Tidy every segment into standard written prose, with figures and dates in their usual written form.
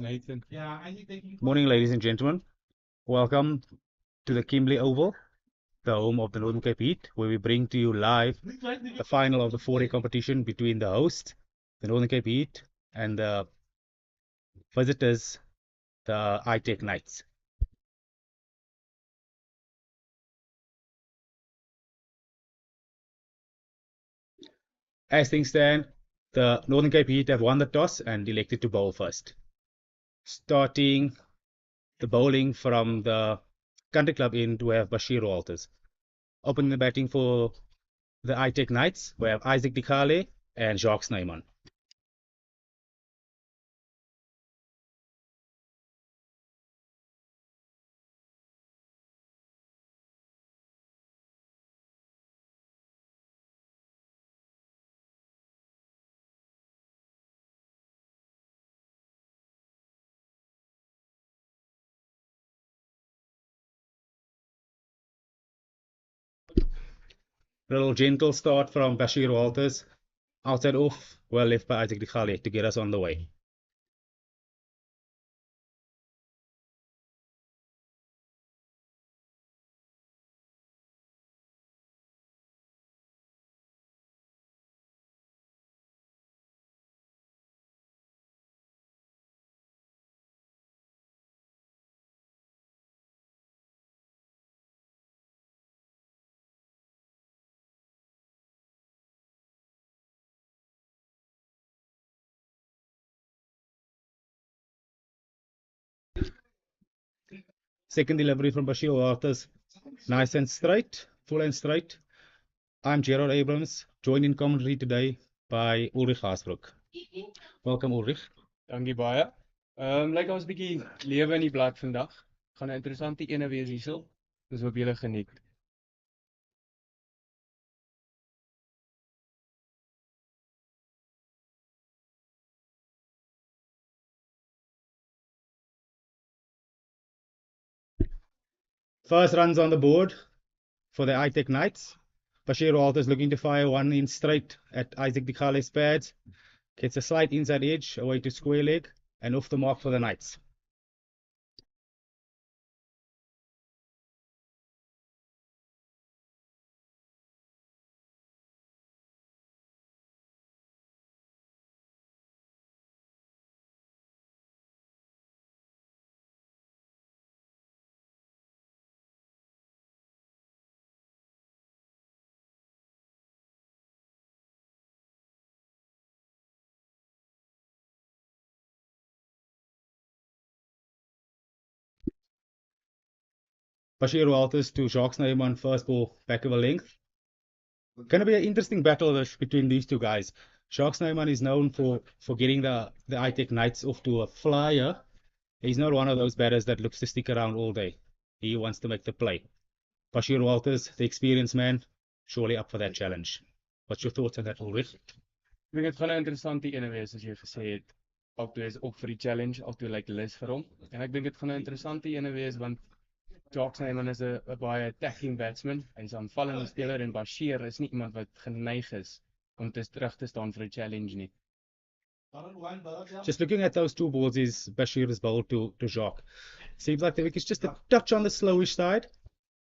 Nathan. Morning, ladies and gentlemen. Welcome to the Kimberley Oval, the home of the Northern Cape Heat, where we bring to you live the final of the 4-day competition between the host, the Northern Cape Heat, and the visitors, the ITEC Knights. As things stand, the Northern Cape Heat have won the toss and elected to bowl first. Starting the bowling from the country club end, we have Bashir Walters. Opening the batting for the ITEC Knights, we have Isaac Dikale and Jacques Snyman. A little gentle start from Bashir Walters. Outside off, well left by Isaac Dikale to get us on the way. Second delivery from Bashir Walters. Nice and straight, full and straight. I'm Gerard Abrams, joined in commentary today by Ulrich Haasbroek. Welcome, Ulrich. Dankie baie. Lyk ons 'n bietjie lewe in die blad vandag. Gaan 'n interessante ene wees hierso. Dis hoop julle geniet. First runs on the board for the ITEC Knights. Bashir Walters looking to fire one in straight at Isaac Dikale's pads. Gets a slight inside edge away to square leg and off the mark for the Knights. Bashir Walters to Jacques Snyman first ball back of a length. Going to be an interesting battle between these two guys. Jacques Snyman is known for getting the ITEC Knights off to a flyer. He's not one of those batters that looks to stick around all day. He wants to make the play. Bashir Walters, the experienced man, surely up for that challenge. What's your thoughts on that, Ulrich? Ek dink dit gaan 'n interessante ene wees as jy gesê het. Albei is op vir die challenge, albei lyk lus vir hom. En ek dink dit gaan 'n interessante ene wees want Jacques Snyman is 'n baie attacking batsman. Hy's 'n aanvallende speler en Bashir is nie iemand wat geneig is om terug te staan vir 'n challenge nie. Just looking at those two balls, is Bashir's bowl to Jacques. Seems like the wicket's just a touch on the slowish side.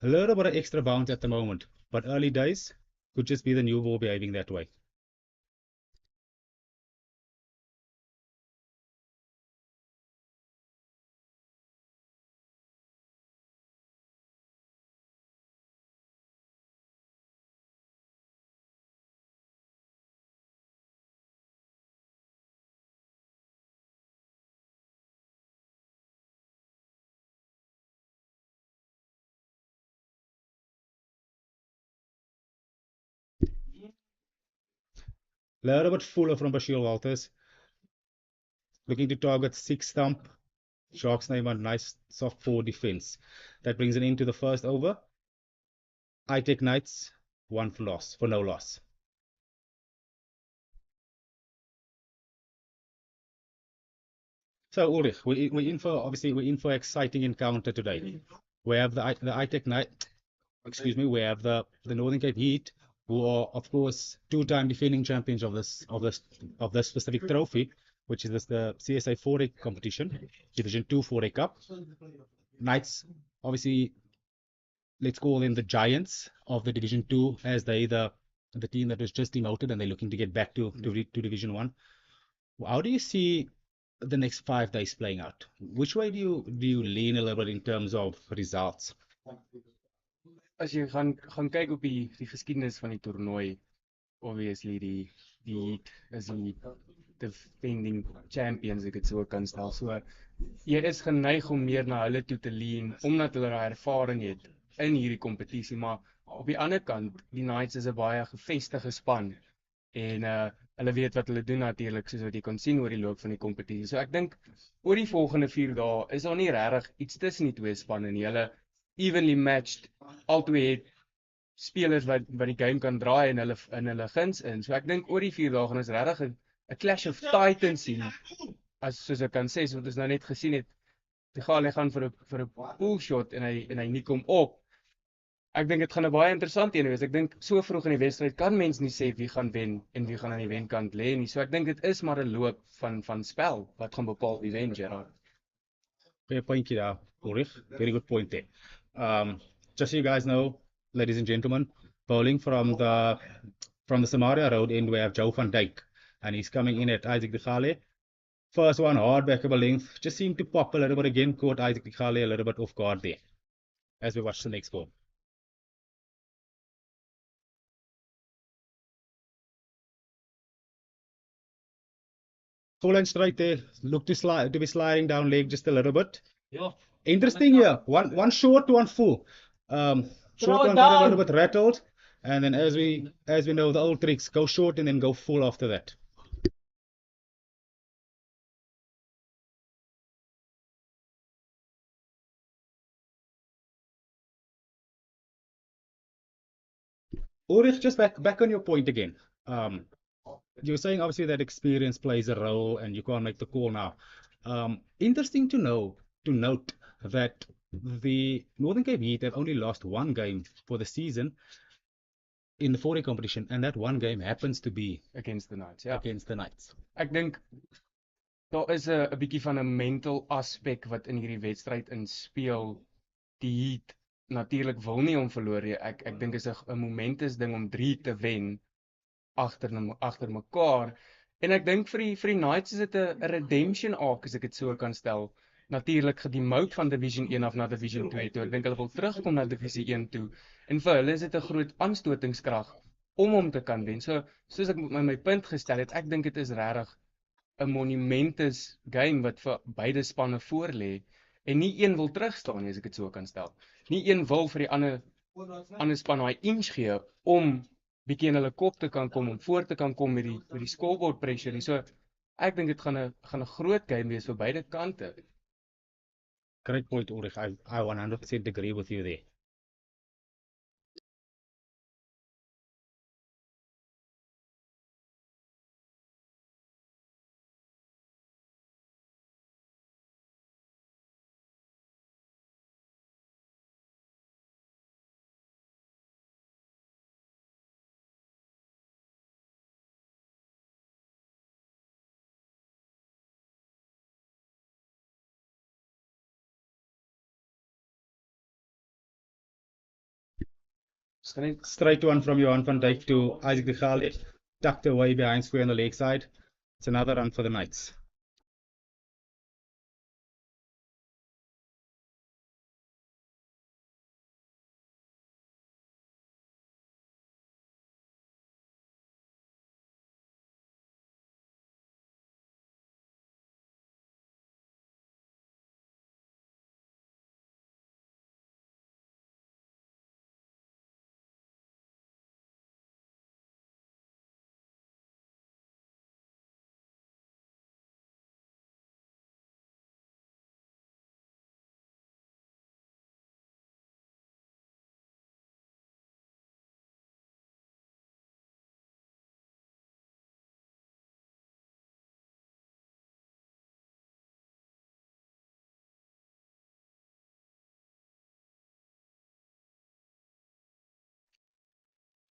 A little bit of extra bounce at the moment, but early days could just be the new ball behaving that way. Little bit fuller from Bashir Walters. Looking to target 6 stump. Jacques Snyman, nice soft forward defense. That brings an end to the first over. ITEC Knights, 1 for no loss. So Ulrich, we're in for exciting encounter today. We have the ITEC Knight, we have the Northern Cape Heat, who are of course 2-time defending champions of this specific trophy, which is the CSA 4A competition, Division 2 4A Cup. Knights, obviously, let's call them the giants of the Division 2, as they the team that was just demoted and they're looking to get back to Division 1. How do you see the next 5 days playing out? Which way do you lean a little bit in terms of results? As jy gaan kyk op die geskiedenis van die toernooi, obviously die Heat is die defending champions, ek dit so kan stel. So jy is geneig om meer na hulle toe te lean omdat hulle daai ervaring het in hierdie kompetisie, maar op die ander kant, die Knights is 'n baie gevestigde span en hulle weet wat hulle doen natuurlik, soos wat jy kan sien oor die loop van die kompetisie. So ek dink oor die volgende 4 dae is daar nie regtig iets tussen die twee spanne nie. Hulle evenly matched, albei het spelers wat die game kan draai in hulle guns in. So ek dink oor die 4 dae gaan ons regtig 'n clash of titans sien, as soos ek kan sê, so wat ons nou net gesien het. Die gaan vir 'n pull shot en hy nie kom op. Ek dink dit gaan 'n baie interessant een wees. Ek dink so vroeg in die wedstryd kan mens nie sê wie gaan wen en wie gaan aan die wenkant lê nie. So ek dink dit is maar 'n loop van spel wat gaan bepaal wie wen, Gerard. Fair point there, Ulrich. Very good point there. Just so you guys know, ladies and gentlemen, bowling from the Samaria Road end, we have Joe van Dijk, and he's coming in at ITEC de Gale. First one, hard backable length, just seemed to pop a little bit again, caught ITEC de Gale a little bit off guard there, as we watch the next ball. Full and straight there, look to be sliding down leg just a little bit. Yeah. Interesting here, one short, one full. Short one got a little bit rattled, and then as we know the old tricks, go short and then go full after that. Ulrich, just back on your point again. You're saying obviously that experience plays a role and you can't make the call now. Interesting to note that the Northern Cape Heat have only lost 1 game for the season in the 4A competition, and that 1 game happens to be Against the Knights, ja. against the Knights. Ek dink daar is 'n bietjie van 'n mental aspek wat in hierdie wedstryd inspeel. Die Heat natuurlik wil nie om verloor nie. Ek dink is 'n momentus ding om 3 te wen agter mekaar. En ek dink vir die Knights is dit 'n redemption arc, as ek dit so kan stel. Natuurlik gedemote van Division 1 af na Division 2 toe. Ek dink hulle wil terugkom na Divisie 1 toe. En vir hulle is dit 'n groot aanstotingskrag om hom te kan wen. So soos ek my punt gestel het, ek dink dit is regtig 'n monumentous game wat vir beide spanne voorlê en nie een wil terugstaan nie, as ek dit so kan stel. Nie een wil vir die ander span daai inch gee om bietjie in hulle kop te kan kom, om voor te kan kom met die scoreboard pressure. So ek dink dit gaan 'n groot game wees vir beide kante. Great point, Ulrich. I 100% agree with you there. Straight one from Johan van Dijk to Isaac de Gale, tucked away behind square on the leg side. It's another run for the Knights.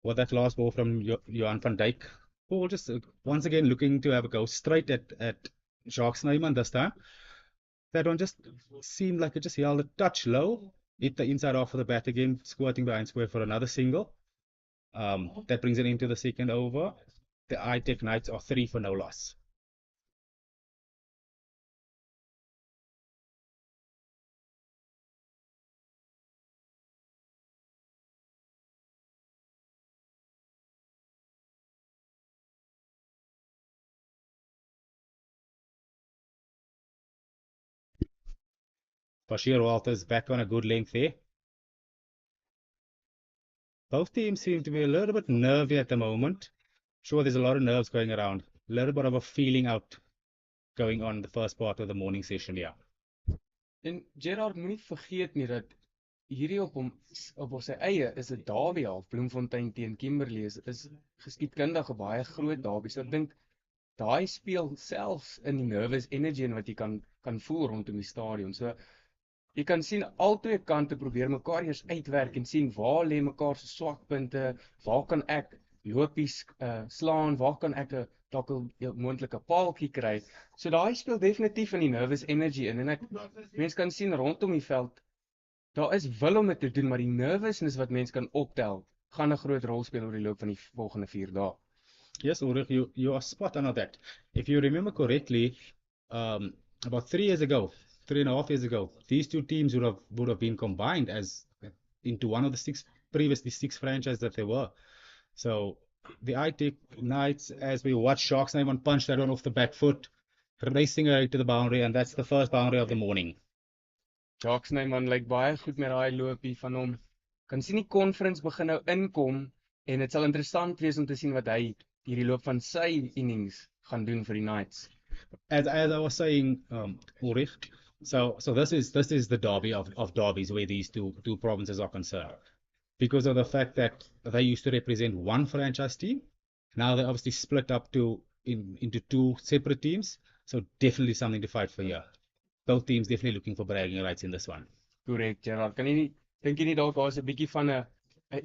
Well, that last ball from Johan van Dijk. Paul just once again looking to have a go straight at Jacques Snyman this time. That one just seemed like it just held a touch low, hit the inside off of the bat again, squirting behind square for another single. That brings it into the second over. The ITEC Knights are 3 for no loss. Bashir Walters back on a good length there. Both teams seem to be a little bit nervy at the moment. Sure, there's a lot of nerves going around. A little bit of a feeling out going on in the first part of the morning session, yeah. En Gerard, moenie vergeet nie dat hierdie op sy eie is 'n derby half Bloemfontein teen Kimberley is geskiedkundig 'n baie groot derby. So ek dink daai speel selfs in die nervous energy en wat jy kan voel rondom die stadion. So jy kan sien albei kante probeer mekaar eers uitwerk en sien waar lê mekaar se swakpunte, waar kan ek lopies slaan, waar kan ek dalk 'n moontlike paaltjie kry. So daai speel definitief in die nervous energy in en mens kan sien rondom die veld daar is wil om dit te doen, maar die nervousness wat mens kan optel gaan 'n groot rol speel oor die loop van die volgende 4 dae. Yes, Ulrich, you are spot on that. If you remember correctly, about 3.5 years ago, these two teams would have been combined as into one of the previously six franchises that they were. So the ITEC Knights, as we watch Sharks Name punch that one off the back foot, racing right to the boundary, and that's the first boundary of the morning. Jacques Snyman lyk baie goed met daai loopie van hom. Kan sien die conference begin nou inkom en dit sal interessant wees om te sien wat hy hierdie loop van sy innings gaan doen vir die Knights. As I was saying, Ulrich, so this is the derby of derbies where these two provinces are concerned. Because of the fact that they used to represent one franchise team, now they're obviously split up into two separate teams. So definitely something to fight for here. Both teams definitely looking for bragging rights in this one. Correct, Gerard. Dink jy nie dalk daar's 'n bietjie van 'n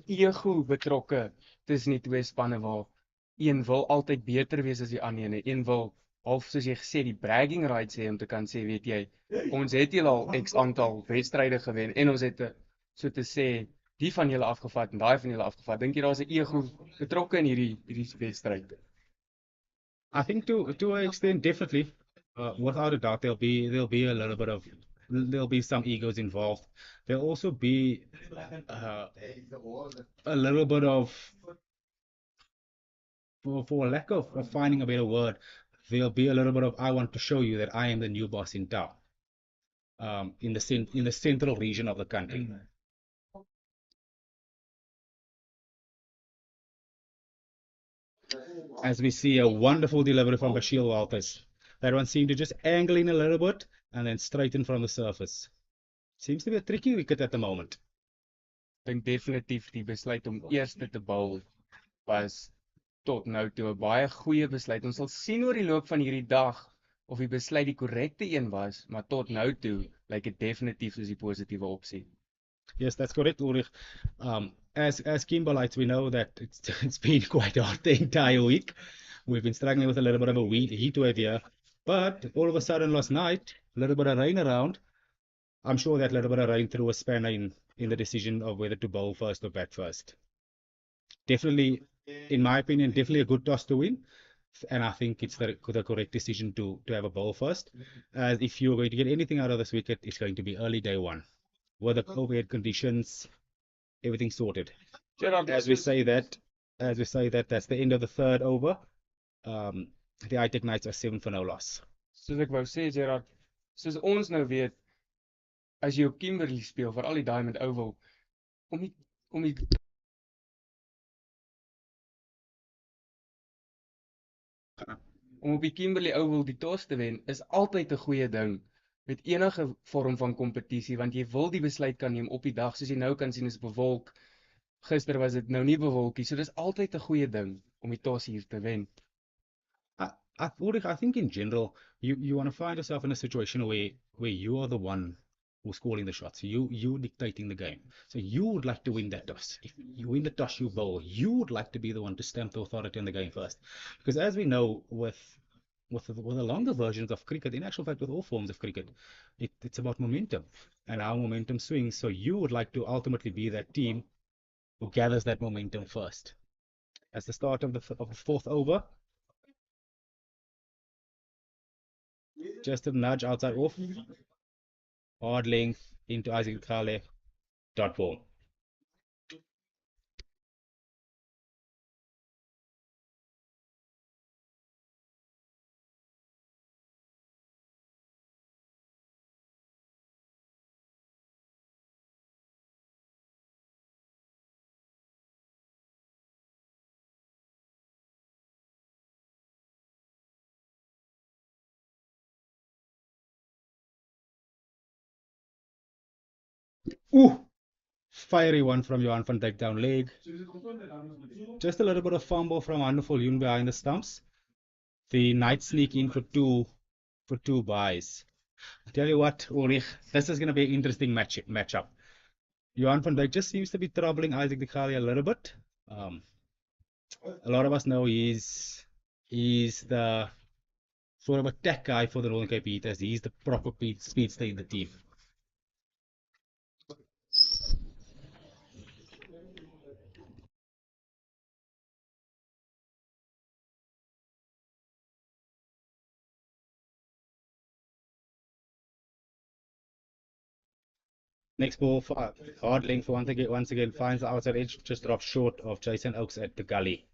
ego betrokke tussen die twee spanne waar een wil altyd beter wees as die ander en een wil half soos jy gesê die bragging rights hê om te kan sê, weet jy, ons het hier al X aantal wedstryde gewen en ons het so te sê die van julle afgevat en daai van julle afgevat. Dink jy daar's 'n ego betrokke in hierdie wedstryd? I think to an extent, definitely, without a doubt, there'll be there'll be some egos involved. There'll also be a little bit of, for lack of finding a better word, there'll be a little bit of I want to show you that I am the new boss in town. In the central region of the country. As we see a wonderful delivery from Bashir Walters. That one seemed to just angle in a little bit and then straighten from the surface. Seems to be a tricky wicket at the moment. Ek dink definitief die besluit om eerste te bowl was tot nou toe 'n baie goeie besluit. Ons sal sien oor die loop van hierdie dag of die besluit die korrekte een was, maar tot nou toe lyk dit definitief soos die positiewe opsie. Yes, that's correct, Ulrich. As Kimberlites, we know that it's been quite hot the entire week. We've been struggling with a little bit of a heat wave here. But all of a sudden last night, a little bit of rain around. I'm sure that little bit of rain threw a spanner in the decision of whether to bowl first or bat first. Definitely, in my opinion, definitely a good toss to win. And I think it's the correct decision to have a bowl first. As if you're going to get anything out of this wicket, it's going to be early day one. With the overhead conditions, everything sorted. Gerard, As we say that, that's the end of the third over. The ITEC Knights are 7 for no loss. Soos ek wou sê, Gerard, soos ons nou weet, as jy op Kimberley speel, veral die Diamond Oval, om op die Kimberley Oval die toss te wen, is altyd 'n goeie ding met enige vorm van kompetisie, want jy wil die besluit kan neem op die dag, soos jy nou kan sien is bewolk. Gister was dit nou nie bewolkie, so dis altyd 'n goeie ding om die toss hier te wen. I think in general, you want to find yourself in a situation where you are the one who's calling the shots. You dictating the game. So you would like to win that toss. If you win the toss, you bowl. You would like to be the one to stamp the authority on the game first. Because as we know with with the longer versions of cricket, in actual fact, with all forms of cricket, it's about momentum and how momentum swings. So you would like to ultimately be that team who gathers that momentum first. As the start of the fourth over, just a nudge outside off, hard length into Isaac Khale, dot ball. Ooh, fiery one from Johan van Dijk down leg. Just a little bit of fumble from Wonderful Yoon behind the stumps. The Knights sneak in for two buys. I tell you what, Ulrich, this is going to be an interesting matchup. Johan van Dijk just seems to be troubling Isaac de Khali a little bit. A lot of us know he's the sort of a tech guy for the Northern Cape Heaters. He's the proper speedster in the team. Next ball, hard length once again finds the outside edge, just drops short of Jason Oakes at the gully.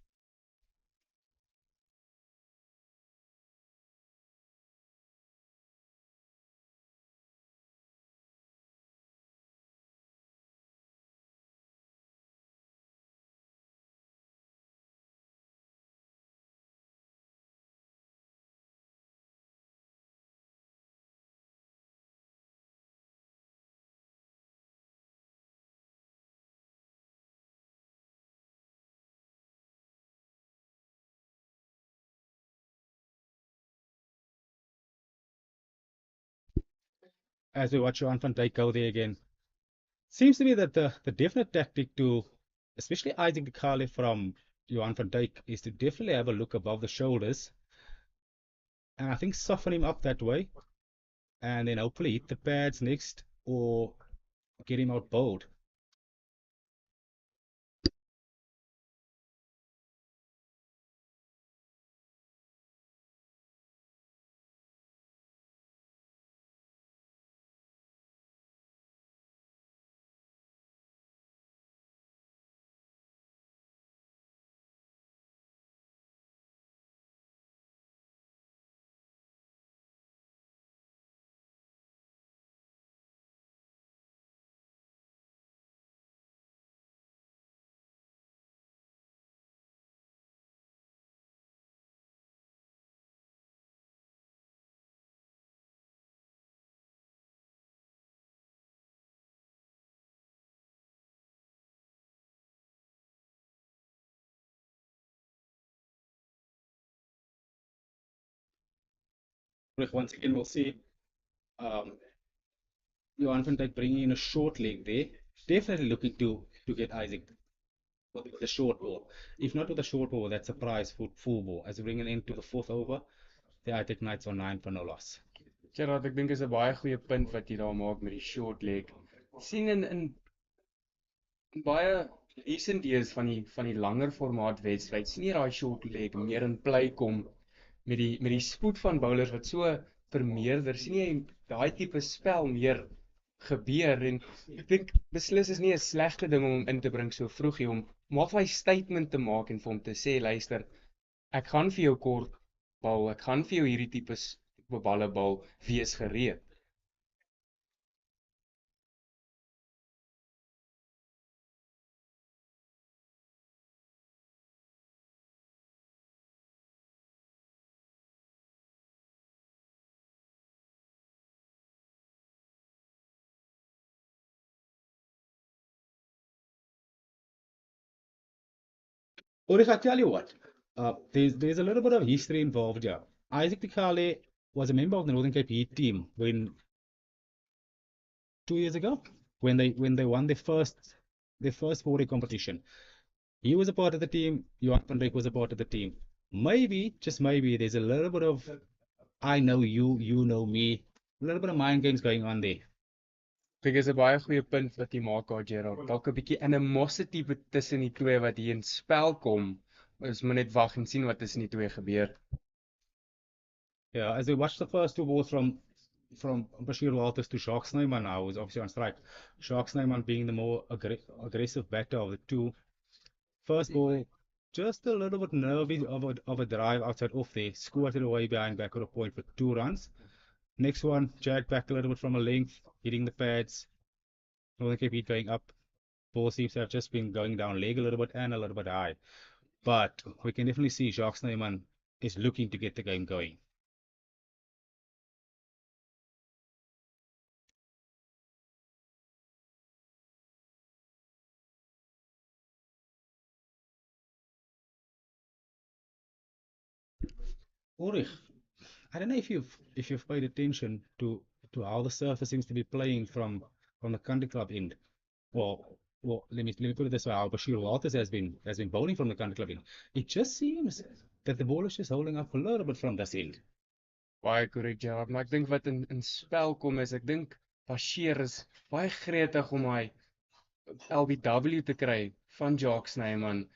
As we watch Johan van Dijk go there again, seems to be that the definite tactic to, especially Isaac de Khali from Johan van Dijk, is to definitely have a look above the shoulders and I think soften him up that way, and then hopefully hit the pads next or get him out bowled. Once again, we'll see um, Johan van Dijk bringing in a short leg there. Definitely looking to get Isaac with the short ball. If not with the short ball, that's a prize for full ball. As we bring it into the fourth over, the ITEC Knights are 9 for no loss. Gerard, ek dink is 'n baie goeie punt wat jy daar maak met die short leg. Sien in baie recent years van die langer formaat wedstryd, sien jy daai short leg meer in play kom met die spoed van bowlers wat so vermeerder. Sien jy daai tipe spel meer gebeur en ek dink beslis is nie 'n slegte ding om hom in te bring so vroeg nie, om maar vir hy statement te maak en vir hom te sê, luister, ek gaan vir jou kort bal, ek gaan vir jou hierdie tipe balle bal, wees gereed. Or if I tell you what, there's a little bit of history involved here. Isaac de Khali was a member of the Northern Cape Heat team when 2 years ago, when they won their first 4-day competition. He was a part of the team. Johan van Dijk was a part of the team. maybe, just maybe, there's a little bit of I know you, you know me, a little bit of mind games going on there. Ek is 'n baie goeie punt wat jy maak daar, Gerald. Dalk 'n bietjie animosity tussen die twee wat hier in spel kom. Ons moet net wag en sien wat tussen die twee gebeur. Yeah, as we watch the first two balls from Bashir Walters to Jacques Snyman now, who's obviously on strike. Jacques Snyman being the more aggressive batter of the two. First ball, just a little bit nervy of a drive outside off there, squirted away behind back of the point for 2 runs. Next one, jagged back a little bit from a length, hitting the pads. Northern Cape Heat going up. Ball seems to have just been going down leg a little bit and a little bit high. But we can definitely see Jacques Snyman is looking to get the game going. Ulrich, I don't know if you've paid attention to how the surface seems to be playing from the country club end. Well, let me put it this way: how Bashir Walters has been bowling from the country club end. It just seems that the ball is just holding up a little bit from this end. Baie korrek, Gerald. Maar ek dink wat in spel kom is, ek dink Bashir is baie gretig om hy LBW te kry van Jacques Snyman.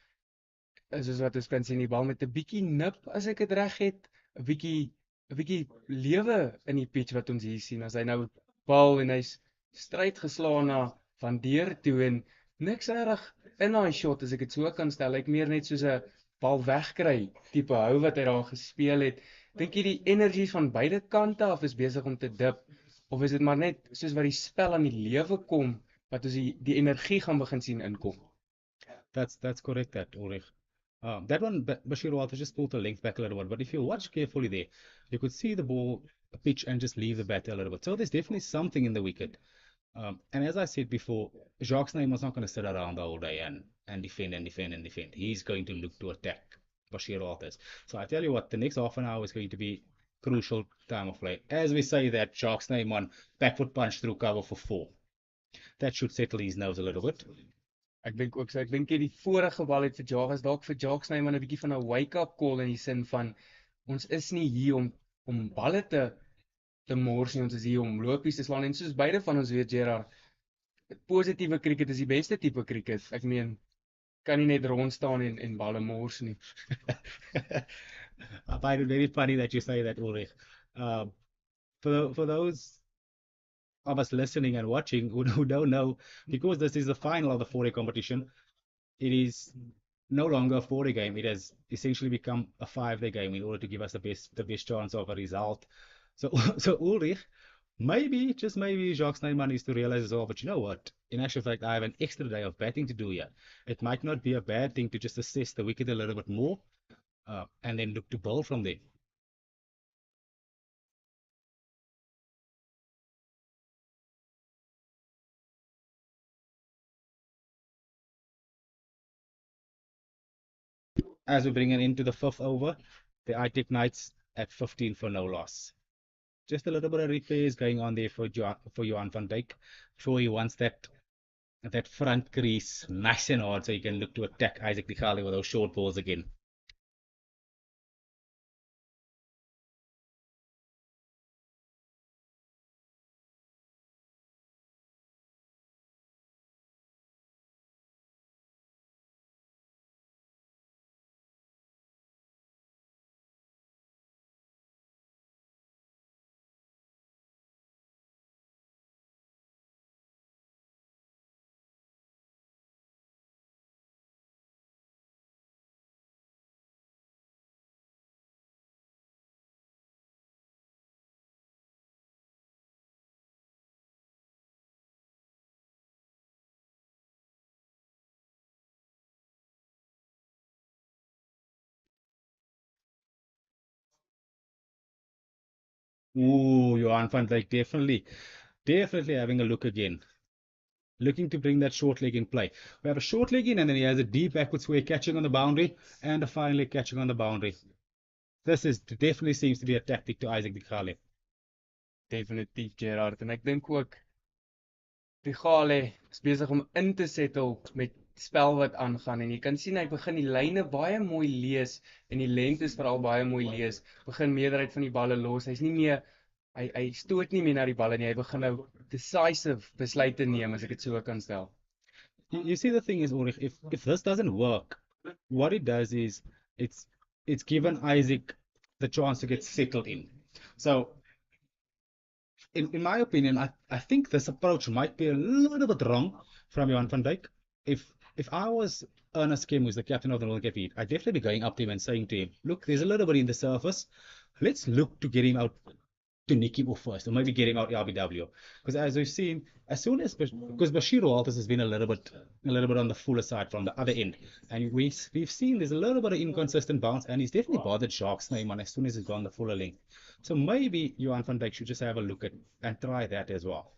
Soos wat ons kan sien, die bal met 'n bietjie nip, as ek dit reg het, 'n bietjie lewe in die pitch wat ons hier sien. As hy nou bal en hy's stryd geslaan na van deur toe en niks reg in daai shot, as ek dit so kan stel, lyk meer net soos 'n bal wegkry tipe hou wat hy daar gespeel het. Dink jy die energie van beide kante af is besig om te dip, of is dit maar net soos wat die spel aan die lewe kom wat ons die energie gaan begin sien inkom? That's correct, that Ulrich. That one, Bashir Walters just pulled the length back a little bit, but if you watch carefully there, you could see the ball pitch and just leave the batter a little bit. So there's definitely something in the wicket. And as I said before, Jacques Snyman's not going to sit around the whole day and defend and defend and defend. He's going to look to attack Bashir Walters. So I tell you what, the next half an hour is going to be crucial time of play. As we say that, Jacques Snyman back foot punch through cover for 4. That should settle his nerves a little bit. Ek dink ook so, ek dink die vorige bal het vir Jacques dalk vir Jacques Snyman 'n bietjie van 'n wake-up call in die sin van ons is nie hier om balle te mors nie, ons is hier om lopies te slaan en soos beide van ons weet, Gerard, positiewe cricket is die beste tipe cricket. Ek meen, kan nie net rond staan en balle mors nie. I find it very funny that you say that, Ulrich. For those of us listening and watching who don't know, because this is the final of the 4-day competition, it is no longer a 4-day game. It has essentially become a 5-day game in order to give us the best chance of a result. So Ulrich, maybe, just maybe, Jacques Snyman needs to realize as well, but you know what? In actual fact, I have an extra day of batting to do here. It might not be a bad thing to just assess the wicket a little bit more and then look to bowl from there. As we bring it into the 5th over, the ITEC Knights at 15 for no loss. Just a little bit of repairs going on there for Johan van Dijk. Sure, he wants that front crease nice and hard so he can look to attack Isaac Dikhali with those short balls again. Ooh, Johan van Dijk definitely having a look again. Looking to bring that short leg in play. We have a short leg in, and then he has a deep backward square catching on the boundary, and a fine leg catching on the boundary. This definitely seems to be a tactic to Isaac Dikhali. Definitief, Gerard. En ek dink ook Dikhali is besig om in te settle met spel wat aangaan en jy kan sien hy begin die lyne baie mooi lees en die lengtes veral baie mooi lees. Begin meerderheid van die balle los. Hy's nie meer hy stoot nie meer na die balle nie. Hy begin nou decisive besluite neem as ek dit so kan stel. You see, the thing is, Ulrich, if this doesn't work, what it does is it's given Isaac the chance to get settled in. So, in my opinion, I think this approach might be a little bit wrong from Johan van Dijk. If I was Ernest Kim, who's the captain of the Northern Cape Heat, I'd definitely be going up to him and saying to him, look, there's a little bit in the surface. Let's look to get him out, to nick him off first, or maybe get him out LBW. Because as we've seen, as soon as because Bashir Walters has been a little bit on the fuller side from the other end, and we've seen there's a little bit of inconsistent bounce, and he's definitely bothered Jacques Snyman as soon as he's gone the fuller length. So maybe Johan van Dijk should just have a look at and try that as well.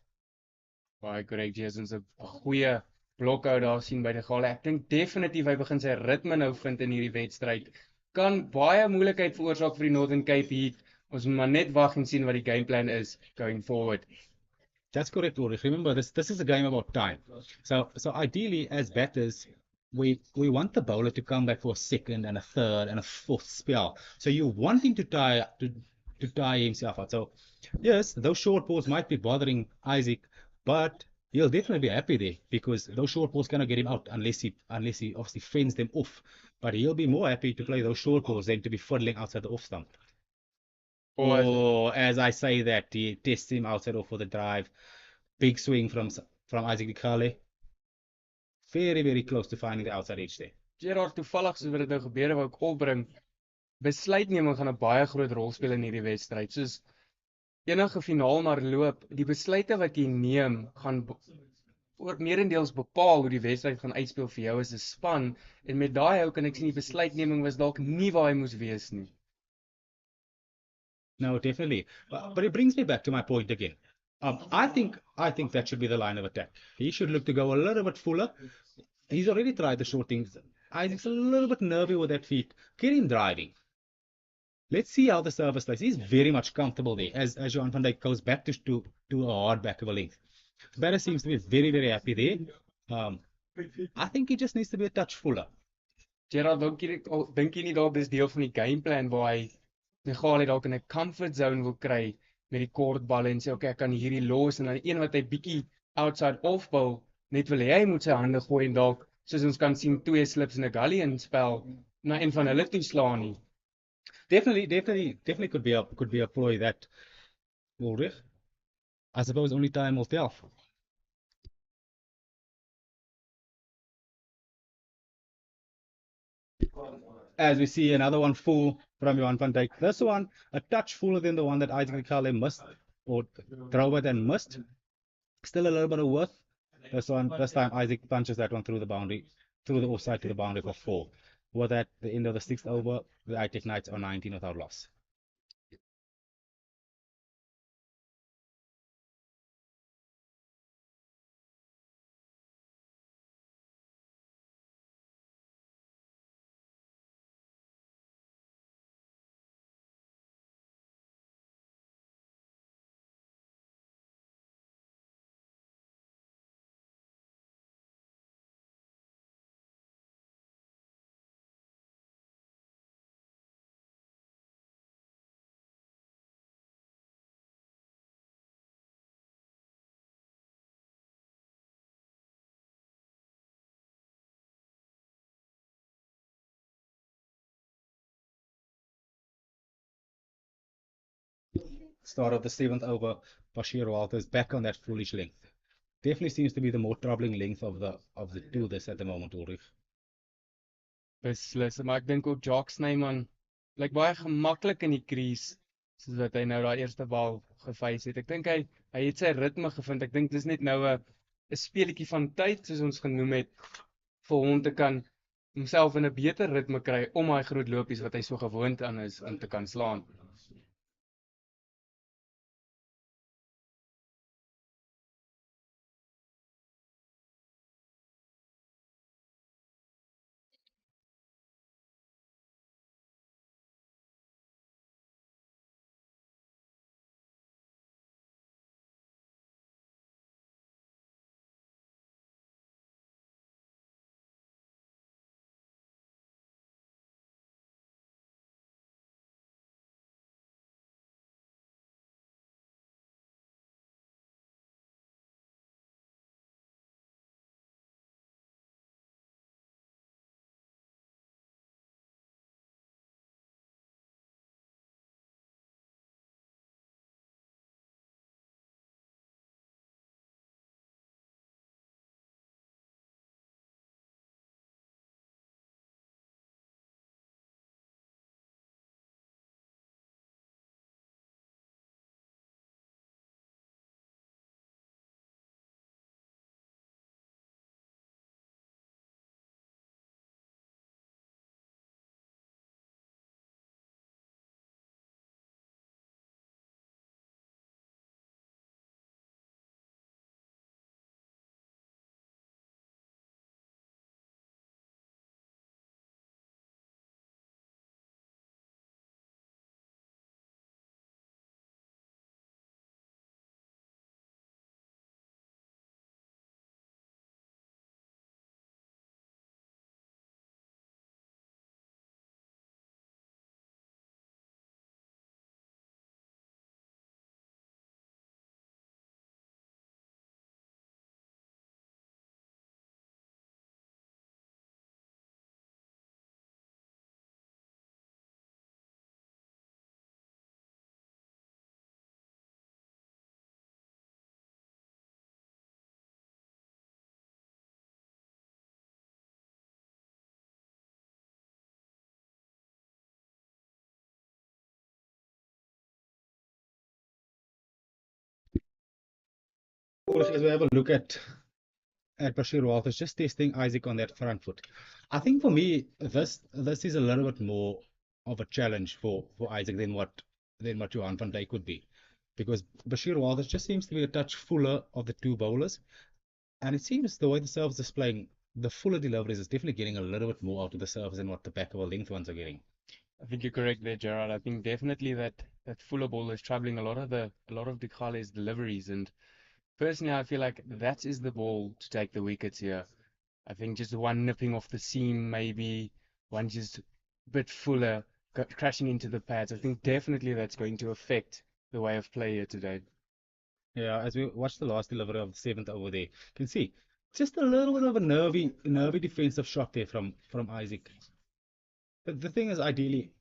Baie korrek, Jason's 'n goeie blokhou daar sien by die gale. Ek dink definitief hy begin sy ritme nou vind in hierdie wedstryd. Kan baie moeilikheid veroorsaak vir die Northern Cape Heat. Ons moet maar net wag en sien wat die game plan is going forward. That's correct, Ulrich. Remember, this is a game about time. So ideally, as batters, we want the bowler to come back for a second and a third and a fourth spell. So you want him to tire himself out. So yes, those short balls might be bothering Isaac, but he'll definitely be happy there because those short balls cannot get him out unless he obviously fends them off. But he'll be more happy to play those short balls than to be fiddling outside the off stump. Or as I say that, he tests him outside off for the drive. Big swing from Isaac de Kale. Very, very close to finding the outside edge there. Gerard, toevallig soos wat dit nou gebeur het, wou ek opbring, besluitneming gaan 'n baie groot rol speel in hierdie wedstryd. Soos enige finaal maar loop, die besluite wat jy neem gaan meerendeels bepaal hoe die wedstryd gaan uitspeel vir jou as 'n span. En met daai hou kan ek sien die besluitneming was dalk nie waar hy moes wees nie. No, definitely. But it brings me back to my point again. I think that should be the line of attack. He should look to go a little bit fuller. He's already tried the short things. Isaac's a little bit nervy with that feet. Get him driving. Let's see how the service plays. He's very much comfortable there as Johan van Dijk goes back to a hard back of a length. The batter seems to be very, very happy there. I think he just needs to be a touch fuller. Gerard, dink jy nie dalk dis deel van die game plan waar hy Megali dalk in 'n comfort zone wil kry met die kort balle en sê okay, ek kan hierdie los en dan een wat hy bietjie outside off ball net wil hy moet sy hande gooi en dalk soos ons kan sien 2 slips in 'n gully in spel na een van hulle toe slaan nie. Definitely could be a ploy that Ulrich. I suppose only time will tell. As we see another one full from Johan van Dijk. This one a touch fuller than the one that Isaac de Kale missed or Drouwert and missed. Still a little bit of worth. This time Isaac punches that one through the boundary, through the offside to the boundary for 4. With that, the end of the 6th over, the ITEC Knights are 19 without loss. Start of the 7th over, Bashir Walters back on that foolish length. Definitely seems to be the more troubling length of the two this at the moment, Ulrich. Beslis, maar ek dink ook Jacques Snyman lyk baie gemaklik in die crease soos wat hy nou daai eerste bal gefeis het. Ek dink hy het sy ritme gevind. Ek dink dis net nou 'n speletjie van tyd soos ons genoem het vir hom te kan homself in 'n beter ritme kry om daai groot lopies wat hy so gewoond aan is om te kan slaan. course, as we have a look at Bashir Walters, just testing Isaac on that front foot. I think for me, this is a little bit more of a challenge for Isaac than what Johan van Dijk would be, because Bashir Walters just seems to be a touch fuller of the two bowlers, and it seems the way the service is playing, the fuller deliveries is definitely getting a little bit more out of the service than what the back of a length ones are getting. I think you're correct there, Gerard. I think definitely that fuller ball is troubling a lot of De Gale's deliveries, and personally, I feel like that is the ball to take the wickets here. I think just one nipping off the seam, maybe one just a bit fuller, crashing into the pads. I think definitely that's going to affect the way of play here today. Yeah, as we watch the last delivery of the seventh over there, you can see just a little bit of a nervy defensive shot there from Isaac. But the thing is, ideally,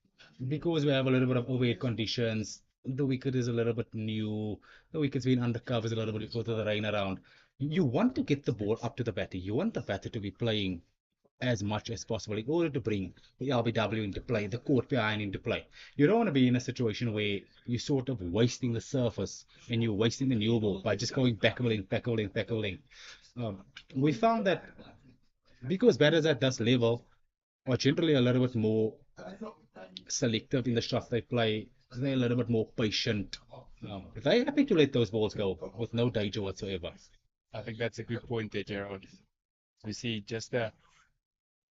because we have a little bit of overhead conditions, the wicket is a little bit new, the wicket's been under covers a little bit because of the rain around. You want to get the ball up to the batter. You want the batter to be playing as much as possible in order to bring the LBW into play, the court behind into play. You don't want to be in a situation where you're sort of wasting the surface and you're wasting the new ball by just going back a length, back a length, back a length. We found that because batters at this level are generally a little bit more selective in the shots they play, they're a little bit more patient. They're happy to let those balls go with no danger whatsoever. I think that's a good point there, Gerald. We see just a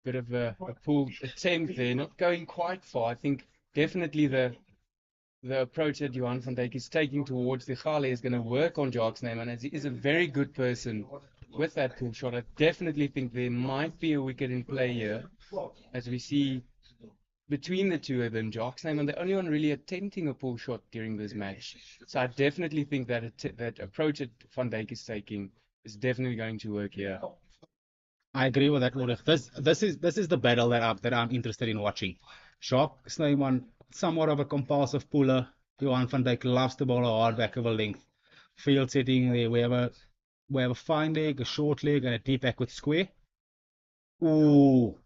bit of a pull attempt there, not going quite far. I think definitely the approach that Johan van Dijk is taking towards the Gale is going to work on Jacques Neyman, as he is a very good person with that pull shot. I definitely think there might be a wicket in play here, as we see between the two of them, Jacques Neyman, the only one really attempting a pull shot during this match. So I definitely think that approach that Van Dijk is taking is definitely going to work here. I agree with that, Ulrich. This is the battle that I'm interested in watching. Jacques Snyman, somewhat of a compulsive puller. Johan van Dijk loves to bowl a hard back of a length. Field setting, we have a fine leg, a short leg, and a deep back with square. Ooh,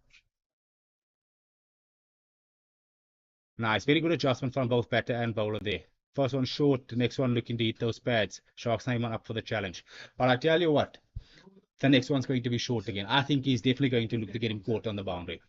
nice. Very good adjustment from both batter and bowler there. First one short, the next one looking to hit those pads. Jacques Snyman up for the challenge. But I tell you what, the next one's going to be short again. I think he's definitely going to look to get him caught on the boundary.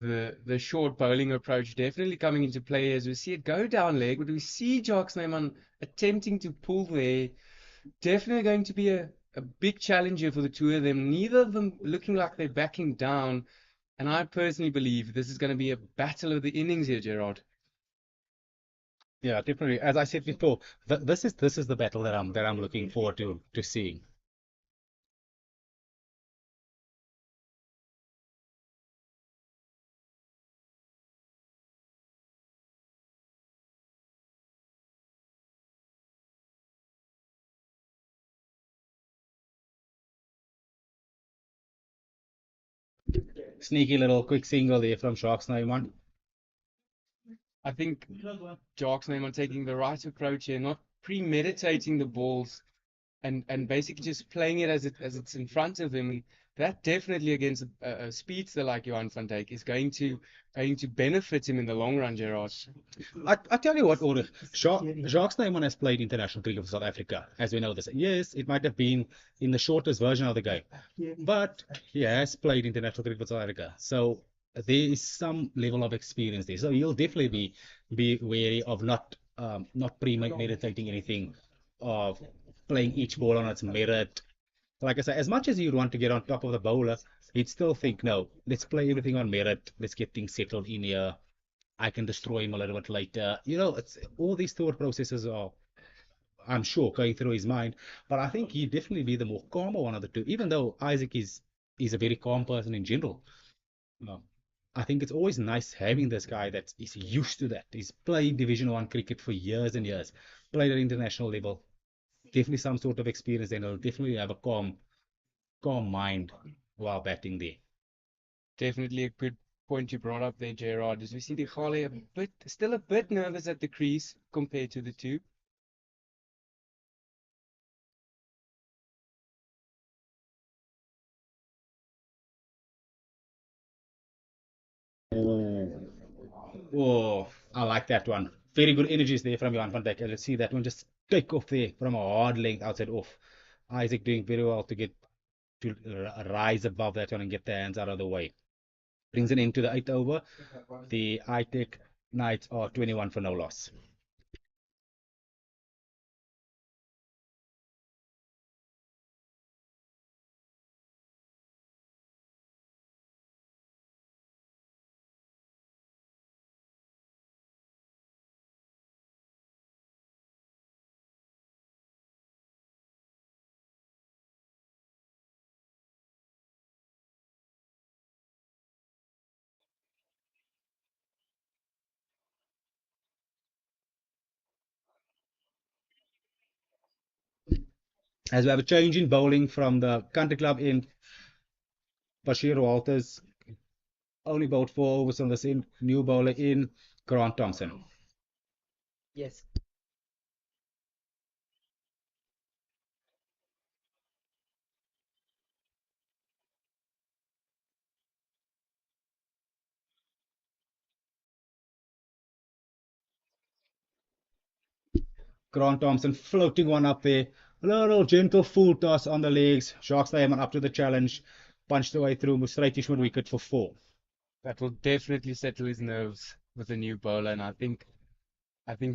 The short bowling approach definitely coming into play as we see it go down leg, but we see Jacques Neyman attempting to pull there. Definitely going to be a big challenge here for the two of them. Neither of them looking like they're backing down. And I personally believe this is going to be a battle of the innings here, Gerard. Yeah, definitely. As I said before, this is the battle that I'm looking forward to seeing. Sneaky little quick single there from Sharks Neyman. I think Jacques Neyman taking the right approach here, not premeditating the balls and basically just playing it as it's in front of him. That definitely against a speedster like Johan van Dijk is going to benefit him in the long run, Gerard. I tell you what, Ulrich, Jacques Neyman has played international cricket for South Africa, as we know this. Yes, it might have been in the shortest version of the game, but he has played international cricket for South Africa. So there is some level of experience there. So he'll definitely be wary of not premeditating anything, of playing each ball on its merit. Like I say, as much as you'd want to get on top of the bowler, he'd still think, no, let's play everything on merit. Let's get things settled in here. I can destroy him a little bit later. It's all these thought processes are, I'm sure, going through his mind. But I think he'd definitely be the more calmer one of the two, even though Isaac is a very calm person in general. Um, I think it's always nice having this guy that is used to that. He's played Division One cricket for years and years, played at international level. definitely some sort of experience, and he'll definitely have a calm mind while batting there. Definitely a good point you brought up there, Gerard. As we see the Khale still a bit nervous at the crease compared to the two. Oh, I like that one. Very good energies there from Johan van Dijk. Let's see that one just take off there from a hard length outside off. Isaac doing very well to get to rise above that one and get the hands out of the way. Brings an end to the 8th over. The ITEC Knights are 21 for no loss. As we have a change in bowling from the country club in Bashir Walters, only bowled 4 overs on the same new bowler in Grant Thompson. Yes. Grant Thompson floating one up there. A little gentle full toss on the legs. Sharks Diamond up to the challenge. Punched away through straight Ishmael wicket for 4. That will definitely settle his nerves with a new bowler, and I think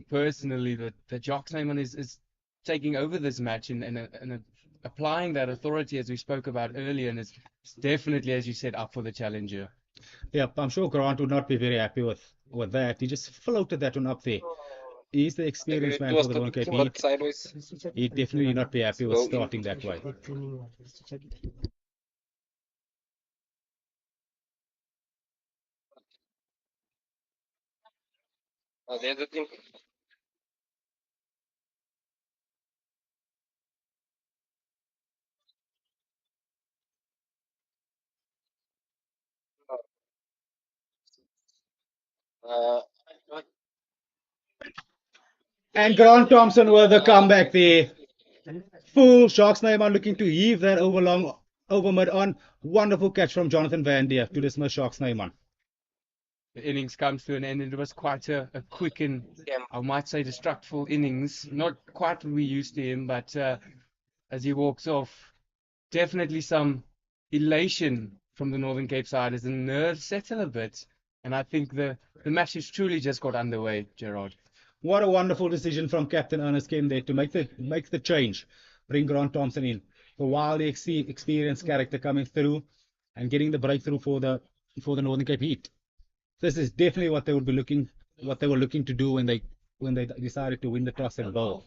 personally that Jock Snyman is taking over this match and applying that authority as we spoke about earlier, and it's definitely, as you said, up for the challenger. Yeah, I'm sure Grant would not be very happy with that. He just floated that one up there. He's the experienced man for the Northern Cape. He'd definitely not be happy with starting that way. There's the thing. Uh, And Grant Thompson with the comeback there. Full Sharks Neyman looking to heave that over mid on. Wonderful catch from Jonathan Van Deer to dismiss Sharks Neyman. The innings comes to an end, and it was quite a quick and, I might say, destructive innings. Not quite what we used to him, but as he walks off, definitely some elation from the Northern Cape side as the nerves settle a bit. And I think the match has truly just got underway, Gerard. What a wonderful decision from Captain Ernest Kim there to make the change, bring Grant Thompson in. A wildly experienced character coming through and getting the breakthrough for the Northern Cape Heat. This is definitely what they were looking to do when they decided to win the toss and bowl.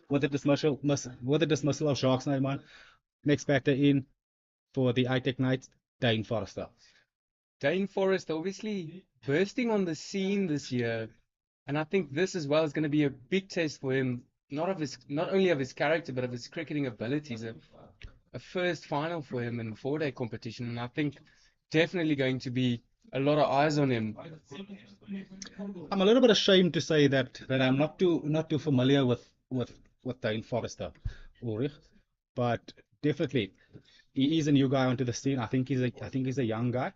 With the dismissal of Sharks Neyman, next batter in for the ITEC Knights, Dane Forrester. Dane Forrest obviously bursting on the scene this year, and I think this as well is going to be a big test for him, not only of his character but of his cricketing abilities. A first final for him in the 4-day competition, and I think definitely going to be a lot of eyes on him. I'm a little bit ashamed to say that I'm not too familiar with Dane Forrester, Ulrich, but definitely he is a new guy onto the scene. I think he's a young guy,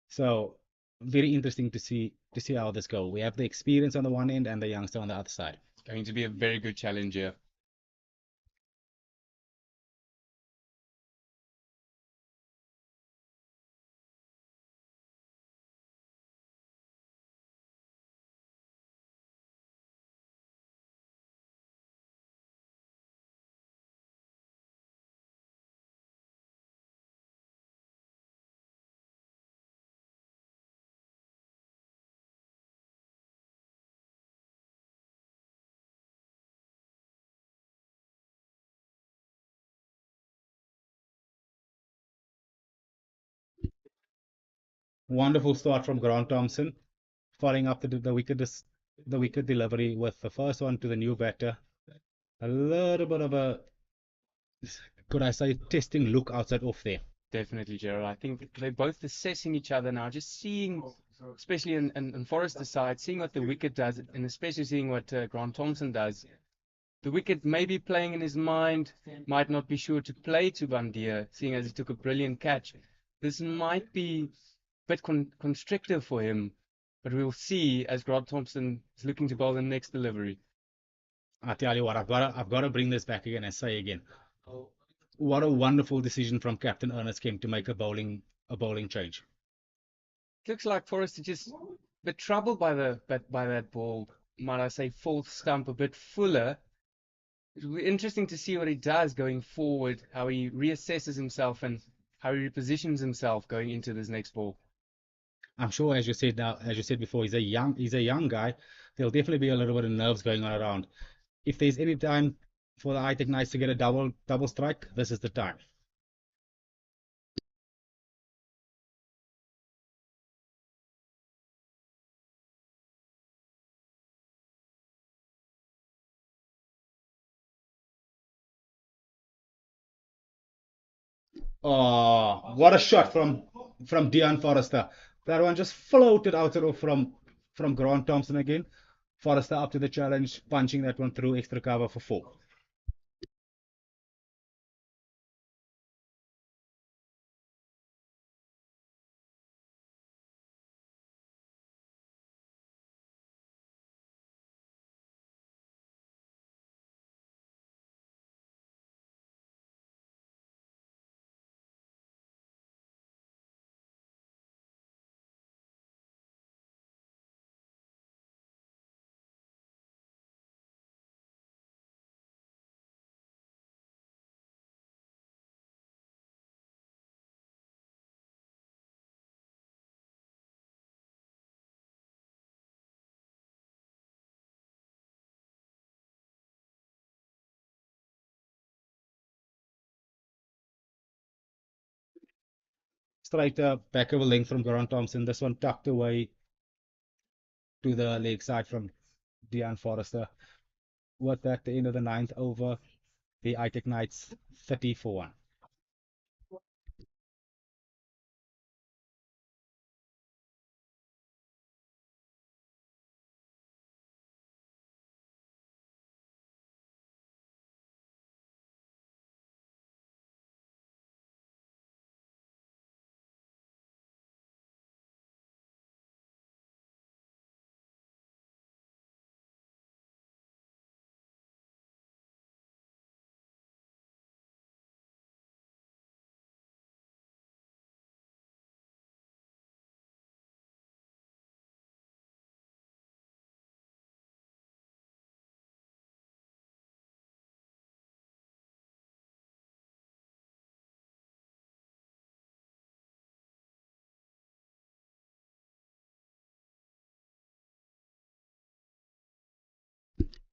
so very interesting to see how this goes. We have the experience on the one end and the youngster on the other side. Going to be a very good challenge here. Wonderful start from Grant Thompson, following up the wicked delivery with the first one to the new batter. A little bit of a, could I say, testing look outside off there. Definitely, Gerald. I think they're both assessing each other now, just seeing, especially in Forrester's side, seeing what the wicket does, and especially seeing what Grant Thompson does. The wicket may be playing in his mind, might not be sure to play to Bandia, seeing as he took a brilliant catch. This might be a bit constrictive for him, but we'll see as Grant Thompson is looking to bowl the next delivery. I tell you what, I've got to bring this back again and say again, what a wonderful decision from Captain Ernest Kim to make a bowling change. Looks like Forrester just a bit troubled by that ball. Might I say fourth stump a bit fuller. It'll be interesting to see what he does going forward, how he reassesses himself and how he repositions himself going into this next ball. I'm sure, as you said before, he's a young guy. There'll definitely be a little bit of nerves going on around. If there's any time for the ITEC Knights to get a double strike, this is the time. Oh, what a shot from Dean Forrester. That one just floated out from Grant Thompson again. Forrester up to the challenge, punching that one through, extra cover for 4. Straight back of a length from Grant Thompson. This one tucked away to the leg side from Dean Forrester. With that, the end of the 9th over, the ITEC Knights 30 for 1.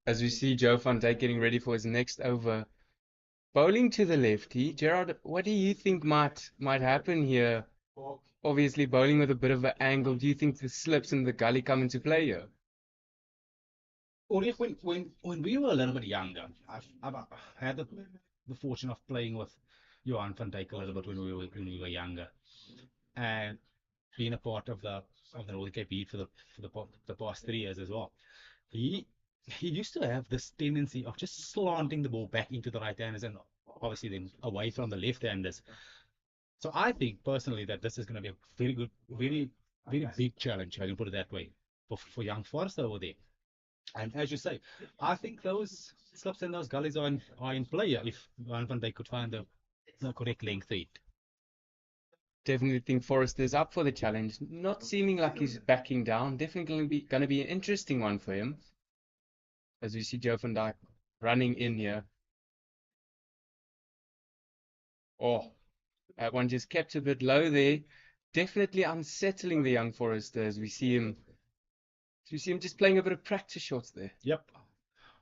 As we see Joe van Dijk getting ready for his next over, bowling to the lefty. Gerard, what do you think might happen here? Obviously, bowling with a bit of an angle. Do you think the slips and the gully come into play here? Only when we were a little bit younger, I've had the fortune of playing with Johan van Dijk a little bit when we were younger, and being a part of the Northern Cape Heat for the past 3 years as well. He he used to have this tendency of just slanting the ball back into the right-handers and obviously then away from the left-handers. So I think personally that this is going to be a very good, very big challenge. I can put it that way for young Forrester over there. And as you say, I think those slips and those gullies are in play if Van Dijk could find the correct length to it. Definitely think Forrester's up for the challenge. Not seeming like he's backing down. Definitely going to be an interesting one for him. As we see Joe van Dijk running in here. Oh, that one just kept a bit low there. Definitely unsettling the young Forrester as we see him. Just playing a bit of practice shots there. Yep.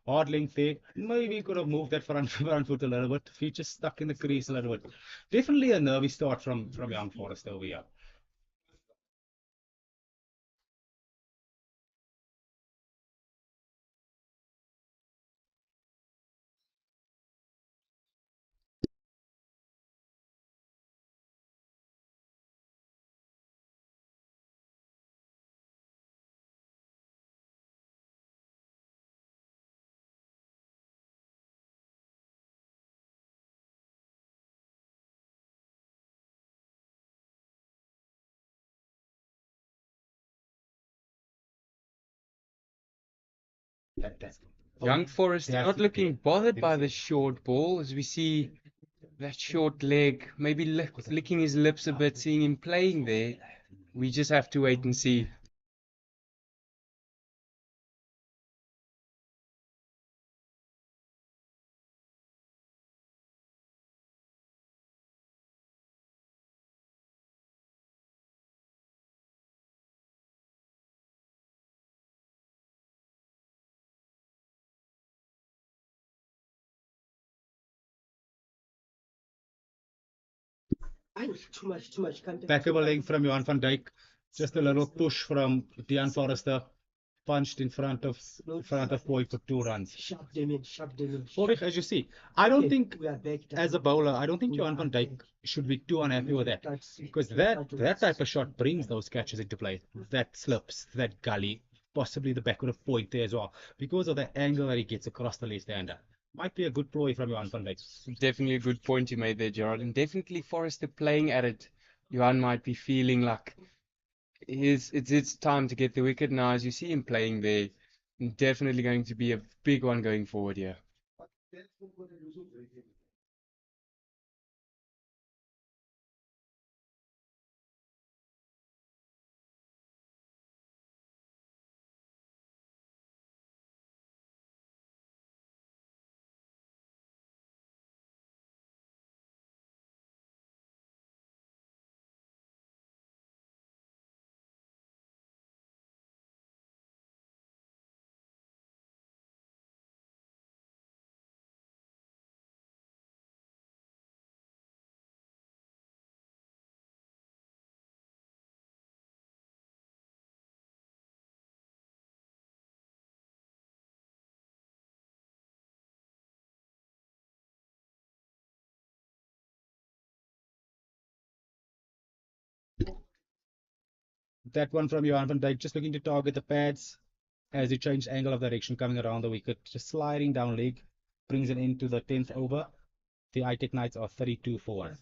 Hard length there. Maybe he could have moved that front foot a little bit. Feet just stuck in the crease a little bit. Definitely a nervy start from young Forrester over here. Young Forest not looking bothered by the short ball, as we see that short leg, maybe licking his lips a bit, seeing him playing there. We just have to wait and see. Too much contact. Back of a leg from Johan van Dijk. Just a little push from Dean Forrester. Punched in front of Boy for 2 runs. Sharp them in, sharp them in. Ulrich, as you see, I don't think, We are back. as a bowler, I don't think Johan van Dijk should be too unhappy with that. Because that type of shot brings those catches into play. That slips, that gully, possibly the backward of point there as well. Because of the angle that he gets across the left-hander. Might be a good ploy from Johan van Dijk. Definitely a good point you made there, Gerard. And definitely Forrester playing at it. Johan might be feeling like it's time to get the wicket now. As you see him playing there, definitely going to be a big one going forward here. That one from Johan van Dijk, just looking to target the pads as he changed angle of direction coming around the wicket. Just sliding down leg, brings it into the 10th over. The ITEC Knights are 32 for 1.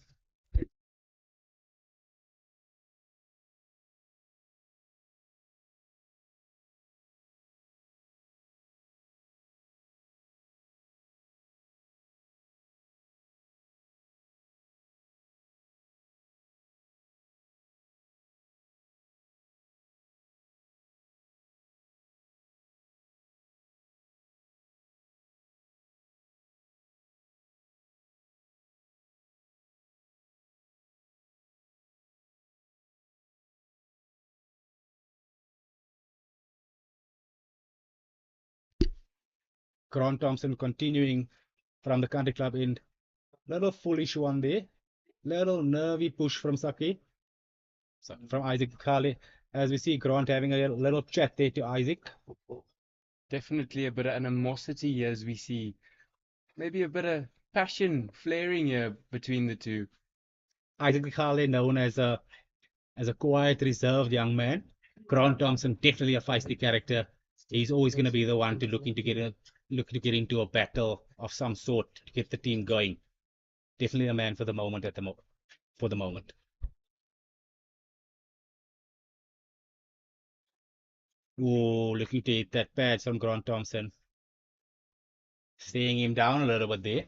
Grant Thompson continuing from the country club end. Little foolish one there. Little nervy push from Saki. So from Isaac Khale. As we see Grant having a little chat there to Isaac. Definitely a bit of animosity here, as we see. Maybe a bit of passion flaring here between the two. Isaac Khale known as a quiet, reserved young man. Grant Thompson definitely a feisty character. He's always going to be the one to look to get into a battle of some sort to get the team going. Definitely a man for the moment for the moment. Oh, looking to hit that patch from Grant Thompson. Staying him down a little bit there.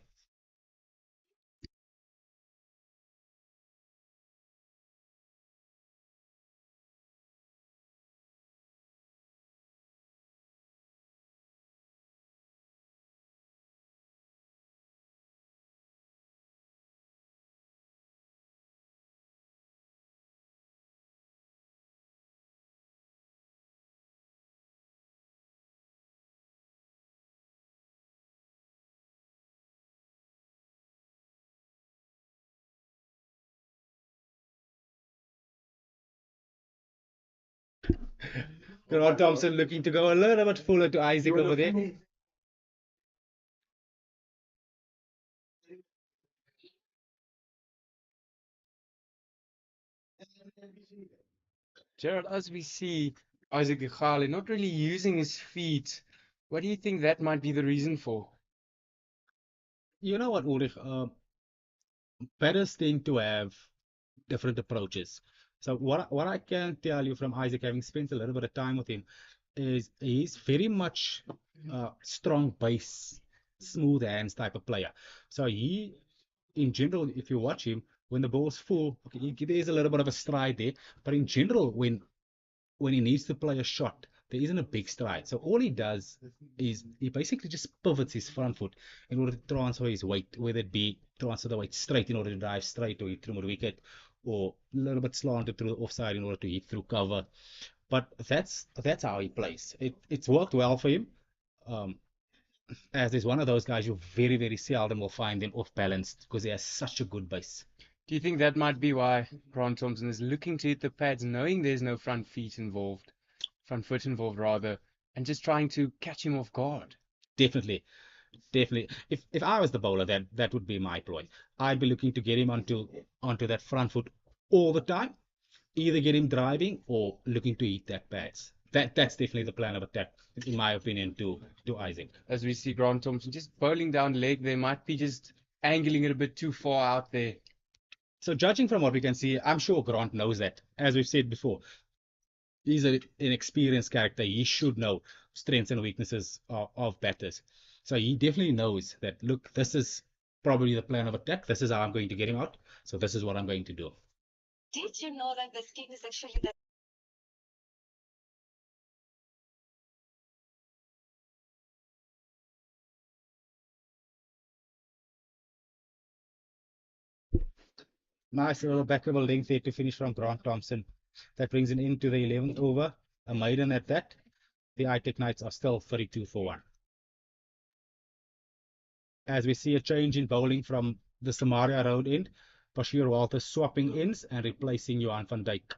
Grant Thompson looking to go a little bit fuller to Isaac over there. Gerard, as we see Isaac Khale not really using his feet, what do you think that might be the reason for? You know what, Ulrich? Batters tend to have different approaches. So what I can tell you from Isaac, having spent a little bit of time with him, is he's very much strong base, smooth hands type of player. So he, in general, if you watch him, when the ball's full, okay, there's a little bit of a stride there, but in general, when he needs to play a shot, there isn't a big stride. So all he does is he basically just pivots his front foot in order to transfer his weight, whether it be transfer the weight straight in order to drive straight or hit through the wicket, or a little bit slanted through the offside in order to hit through cover. But that's how he plays. It's worked well for him. Um, as is one of those guys you very, very seldom will find them off balanced because he has such a good base. Do you think that might be why Grant Thompson is looking to hit the pads, knowing there's no front foot involved rather, and just trying to catch him off guard? Definitely, definitely. If I was the bowler, that would be my ploy. I'd be looking to get him onto that front foot all the time, either get him driving or looking to eat that pads. That's definitely the plan of attack, in my opinion, to Isaac. As we see Grant Thompson just bowling down leg, they might be just angling it a bit too far out there. So judging from what we can see, I'm sure Grant knows that. As we've said before, he's an experienced character. He should know strengths and weaknesses of batters. So he definitely knows that, look, this is probably the plan of attack. This is how I'm going to get him out. So this is what I'm going to do. Did you know that the skin is actually the Nice little backable length there to finish from Grant Thompson. That brings it into the 11th over. A maiden at that. The ITEC Knights are still 32 for 1. As we see a change in bowling from the Samaria Road end, Bashir Walters swapping ends and replacing Johan van Dijk.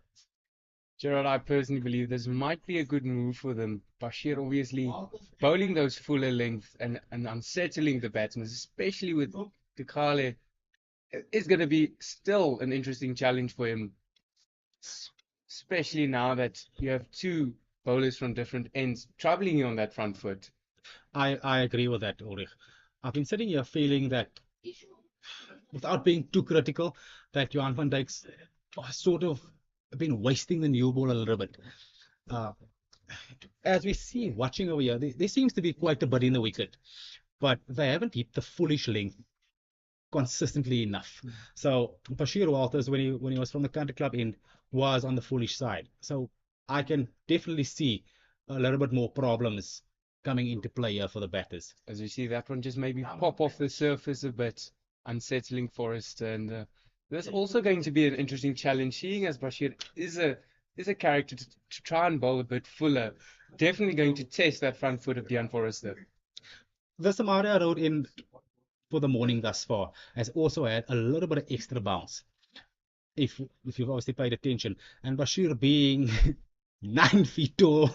Gerard, I personally believe this might be a good move for them. Bashir obviously bowling those fuller lengths and unsettling the batsmen, especially with Tikale, is going to be still an interesting challenge for him, especially now that you have two bowlers from different ends troubling you on that front foot. I agree with that, Ulrich. I've been sitting here feeling that, without being too critical, that Johan van Dijk's sort of been wasting the new ball a little bit. As we see watching over here, there seems to be quite a bit in the wicket, but they haven't hit the fullish length consistently enough. So Bashir Walters, when he was from the country club end, was on the foolish side. So I can definitely see a little bit more problems coming into play here for the batters. As we see that one just maybe pop off the surface a bit, unsettling Forrester, and there's also going to be an interesting challenge, seeing as Bashir is a character to try and bowl a bit fuller. Definitely going to test that front foot of Dean Forrester. The Samaria Road in for the morning thus far has also had a little bit of extra bounce. If you've obviously paid attention, and Bashir being 9 feet tall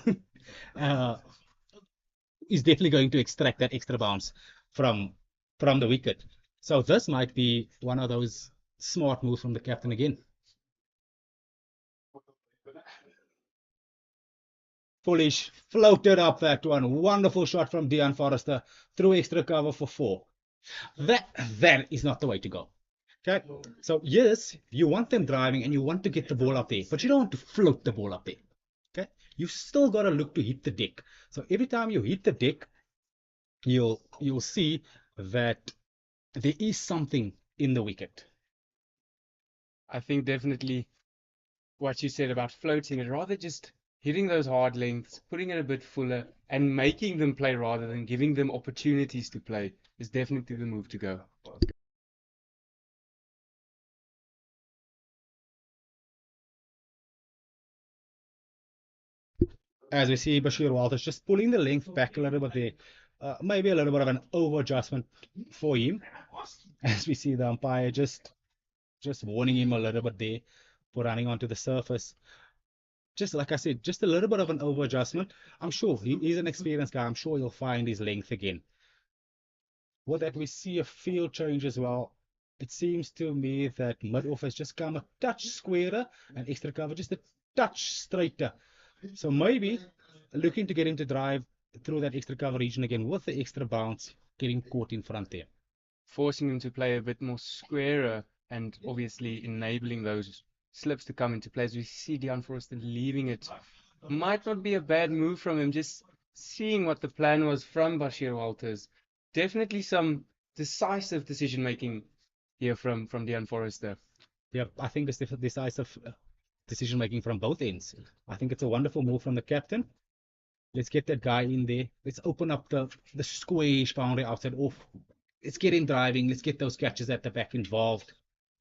is definitely going to extract that extra bounce from the wicket. So this might be one of those smart moves from the captain again. Foolish floated up that one. Wonderful shot from Dean Forrester through extra cover for 4. That is not the way to go. Okay, so yes, you want them driving and you want to get the ball up there, but you don't want to float the ball up there. Okay, you still got to look to hit the deck. So every time you hit the deck, you'll see that there is something in the wicket. I think definitely what you said about floating it, rather just hitting those hard lengths, putting it a bit fuller, and making them play rather than giving them opportunities to play is definitely the move to go. As we see Bashir Walters just pulling the length back a little bit there. Maybe a little bit of an over adjustment for him. As we see the umpire just warning him a little bit there for running onto the surface. Just like I said, just a little bit of an over adjustment. I'm sure he's an experienced guy. I'm sure he'll find his length again. With that, we see a field change as well. It seems to me that mid-off has just come a touch squarer and extra cover just a touch straighter. So maybe looking to get him to drive through that extra cover region again with the extra bounce, getting caught in front there. Forcing him to play a bit more squarer and obviously enabling those slips to come into play. As we see Dean Forrester leaving it, might not be a bad move from him, just seeing what the plan was from Bashir Walters, definitely some decisive decision making here from Dean Forrester. Yeah, I think this decisive decision making from both ends. I think it's a wonderful move from the captain. Let's get that guy in there. Let's open up the squarish boundary outside off. Let's get him driving. Let's get those catches at the back involved.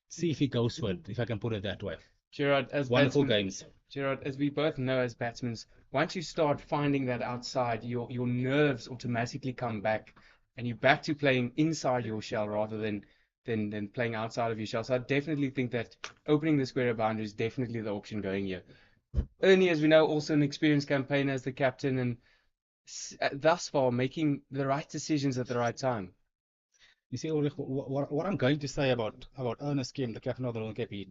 See if he goes for it, if I can put it that way. Gerard, as Wonderful batsmen, games. Gerard, as we both know as batsmen, once you start finding that outside, your nerves automatically come back, and you're back to playing inside your shell rather than playing outside of your shell. So I definitely think that opening the square boundary is definitely the option going here. Ernie, as we know, also an experienced campaigner as the captain, and thus far making the right decisions at the right time. You see, Ulrich, what I'm going to say about Ernest Kim, the captain of the Royal Cape,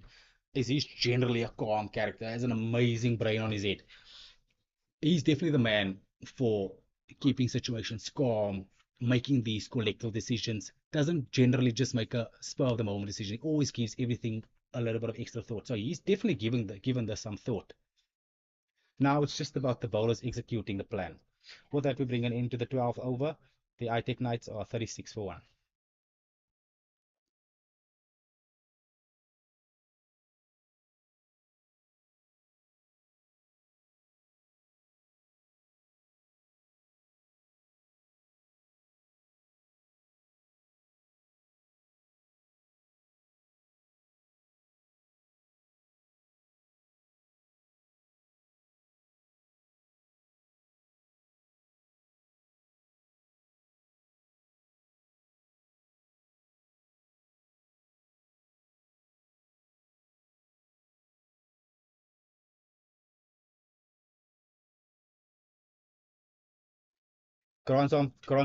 is he's generally a calm character, has an amazing brain on his head. He's definitely the man for keeping situations calm, making these collective decisions. Doesn't generally just make a spur of the moment decision. He always gives everything a little bit of extra thought. So he's definitely given this some thought. Now it's just about the bowlers executing the plan. With that, we bring an end to the 12th over. The ITEC Knights are 36 for 1. Grant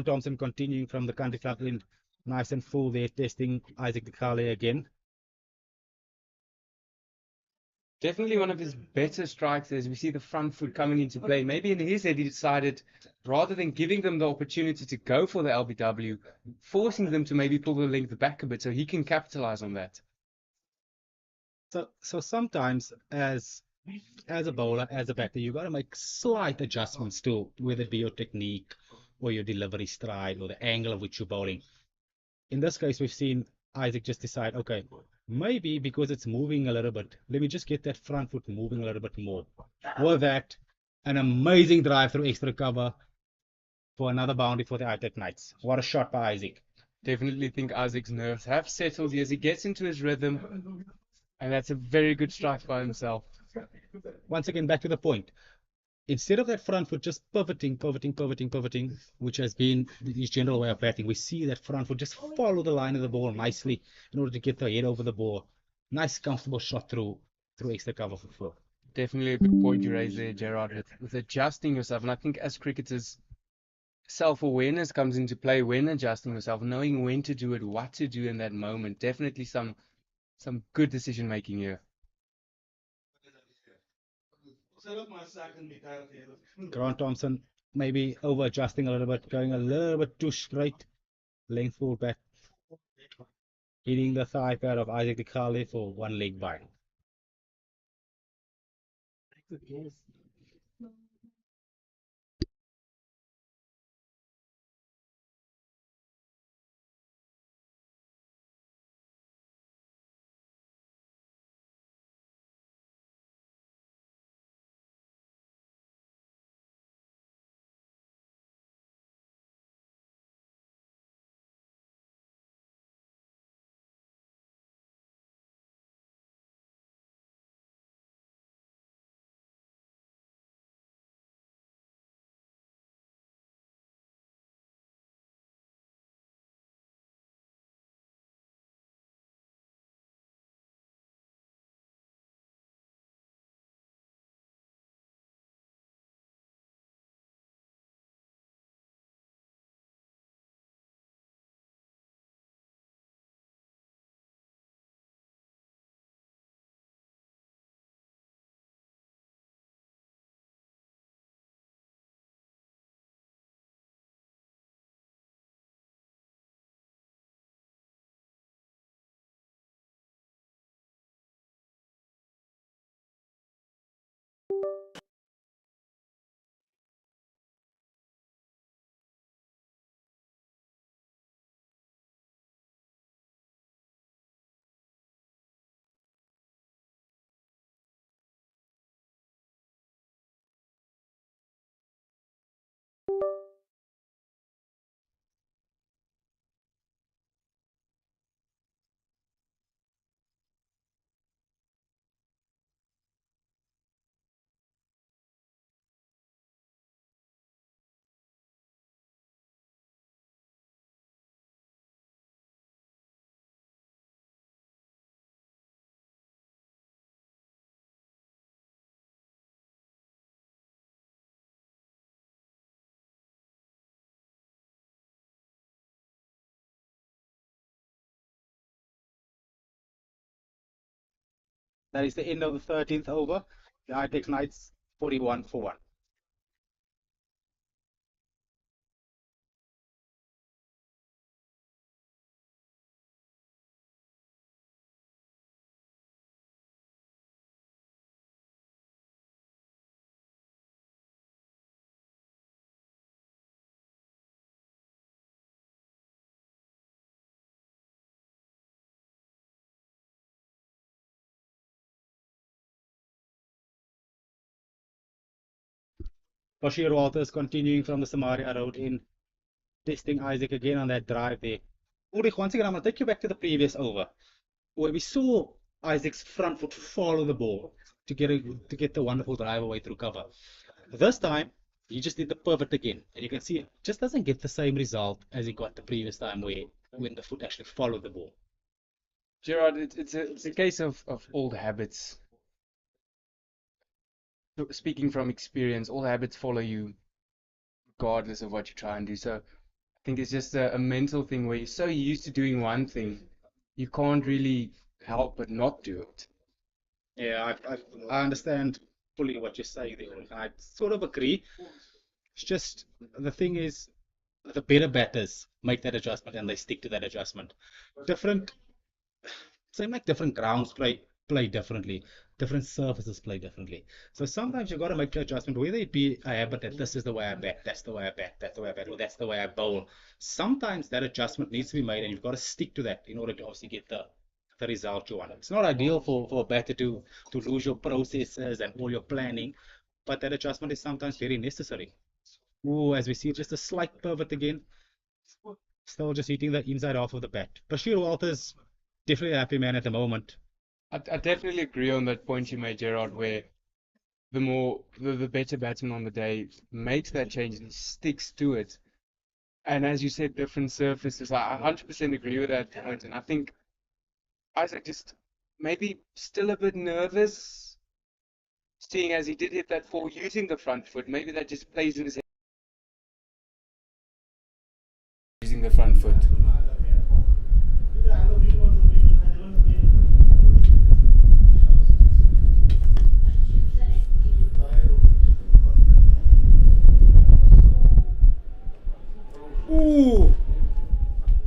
Thompson continuing from the country club in nice and full there, testing Isaac de Kale again. Definitely one of his better strikes as we see the front foot coming into play. Maybe in his head he decided, rather than giving them the opportunity to go for the LBW, forcing them to maybe pull the length back a bit so he can capitalize on that. So sometimes as a bowler, as a batter, you got to make slight adjustments to whether it be your technique or your delivery stride or the angle of which you're bowling. In this case, we've seen Isaac just decide, okay, maybe because it's moving a little bit, let me just get that front foot moving a little bit more. With that, an amazing drive through extra cover for another boundary for the ITEC Knights. What a shot by Isaac. Definitely think Isaac's nerves have settled as he gets into his rhythm, and that's a very good strike by himself. Once again, back to the point. Instead of that front foot just pivoting, which has been his general way of batting, we see that front foot just follow the line of the ball nicely in order to get the head over the ball. Nice, comfortable shot through extra cover for 4. Definitely a good point you raised there, Gerard, with adjusting yourself. And I think as cricketers, self-awareness comes into play when adjusting yourself, knowing when to do it, what to do in that moment. Definitely some good decision making here. Grant Thompson maybe over adjusting a little bit, going a little bit too straight, length forward back, hitting the thigh pad of Isaac de Kale for 1 leg by. That is the end of the 13th over. The ITEC Knights 41 for 1. Bashir Walters continuing from the Samaria Road in, testing Isaac again on that drive there. Ulrich, once again, I'm going to take you back to the previous over, where we saw Isaac's front foot follow the ball to get the wonderful drive away through cover. This time, he just did the pivot again, and you can see it just doesn't get the same result as he got the previous time when the foot actually followed the ball. Gerard, it's a case of old habits. So speaking from experience, all habits follow you regardless of what you try and do. So I think it's just a mental thing where you're so used to doing one thing, you can't really help but not do it. Yeah, I understand fully what you're saying there, Ulrich, and I sort of agree. It's just the thing is, the better batters make that adjustment and they stick to that adjustment. Different, same like different grounds play differently, different surfaces play differently. So sometimes you got to make the adjustment, whether it be a habit that this is the way I bat, that's the way I bat, that's the way I bat, or that's the way I bowl. Sometimes that adjustment needs to be made, and you've got to stick to that in order to obviously get the result you want. It's not ideal for a batter to lose your processes and all your planning, but that adjustment is sometimes very necessary. Ooh, as we see, just a slight pivot again. Still just hitting the inside half of the bat. Bashir Walters, definitely a happy man at the moment. I definitely agree on that point you made, Gerard, where the better batsman on the day makes that change and sticks to it. And as you said, different surfaces. I 100% agree with that point. And I think Isaac just maybe still a bit nervous, seeing as he did hit that four using the front foot. Maybe that just plays in his head using the front foot. Ooh,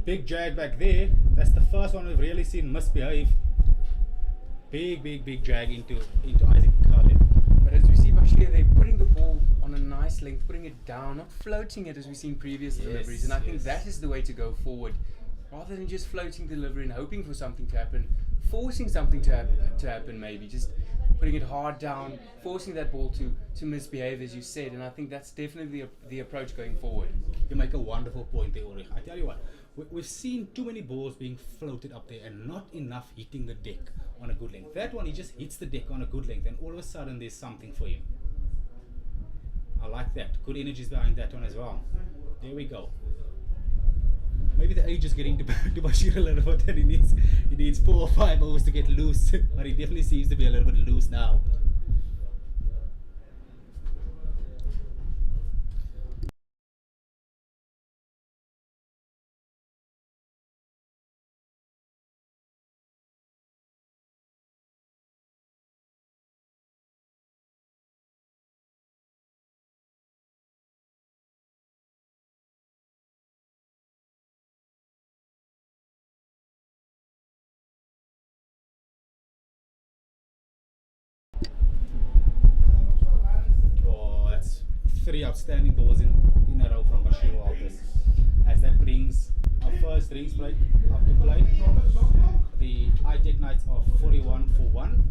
big jag back there. That's the first one we've really seen misbehave. Big jag into Isaac Carlin. But as we see Bashir, they're putting the ball on a nice length, putting it down, not floating it as we've seen previous deliveries. And I think that is the way to go forward. Rather than just floating delivery and hoping for something to happen, forcing something to happen maybe, just putting it hard down, forcing that ball to misbehave as you said. And I think that's definitely the approach going forward. You make a wonderful point there, Ulrich. I tell you what, we've seen too many balls being floated up there and not enough hitting the deck on a good length. That one, he just hits the deck on a good length and all of a sudden there's something for him. I like that. Good energies behind that one as well. There we go. Maybe the age is getting to Bashir a little bit and he needs 4 or 5 overs to get loose. But he definitely seems to be a little bit loose now. Oh, that's 3 outstanding balls in a row from Bashir Walters. As that brings our first drinks break up to play. The ITEC Knights are 41 for 1.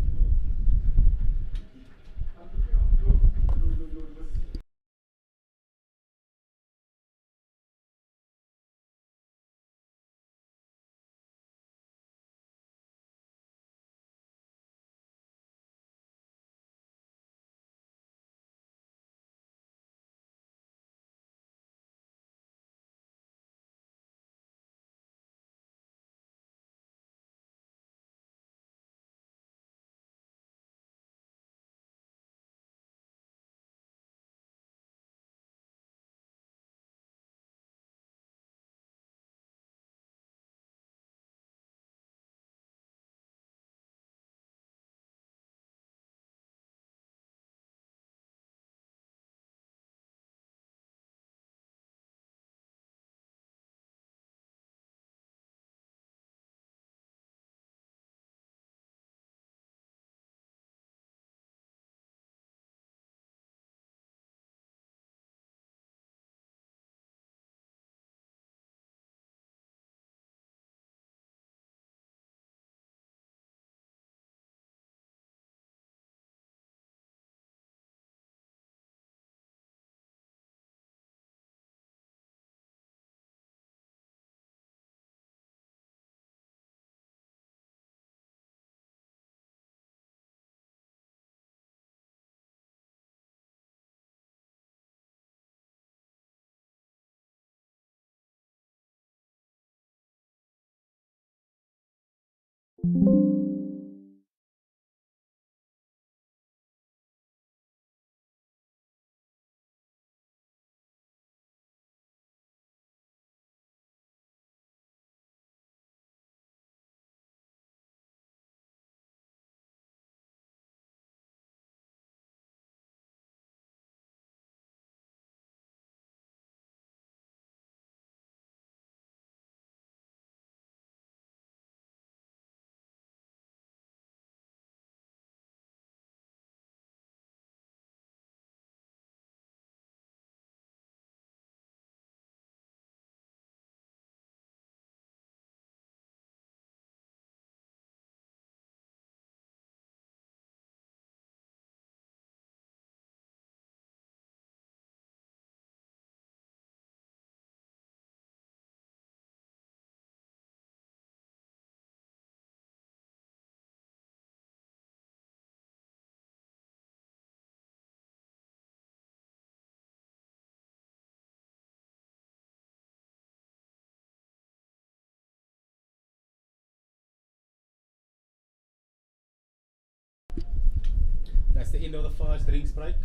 That's the end of the first drinks break.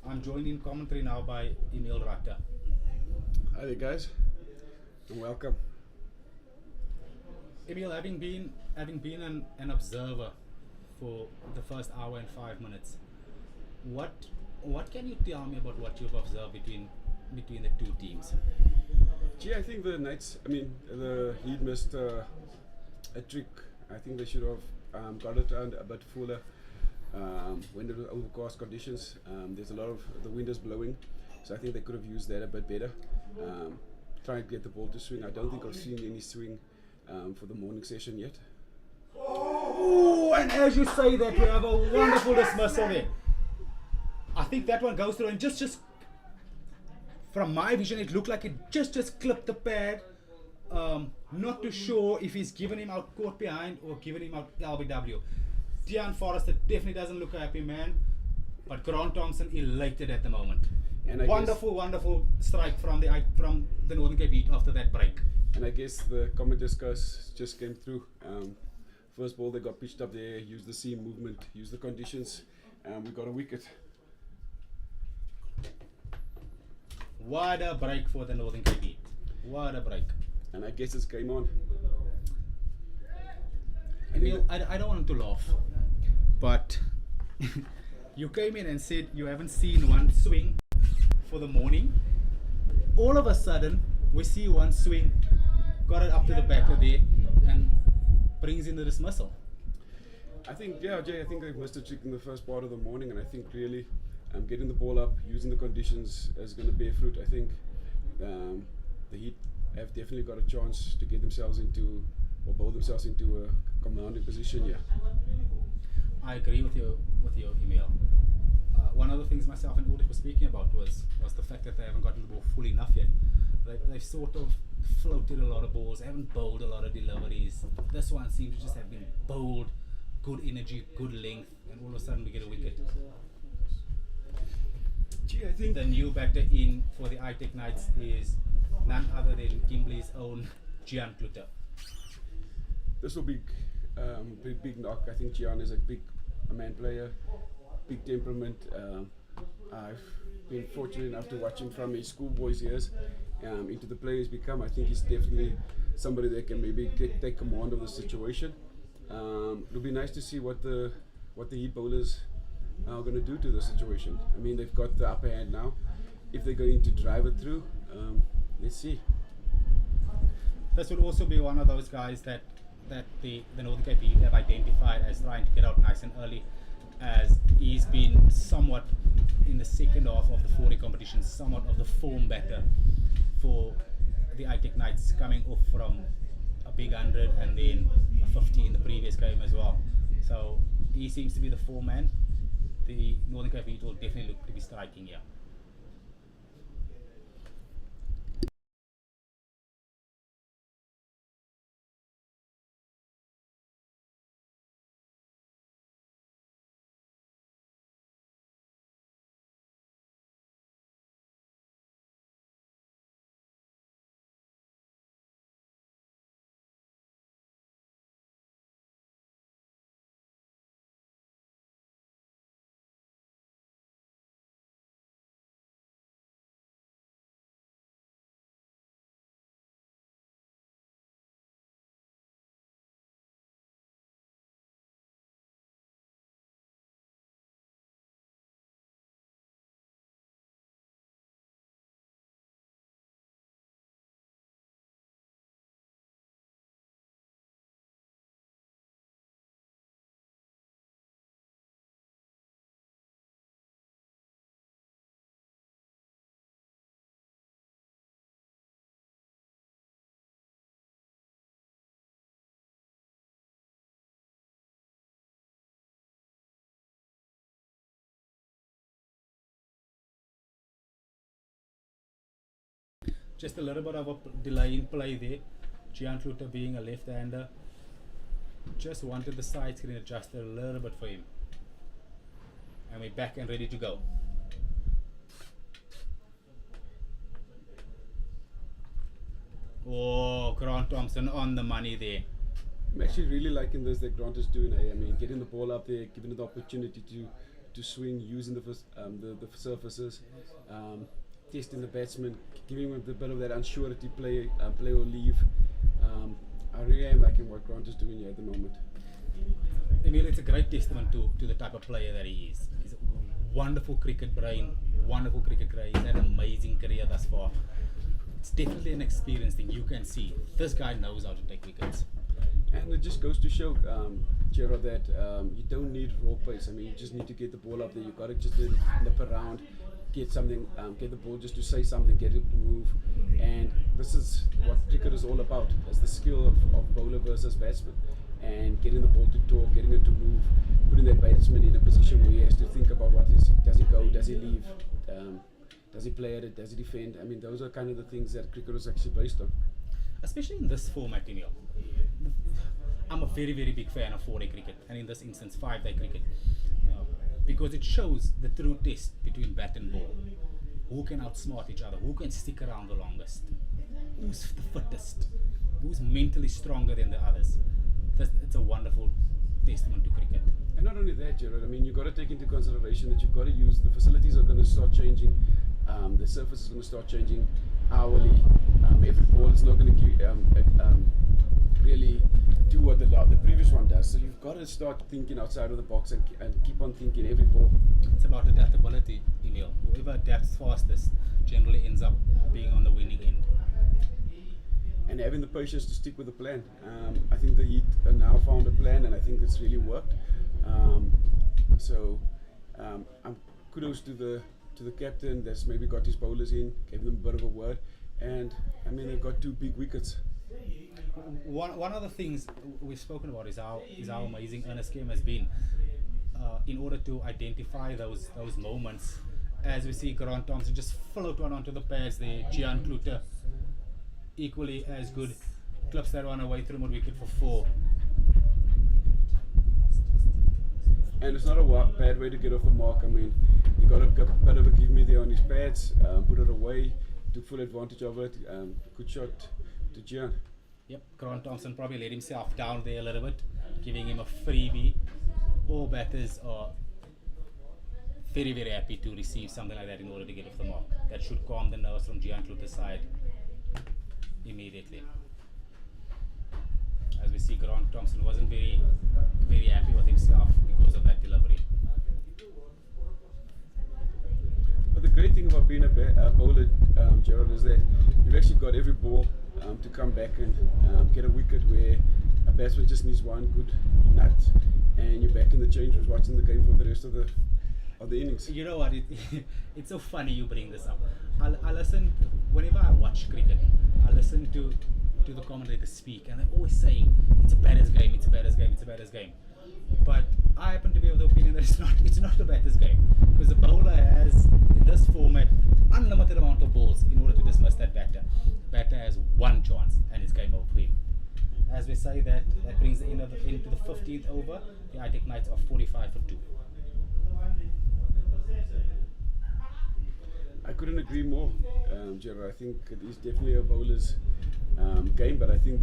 I'm joined in commentary now by Emil Ratta. Hi there, guys, and welcome. Emil, having been an observer for the first hour and 5 minutes, what can you tell me about what you've observed between the two teams? Gee, I think the Knights, the Heat missed a trick. I think they should have got it around a bit fuller when there were overcast conditions. There's a lot of the wind is blowing, so I think they could have used that a bit better. Trying to get the ball to swing. I don't think I've seen any swing for the morning session yet. Oh, and as you say that, we have a wonderful dismissal there. I think that one goes through, and just from my vision, it looked like it just clipped the pad. Not too sure if he's given him out caught behind or given him out LBW. Tian Forrester definitely doesn't look a happy man, but Grant Thompson elated at the moment. And wonderful strike from the Northern Cape Heat after that break. And I guess the commenters guys just came through. First ball they got pitched up there, used the seam movement, used the conditions, and we got a wicket. What a break for the Northern Cape Heat. What a break. And I guess it's game on. Emil, I don't want to laugh, but you came in and said you haven't seen one swing for the morning. All of a sudden, we see one swing, got it up to the back of there, and brings in the dismissal. I think, yeah, Jay, I think they've missed a trick in the first part of the morning, and I think really getting the ball up, using the conditions is going to bear fruit. I think the Heat have definitely got a chance to get themselves into, or bowl themselves into a commanding position here. I agree with you, Emil. One of the things myself and Ulrich were speaking about was the fact that they haven't gotten the ball full enough yet. They've sort of floated a lot of balls, haven't bowled a lot of deliveries. This one seems to just have been bowled, good energy, good length, and all of a sudden we get a wicket. Gee, I think the new batter in for the ITEC Knights is none other than Kimberley's own Gian Kluter. This will be big knock. I think Gian is a man player, big temperament. I've been fortunate enough to watch him from his schoolboys years into the player he's become. I think he's definitely somebody that can maybe take command of the situation. It'll be nice to see what the Heat bowlers are going to do to the situation. I mean, they've got the upper hand now. If they're going to drive it through, let's see. This would also be one of those guys that the Northern Cape Heat have identified as trying to get out nice and early, as he's been somewhat in the second half of the 40 competition, somewhat of the form batter for the ITEC Knights, coming off from a big 100 and then a 50 in the previous game as well. So he seems to be the form man. The Northern Cape Heat will definitely look to be striking here. Just a little bit of a delay in play there. Gian Kluter being a left-hander, just wanted the side screen adjusted a little bit for him. And we're back and ready to go. Oh, Grant Thompson on the money there. I'm actually really liking this that Grant is doing. I mean, getting the ball up there, giving it the opportunity to swing, using the surfaces, testing the batsman, giving him a bit of that unsurety play or leave. I really am liking what Grant is doing here at the moment. Emil, it's a great testament to the type of player that he is. He's a wonderful cricket brain, wonderful cricket career. He's had an amazing career thus far. It's definitely an experience thing. You can see this guy knows how to take wickets. And it just goes to show, Gerard, that you don't need raw pace. I mean, you just need to get the ball up there. You've got to just let it nip around, get something, get the ball just to say something, get it to move. And this is what cricket is all about. It's the skill of bowler versus batsman. And getting the ball to talk, getting it to move, putting that batsman in a position where he has to think about what is, does he go, does he leave, does he play at it, does he defend? I mean, those are kind of the things that cricket is actually based on. Especially in this format, Emil. I'm a very, very big fan of 4-day cricket, and in this instance 5-day cricket, because it shows the true test between bat and ball. Who can outsmart each other? Who can stick around the longest? Who's the fittest? Who's mentally stronger than the others? It's a wonderful testament to cricket. And not only that, Gerard, I mean, you've got to take into consideration that you've got to use, the facilities are going to start changing, the surface is going to start changing hourly. Every ball is not going to really do what the previous one does. So you've got to start thinking outside of the box and keep on thinking every ball. It's about adaptability, Emil. Whoever adapts fastest generally ends up being on the winning end. And having the patience to stick with the plan. I think the Heat now found a plan, and I think it's really worked. Kudos to the captain that's maybe got his bowlers in, gave them a bit of a word, and I mean they've got 2 big wickets. One of the things we've spoken about is how amazing Ernest Game has been in order to identify those moments. As we see Grant Thompson just float one onto the pads there, Gian Kluter equally as good, clips that one away through mid-wicket for 4. And it's not a bad way to get off the mark. I mean, you got a bit of a give me there on his pads, put it away, took full advantage of it. Good shot to Gian. Yep, Grant Thompson probably let himself down there a little bit, giving him a freebie. All batters are very, very happy to receive something like that in order to get off the mark. That should calm the nerves from Gian Kluter's side immediately. As we see, Grant Thompson wasn't very, very happy with himself because of that delivery. But the great thing about being a bowler, Gerard, is that you've actually got every ball to come back and get a wicket where a batsman just needs one good nut and you're back in the change rooms watching the game for the rest of the innings. You know what, it's so funny you bring this up. I listen, whenever I watch cricket, I listen to the commentators speak, and they're always saying it's a batter's game, it's a batter's game, it's a batter's game. But I happen to be of the opinion that it's not a batter's game, because the bowler has, in this format, unlimited amount of balls in order to dismiss that batter. The batter has one chance, and it's game over for him. As we say, that brings the end to the 15th over. The ITEC Knights are 45 for 2. I couldn't agree more, Gerard. I think it is definitely a bowler's game, but I think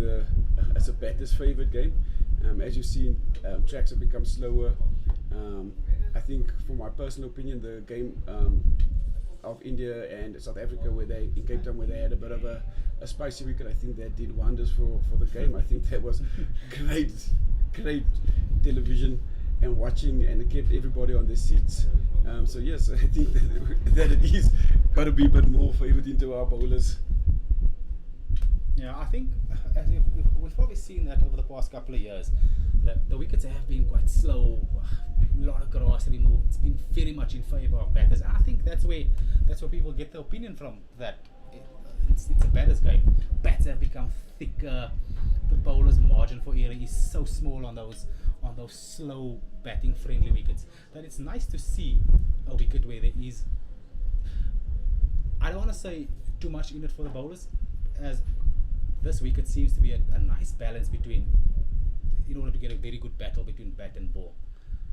it's a batter's favourite game. As you've seen, tracks have become slower. I think, for my personal opinion, the game of India and South Africa, in Cape Town, where they had a bit of a spicy wicket, I think that did wonders for the game. I think that was great television and watching, and it kept everybody on their seats. So yes, I think that it is got to be a bit more favoured into our bowlers. Yeah, I think we've probably seen that over the past couple of years, that the wickets have been quite slow, a lot of grass removed. It's been very much in favour of batters, and I think that's where people get the opinion from, that it's a batter's game. Bats have become thicker. The bowler's margin for error is so small on those slow batting friendly wickets that it's nice to see a wicket where there is, I don't want to say too much in it for the bowlers. As this week, it seems to be a nice balance between, in order to get a very good battle between bat and ball.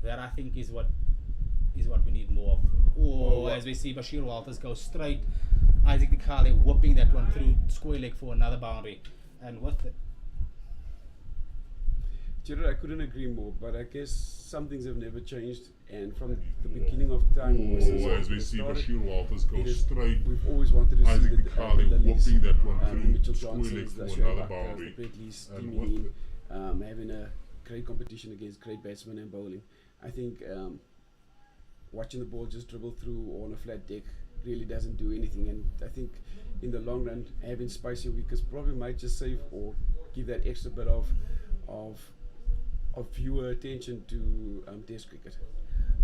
That I think is what we need more of. Or as we see Bashir Walters go straight, Isaac Dikale whooping that one through square leg for another boundary. And with it, Gerard, I couldn't agree more, but I guess some things have never changed, and from the beginning of time, as we see Bashir Walters go straight, we've always wanted to Isaac see the Dikale Lilies, whooping that one the through Mitchell square leg Johnsons, the for Shoaib another Akhtar, the boundary. Bradleys, And teaming with in, having a great competition against great batsmen and bowling. I think watching the ball just dribble through on a flat deck really doesn't do anything, and I think in the long run, having spicy wickets probably might just save or give that extra bit of viewer attention to Test cricket.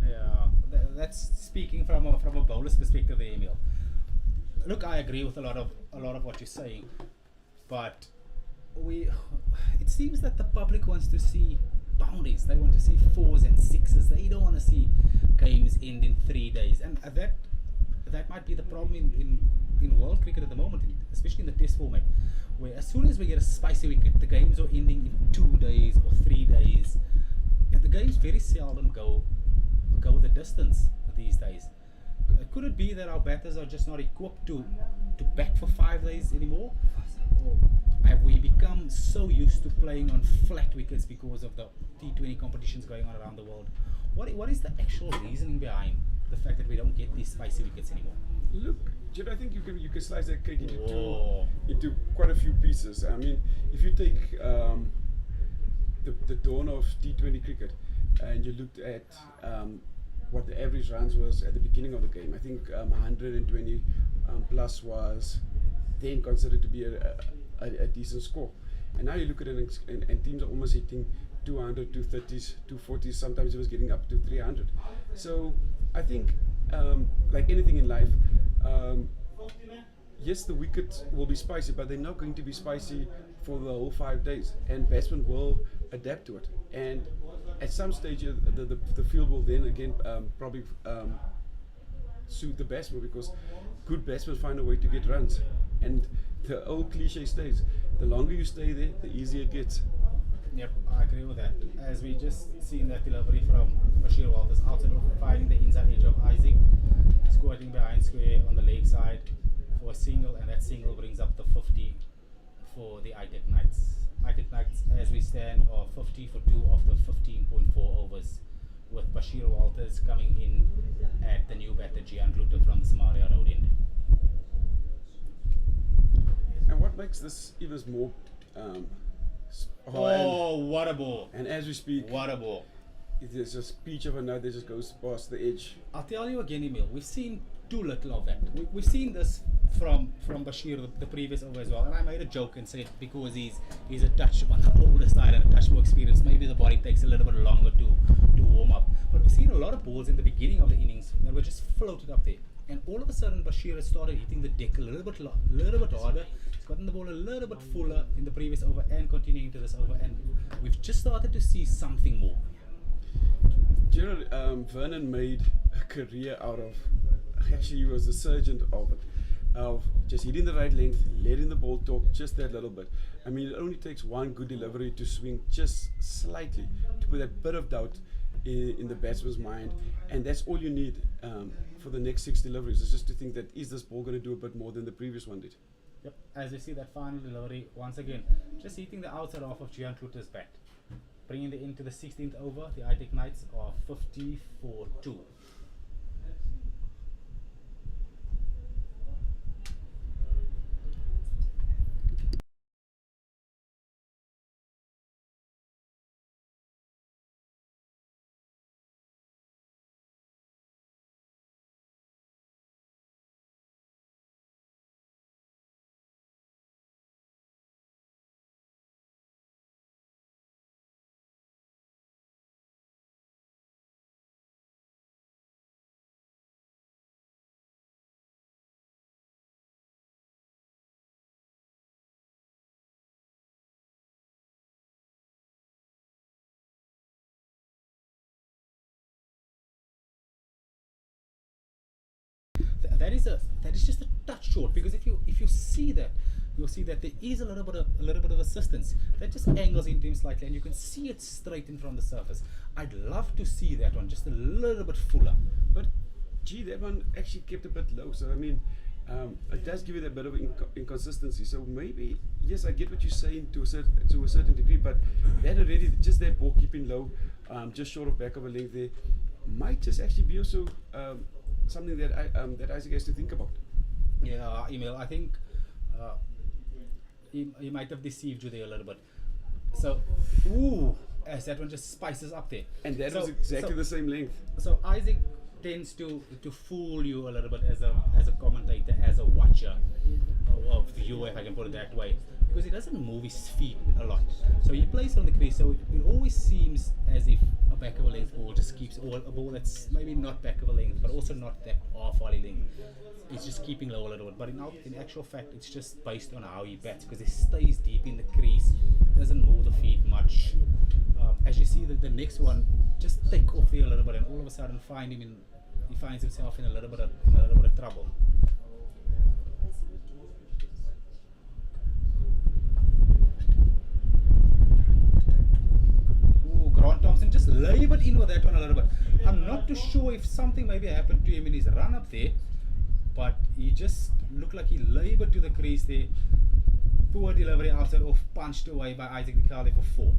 yeah, that's speaking from a bowler's perspective there, Emil. Look, I agree with a lot of what you're saying, but it seems that the public wants to see boundaries. They want to see 4s and 6s. They don't want to see games end in 3 days, and that might be the problem in world cricket at the moment, especially in the Test format, where as soon as we get a spicy wicket, the games are ending in 2 days or 3 days, and the games very seldom go the distance these days. Could it be that our batters are just not equipped to bat for 5 days anymore? Or have we become so used to playing on flat wickets because of the T20 competitions going on around the world? What is the actual reasoning behind the fact that we don't get these spicy wickets anymore? Look, Jed, I think you can slice that cake into quite a few pieces. I mean, if you take the dawn of T20 cricket and you looked at what the average runs was at the beginning of the game, I think 120 plus was then considered to be a decent score. And now you look at it and teams are almost hitting 200, 230s, 240s, sometimes it was getting up to 300. So I think, like anything in life, yes, the wickets will be spicy, but they're not going to be spicy for the whole 5 days, and batsmen will adapt to it. And at some stage, the field will then again probably suit the batsman, because good batsmen find a way to get runs. And the old cliche stays: the longer you stay there, the easier it gets. Yep, I agree with that. As we just seen that delivery from Bashir Walters, outside of finding the inside edge of Isaac, squatting behind square on the leg side for a single, and that single brings up the 50 for the ITEC Knights. ITEC Knights, as we stand, are 50 for 2 of the 15.4 overs, with Bashir Walters coming in at the new batter Gian Kluter from the Samaria Road end. And what makes this even more What a ball! and as we speak, What a ball! there's a speech of another that just goes past the edge. I'll tell you again, Emil, we've seen too little of that. We've seen this from Bashir the previous over as well, and I made a joke and said because he's a touch on the older side and a touch more experienced, maybe the body takes a little bit longer to warm up. But we've seen a lot of balls in the beginning of the innings that were just floated up there, and all of a sudden Bashir has started hitting the deck a little bit harder. He's gotten the ball a little bit fuller in the previous over and continuing to this over, and we've just started to see something more. Gerard, Vernon made a career out of, actually he was the surgeon of it, of just hitting the right length, letting the ball talk just that little bit. I mean, it only takes one good delivery to swing just slightly, to put that bit of doubt in the batsman's mind, and that's all you need for the next 6 deliveries, is just to think that, is this ball going to do a bit more than the previous one did? Yep, as we see that final delivery, once again, just hitting the outside half of Gian Kluter's bat. Bringing it into the 16th over, the ITEC Knights are 50 for 2. that is just a touch short, because if you see that, you'll see that there is a little bit of assistance that just angles into him slightly, and you can see it straight in from the surface. I'd love to see that one just a little bit fuller. But gee, that one actually kept a bit low. So I mean, it does give you that bit of inconsistency. So maybe, yes, I get what you're saying to a certain degree, but that already, just that ball keeping low, just short of back of a length there, might just actually be also something that that Isaac has to think about. Yeah, Emil, I think he might have deceived you there a little bit. So, as that one just spices up there. And that was exactly the same length. So Isaac tends to fool you a little bit as a commentator, as a watcher, or viewer, if I can put it that way, because he doesn't move his feet a lot. So he plays from the crease, so it always seems as if a back of a length ball just keeps, or a ball that's maybe not back of a length, but also not that half volley length. It's just keeping low a little bit. But in actual fact, it's just based on how he bats, because he stays deep in the crease, doesn't move the feet much. As you see, the next one just take off there a little bit, and all of a sudden he finds himself in a little bit of trouble. Ooh, Grant Thompson just laboured in with that one a little bit. I'm not too sure if something maybe happened to him in his run up there, but he just looked like he laboured to the crease there. Poor delivery outside off, punched away by Isaac Nicale for 4.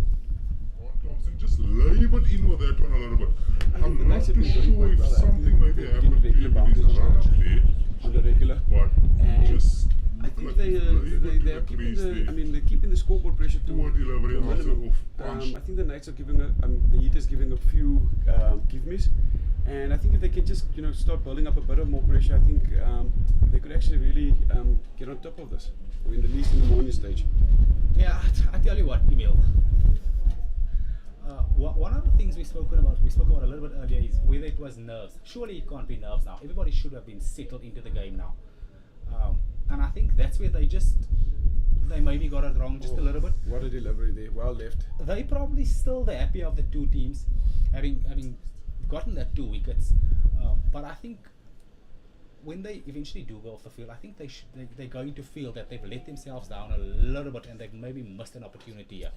Thompson just laboured in with that one a little bit. I'm the not Knights have too been doing sure quite if well. I something think maybe they're happened to getting him regular in his bounces run up there, on the regular. but And just I think like they laboured to they're the keeping crease the there. I mean they're keeping the scoreboard pressure to Poor delivery to a outside minimum. off, punch. I think the Knights are giving the Heat is giving a few give me's, and I think if they can just start building up a bit of more pressure, I think they could actually really get on top of this, or in the least in the morning stage. Yeah, I tell you what, Emil. One of the things we spoke about a little bit earlier is whether it was nerves. Surely it can't be nerves now. Everybody should have been settled into the game now. And I think that's where they maybe got it wrong just a little bit. What a delivery there, well left. They probably still the happier of the two teams, having gotten that 2 wickets. But I think when they eventually do go off the field, I think they're going to feel that they've let themselves down a little bit, and they've maybe missed an opportunity here.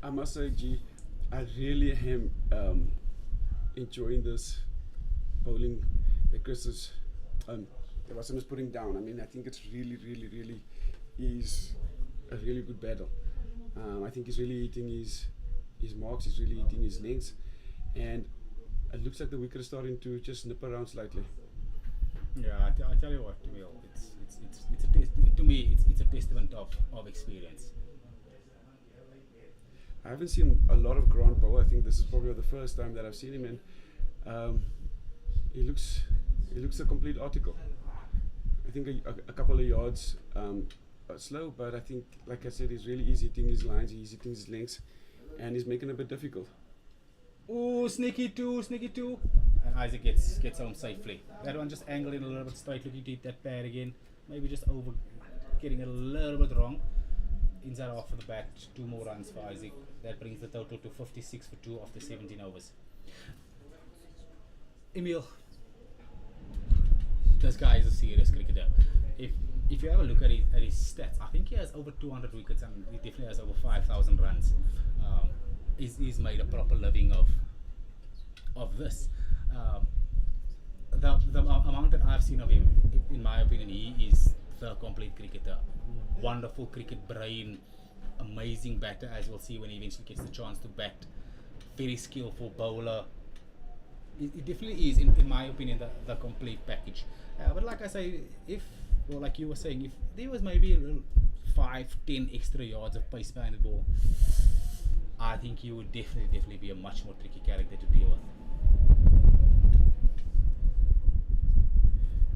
I must say, G, I really am enjoying this bowling that Chris is, that Wasim is putting down. I mean, I think it's really is a really good battle. I think he's really hitting his marks, he's really hitting his lengths, and it looks like the wicket is starting to just nip around slightly. Yeah, I tell you what, Emil, it's a testament of experience. I haven't seen a lot of Grant bowl. I think this is probably the first time that I've seen him in. He looks a complete article. I think a couple of yards slow, but I think, like I said, he's hitting his lines, he's hitting his lengths, and he's making it a bit difficult. Ooh, sneaky two, and Isaac gets home safely. That one just angled in a little bit straight, looking to hit that pad again. Maybe just over getting it a little bit wrong. Inside off for the bat, 2 more runs for Isaac. That brings the total to 56 for 2 after 17 overs. Emil, this guy is a serious cricketer. If you have a look at his stats, I think he has over 200 wickets and he definitely has over 5,000 runs. He's made a proper living of this. The amount that I've seen of him, in my opinion, he is the complete cricketer. Wonderful cricket brain, amazing batter, as we'll see when he eventually gets the chance to bat. Very skillful bowler. It definitely is, in my opinion, the complete package. But like I say, like you were saying, if there was maybe a little 5-10 extra yards of pace behind the ball, I think he would definitely be a much more tricky character to deal with.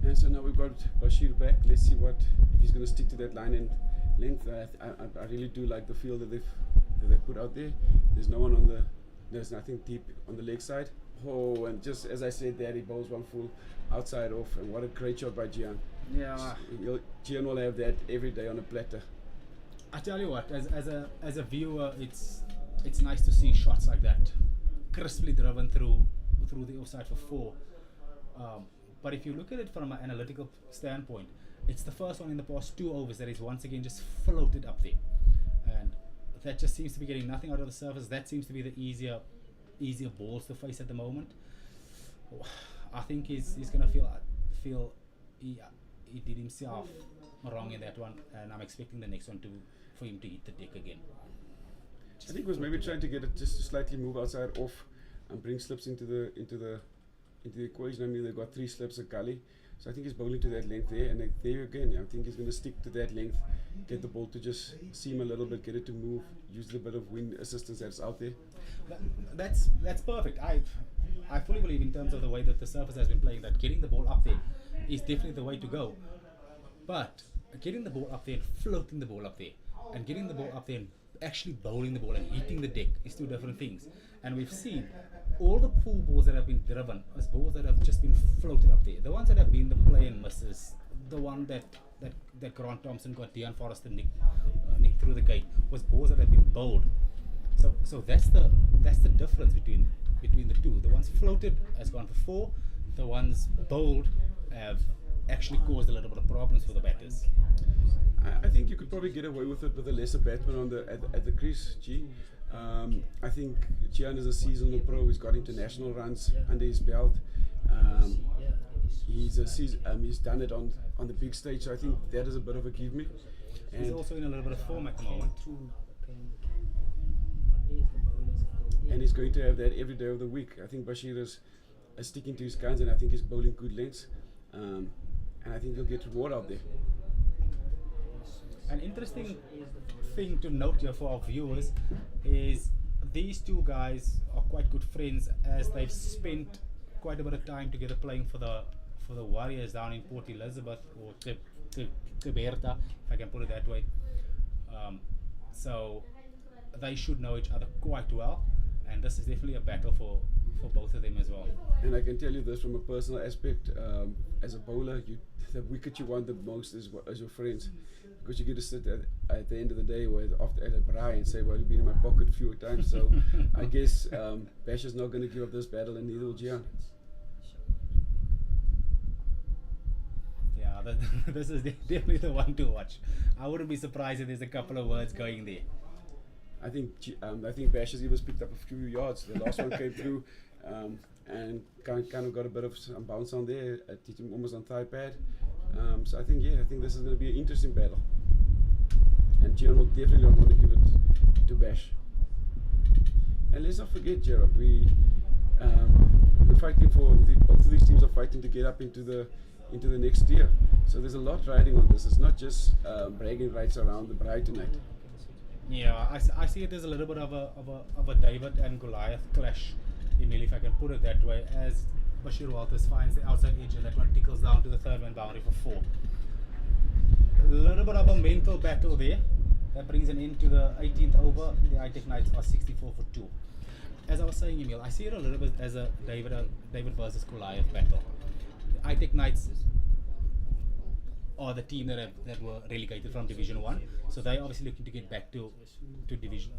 And so now we've got Bashir back. Let's see if he's going to stick to that line and length. I really do like the field that they've put out there. There's nothing deep on the leg side. Oh, and just as I said there, he bowls one full outside off, and what a great shot by Gian. Yeah. Gian will have that every day on a platter. I tell you what, as a viewer, it's nice to see shots like that, crisply driven through the offside for 4. But if you look at it from an analytical standpoint, it's the first one in the past 2 overs that is once again just floated up there, and that just seems to be getting nothing out of the surface. That seems to be the easier balls to face at the moment. I think he's gonna feel he did himself wrong in that one, and I'm expecting the next one for him to hit the deck again. I think he was maybe trying to get it just to slightly move outside off and bring slips into the equation. I mean, they've got 3 slips a gully, so I think he's bowling to that length there, and there again, I think he's going to stick to that length, get the ball to just seam a little bit, get it to move, use the bit of wind assistance that's out there. That's perfect. I fully believe, in terms of the way that the surface has been playing, that getting the ball up there is definitely the way to go. But getting the ball up there and floating the ball up there, and getting the ball up there and actually bowling the ball and hitting the deck is 2 different things. And we've seen all the full balls that have been driven as balls that have just been floated up there. The ones that have been the play and misses, the one that Grant Thompson got Deon Forrester nick through the gate, was balls that have been bowled. So that's the difference between the two. The ones floated has gone for 4. The ones bowled have actually caused a little bit of problems for the batters. I think you could probably get away with it with a lesser batsman at the crease, G. I think Gian is a seasonal pro. He's got international runs under his belt. He's done it on the big stage, so I think that is a bit of a give me. And he's also in a little bit of form at the moment. And he's going to have that every day of the week. I think Bashir is sticking to his guns, and I think he's bowling good lengths. And I think he'll get reward out there. An interesting thing to note here for our viewers is these 2 guys are quite good friends, as they've spent quite a bit of time together playing for the Warriors down in Port Elizabeth, or Teberta, if I can put it that way. So they should know each other quite well, and this is definitely a battle for both of them as well. And I can tell you this from a personal aspect. As a bowler, the wicket you want the most is your friends, because you get to sit at the end of the day at a braai and say, well, you've been in my pocket a few times. So I guess Bash is not going to give up this battle, and neither will Gian. Yeah, this is definitely the one to watch. I wouldn't be surprised if there's a couple of words going there. I think Bash has even picked up a few yards. The last one came through and kind of got a bit of some bounce on there. It hit him almost on thigh pad. So I think this is going to be an interesting battle. And Gian will definitely want to give it to Bash. And let's not forget, Gerard, we're fighting both of these teams are fighting to get up into the next tier. So there's a lot riding on this. It's not just bragging rights around the braai tonight. Yeah, I see it as a little bit of a David and Goliath clash, Emil, if I can put it that way, as Bashir Walters finds the outside edge and that one tickles down to the 3rd man boundary for 4. A little bit of a mental battle there. That brings an end to the 18th over. The ITEC Knights are 64 for 2. As I was saying, Emil, I see it a little bit as a David versus Goliath battle. The ITEC Knights are the team that were relegated from Division 1, so they're obviously looking to get back to Division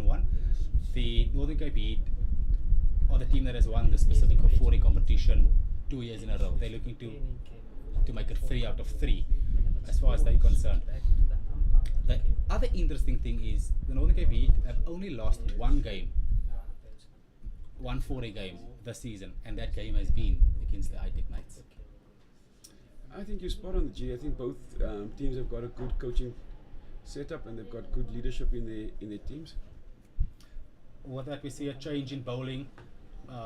1. The Northern Cape Heat are the team that has won the specific 4-day competition 2 years in a row. They're looking to make it 3 out of 3 as far as they're concerned. The other interesting thing is the Northern Cape Heat have only lost one 4-day game this season, and that game has been against the ITEC Knights. I think you're spot on, G. I think both teams have got a good coaching setup, and they've got good leadership in their teams. With that, we see a change in bowling.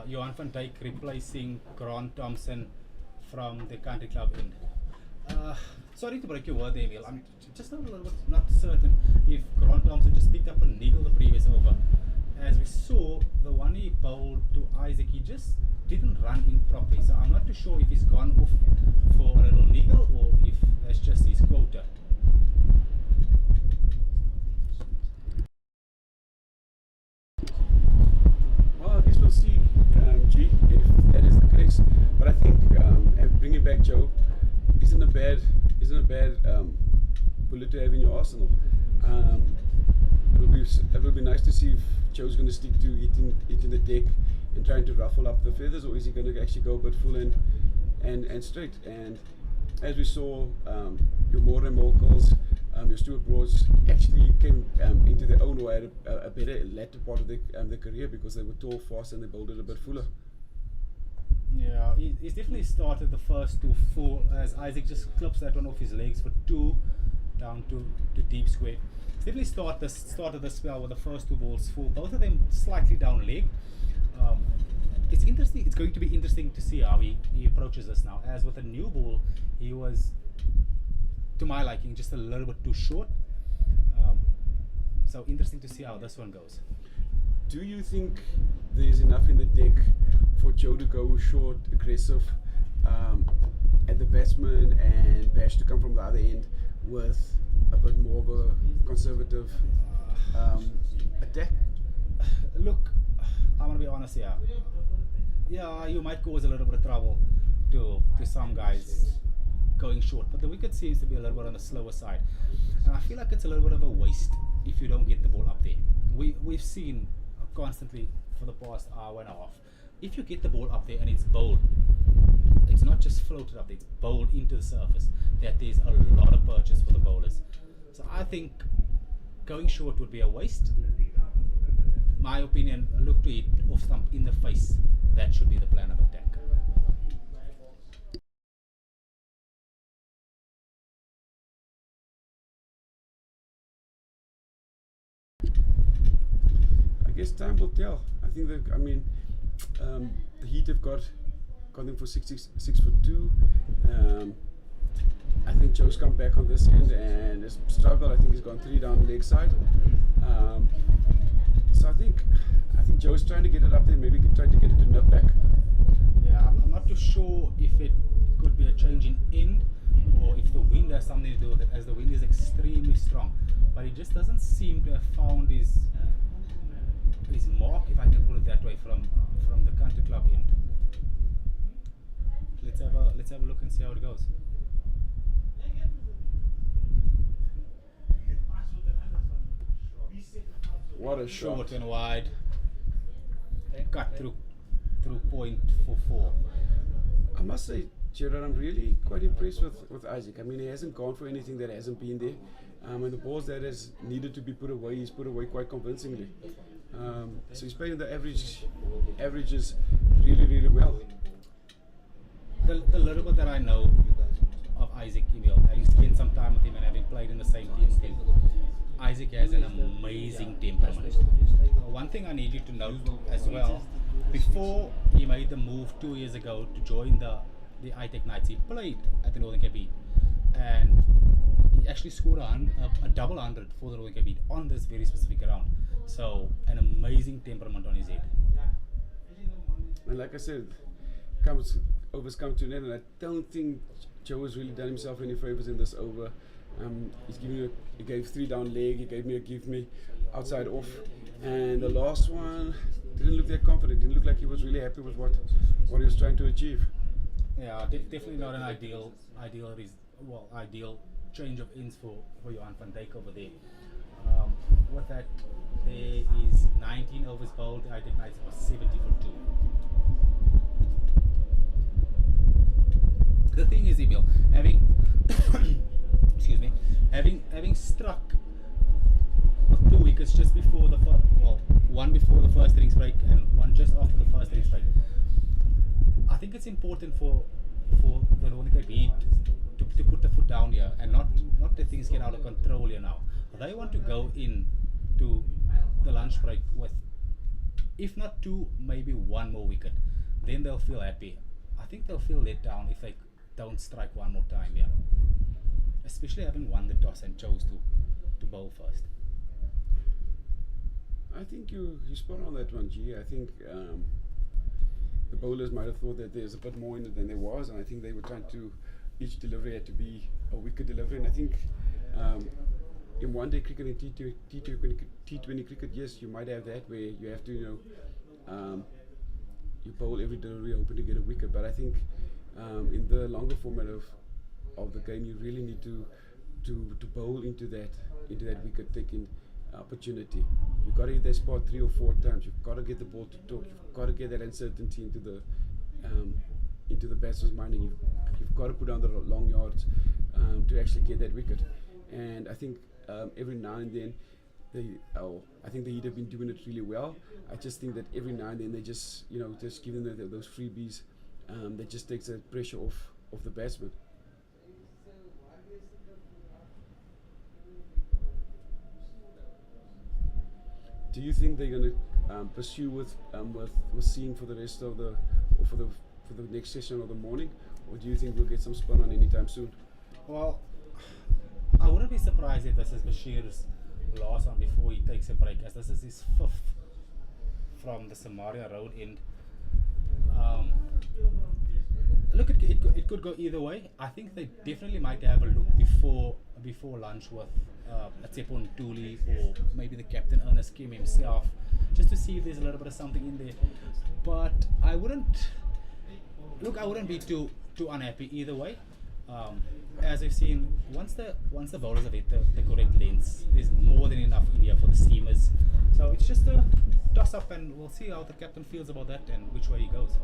Johan van Dijk replacing Grant Thompson from the country club end. Sorry to break your word, Emil. I'm just a little bit not certain if Grant Thompson just picked up a niggle the previous over. As we saw, the one he bowled to Isaac, he just didn't run in properly. So I'm not too sure if he's gone off for a little niggle or if that's just his quota. Well, I guess we'll see, G, if that is the case. But I think bringing back Joe isn't a bad bullet to have in your arsenal. It will be nice to see if Joe's going to stick to hitting the deck and trying to ruffle up the feathers, or is he going to actually go a bit full and straight. And as we saw, your Moore and Morkels, your Stuart Broads actually came into their own way at a better latter part of their career because they were tall, fast, and they bowled it a bit fuller. Yeah, he's definitely started the first 2 full as Isaac just clips that one off his legs for 2 down to deep square. He's definitely started the spell with the first 2 balls full, both of them slightly down leg. It's interesting. It's going to be interesting to see how he approaches this now. As with a new ball, he was, to my liking, just a little bit too short. So interesting to see how this one goes. Do you think there's enough in the deck for Joe to go short, aggressive at the batsman and Bash to come from the other end with a bit more of a conservative attack? Look, I'm gonna be honest here. Yeah, you might cause a little bit of trouble to some guys going short, but the wicket seems to be a little bit on the slower side, and I feel like it's a little bit of a waste if you don't get the ball up there. We've seen constantly for the past hour and a half, if you get the ball up there and it's bowled, it's not just floated up there, it's bowled into the surface, that there's a lot of purchase for the bowlers. So I think going short would be a waste. My opinion, look to hit off stump in the face. That should be the plan of attack. I guess time will tell. I think that, the Heat have got them for 6 for 2. I think Joe's come back on this end and has struggled. I think he's gone 3 down leg side. So I think Joe's trying to get it up there. Maybe trying to get it to nip back. Yeah, I'm not too sure if it could be a change in end or if the wind has something to do with it, as the wind is extremely strong. But he just doesn't seem to have found his mark, if I can put it that way, from the country club end. Let's have a look and see how it goes. What a shot. Short and wide. Cut through point for 4. I must say, Gerard, I'm really quite impressed with Isaac. I mean, he hasn't gone for anything that hasn't been there. And the balls that has needed to be put away, he's put away quite convincingly. So he's playing the averages really, really well. The little bit that I know of Isaac, having spent some time with him and having played in the same team with him, Isaac has an amazing temperament. One thing I need you to note as well, before he made the move 2 years ago to join the ITEC Knights, he played at the Northern Cape Heat, and he actually scored a double 100 for the Northern Cape Heat on this very specific round. So an amazing temperament on his head. And like I said, overs come to an end, and I don't think Joe has really done himself any favors in this over. He gave 3 down leg, he gave me outside off, and the last one didn't look that confident, didn't look like he was really happy with what he was trying to achieve. Yeah, definitely not an ideal change of ends for Johan van Dijk over there. With that, there is 19 overs bowled. The ITEC Knights was 70 for 2. The thing is, Emil, having struck with 2 wickets just before the one before the first innings break and one just after the first innings break, I think it's important for the Northern Cape Heat to put the foot down here and not let things get out of control here now. They want to go in to the lunch break with, if not 2, maybe 1 more wicket. Then they'll feel happy. I think they'll feel let down if they don't strike 1 more time here, especially having won the toss and chose to bowl first. I think you spot on that one, G. I think the bowlers might have thought that there's a bit more in it than there was, and I think they were trying to, each delivery had to be a wicket delivery, and I think in one-day cricket and T20 cricket, yes, you might have that where you have to, you bowl every delivery hoping to get a wicket, but I think in the longer format of the game, you really need to bowl into that wicket taking opportunity. You've got to hit that spot 3 or 4 times. You've got to get the ball to talk. You've got to get that uncertainty into the batsman's mind, and you've got to put down the long yards to actually get that wicket. And I think every now and then, I think the Heat have been doing it really well. I just think that every now and then they just give them those freebies. That just takes the pressure off the batsman. Do you think they're going to pursue with Seam for the rest of the for the next session of the morning, or do you think we'll get some spin on anytime soon? Well, I wouldn't be surprised if this is Bashir's last one before he takes a break, as this is his 5th from the Samaria Road end. Look, it could go either way. I think they definitely might have a look before lunch with Atsepon Tuli or maybe the captain Ernest Kim himself, just to see if there's a little bit of something in there. But I wouldn't be too unhappy either way. As we've seen, once the bowlers have hit the correct lengths, there's more than enough in here for the seamers. So it's just a toss up, and we'll see how the captain feels about that and which way he goes.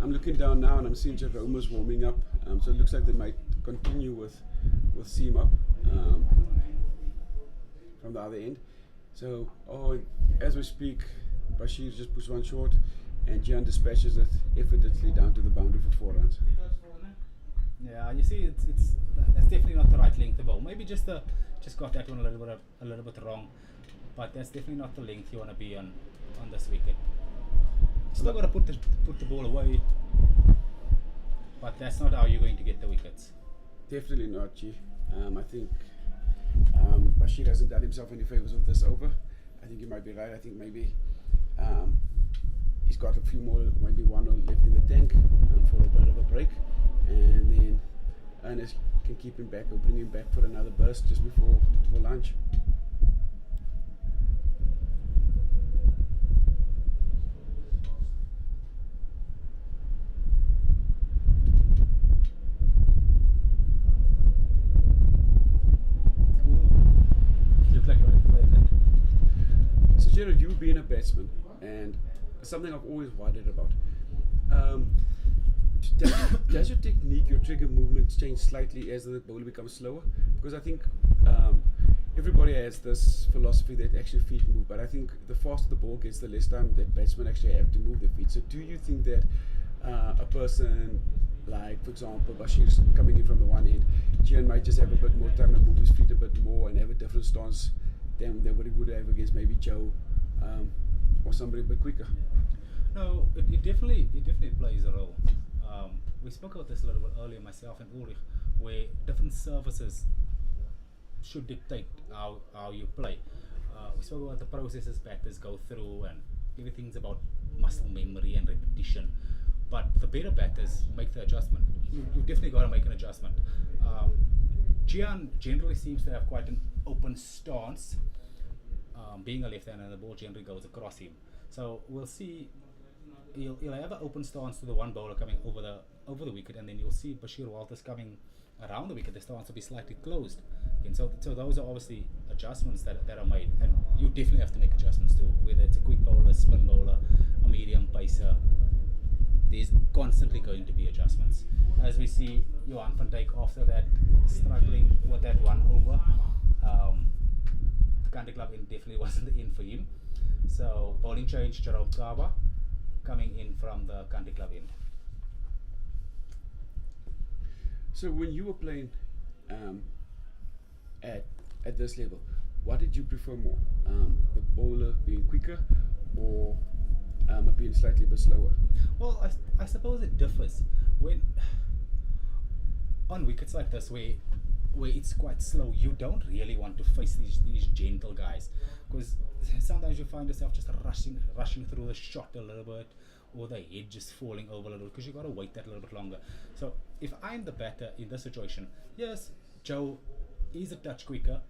I'm looking down now and I'm seeing Jerome's warming up, so it looks like they might continue with Seam up from the other end. So as we speak, Bashir just puts one short and Gian dispatches it effortlessly down to the boundary for 4 runs. Yeah, you see, that's definitely not the right length to bowl. Maybe just got that one a little bit wrong, but that's definitely not the length you want to be on this wicket. Still got to put the ball away, but that's not how you're going to get the wickets. Definitely not, G. I think Bashir hasn't done himself any favors with this over. I think you might be right. I think maybe he's got a few more, maybe one or left in the tank for a bit of a break, and then Ernest can keep him back or bring him back for another burst just before lunch. Jared, you being a batsman, and something I've always wondered about, does your technique, your trigger movements change slightly as the bowler becomes slower? Because I think everybody has this philosophy that actually feet move, but I think the faster the ball gets, the less time that batsmen actually have to move their feet. So do you think that a person like, for example, Bashir's coming in from the one end, Gian might just have a bit more time and move his feet a bit more and have a different stance than what he would have against maybe Joe or somebody a bit quicker? No, it definitely plays a role. We spoke about this a little bit earlier, myself and Ulrich, where different services should dictate how you play. We spoke about the processes batters go through, and everything's about muscle memory and repetition. But the better batters make the adjustment. You've definitely got to make an adjustment. Gian generally seems to have quite an open stance. Being a left-hander, the ball generally goes across him. So we'll see. He'll have an open stance to the one bowler coming over the wicket, and then you'll see Bashir Walters coming around the wicket. The stance will be slightly closed. And so those are obviously adjustments that are made, and you definitely have to make adjustments too. Whether it's a quick bowler, a spin bowler, a medium pacer, there's constantly going to be adjustments. As we see Johan van Dijk after that struggling with that one over. The country club in definitely wasn't the in for him. So bowling change, Jerome Kaba coming in from the country club end. So when you were playing at this level, what did you prefer more? The bowler being quicker or being slightly bit slower? Well, I suppose it differs. When on wickets like this where it's quite slow, you don't really want to face these gentle guys, because sometimes you find yourself just rushing through the shot a little bit, or the head just falling over a little, because you got to wait that little bit longer. So if I'm the batter in this situation, yes, Joe is a touch quicker,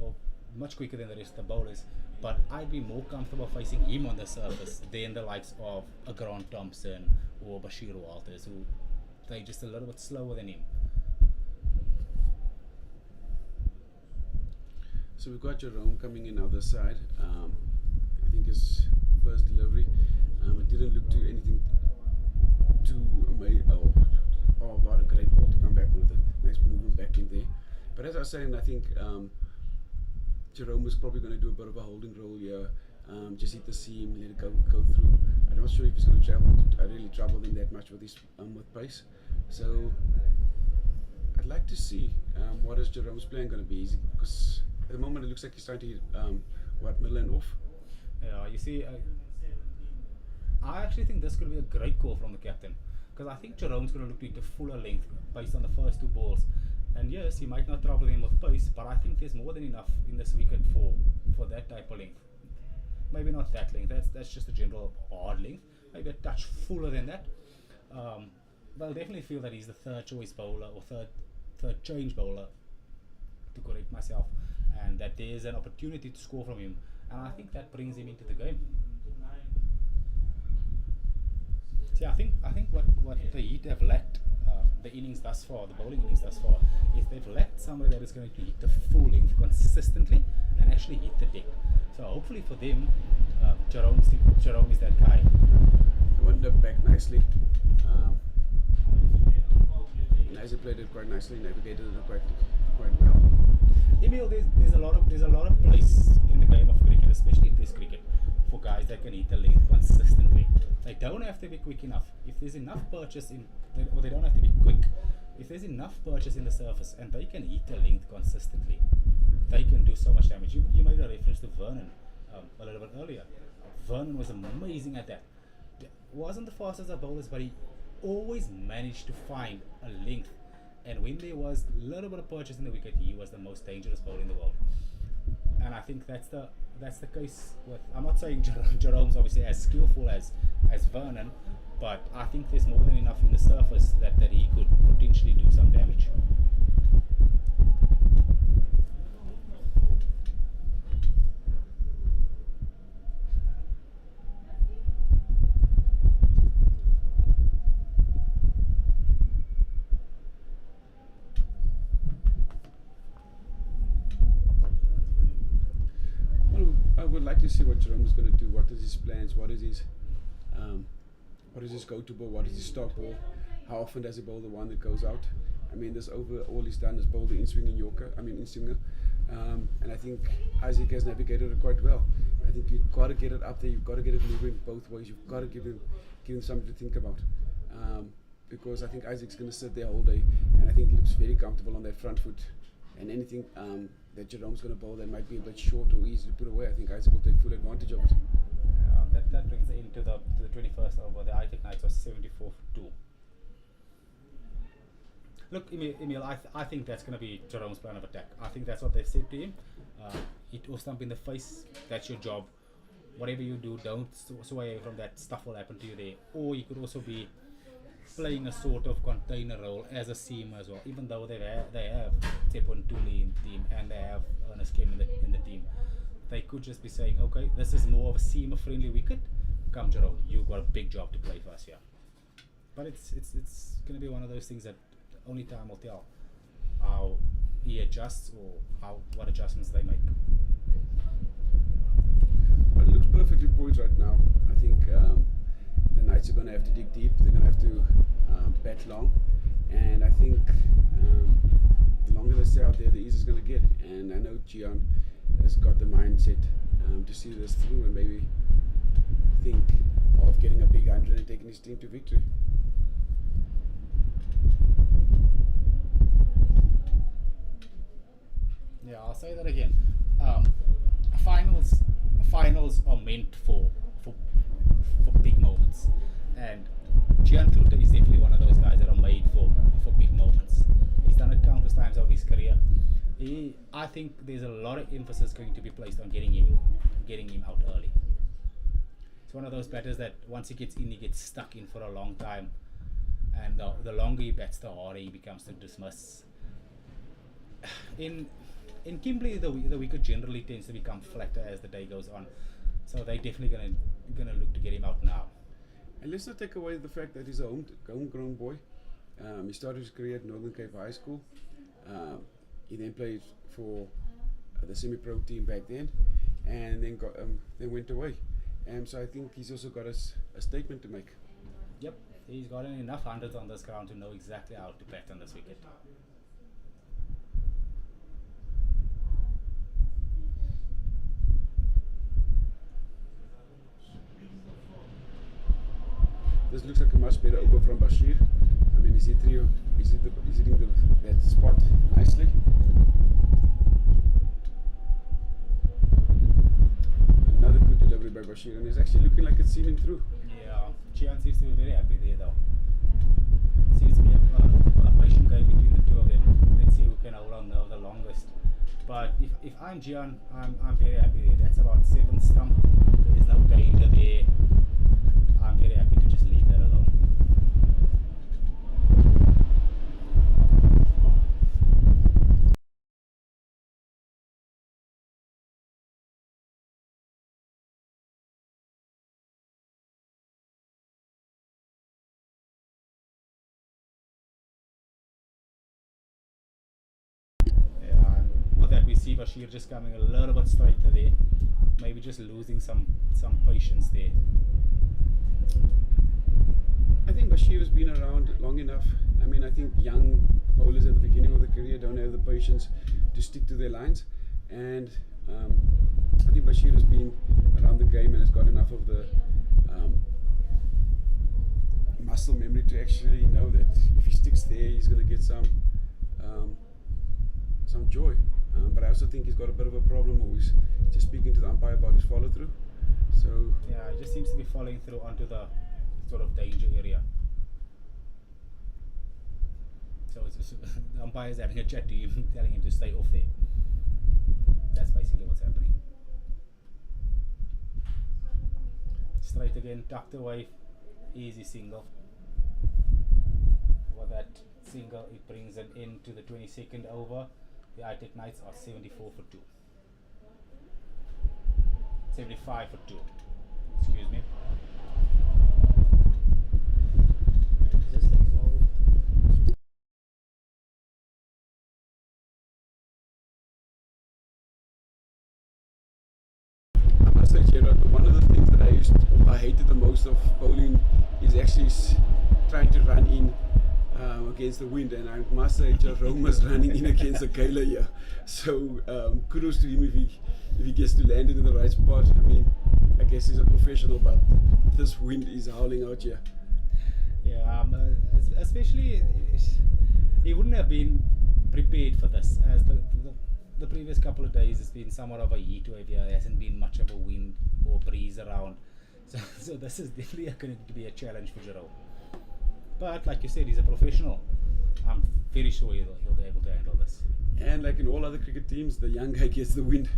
or much quicker than the rest of the bowlers, but I'd be more comfortable facing him on the surface than the likes of a Grant Thompson or Bashir Walters, who they're just a little bit slower than him. So we've got Jerome coming in other side. I think his first delivery, it didn't look to anything too amazing. Oh, what a great ball to come back with it. Nice movement back in there. But as I was saying, I think Jerome was probably going to do a bit of a holding role here. Just hit the seam, let it go through. I'm not sure if he's going to really trouble them that much with his with pace. So I'd like to see what is Jerome's plan going to be. Because at the moment it looks like he's trying to hit middle and off. Yeah, you see, I actually think this could be a great call from the captain, because I think Jerome's going to look to hit a fuller length based on the first two balls. And yes, he might not trouble him with pace, but I think there's more than enough in this wicket for that type of length. Maybe not that length, that's just a general hard length, maybe a touch fuller than that. They'll definitely feel that he's the third choice bowler, or third change bowler, to correct myself, and that there's an opportunity to score from him, and I think that brings him into the game. See, I think what the Heat have lacked, the innings thus far, the bowling innings thus far, is they've lacked somebody that is going to hit the full length consistently and actually hit the deck. So hopefully for them, Jerome is that guy. He went up back nicely. Nice, played it quite nicely, navigated it quite well. Emil, there's a lot of place in the game of cricket, especially Test cricket, for guys that can hit the length consistently. They don't have to be quick enough. If there's enough purchase or they don't have to be quick. If there's enough purchase in the surface and they can hit the length consistently, they can do so much damage. You made a reference to Vernon a little bit earlier. Vernon was amazing at that. Wasn't the fastest of bowlers, but he always managed to find a length. And when there was a little bit of purchase in the wicket, he was the most dangerous bowler in the world. And I think that's the case with. I'm not saying Jerome's obviously as skillful as Vernon, but I think there's more than enough in the surface that he could potentially do some damage. I would like to see what Jerome is going to do. What is his plans? What is his go-to ball? What is his stop ball? How often does he bowl the one that goes out? I mean, this all he's done is bowl the in-swing and Yorker. In-swinger. And I think Isaac has navigated it quite well. I think you've got to get it up there. You've got to get it moving both ways. You've got to give him something to think about. Because I think Isaac's going to sit there all day, and I think he looks very comfortable on that front foot. And anything that Jerome's going to bowl that might be a bit short or easy to put away, I think Isaac will take full advantage of it. That brings it into the 21st over. The ITEC Knights was 74 for 2. Look, Emil, I think that's going to be Jerome's plan of attack. I think that's what they've said to him. Hit or stump in the face, that's your job. Whatever you do, don't sway away from that. Stuff will happen to you there. Or you could also be playing a sort of container role as a seamer as well. Even though they have Tepon Tuli in the team and they have Ernest Kim in the team, they could just be saying, okay, this is more of a seamer-friendly wicket. Come, Jerome, you've got a big job to play for us here. But it's going to be one of those things that only time will tell how he adjusts or what adjustments they make. Well, it looks perfectly poised right now. I think the Knights are going to have to dig deep. They're going to have to bat long, and I think the longer they stay out there, the easier it's going to get. And I know Gian has got the mindset to see this through and maybe think of getting a big 100 and taking his team to victory. Yeah, I'll say that again. Finals are meant for big moments, and Gian Klute is definitely one of those guys that are made for big moments. He's done it countless times over his career. I think there's a lot of emphasis going to be placed on getting him out early. It's one of those batters that once he gets in, he gets stuck in for a long time, and the longer he bats, the harder he becomes to dismiss. In Kimberley, the wicket generally tends to become flatter as the day goes on, so they're definitely gonna look to get him out now. And let's not take away the fact that he's a homegrown boy. He started his career at Northern Cape High School. He then played for the semi-pro team back then, and then went away. So I think he's also got a statement to make. Yep, he's gotten enough hundreds on this ground to know exactly how to bat on this wicket. This looks like a much better over from Bashir. I mean, he's hitting that spot nicely. Another good delivery by Bashir, and it's actually looking like it's seaming through. Yeah, Chian seems to be very happy there though. Seems to be a patient guy between the two of them. Let's see who can hold on nerve the longest. But if I'm Gian, I'm very happy there. That's about 7th stump. There's no danger there. I'm very happy to just leave that alone. With that, we see Bashir just coming a little bit straighter there. Maybe just losing some patience there. I think Bashir has been around long enough. I mean, I think young bowlers at the beginning of the career don't have the patience to stick to their lines, and I think Bashir has been around the game and has got enough of the muscle memory to actually know that if he sticks there, he's going to get some joy. But I also think he's got a bit of a problem, or he's just speaking to the umpire about his follow through. So yeah, he just seems to be following through onto the sort of danger area. So it's just, the umpire is having a chat to him, telling him to stay off there. That's basically what's happening. Straight again, tucked away, easy single. For that single, it brings an end to the 22nd over. The ITEC Knights are 74 for 2. 75 for 2. Excuse me. This takes long. I must say, Gerard, one of the things that I hated the most of bowling is actually trying to run in against the wind, and I must say Jerome was running in against the gala here. So kudos to him if he gets to land it in the right spot. I mean, I guess he's a professional, but this wind is howling out here. Yeah, especially he wouldn't have been prepared for this, as the previous couple of days has been somewhat of a heat wave here. There hasn't been much of a wind or breeze around, so this is definitely going to be a challenge for Jerome. But like you said, he's a professional. I'm very sure he'll be able to handle this. And like in all other cricket teams, the young guy gets the wind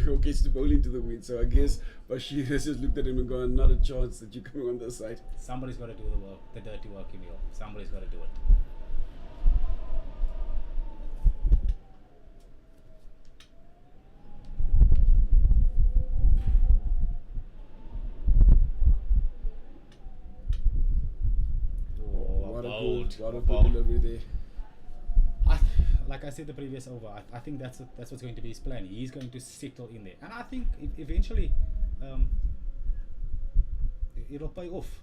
or gets to bowl into the wind. So I guess Bashir has just looked at him and gone, not a chance that you're coming on this side. Somebody's got to do the work, the dirty work, Emil. Somebody's got to do it. What a good delivery there. Like I said the previous over, I think that's what's going to be his plan. He's going to settle in there, and I think eventually it'll pay off.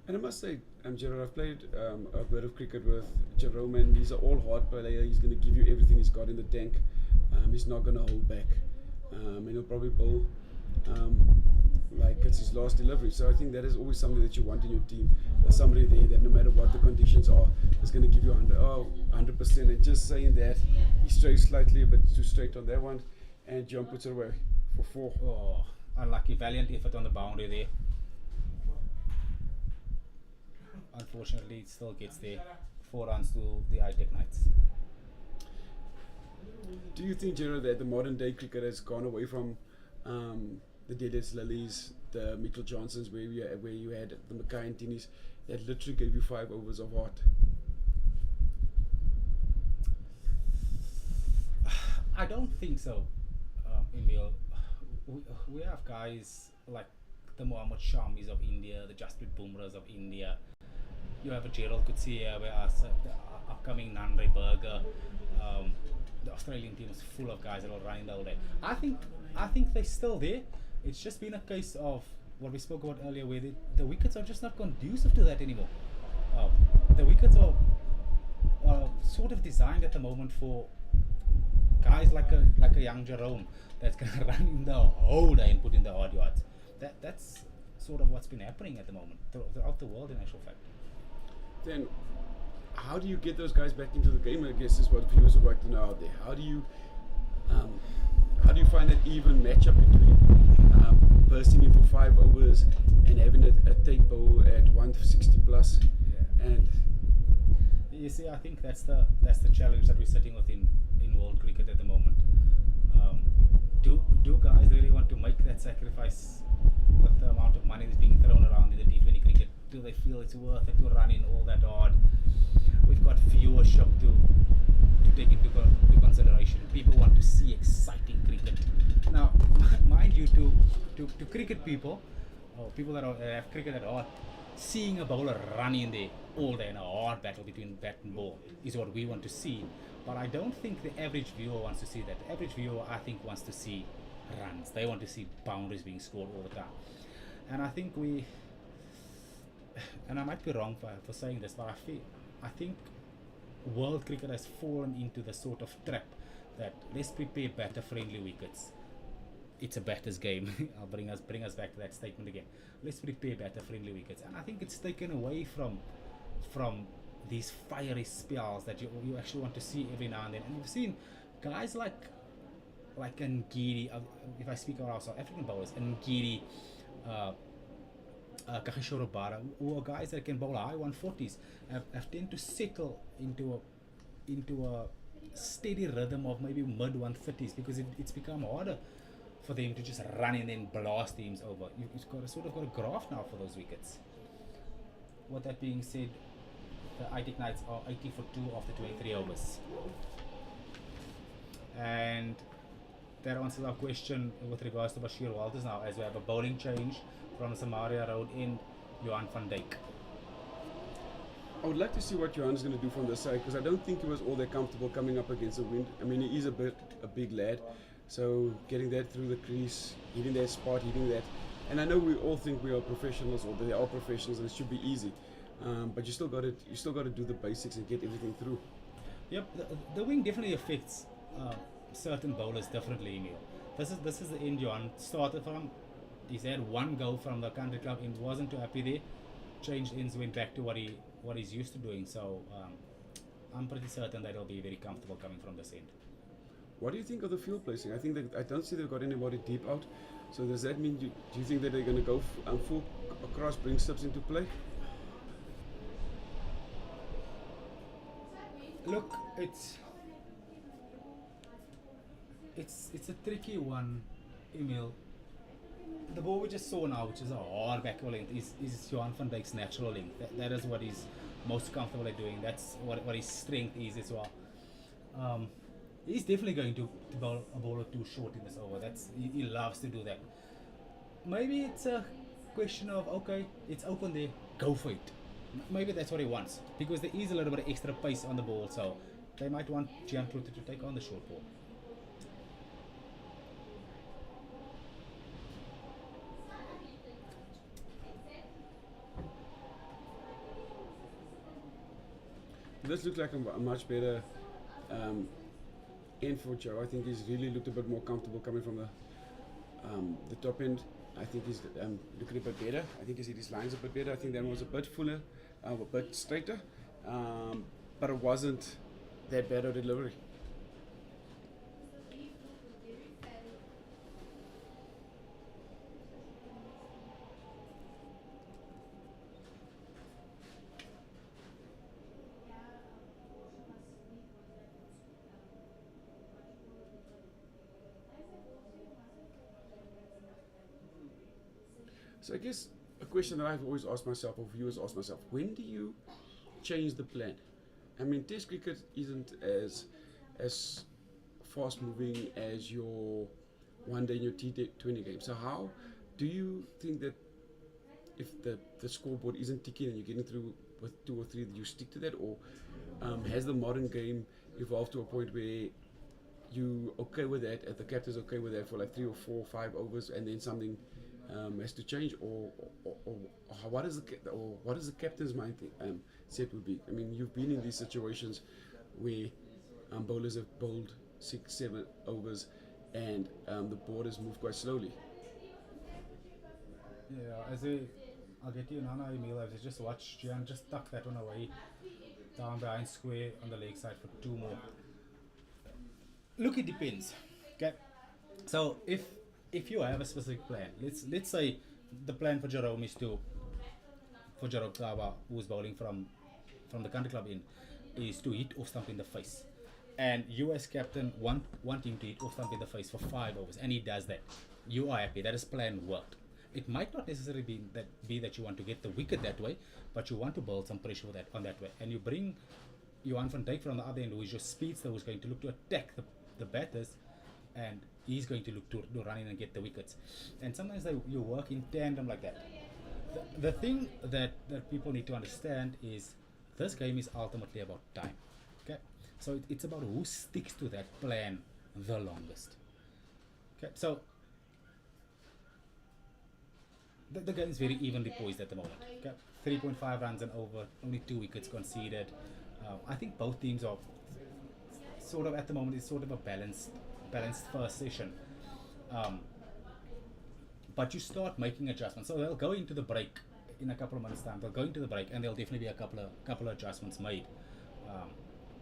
And I must say, Gerard, I've played a bit of cricket with Jerome, and he's an all-hard player. He's going to give you everything he's got in the tank. He's not going to hold back, and he'll probably bowl like it's his last delivery. So I think that is always something that you want in your team. There's somebody there that no matter what the conditions are, is going to give you 100%. And just saying that, he strays slightly a bit too straight on that one, and John puts it away for 4. Oh, unlucky, valiant effort on the boundary there. Unfortunately, it still gets there. 4 runs to the ITEC Knights. Do you think, Gerard, that the modern day cricket has gone away from the Deadheads, Lilies, the Mitchell Johnsons where you had the Mackay and Tinnies that literally gave you 5 overs of heart? I don't think so, Emil. We have guys like the Mohammad Shamis of India, the Jasprit Bumrahs of India. You have a Gerald Coetzee, where us, the upcoming Nandre Berger. The Australian team is full of guys that are running the whole day. I think they're still there. It's just been a case of what we spoke about earlier, where the wickets are just not conducive to that anymore. The wickets are sort of designed at the moment for guys like a young Jerome that's gonna run in the whole day and put in the hard yards. That's sort of what's been happening at the moment throughout the world, in actual fact. Then how do you get those guys back into the game, I guess, is what viewers would like to know out there. How do you find that even matchup between bursting in for 5 overs and having a take bowl at 160 plus? Yeah. And you see, I think that's the challenge that we're sitting with in world cricket at the moment. Do guys really want to make that sacrifice with the amount of money that's being thrown around in the T20 cricket? Do they feel it's worth it to run in all that hard? We've got viewership to take into consideration. People want to see exciting cricket. Now, mind you, to cricket people, or people that have cricket at heart, seeing a bowler run in there all day in a hard battle between bat and ball is what we want to see. But I don't think the average viewer wants to see that. The average viewer, I think, wants to see runs. They want to see boundaries being scored all the time. And I think and I might be wrong for saying this, but I think world cricket has fallen into the sort of trap that let's prepare batter-friendly wickets. It's a batter's game. I'll bring us back to that statement again. Let's prepare batter-friendly wickets, and I think it's taken away from these fiery spells that you actually want to see every now and then. And we've seen guys like Ngidi, if I speak about our South African bowlers, Ngidi, Kakishoro Bara, who are guys that can bowl high 140s, have tend to settle into a steady rhythm of maybe mid 130s, because it's become harder for them to just run and then blast teams over. You've got a graph now for those wickets. With that being said, the ITEC Knights are 80 for 2 after 23 overs. And that answers our question with regards to Bashir Walters now, as we have a bowling change from Samaria Road in Johan van Dijk. I would like to see what Johan is going to do from the side, because I don't think he was all that comfortable coming up against the wind. I mean, he is a big lad, so getting that through the crease, hitting that spot, hitting that, and I know we all think we are professionals, or they are professionals, and it should be easy. But you still got to do the basics and get everything through. Yep, the wing definitely affects certain bowlers differently, Emil. This is the end Johan started from. He's had one go from the country club and wasn't too happy there. Changed ends, went back to what he's used to doing. So I'm pretty certain that he'll be very comfortable coming from this end. What do you think of the field placing? I don't see they've got anybody deep out. So does that mean do you think that they're going to go full across, bring steps into play? Look, it's a tricky one, Emil. The ball we just saw now, which is a hard backward length, is Johan van Dijk's natural length. That is what he's most comfortable at doing. That's what his strength is as well. He's definitely going to bowl a ball or two short in this over. He loves to do that. Maybe it's a question of, okay, it's open there, go for it. Maybe that's what he wants, because there is a little bit of extra pace on the ball, so they might want Gian Kluter to take on the short ball. This looks like a much better end for Joe. I think he's really looked a bit more comfortable coming from the top end. I think he's looking a bit better. I think he's hit his lines a bit better. I think that was a bit fuller, a bit straighter, but it wasn't that bad of delivery. So I guess a question that I've always asked myself, or viewers ask myself, when do you change the plan? I mean, Test cricket isn't as fast moving as your one day and your T20 game. So how do you think that if the scoreboard isn't ticking and you're getting through with 2 or 3, that you stick to that, or has the modern game evolved to a point where you okay with that, if the captain's okay with that for like 3 or 4 or 5 overs, and then something has to change, or what is the captain's mind set would be? I mean, you've been in these situations where bowlers have bowled 6, 7 overs, and the board has moved quite slowly. Yeah, I'll get you Nana email. I just watched Gian just tuck that one away down behind square on the leg side for 2 more. Look, it depends. Okay, so if you have a specific plan, let's say the plan for Jerome is for Jerome Kawa, who's bowling from the country club is to hit off stump in the face, and you as captain want him to hit off stump in the face for 5 overs, and he does that. You are happy that his plan worked. It might not necessarily be that you want to get the wicket that way, but you want to build some pressure on that way, and you bring Johan van Dijk from the other end, who is your speedster, who's going to look to attack the batters, and he's going to look to run in and get the wickets. And sometimes you work in tandem like that. The thing that people need to understand is this game is ultimately about time. Okay, so it's about who sticks to that plan the longest. Okay, so the game is very evenly poised at the moment. Okay, 3.5 runs and over, only 2 wickets conceded. I think both teams are sort of at the moment, it's sort of a balanced first session. But you start making adjustments. So they'll go into the break in a couple of months' time. They'll go into the break, and there'll definitely be a couple of adjustments made.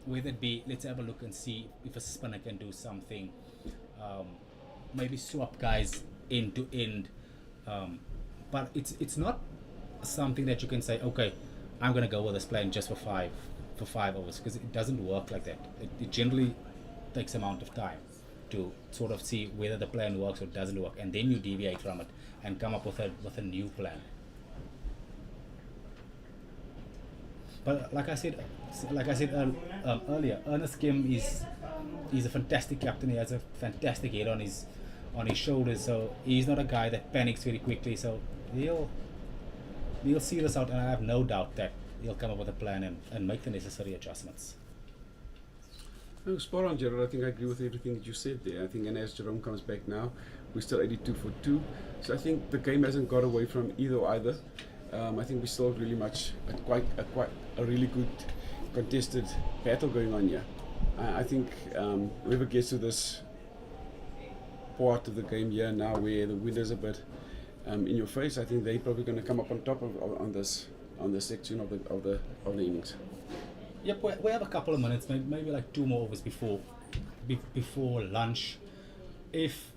Whether it be, let's have a look and see if a spinner can do something. Maybe swap guys end to end. But it's not something that you can say, okay, I'm going to go with this plan just for five overs, because it doesn't work like that. It generally takes amount of time to sort of see whether the plan works or doesn't work, and then you deviate from it and come up with a new plan. But like I said earlier, Ernest Kim is a fantastic captain. He has a fantastic head on his shoulders, so he's not a guy that panics very quickly. So he'll see this out, and I have no doubt that he'll come up with a plan and make the necessary adjustments. No, spot on, Gerard. I think I agree with everything that you said there. I think, and as Jerome comes back now, we're still 82 for 2. So I think the game hasn't got away from either. I think we still really much quite a really good contested battle going on here. I think whoever gets to this part of the game here now, where the wind is a bit in your face, I think they're probably going to come up on top on this section of the innings. Yep, we have a couple of minutes, maybe like 2 more overs before lunch. If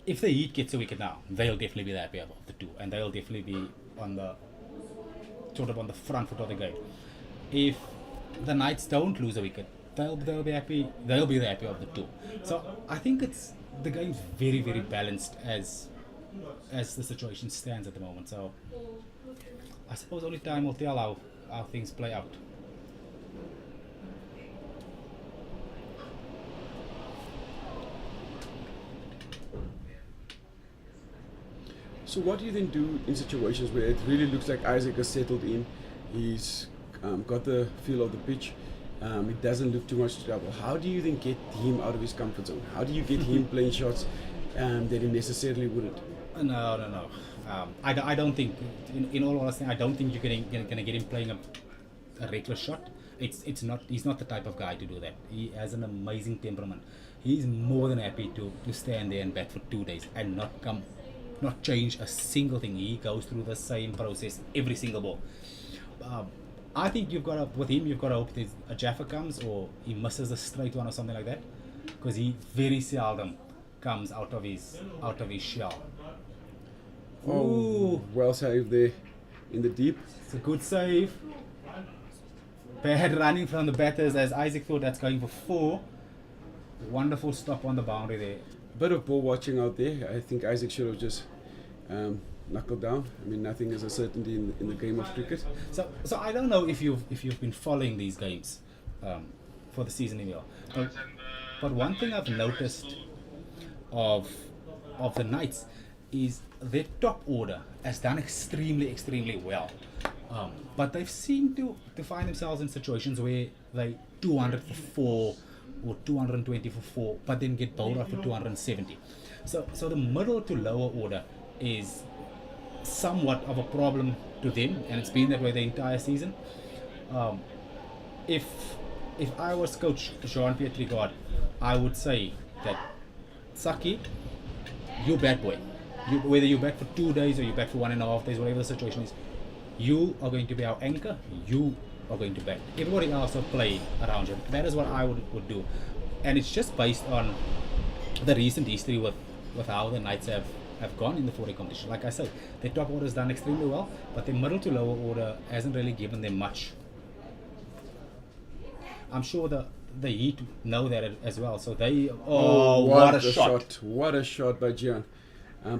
the Heat gets a wicket now, they'll definitely be the happier of the 2, and they'll definitely be on the front foot of the game. If the Knights don't lose a wicket, they'll be happy. They'll be the happier of the 2. So I think the game's very, very balanced as the situation stands at the moment. So I suppose only time will tell how things play out. So what do you then do in situations where it really looks like Isaac has settled in, he's got the feel of the pitch, it doesn't look too much trouble? How do you then get him out of his comfort zone? How do you get him playing shots that he necessarily wouldn't? No. I don't think, in all honesty, I don't think you're gonna get him playing a reckless shot. He's not the type of guy to do that. He has an amazing temperament. He's more than happy to stand there and bat for 2 days and not change a single thing. He goes through the same process every single ball. I think you've got to hope a Jaffa comes, or he misses a straight one or something like that, because he very seldom comes out of his shell. Oh, Ooh, well saved there in the deep. it's a good save. Bad running from the batters, as Isaac thought that's going for 4. Wonderful stop on the boundary there. Bit of ball watching out there. I think Isaac should have just knuckle down. I mean, nothing is a certainty in the game of cricket. So I don't know if you've been following these games for the season, Emil. But one thing I've noticed of the Knights is their top order has done extremely well. But they've seemed to find themselves in situations where they 200 for 4 or 220 for 4, but then get bowled out for 270. So the middle to lower order is somewhat of a problem to them, and it's been that way the entire season. If I was coach Jean-Pierre Tricard, I would say that Saki, you bat boy. Whether you bat for 2 days or you bat for 1.5 days, whatever the situation is, you are going to be our anchor. You are going to bat. Everybody else will play around you. That is what I would do, and it's just based on the recent history with how the Knights have gone in the 4-day competition. Like I said, their top order has done extremely well, but their middle to lower order hasn't really given them much. I'm sure the Heat know that as well. So they what a shot! What a shot by Gian.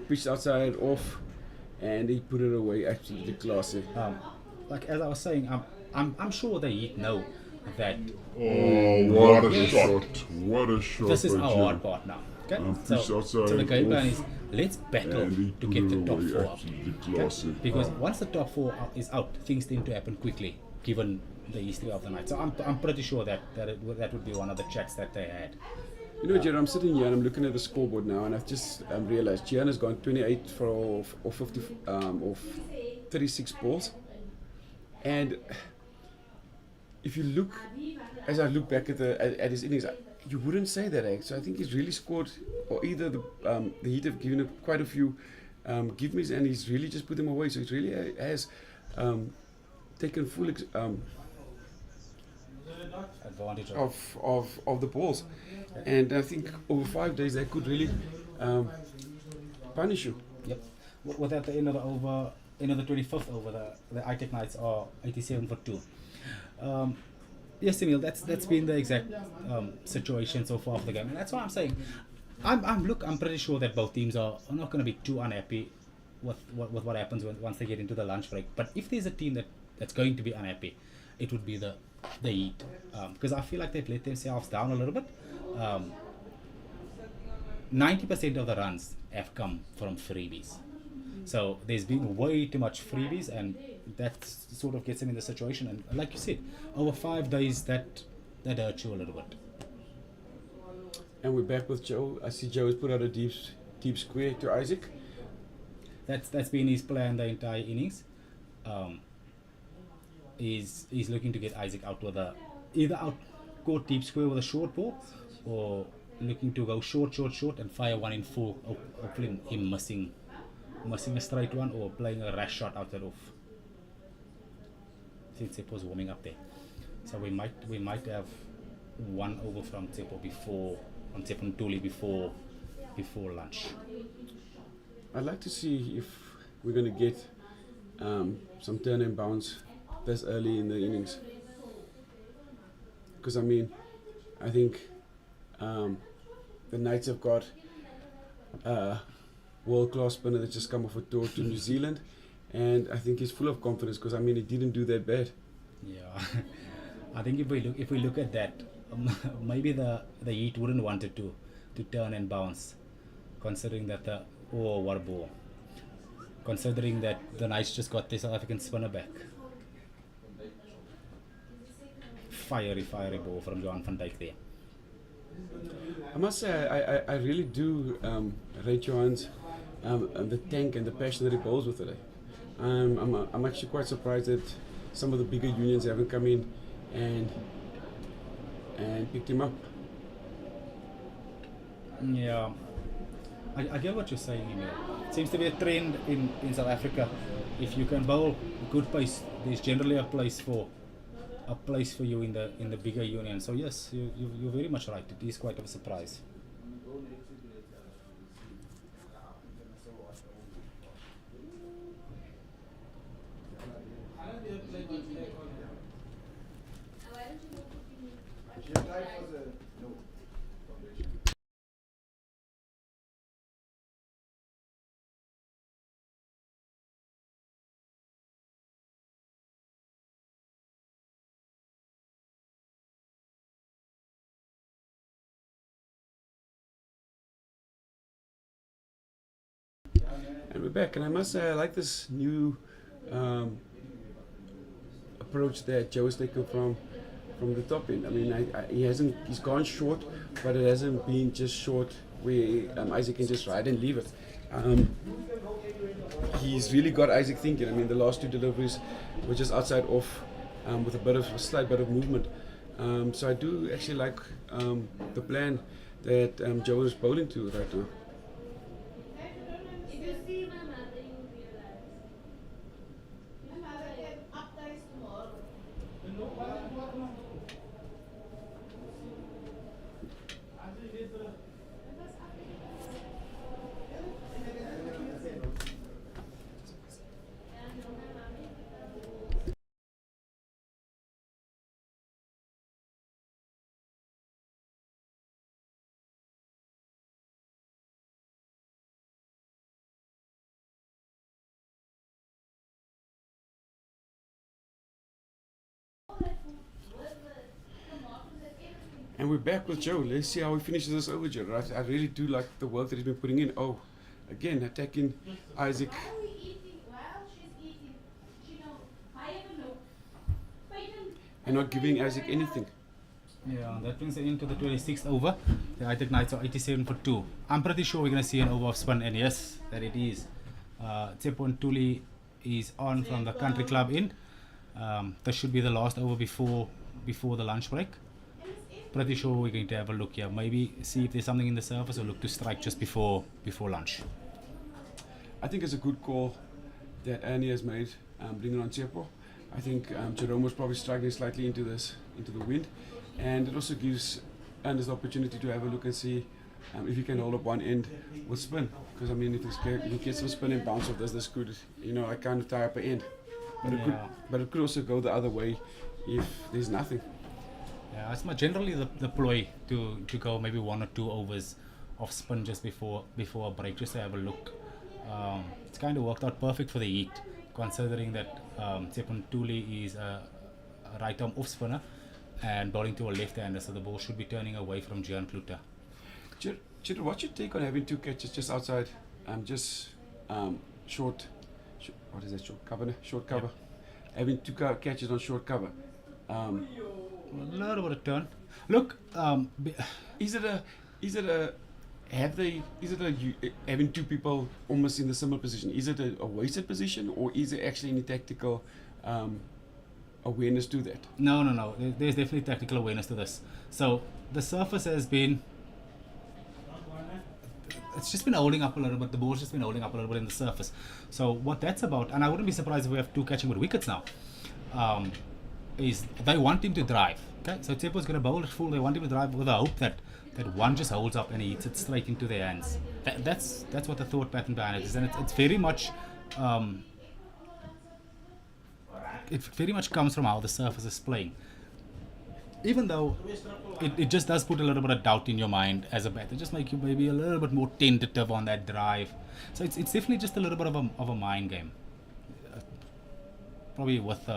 Pitched outside off, and he put it away. Absolutely classy. Like as I was saying, I'm sure the Heat know that Oh, what a shot! What a shot! this is by our Gian. hard part now. Okay, Pitched so outside the game plan off, is let's battle and he to put get it the top away. 4 up. Absolutely Okay? classy. Because once the top 4 is out, things tend to happen quickly, given the history of the night. So I'm pretty sure that would be one of the checks that they had. You know, Jared, I'm sitting here and I'm looking at the scoreboard now, and I've just realized Gian has gone 28 for 50 of 36 balls. And if you look, as I look back at his innings, you wouldn't say that. So I think he's really scored, or either the Heat have given him quite a few give-me's, and he's really just put them away. So he really has taken full Advantage of the balls, and I think over 5 days they could really punish you. Yep. Without the end of the 25th over, the ITEC Knights are 87 for 2. Yes, Emil, that's been the exact situation so far for the game, and that's why I'm saying I'm pretty sure that both teams are not going to be too unhappy with what happens once they get into the lunch break. But if there's a team that's going to be unhappy, it would be the Heat, because I feel like they've let themselves down a little bit. 90% of the runs have come from freebies, so there's been way too much freebies, and that sort of gets them in the situation. And like you said, over 5 days that hurts you a little bit. And we're back with Joe. I see Joe has put out a deep square to Isaac. That's been his plan the entire innings. He's looking to get Isaac out with go deep square with a short ball, or looking to go short and fire 1 in 4. Hopefully him missing a straight one, or playing a rash shot out there off. Since Tsepo was warming up there, so we might have 1 over from Tsepo on Tsepo Ntuli before lunch. I'd like to see if we're going to get some turn and bounce this early in the innings, because I mean, I think the Knights have got a world-class spinner that's just come off a tour to New Zealand, and I think he's full of confidence, because I mean, he didn't do that bad. Yeah, I think if we look at that, maybe the Heat wouldn't want it to turn and bounce, considering that what a ball. Considering that the Knights just got the South African spinner back. Fiery ball from Johan van Dijk there. I must say, I really do rate Johan's the tank and the passion that he bowls with today. I'm actually quite surprised that some of the bigger unions haven't come in and picked him up. Yeah, I get what you're saying, Emil. Seems to be a trend in South Africa. If you can bowl good pace, there's generally a place for you in the bigger union. So yes, you're very much right. It is quite of a surprise. And we're back, and I must say I like this new approach that Joe has taken from the top end. I mean, he's gone short, but it hasn't been just short where Isaac can just ride and leave it. He's really got Isaac thinking. I mean, the last two deliveries were just outside off with a slight bit of movement. So I do actually like the plan that Joe is bowling to right now. And we're back with Joe. Let's see how he finishes this over, Joe. Right? I really do like the work that he's been putting in. Oh, again, attacking Isaac. And not giving Isaac anything. Yeah, that brings it into the 26th over. The ITEC Knights are 87 for 2. I'm pretty sure we're going to see an over of spin, and yes, that it is. Tsepon Tuli is on from the country club end. This should be the last over before the lunch break. Pretty sure we're going to have a look here. Maybe see if there's something in the surface or look to strike just before lunch. I think it's a good call that Annie has made, bringing on Tsepo. I think Jerome was probably struggling slightly into the wind, and it also gives Anders the opportunity to have a look and see if he can hold up one end with spin. Because I mean, if he gets some spin and bounce off this good, I can't tie up an end. But it could also go the other way if there's nothing. Yeah, it's generally the ploy to go maybe 1 or 2 overs of spin just before a break, just to have a look. It's kind of worked out perfect for the heat, considering that Tsepon Tuli is a right arm off spinner and bowling to a left-hander, so the ball should be turning away from Gian Kluter. Chitra, what's your take on having 2 catches just outside, short cover? Yep. Having 2 catches on short cover. A little bit of turn. Look, is it having 2 people almost in the similar position? Is it a wasted position, or is there actually any tactical awareness to that? No. There's definitely tactical awareness to this. So the surface has been. It's just been holding up a little bit. The ball's just been holding up a little bit in the surface. So what that's about, and I wouldn't be surprised if we have 2 catching with wickets now. Is they want him to drive. Okay, so Tsepo's going to bowl it full. They want him to drive with the hope that one just holds up and he hits it straight into their hands. That's what the thought pattern behind it is, and it's very much. It very much comes from how the surface is playing. Even though it just does put a little bit of doubt in your mind as a batter, just make you maybe a little bit more tentative on that drive. So it's definitely just a little bit of a mind game. Probably with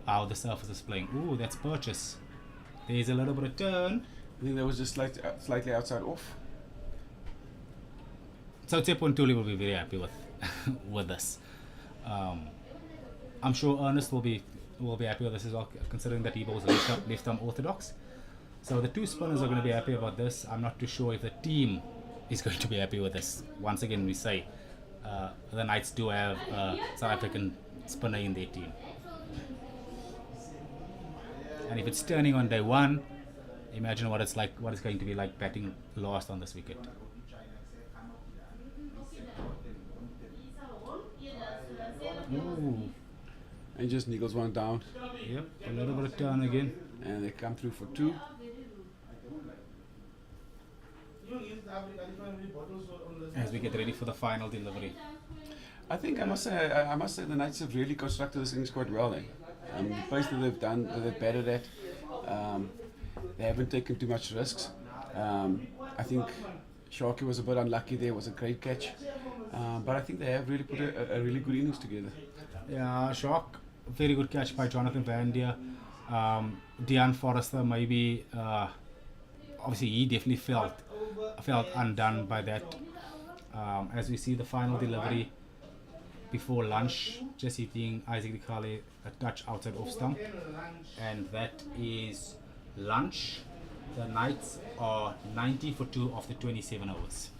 how the surface is playing. Ooh, that's purchase. There's a little bit of turn. I think that was just slightly outside off. So Tsepon Tuli will be very happy with this. I'm sure Ernest will be happy with this as well, considering that he bowls left arm orthodox. So the 2 spinners are going to be happy about this. I'm not too sure if the team is going to be happy with this. Once again, we say the Knights do have a South African spinner in their team. And if it's turning on day 1, imagine what it's going to be like batting last on this wicket. Ooh. And just niggles one down. Yep, a little bit of turn again. And they come through for 2. As we get ready for the final delivery. I think I must say the Knights have really constructed this innings quite well. The pace that they've batted at, they haven't taken too much risks. I think Sharky was a bit unlucky there. It was a great catch, but I think they have really put a really good innings together. Yeah, Shark, very good catch by Jonathan Van Dier. Dean Forrester, maybe obviously he definitely felt undone by that. As we see the final delivery before lunch, just hitting Isaac Dikale a touch outside off stump, and that is lunch. The nights are 90 for 2 of the 27 hours.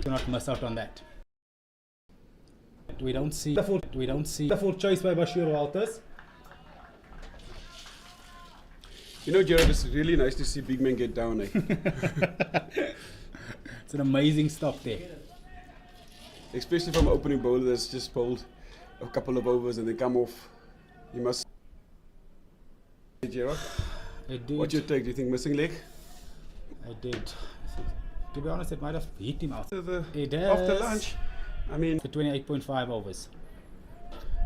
Do not miss out on that. We don't see the full choice by Bashir Walters. You know, Jared, it's really nice to see big men get down. Eh? It's an amazing stop there. Especially from an opening bowler that's just bowled a couple of overs and they come off. You must. Gerard, I did. what's your take? Do you think missing leg? I did. To be honest, it might have hit him out. It After does. lunch, I mean, For 28.5 overs.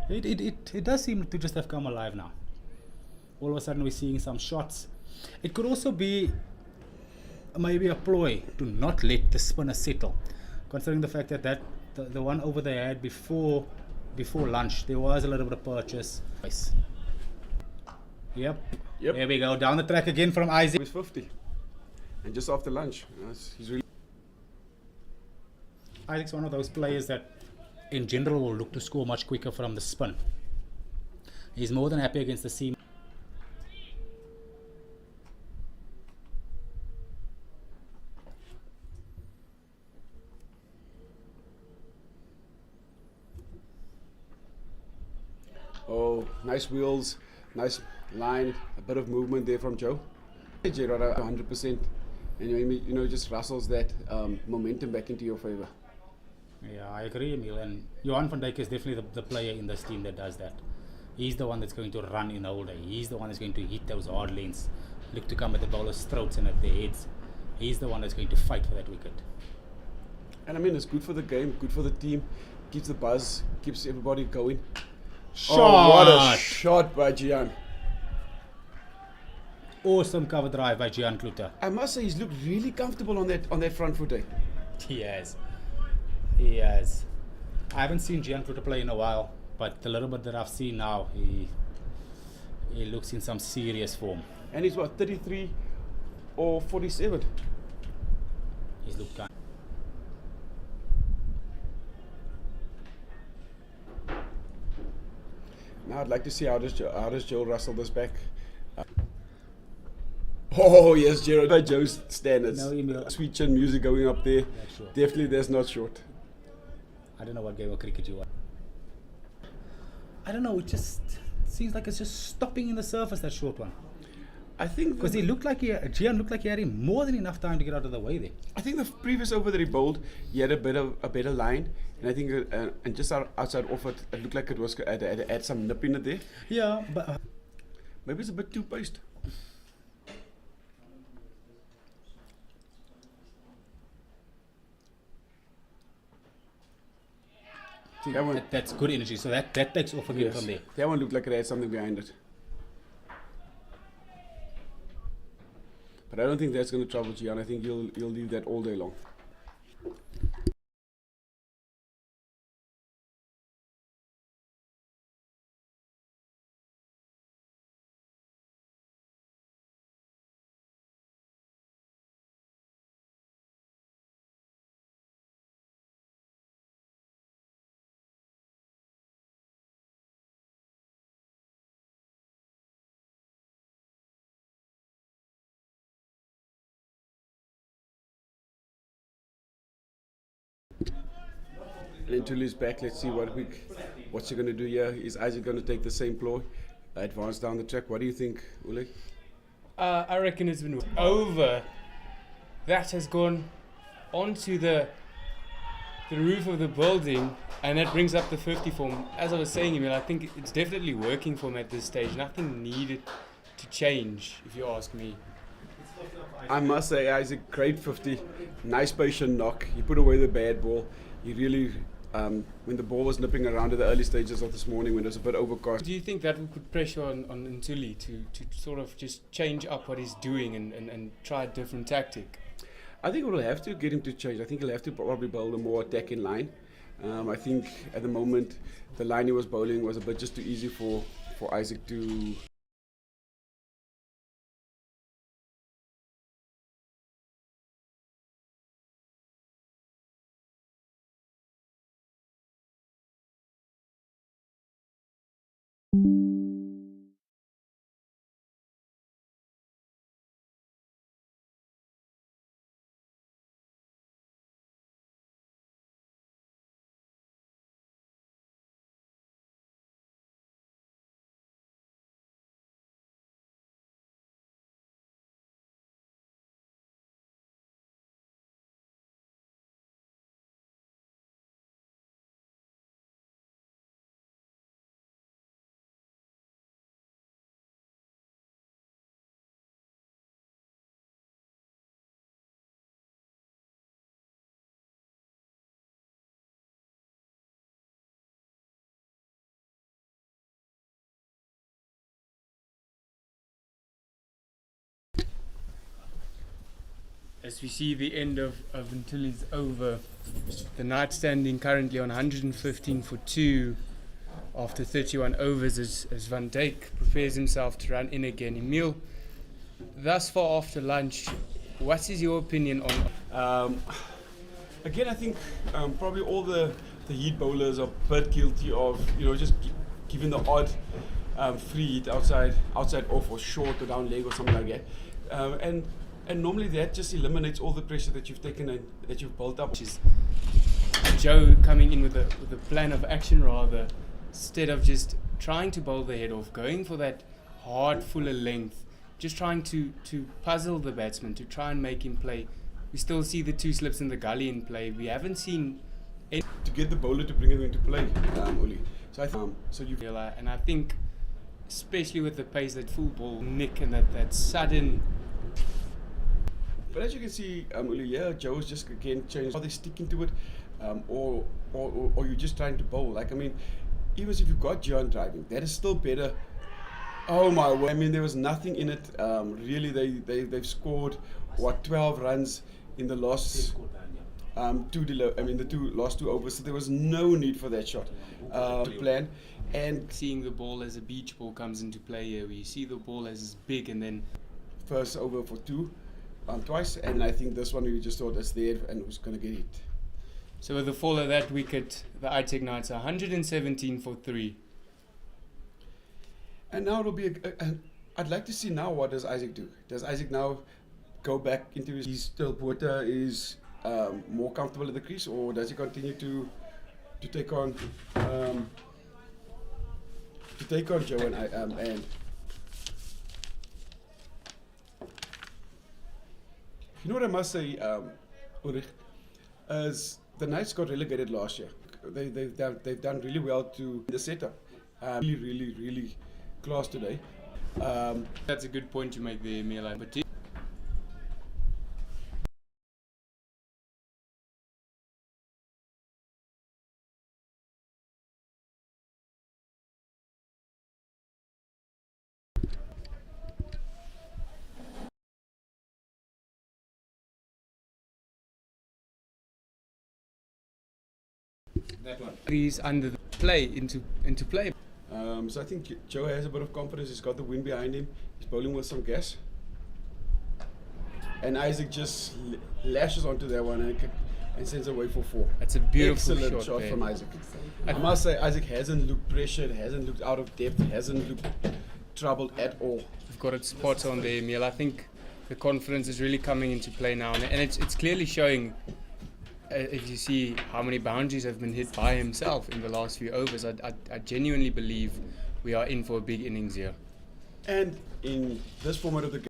It does seem to just have come alive now. All of a sudden we're seeing some shots. It could also be maybe a ploy to not let the spinner settle, considering the fact that the one over they had before lunch, there was a little bit of purchase. Nice. Yep. There we go. Down the track again from Isaac. he was 50. And just after lunch, he's really. Isaac's one of those players that in general will look to score much quicker from the spin. He's more than happy against the seam. Oh, nice wheels, nice line, a bit of movement there from Joe. Gerard, 100%. And you know, just rustles that momentum back into your favor. Yeah, I agree, Emil. And Johan van Dijk is definitely the player in this team that does that. He's the one that's going to run in the whole day. He's the one that's going to hit those hard lanes, look to come at the bowler's throats and at their heads. He's the one that's going to fight for that wicket. And I mean, it's good for the game, good for the team, keeps the buzz, keeps everybody going. Shot! Oh, what a shot by Gian. Awesome cover drive by Gian Kluter. I must say, he's looked really comfortable on that front foot. Eh? He has. He has. I haven't seen Gian Kluter play in a while, but the little bit that I've seen now, he looks in some serious form. And he's what, 33 or 47? He's looked kind. Now I'd like to see how does Joe rustle this back. Oh yes, Gerard, by Joe's standards. No, Emil. Sweet chin music going up there. Yeah, sure. Definitely that's not short. I don't know what game of cricket you are. I don't know, it just seems like it's just stopping in the surface, that short one. I think Because Gian looked like he had him more than enough time to get out of the way there. I think the previous over that he bowled, he had a better line, and I think and just outside off it looked like it was had some nip in it there. Yeah, but Maybe it's a bit too paced. That one, that's good energy. So that takes off again yes. from there. That one looked like it had something behind it. But I don't think that's going to trouble Gian. I think he'll leave that all day long. Lentuli's back. Let's see what's he going to do here. Is Isaac going to take the same ploy, advance down the track? What do you think, Ule? I reckon it's been over. That has gone onto the roof of the building, and that brings up the 50 form. As I was saying, Emil, I think it's definitely working for him at this stage. Nothing needed to change, if you ask me. I must say, Isaac, great 50. Nice patient knock. He put away the bad ball. He really, when the ball was nipping around at the early stages of this morning, when it was a bit overcast. Do you think that will put pressure on Ntuli to sort of just change up what he's doing and try a different tactic? I think we'll have to get him to change. I think he'll have to probably bowl a more attacking line. I think at the moment, the line he was bowling was a bit just too easy for Isaac to As we see the end of until is over, the Knights standing currently on 115 for 2 after 31 overs as Van Dijk prepares himself to run in again. Emil, thus far after lunch, what is your opinion on... Again, I think probably all the heat bowlers are a bit guilty of, just giving the odd free hit outside off or short or down leg or something like that. And normally that just eliminates all the pressure that you've taken and that you've built up. Which is Joe coming in with a plan of action rather, instead of just trying to bowl the head off, going for that hard, fuller length, just trying to puzzle the batsman, to try and make him play. We still see the 2 slips in the gully in play. We haven't seen any to get the bowler to bring him into play, Uli. So I think and I think, especially with the pace, that full ball nick and that sudden. But as you can see, Uli, Joe's just again changed. Are they sticking to it, or you're just trying to bowl? Like, I mean, even if you've got Gian driving, that is still better. Oh my word! I mean, there was nothing in it. Really, they've scored 12 runs in the last the last 2 overs. So there was no need for that shot to plan. And Seeing the ball as a beach ball comes into play here. We see the ball as big, and then first over for 2. Twice, and I think this one we just thought it's there and it was going to get hit. So with the fall of that wicket, the ITEC Knights are 117 for 3. And now it'll be I'd like to see now, what does Isaac do? Does Isaac now go back into his still Porter is more comfortable at the crease, or does he continue to take on Joe and you know what I must say, Ulrich, is the Knights got relegated last year. They've done really well to the setup. Really class today. That's a good point you make there, Emil. But That one. he's under the play into play. So I think Joe has a bit of confidence. He's got the wind behind him. He's bowling with some gas. And Isaac just lashes onto that one and sends away for 4. That's a beautiful Excellent shot there. from Isaac. I must say, Isaac hasn't looked pressured, hasn't looked out of depth, hasn't looked troubled at all. You've got it spot on there, Emil. I think the confidence is really coming into play now, and it's clearly showing. If you see how many boundaries have been hit by himself in the last few overs, I genuinely believe we are in for a big innings here. And in this format of the game,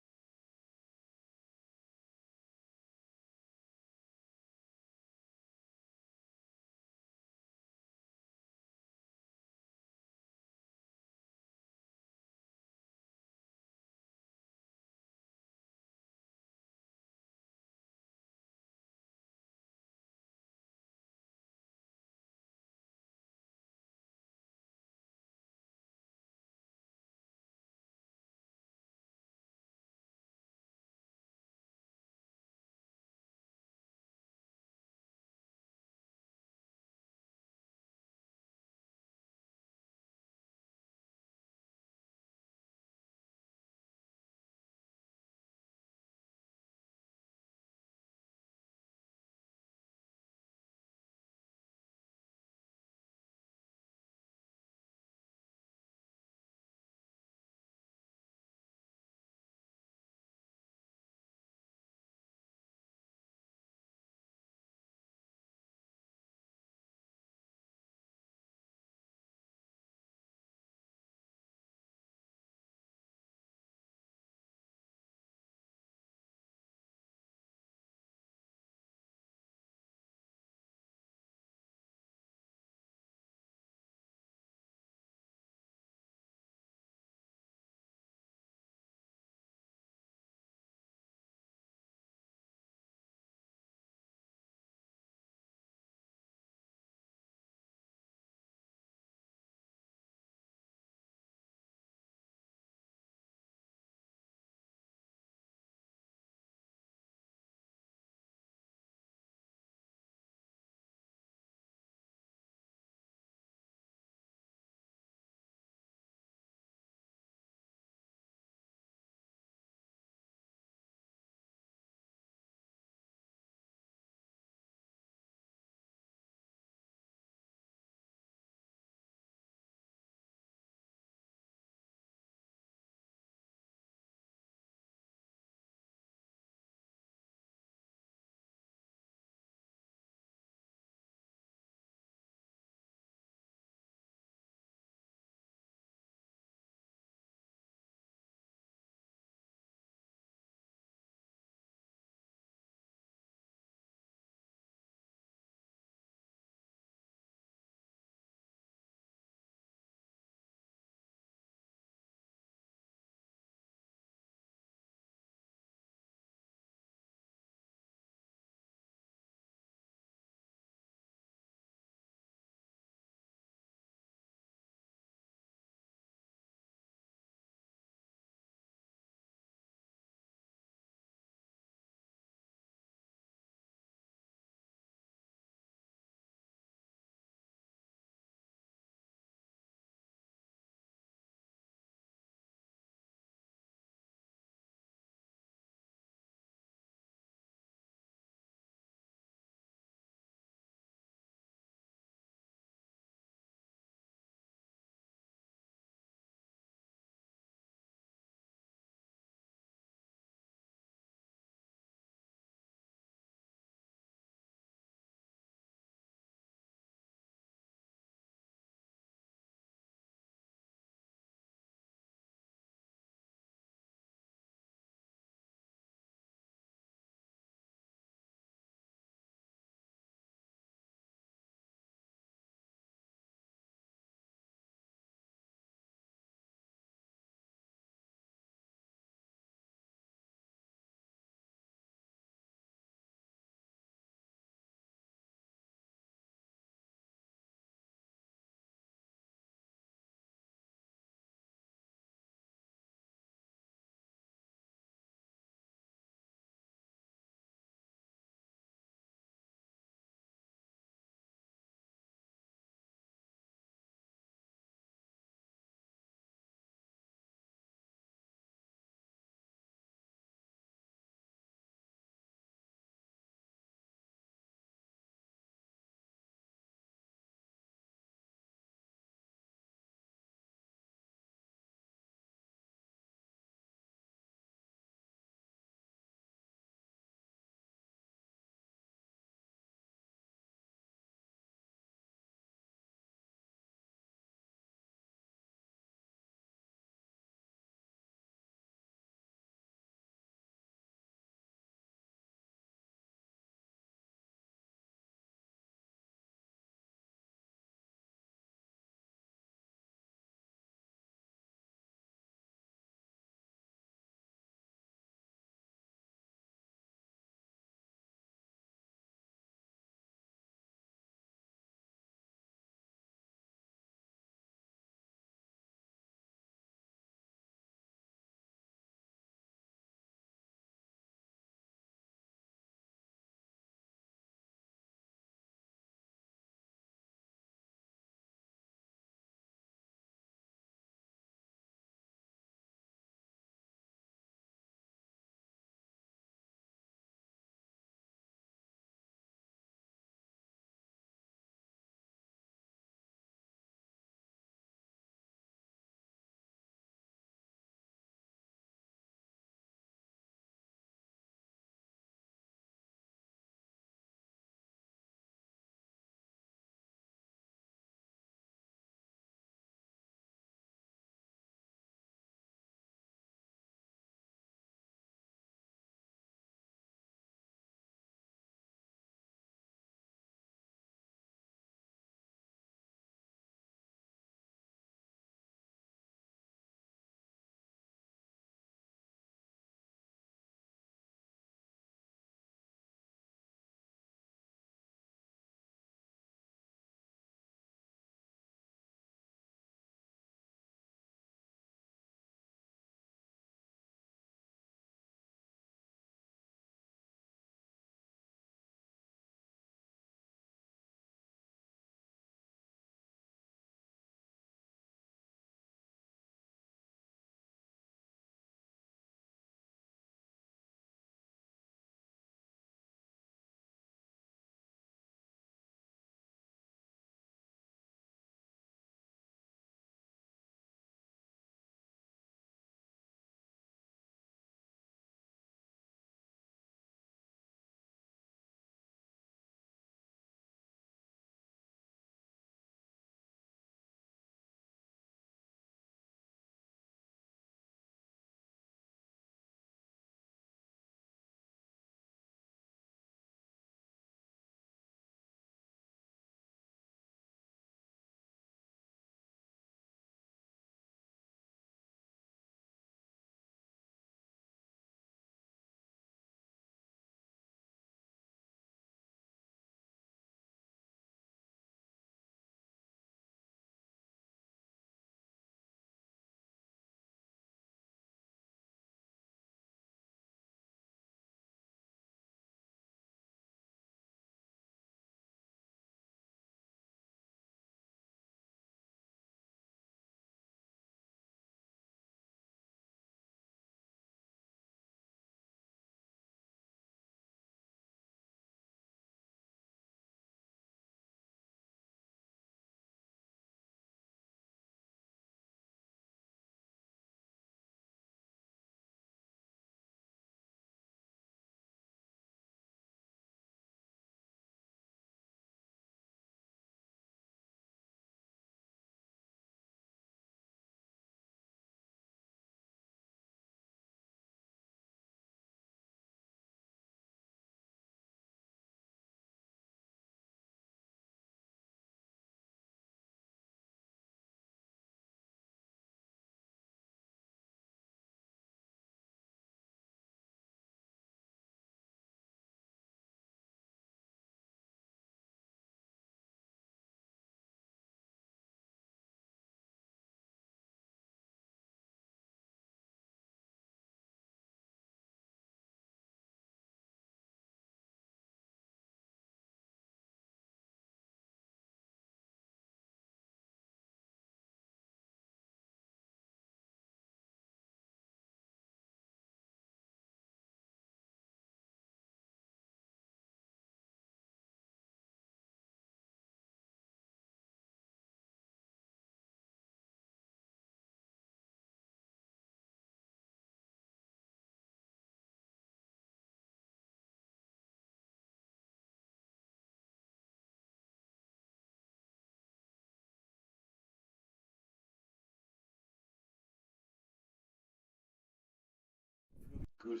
good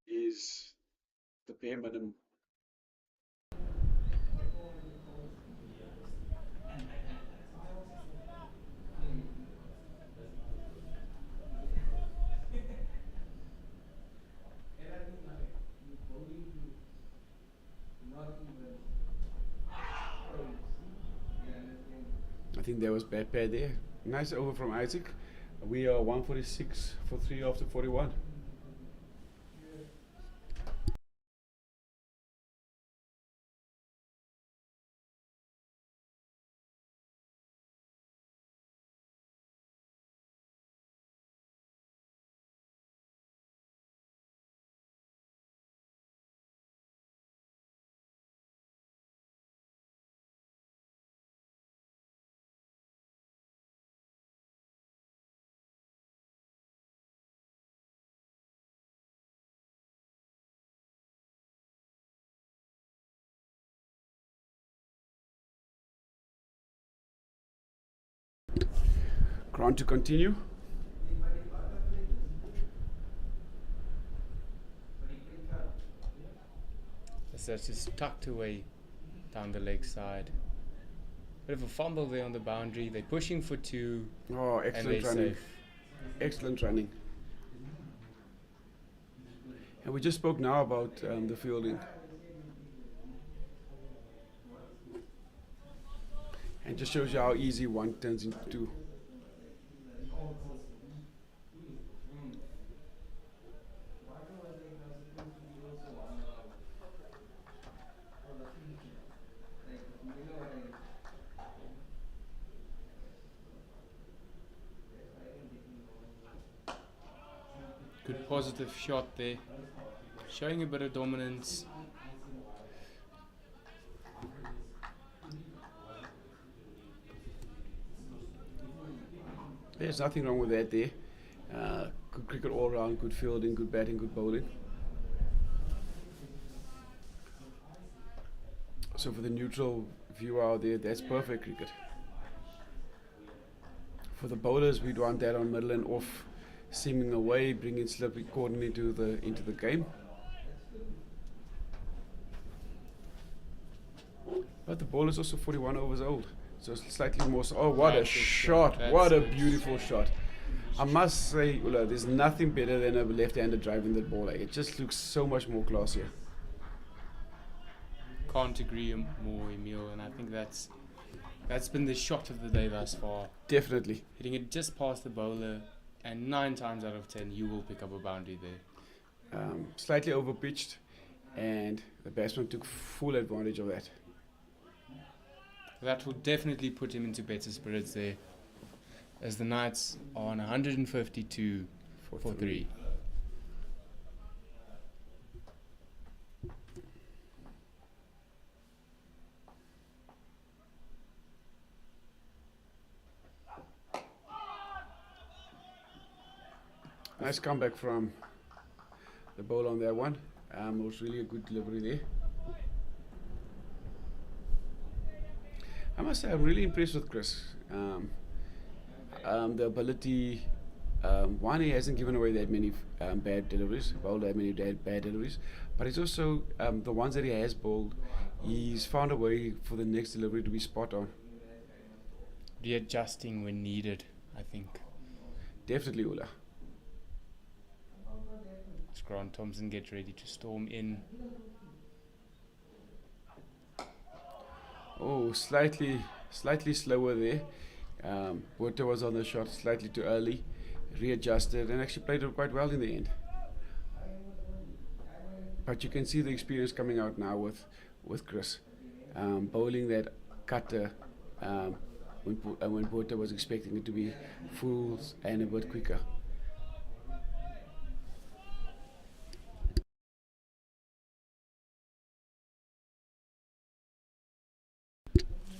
is the bare minimum. I think there was bad pair there. Nice over from ITEC. We are 146 for 3 after 41. Grant to continue. So it's just tucked away down the leg side. Bit of a fumble there on the boundary. They're pushing for 2. Oh, And excellent they're running. safe. Excellent running. And we just spoke now about the fielding. And just shows you how easy 1 turns into 2. Good positive shot there. Showing a bit of dominance. There's nothing wrong with that there. Good cricket all round, good fielding, good batting, good bowling. So for the neutral viewer out there, that's perfect cricket. For the bowlers, we'd want that on middle and off, seaming away, bringing slip accordingly into the game. But the ball is also 41 overs old, so it's slightly more. Oh, what a That's a shot! shot. What a That's good. beautiful shot! I must say, Ulla, there's nothing better than a left-handed driving that ball. Like, it just looks so much more classier. Can't agree more, Emil, and I think that's been the shot of the day thus far. Definitely. Hitting it just past the bowler, and 9 times out of 10 you will pick up a boundary there. Slightly overpitched, and the batsman took full advantage of that. That will definitely put him into better spirits there, as the Knights are on 152 for 3. Nice comeback from the bowler on that one. It was really a good delivery there. I must say, I'm really impressed with Chris. The ability, one, he hasn't given away that many bad deliveries, bowled that many bad deliveries, but he's also, the ones that he has bowled, he's found a way for the next delivery to be spot on. Readjusting when needed, I think. Definitely, Ulla. As Grant Thompson gets ready to storm in. Oh, slightly slower there. Botha was on the shot slightly too early, readjusted, and actually played it quite well in the end. But you can see the experience coming out now with Chris, bowling that cutter when Botha was expecting it to be full and a bit quicker.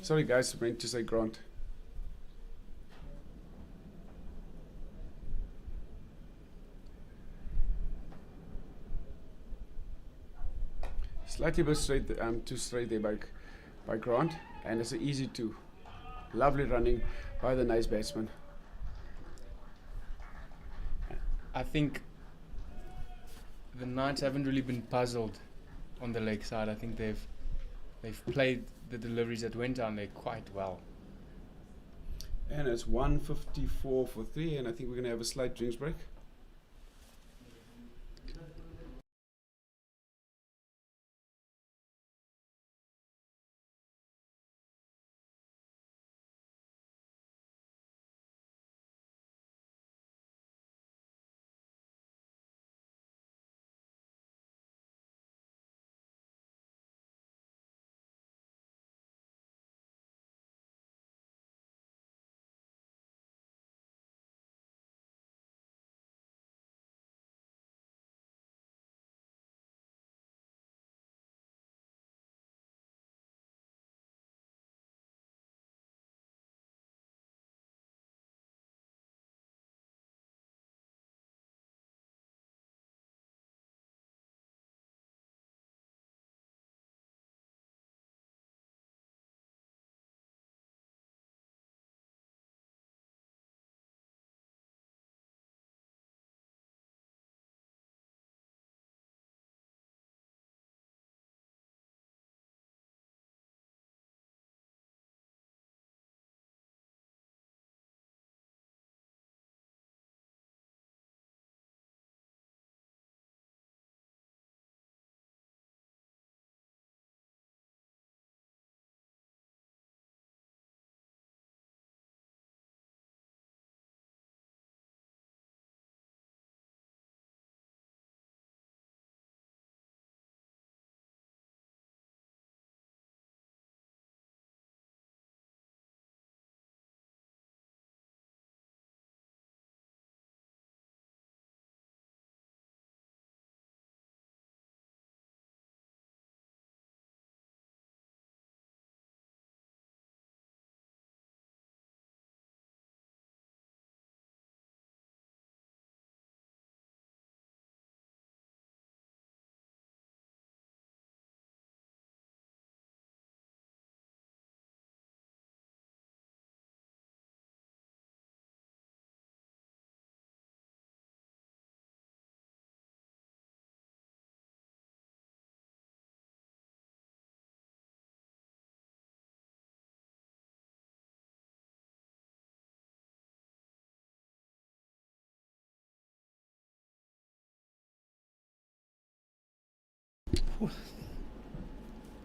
Sorry guys, I meant to say Grant. Slightly bit straight, too straight there by Grant, and it's an easy 2. Lovely running by the nice batsman. I think the Knights haven't really been puzzled on the leg side. I think they've played the deliveries that went down there quite well. And it's 1:54 for 3, and I think we're going to have a slight drinks break.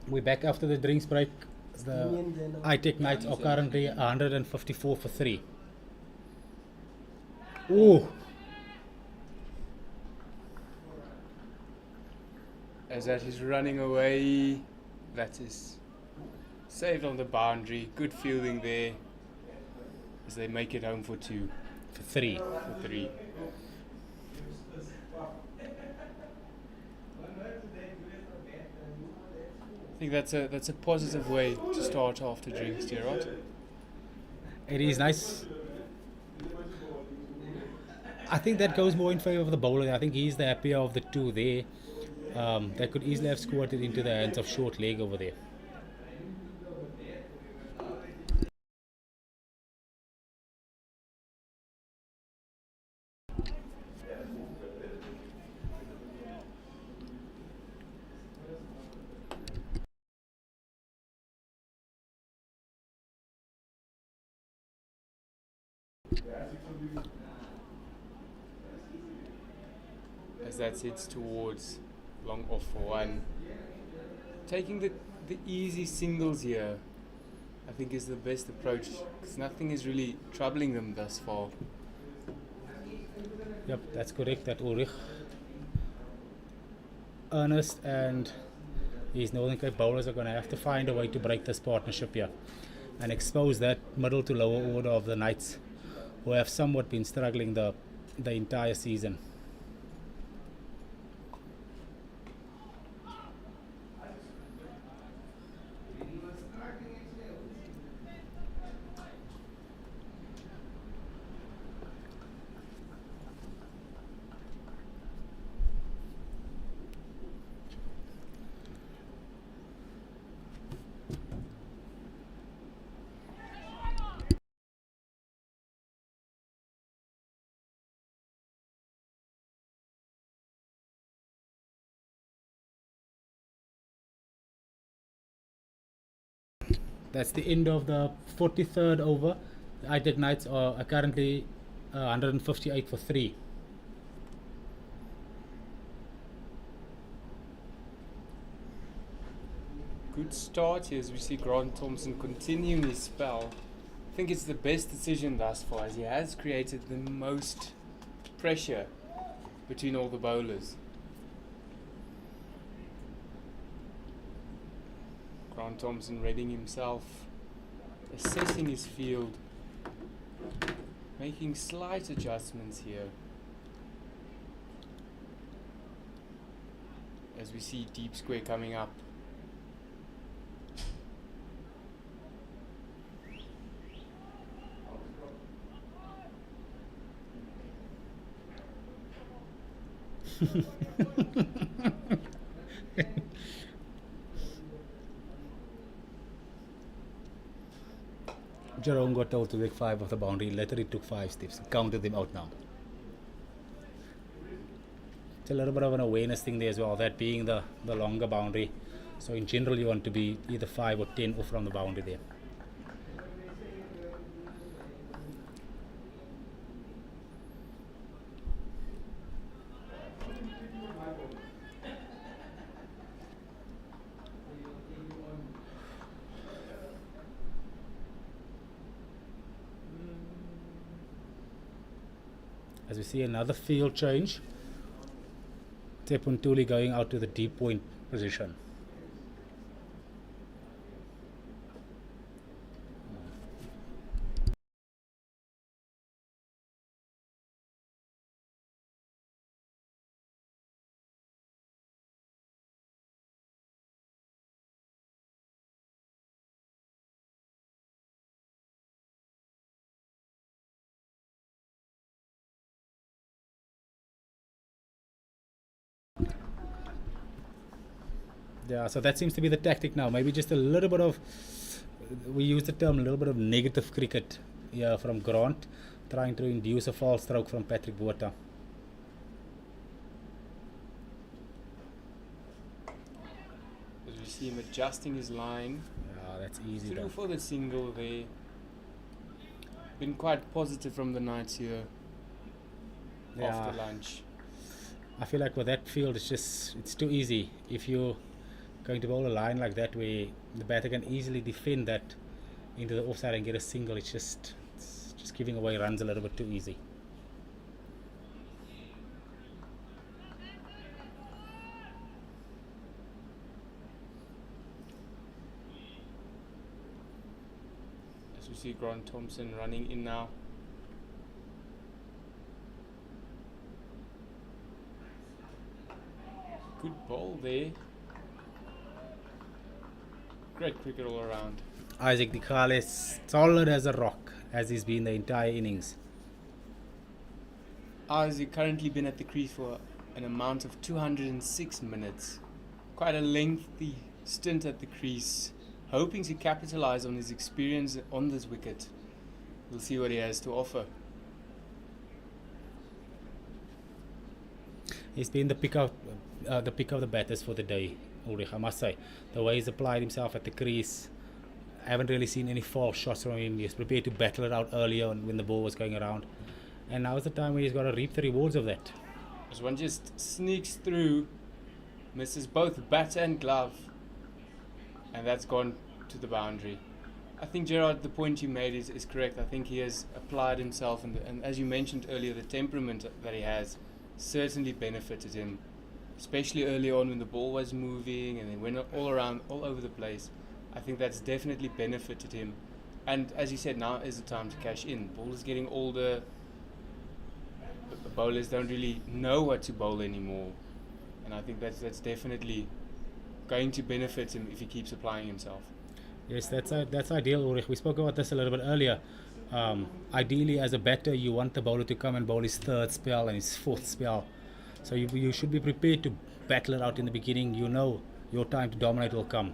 We're back after the drinks break. The Indians and ITEC Knights are currently 154 for 3. Ooh, As that is running away, that is saved on the boundary. Good fielding there as they make it home for 2, for 3. for 3. I think that's a positive way to start after drinks, Gerard. It is nice. I think that goes more in favor of the bowler. I think he's the happier of the two there. That could easily have squirted into the hands of short leg over there. As that heads towards long off for 1. Taking the easy singles here, I think, is the best approach because nothing is really troubling them thus far. Yep, that's correct. That Ulrich, Ernest, and these Northern Cape bowlers are going to have to find a way to break this partnership here and expose that middle to lower order of the Knights, who have somewhat been struggling the entire season. That's the end of the 43rd over. The ITEC Knights are currently 158 for 3. Good start here as we see Grant Thompson continuing his spell. I think it's the best decision thus far as he has created the most pressure between all the bowlers. Grant Thompson readying himself, assessing his field, making slight adjustments here. As we see deep square coming up. Jerome got told to take 5 of the boundary, later he took 5 steps, counted them out now. It's a little bit of an awareness thing there as well, that being the longer boundary. So in general you want to be either 5 or 10 off from the boundary there. As we see another field change, Tepuntuli going out to the deep point position. Yeah, so that seems to be the tactic now. Maybe just a little bit of, we use the term a little bit of negative cricket here from Grant, trying to induce a false stroke from Patrick Botha. As we see him adjusting his line. Yeah, that's easy. Through Though. for the single there. Been quite positive from the Knights here after lunch. I feel like with that field, it's too easy. If you're going to bowl a line like that where the batter can easily defend that into the offside and get a single, it's just giving away runs a little bit too easy. As we see Grant Thompson running in now. Good ball there. Great cricket all around. Isaac Dikale solid as a rock, as he's been the entire innings. Isaac currently been at the crease for an amount of 206 minutes. Quite a lengthy stint at the crease, hoping to capitalize on his experience on this wicket. We'll see what he has to offer. He's been the pick of the batters for the day, Ulrich, I must say. The way he's applied himself at the crease, I haven't really seen any false shots from him. He's prepared to battle it out earlier when the ball was going around. And now is the time when he's got to reap the rewards of that. As one just sneaks through, misses both bat and glove, and that's gone to the boundary. I think, Gerard, the point you made is correct. I think he has applied himself, and as you mentioned earlier, the temperament that he has certainly benefited him, especially early on when the ball was moving and then went all around, all over the place. I think that's definitely benefited him. And as you said, now is the time to cash in. Ball is getting older. The bowlers don't really know what to bowl anymore. And I think that's definitely going to benefit him if he keeps applying himself. Yes, that's ideal, Ulrich. We spoke about this a little bit earlier. Ideally, as a batter, you want the bowler to come and bowl his third spell and his fourth spell. So you should be prepared to battle it out in the beginning. You know your time to dominate will come.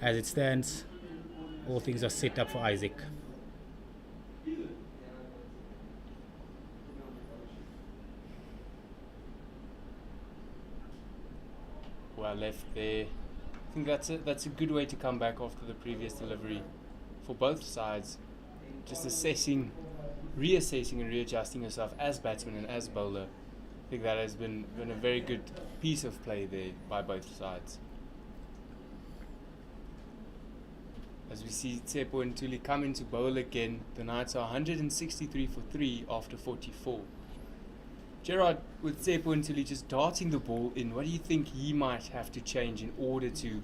As it stands, all things are set up for Isaac. Well left there I think that's a good way to come back after the previous delivery for both sides. Just reassessing and readjusting yourself as batsman and as bowler. I think that has been a very good piece of play there by both sides. As we see Tsepo and Tuli come into bowl again, the Knights are 163 for 3 after 44. Gerard, with Tsepo and Tuli just darting the ball in, what do you think he might have to change in order to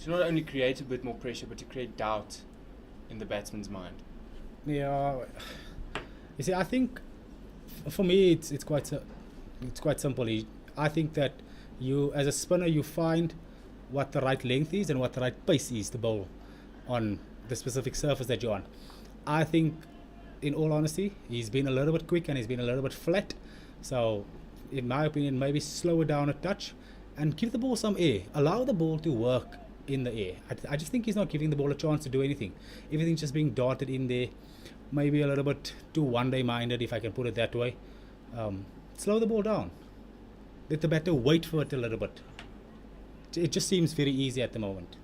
not only create a bit more pressure, but to create doubt in the batsman's mind? Yeah, you see, I think for me it's quite simple. I think that you, as a spinner, you find what the right length is and what the right pace is to bowl on the specific surface that you're on. I think, in all honesty, he's been a little bit quick and he's been a little bit flat. So, in my opinion, maybe slow it down a touch and give the ball some air. Allow the ball to work in the air. I just think he's not giving the ball a chance to do anything. Everything's just being darted in there. Maybe a little bit too one-day minded, if I can put it that way. Slow the ball down. Let the batter wait for it a little bit. It just seems very easy at the moment.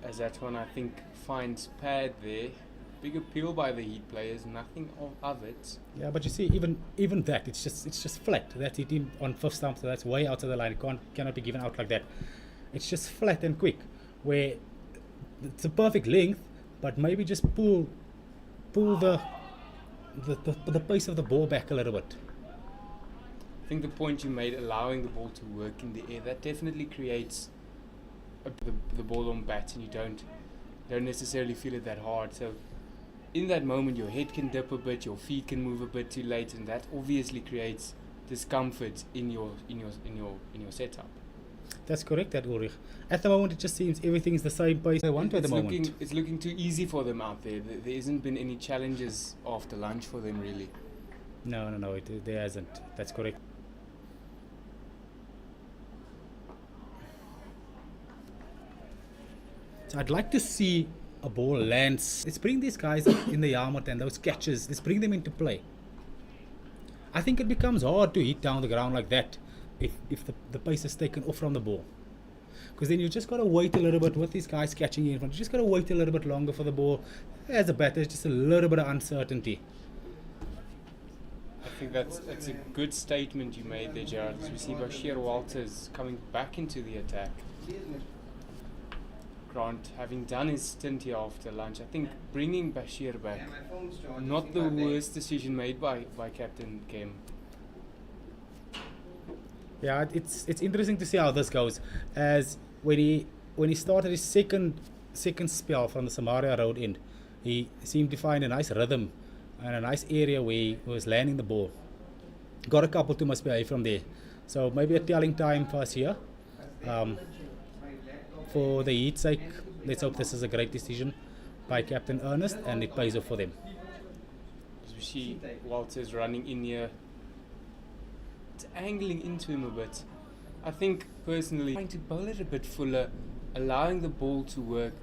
As that one, I think, finds pad there. Big appeal by the Heat players, nothing of it. Yeah, but you see, even that, it's just flat. That's hit him on fifth stump, so that's way outside the line. It cannot be given out like that. It's just flat and quick, where it's a perfect length, but maybe just pull the pace of the ball back a little bit. I think the point you made, allowing the ball to work in the air, that definitely creates the ball on bat, and you don't necessarily feel it that hard. So in that moment, your head can dip a bit, your feet can move a bit too late, and that obviously creates discomfort in your setup. That's correct, that Ulrich. At the moment, it just seems everything's the same pace they want at the moment. It's looking too easy for them out there. There hasn't been any challenges after lunch for them, really. No, there hasn't. That's correct. So I'd like to see a ball lands. Let's bring these guys in the Yarmouth and those catches. Let's bring them into play. I think it becomes hard to hit down the ground like that if the pace is taken off from the ball. Because then you just got to wait a little bit with these guys catching in front. You just got to wait a little bit longer for the ball. As a batter, it's just a little bit of uncertainty. I think that's a good statement you made there, Gerard. As we see Bashir Walters coming back into the attack. Grant, having done his stint here after lunch, I think bringing Bashir back, not the worst decision made by Captain Kim. Yeah, it's interesting to see how this goes. As when he started his second spell from the Samaria Road end, he seemed to find a nice rhythm and a nice area where he was landing the ball. Got a couple to misbehave from there. So maybe a telling time for us here. For the Heat's sake, let's hope this is a great decision by Captain Ernest and it pays off for them. As we see Walters running in here, it's angling into him a bit. I think personally, trying to bowl it a bit fuller, allowing the ball to work,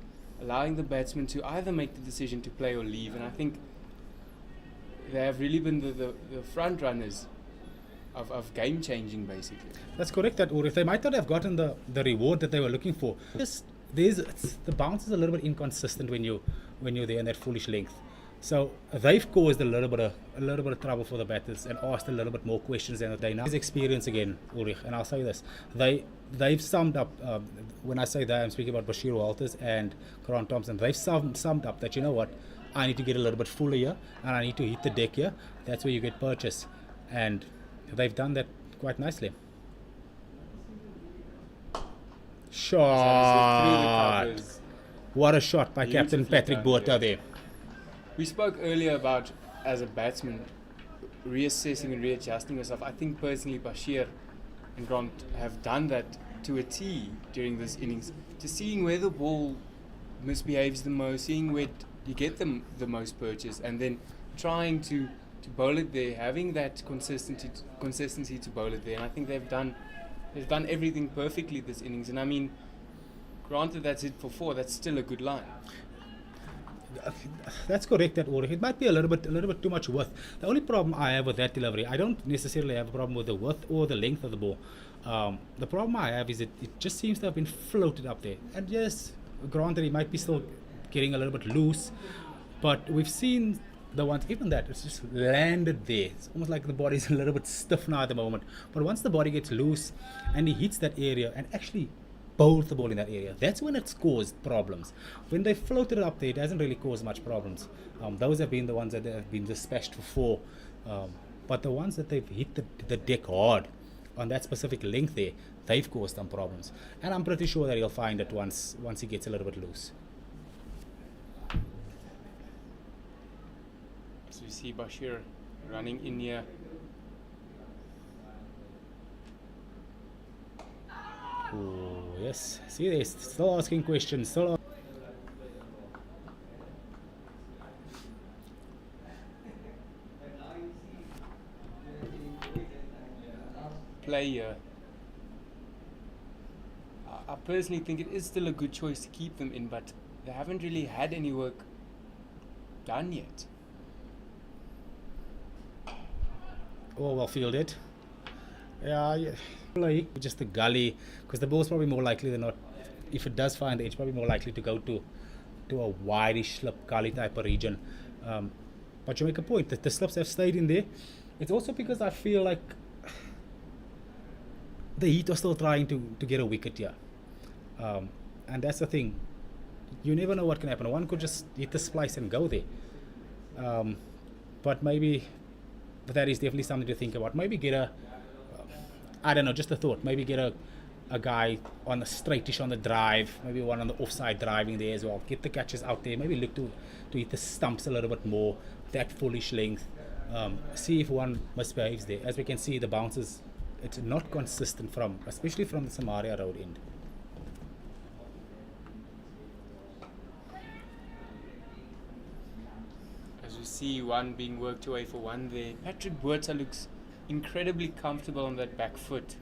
allowing the batsman to either make the decision to play or leave, and I think they have really been the front runners of game changing, basically. That's correct, that Ulrich. They might not have gotten the reward that they were looking for. The bounce is a little bit inconsistent when you're there in that foolish length. So they've caused a little bit of trouble for the batters and asked a little bit more questions than they now. His experience again, Ulrich, and I'll say this: they've summed up. When I say that, I'm speaking about Bashir Walters and Grant Thompson. They've summed up that, you know what, I need to get a little bit fuller here, and I need to hit the deck here. That's where you get purchase, and they've done that quite nicely. Shot! What a shot by Captain Patrick Botha there. We spoke earlier about, as a batsman, reassessing and readjusting yourself. I think personally Bashir and Grant have done that to a T during this innings, to seeing where the ball misbehaves the most, seeing where you get the most purchase, and then trying to bowl it there, having that consistency to bowl it there. And I think they've done everything perfectly this innings. And I mean, granted that's it for 4, that's still a good line. That's correct, that Ulrich. It might be a little bit too much width. The only problem I have with that delivery, I don't necessarily have a problem with the width or the length of the ball. The problem I have is it just seems to have been floated up there. And yes, granted, it might be still getting a little bit loose, but we've seen the ones, even that, it's just landed there. It's almost like the body's a little bit stiff now at the moment. But once the body gets loose and he hits that area and actually bowls the ball in that area, that's when it's caused problems. When they floated it up there, it hasn't really caused much problems. Those have been the ones that have been dispatched before. But the ones that they've hit the deck hard on that specific length there, they've caused some problems. And I'm pretty sure that he'll find it once he gets a little bit loose. So you see Bashir running in here. Oh, yes. See, they're still asking questions. Play here. I personally think it is still a good choice to keep them in, but they haven't really had any work done yet. Oh, well fielded. Yeah. Like just the gully, because the ball's probably more likely than not, if it does find the edge, probably more likely to go to a wideish slip gully type of region. But you make a point that the slips have stayed in there. It's also because I feel like the Heat are still trying to get a wicket here, and that's the thing. You never know what can happen. One could just hit the splice and go there. But that is definitely something to think about. Maybe get I don't know, just a thought. Maybe get a guy on a straightish on the drive, maybe one on the offside driving there as well. Get the catches out there. Maybe look to hit the stumps a little bit more, that fullish length. See if one misbehaves there. As we can see, the bounces, it's not consistent especially from the Samaria Road end. As you see, one being worked away for one there. Patrick Buerta looks incredibly comfortable on that back foot.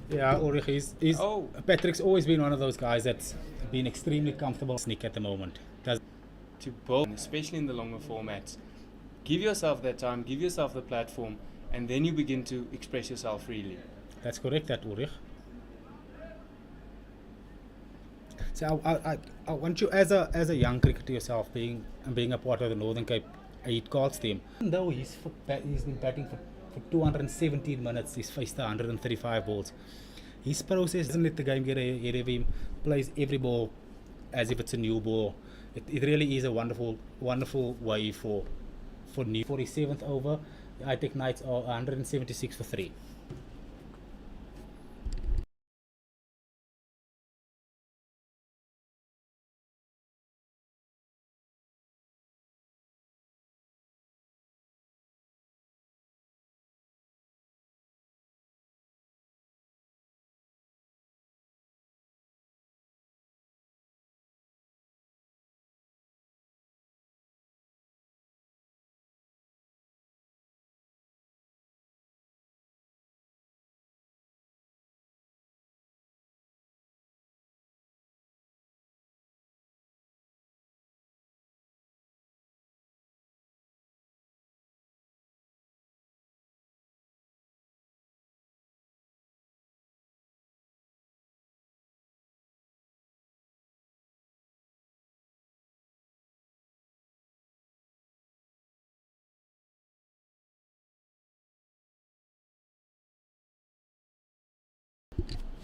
Yeah, Ulrich, Patrick's always been one of those guys that's been extremely comfortable sneak at the moment. To bowl, especially in the longer formats, give yourself that time, give yourself the platform, and then you begin to express yourself freely. That's correct, that Ulrich. So I want you, as a young cricketer yourself, being a part of the Northern Cape Heat Cards team, even though he's been batting for 217 minutes, he's faced 135 balls. His process doesn't let the game get ahead of him, plays every ball as if it's a new ball. It really is a wonderful way for new. 47th over, the ITEC Knights are 176 for 3.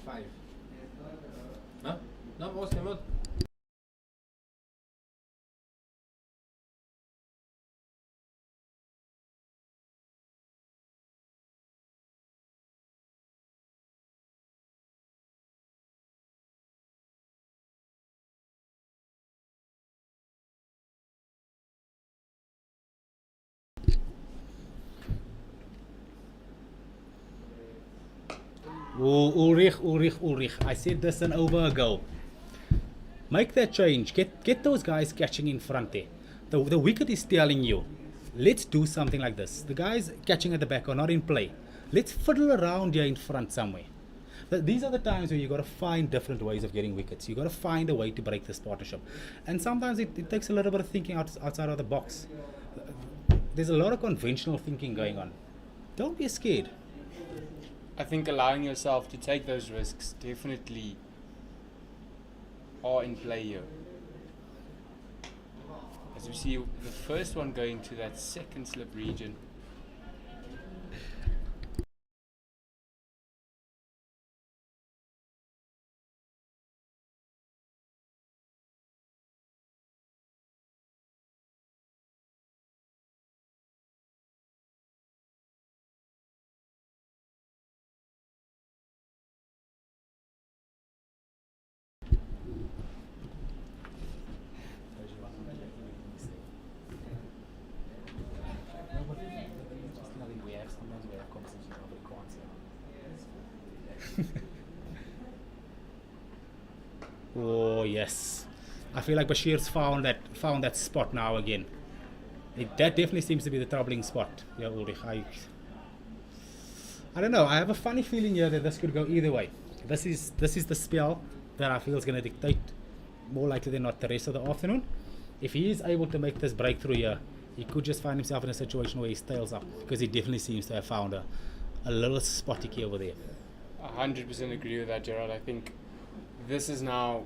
Five. Huh? No, what's the amount? Oh, Ulrich. I said this an over ago. Make that change. Get those guys catching in front there. The wicket is telling you, let's do something like this. The guys catching at the back are not in play. let's fiddle around here in front somewhere. These are the times where you got to find different ways of getting wickets. You got to find a way to break this partnership, and sometimes it takes a little bit of thinking outside of the box. There's a lot of conventional thinking going on. Don't be scared. I think allowing yourself to take those risks definitely are in play here. As we see the first one going to that second slip region. Oh yes, I feel like Bashir's found that spot now again. That definitely seems to be the troubling spot. Yeah, Ulrich, I don't know. I have a funny feeling here that this could go either way. This is the spell that I feel is going to dictate more likely than not the rest of the afternoon. If he is able to make this breakthrough here, he could just find himself in a situation where he tails up, because he definitely seems to have found a little spotty key over there. 100% agree with that, Gerard. I think this is now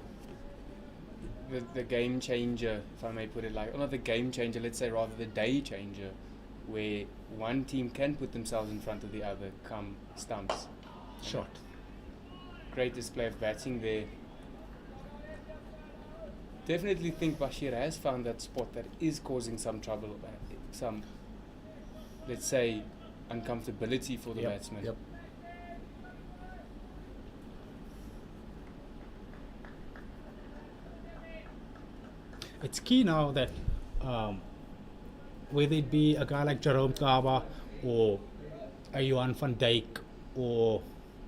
the game changer, if I may put it like, or not the game changer, let's say rather the day changer, where one team can put themselves in front of the other come stumps. Shot. Great display of batting there. Definitely think Bashir has found that spot that is causing some trouble, some, let's say, uncomfortability for the batsman. Yep. It's key now that whether it be a guy like Jerome Kaba or a Johan van Dijk or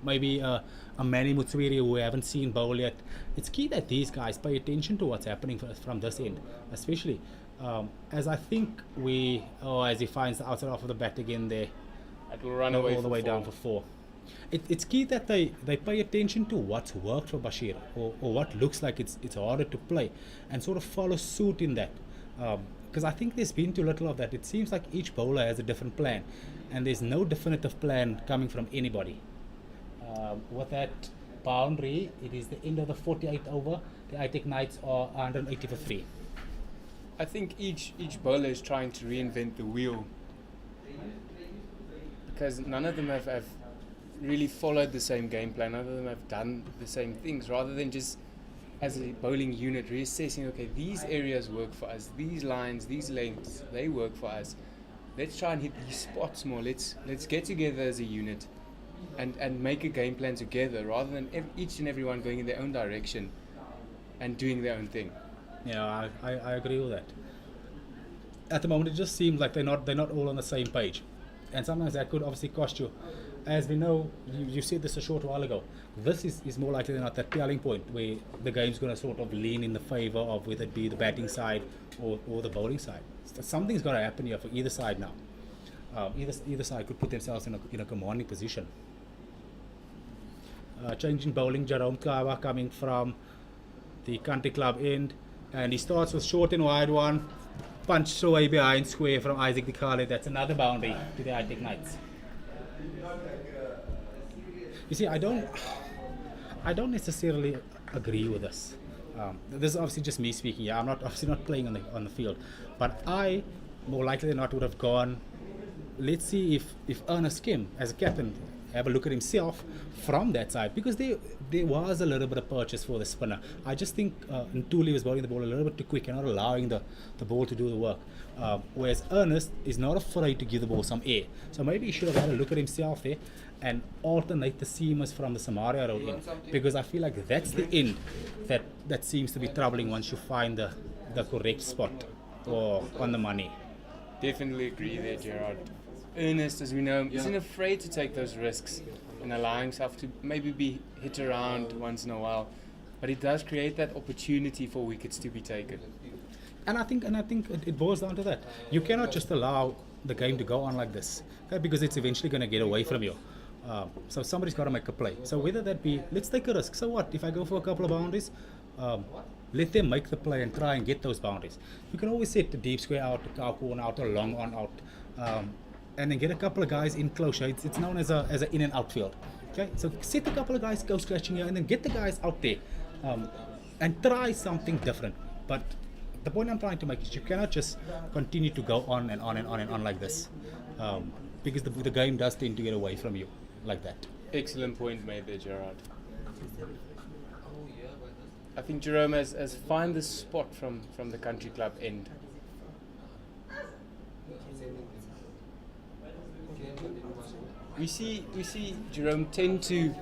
maybe a Manny Mutswiri who we haven't seen bowl yet, it's key that these guys pay attention to what's happening from this end, especially as I think as he finds the outside half of the bat again there, it will run away all the way down for 4. It's key that they pay attention to what's worked for Bashir or what looks like it's harder to play, and sort of follow suit in that, because I think there's been too little of that. It seems like each bowler has a different plan, and there's no definitive plan coming from anybody. With that boundary, it is the end of the 48th over. The ITEC Knights are 180 for 3. I think each bowler is trying to reinvent the wheel, because none of them have really followed the same game plan. None of them have done the same things, rather than just as a bowling unit reassessing, okay, these areas work for us, these lines, these lengths, they work for us. Let's try and hit these spots more. Let's get together as a unit and make a game plan together, rather than each and everyone going in their own direction and doing their own thing. Yeah, I agree with that. At the moment, it just seems like they're not all on the same page, and sometimes that could obviously cost you. As we know, you said this a short while ago, this is more likely than not that telling point where the game's going to sort of lean in the favour of whether it be the batting side or the bowling side. So something's got to happen here for either side now. Either side could put themselves in a commanding position. Changing bowling, Jerome Kaba coming from the country club end, and he starts with short and wide one, punched away behind square from Isaac Dikale. That's another boundary to the ITEC Knights. You see, I don't necessarily agree with this. This is obviously just me speaking. Yeah, I'm obviously not playing on the field, but I more likely than not would have gone. Let's see if Ernest Kim as a captain have a look at himself from that side, because there was a little bit of purchase for the spinner. I just think Ntuli was bowling the ball a little bit too quick and not allowing the ball to do the work. Whereas Ernest is not afraid to give the ball some air. So maybe he should have had a look at himself there and alternate the seamers from the Samaria road in, because I feel like that's the end that seems to be troubling once you find the correct spot or on the money. Definitely agree there, Gerard. Ernest, as we know, isn't afraid to take those risks and allow himself to maybe be hit around once in a while, but it does create that opportunity for wickets to be taken. And I think it boils down to that. You cannot just allow the game to go on like this, okay? Because it's eventually going to get away from you. So somebody's got to make a play. So whether that be, let's take a risk. So what? If I go for a couple of boundaries, let them make the play and try and get those boundaries. You can always set the deep square out, the cow corner out, or long on out, and then get a couple of guys in closer. It's known as an in and out field. Okay, so set a couple of guys go scratching here, and then get the guys out there, and try something different. But the point I'm trying to make is you cannot just continue to go on and on and on and on like this, because the game does tend to get away from you like that. Excellent point made there, Gerard. I think Jerome has found the spot from the country club end. We see Jerome tend to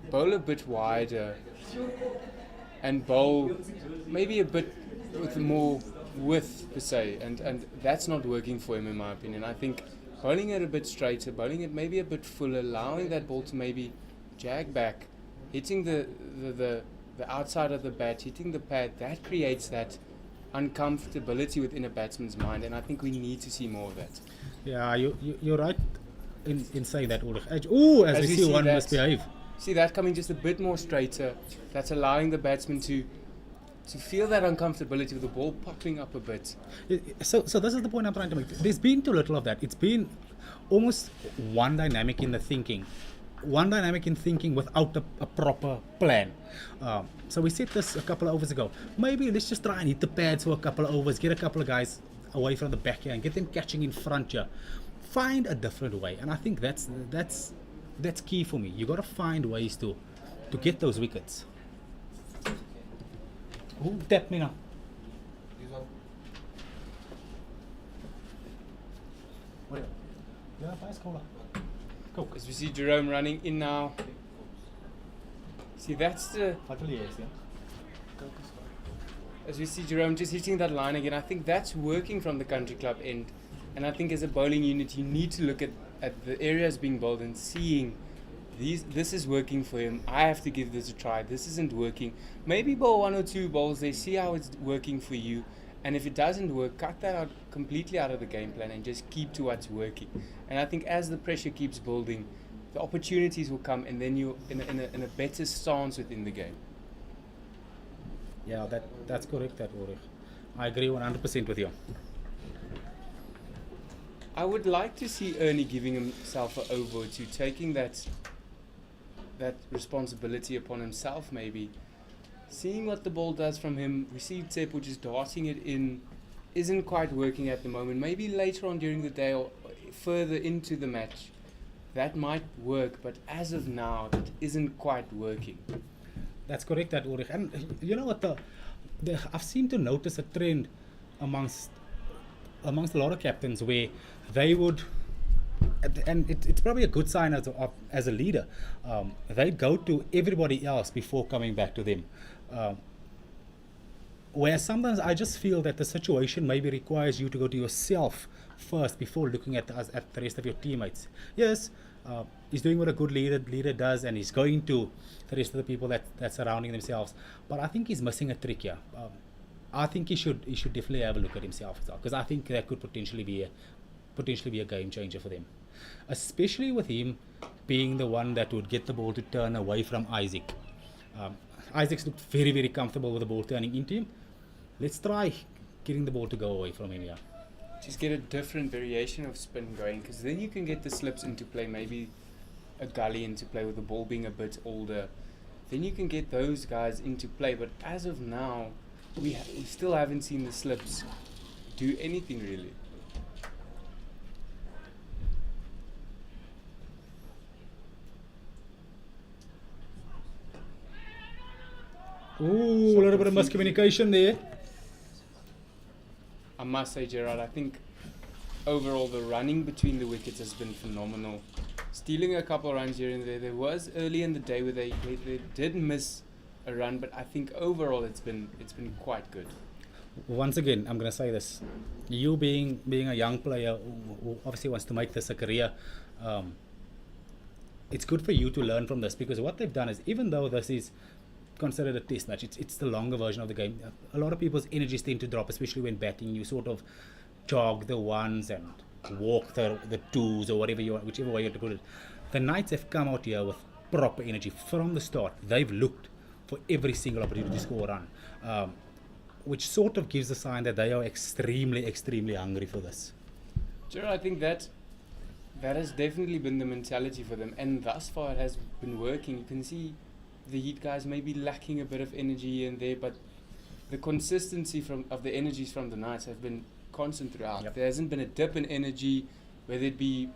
bowl a bit wider and bowl maybe a bit with more width per se, and that's not working for him in my opinion. I think bowling it a bit straighter, bowling it maybe a bit fuller, allowing that ball to maybe jag back, hitting the outside of the bat, hitting the pad, that creates that uncomfortability within a batsman's mind, and I think we need to see more of that. Yeah, you're right in saying that, Ulrich. Oh, as we see one that, misbehave. See that coming just a bit more straighter. That's allowing the batsman to feel that uncomfortability with the ball popping up a bit. So this is the point I'm trying to make. There's been too little of that. It's been almost one dynamic in the thinking. One dynamic in thinking without a proper plan. So we said this a couple of overs ago. Maybe let's just try and hit the pads for a couple of overs, get a couple of guys away from the back here and get them catching in front here. Find a different way, and I think that's key for me. You got to find ways to get those wickets. Who tapped me now? Yeah, nice caller. Go. As we see Jerome running in now. See, that's the... As we see Jerome just hitting that line again, I think that's working from the country club end. And I think as a bowling unit, you need to look at the areas being bowled and seeing this is working for him. I have to give this a try. This isn't working. Maybe bowl one or two bowls, they see how it's working for you. And if it doesn't work, cut that out completely out of the game plan and just keep to what's working. And I think as the pressure keeps building, the opportunities will come, and then you're in a better stance within the game. Yeah, that's correct, that Ulrich. I agree 100% with you. I would like to see Ernie giving himself an over or two, taking that responsibility upon himself maybe. Seeing what the ball does from him, we see Tsepo just darting it in, isn't quite working at the moment. Maybe later on during the day or further into the match, that might work, but as of now, it isn't quite working. That's correct, that Ulrich. And you know what, I've seemed to notice a trend amongst a lot of captains where they would, and it's probably a good sign as a leader, they'd go to everybody else before coming back to them. Whereas sometimes I just feel that the situation maybe requires you to go to yourself first before looking at the rest of your teammates. Yes, he's doing what a good leader does, and he's going to the rest of the people that's surrounding themselves. But I think he's missing a trick here. I think he should definitely have a look at himself as well, because I think that could potentially be a game changer for them, especially with him being the one that would get the ball to turn away from ITEC. ITEC's looked very, very comfortable with the ball turning into him. Let's try getting the ball to go away from him here. Just get a different variation of spin going, because then you can get the slips into play, maybe a gully into play with the ball being a bit older. Then you can get those guys into play, but as of now, we still haven't seen the slips do anything really. Ooh, a little bit of miscommunication there. I must say, Gerard, I think overall the running between the wickets has been phenomenal. Stealing a couple of runs here and there. There was early in the day where they did miss a run, but I think overall it's been quite good. Once again, I'm going to say this. You being a young player who obviously wants to make this a career, it's good for you to learn from this, because what they've done is, even though this is considered a test match, it's the longer version of the game. A lot of people's energies tend to drop, especially when batting. You sort of jog the ones and walk the twos or whatever you want, whichever way you want to put it. The Knights have come out here with proper energy from the start. They've looked for every single opportunity to score a run, which sort of gives a sign that they are extremely, extremely hungry for this. Sure, I think that has definitely been the mentality for them, and thus far it has been working. You can see the Heat guys maybe lacking a bit of energy in there, but the consistency of the energies from the Knights have been constant throughout. Yep. There hasn't been a dip in energy, whether it be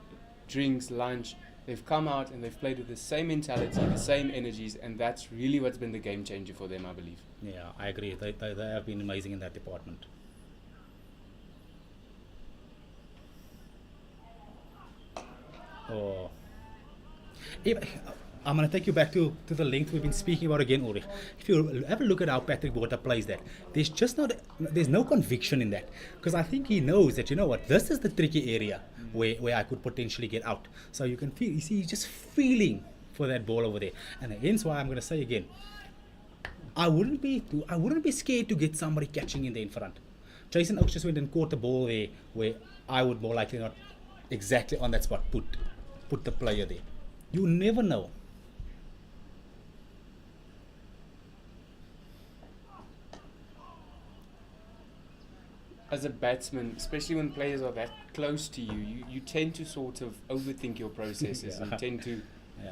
drinks, lunch. They've come out and they've played with the same mentality, the same energies, and that's really what's been the game changer for them, I believe. Yeah, I agree. They have been amazing in that department. Oh. I'm going to take you back to the length we've been speaking about again, Ulrich. If you have a look at how Patrick Botha plays that, there's no conviction in that. Because I think he knows that, you know what, this is the tricky area where I could potentially get out. So you can feel, you see, he's just feeling for that ball over there. And hence why I'm going to say again, I wouldn't be scared to get somebody catching in there in front. Jason Oakes just went and caught the ball there where I would more likely not exactly on that spot put the player there. You never know. As a batsman, especially when players are that close to you, you tend to sort of overthink your processes. Yeah. You tend to... Yeah.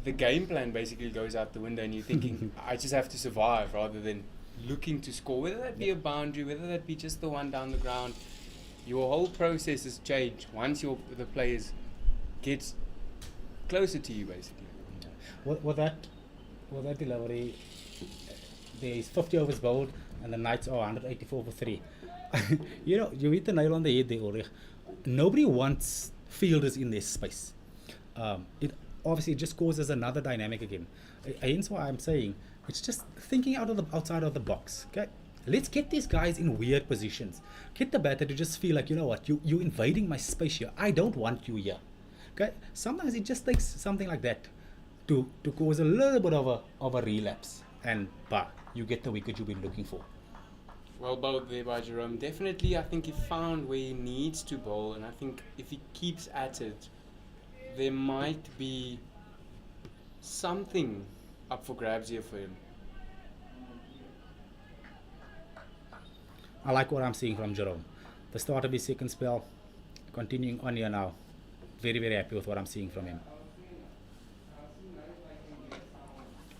The game plan basically goes out the window and you're thinking, I just have to survive rather than looking to score, whether that be a boundary, whether that be just the one down the ground. Your whole process has changed once the players get closer to you, basically. With that delivery, there is 50 overs bowled and the Knights are 184 for 3. You know, you hit the nail on the head there, Ulrich. Nobody wants fielders in their space. It obviously just causes another dynamic again. Hence why I'm saying it's just thinking outside of the box. Okay, let's get these guys in weird positions. Get the batter to just feel like, you know what, you're invading my space here. I don't want you here. Okay, sometimes it just takes something like that to cause a little bit of a relapse, and you get the wicket you've been looking for. Well bowled there by Jerome. Definitely, I think he found where he needs to bowl, and I think if he keeps at it, there might be something up for grabs here for him. I like what I'm seeing from Jerome. The start of his second spell, continuing on here now. Very, very happy with what I'm seeing from him.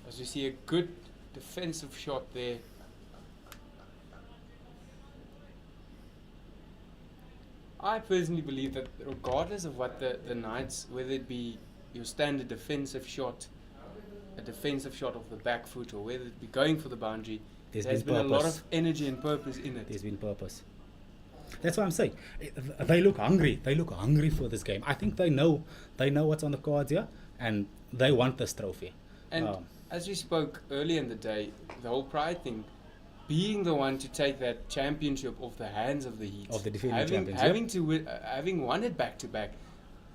As we see a good defensive shot there. I personally believe that regardless of what the Knights, whether it be your standard defensive shot, a defensive shot off the back foot, or whether it be going for the boundary, there's been a lot of energy and purpose in it. There's been purpose. That's what I'm saying. They look hungry. They look hungry for this game. I think they know what's on the cards here, and they want this trophy. And as we spoke earlier in the day, the whole pride thing, being the one to take that championship off the hands of the Heat, of the defending champions, having won it back to back,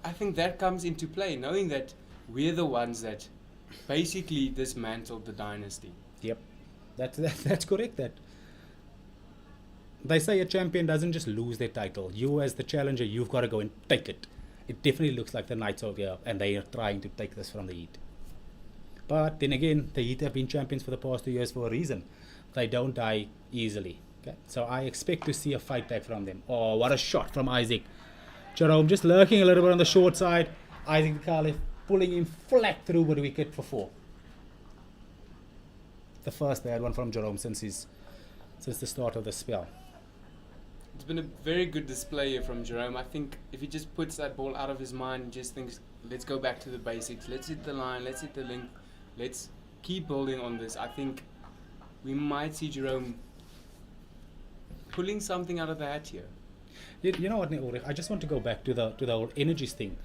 I think that comes into play, knowing that we're the ones that basically dismantled the dynasty. Yep, that's correct. That they say a champion doesn't just lose their title. You as the challenger, you've got to go and take it. It definitely looks like the Knights over here, and they are trying to take this from the Heat. But then again, the Heat have been champions for the past 2 years for a reason. They don't die easily. Okay, so I expect to see a fight back from them. Oh, what a shot from Isaac. Jerome just lurking a little bit on the short side. Isaac Khalif pulling him flat through with a wicket for 4. The first bad one from Jerome since the start of the spell. It's been a very good display here from Jerome. I think if he just puts that ball out of his mind and just thinks, let's go back to the basics, let's hit the line, let's hit the length, let's keep building on this, I think we might see Jerome pulling something out of the hat here. You know what, Ulrich, I just want to go back to the whole energies thing.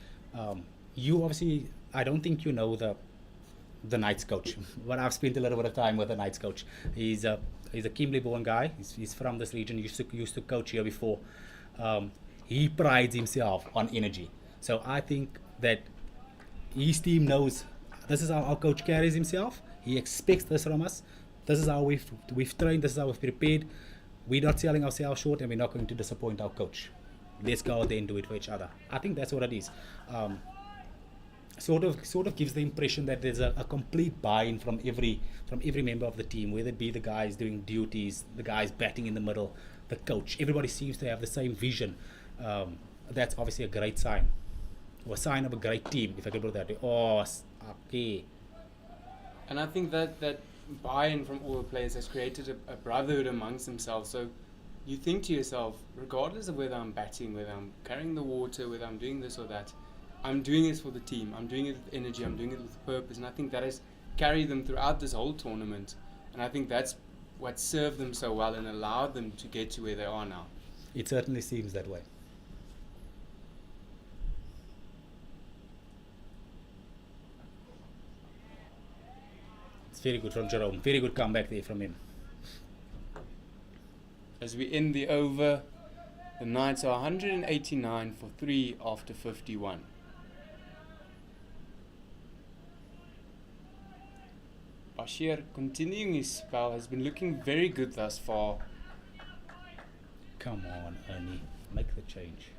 You obviously, I don't think you know the Knights coach, but I've spent a little bit of time with the Knights coach. He's a Kimberley born guy. He's from this region. Used to coach here before. He prides himself on energy. So I think that his team knows this is how our coach carries himself. He expects this from us. This is how we've trained. This is how we've prepared. we're not selling ourselves short and we're not going to disappoint our coach. Let's go out there and do it for each other. I think that's what it is. Sort of gives the impression that there's a complete buy-in from every member of the team, whether it be the guys doing duties, the guys batting in the middle, the coach. Everybody seems to have the same vision. That's obviously a great sign, or a sign of a great team, if I could put it that way. Oh, okay. And I think that buy-in from all the players has created a brotherhood amongst themselves. So you think to yourself, regardless of whether I'm batting, whether I'm carrying the water, whether I'm doing this or that, I'm doing this for the team. I'm doing it with energy. I'm doing it with purpose. And I think that has carried them throughout this whole tournament. And I think that's what served them so well and allowed them to get to where they are now. It certainly seems that way. It's very good from Jerome. Very good comeback there from him. As we end the over, the Knights are 189 for 3 after 51. Bashir, continuing his spell, has been looking very good thus far. Come on, Ernie. Make the change.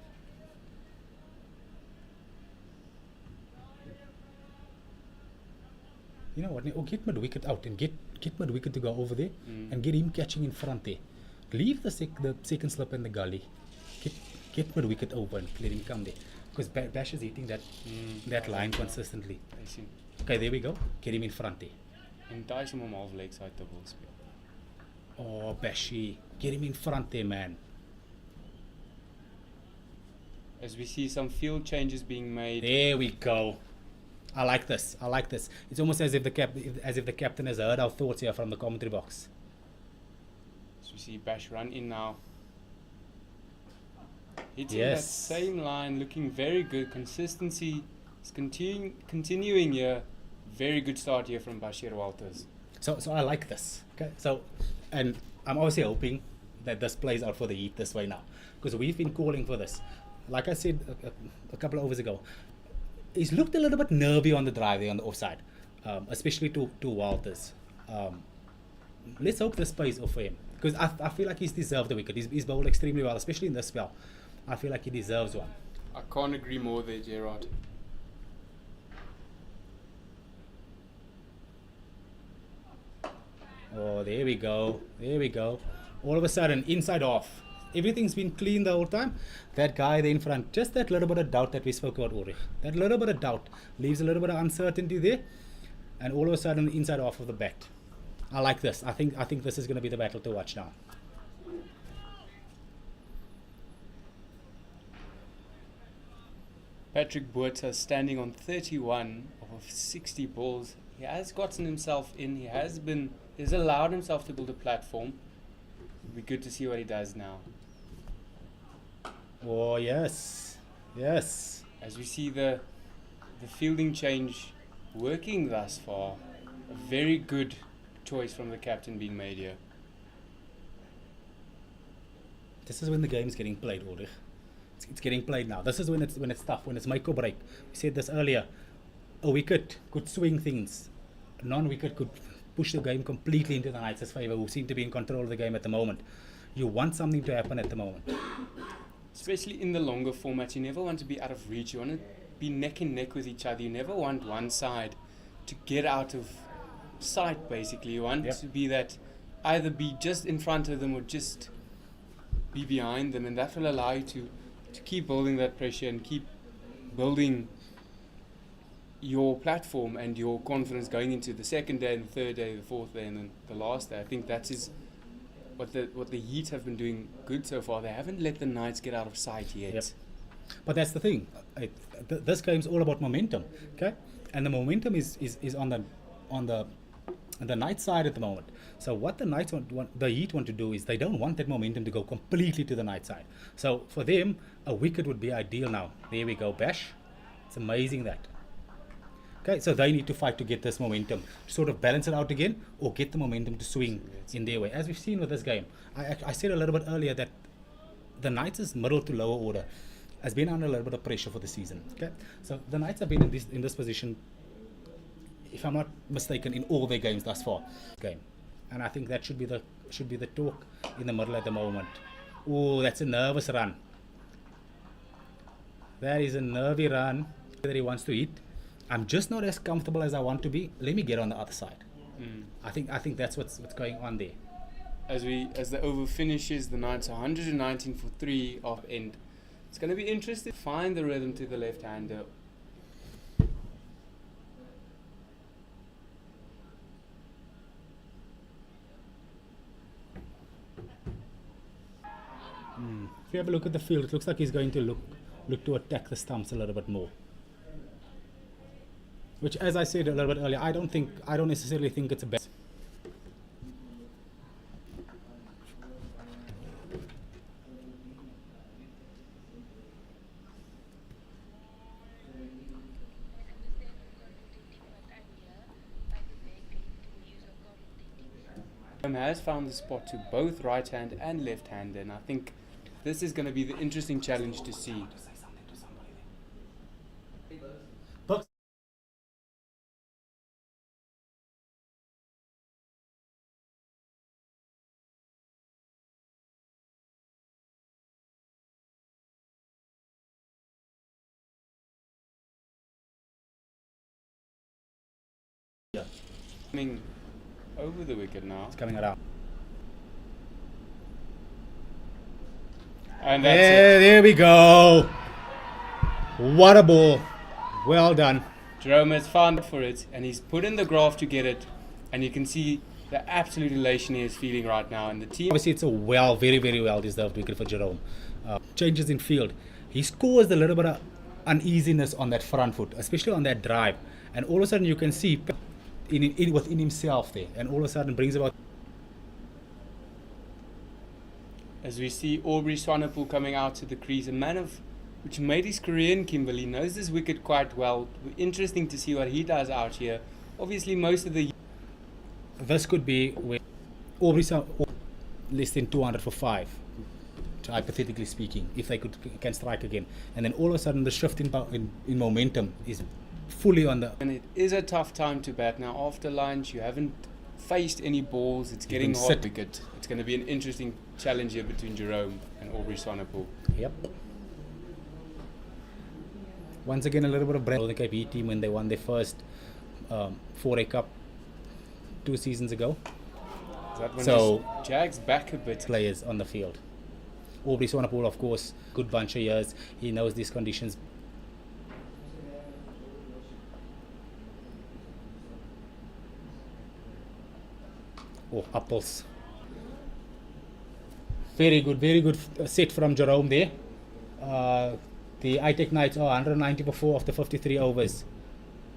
You know what? Or get mid-wicket out and get mid-wicket to go over there and get him catching in front there. Leave the second slip in the gully. Get mid-wicket over and let him come there. Because Bash is hitting that line consistently. I see. Okay, there we go. Get him in front there. Entice him om half leg side te wil speel. Oh, Bashy. Get him in front there, man. As we see some field changes being made. There we go. I like this. It's almost as if the captain has heard our thoughts here from the commentary box. As we see Bash run in now. Hitting Yes. that same line, looking very good. Consistency is continuing here. Very good start here from Bashir Walters. So I like this. Okay. So, and I'm obviously hoping that this plays out for the Heat this way now, because we've been calling for this. Like I said a couple of overs ago, he's looked a little bit nervy on the drive there on the offside, especially to Walters. Let's hope this pays off for him, because I feel like he's deserved the wicket. He's bowled extremely well, especially in this spell. I feel like he deserves one. I can't agree more there, Gerard. Oh, there we go. All of a sudden, inside off. Everything's been clean the whole time. That guy there in front, just that little bit of doubt that we spoke about, Ulrich. That little bit of doubt leaves a little bit of uncertainty there. And all of a sudden, inside off of the bat. I like this. I think this is going to be the battle to watch now. Patrick Botha standing on 31 of 60 balls. He has gotten himself in. He's allowed himself to build a platform. It'll be good to see what he does now. Oh, yes. As we see the fielding change working thus far, a very good choice from the captain being made here. This is when the game's getting played, Ulrich. It's getting played now. This is when it's tough, when it's make or break. We said this earlier. A wicket could swing things. A non-wicket could push the game completely into the Knights' favour, who seem to be in control of the game at the moment. You want something to happen at the moment. Especially in the longer formats, you never want to be out of reach. You want to be neck and neck with each other. You never want one side to get out of sight, basically. You want to be that, either be just in front of them or just be behind them, and that will allow you to keep building that pressure and keep building your platform and your confidence going into the second day and the third day, the fourth day, and then the last day. I think that is what the Heat have been doing good so far. They haven't let the Knights get out of sight yet. Yep. But that's the thing. This game's all about momentum, okay? And the momentum is on the Knights side at the moment. So what the Knights the Heat want to do is they don't want that momentum to go completely to the Knights side. So for them, a wicket would be ideal now. There we go, Bash. It's amazing that. Okay, so they need to fight to get this momentum, to sort of balance it out again, or get the momentum to swing in their way. As we've seen with this game, I said a little bit earlier that the Knights' middle to lower order has been under a little bit of pressure for the season. Okay, so the Knights have been in this position, if I'm not mistaken, in all their games thus far. Okay, and I think that should be the should be the talk in the middle at the moment. Oh, that's a nervous run. That is a nervy run that he wants to hit. I'm just not as comfortable as I want to be. Let me get on the other side. I think that's what's going on there. As the over finishes, the Knights 119 for 3 off end. It's going to be interesting to find the rhythm to the left-hander. If you have a look at the field, it looks like he's going to look to attack the stumps a little bit more. Which, as I said a little bit earlier, I don't necessarily think it's a bad. Has found the spot to both right hand and left hand, and I think this is going to be the interesting challenge to see. Coming over the wicket now. It's coming around. And that's it. There we go. What a ball. Well done. Jerome has found for it, and he's put in the graph to get it, and you can see the absolute elation he is feeling right now. And the team, Obviously, it's a very, very well deserved wicket for Jerome. Changes in field. He scores a little bit of uneasiness on that front foot, especially on that drive. And all of a sudden, you can see within himself there, and all of a sudden brings about. as we see Aubrey Swanepoel coming out to the crease, a man which made his career in Kimberley, knows this wicket quite well. Interesting to see what he does out here. Obviously, most of the This could be where Aubrey less than 200 for 5, hypothetically speaking, if they can strike again. And then all of a sudden the shift in momentum is fully on the... And it is a tough time to bat now. After lunch, you haven't faced any balls. It's getting hard wicket. It's going to be an interesting challenge here between Jerome and Aubrey Swanepoel. Yep. Once again, a little bit of breath. The KP team when they won their first 4A Cup 2 seasons ago. That one So Jags back a bit. Players on the field. Aubrey Swanepoel, of course, good bunch of years. He knows these conditions. Oh, apples. Very good set from Jerome there. The ITEC Knights are 190 for 4 after 53 overs.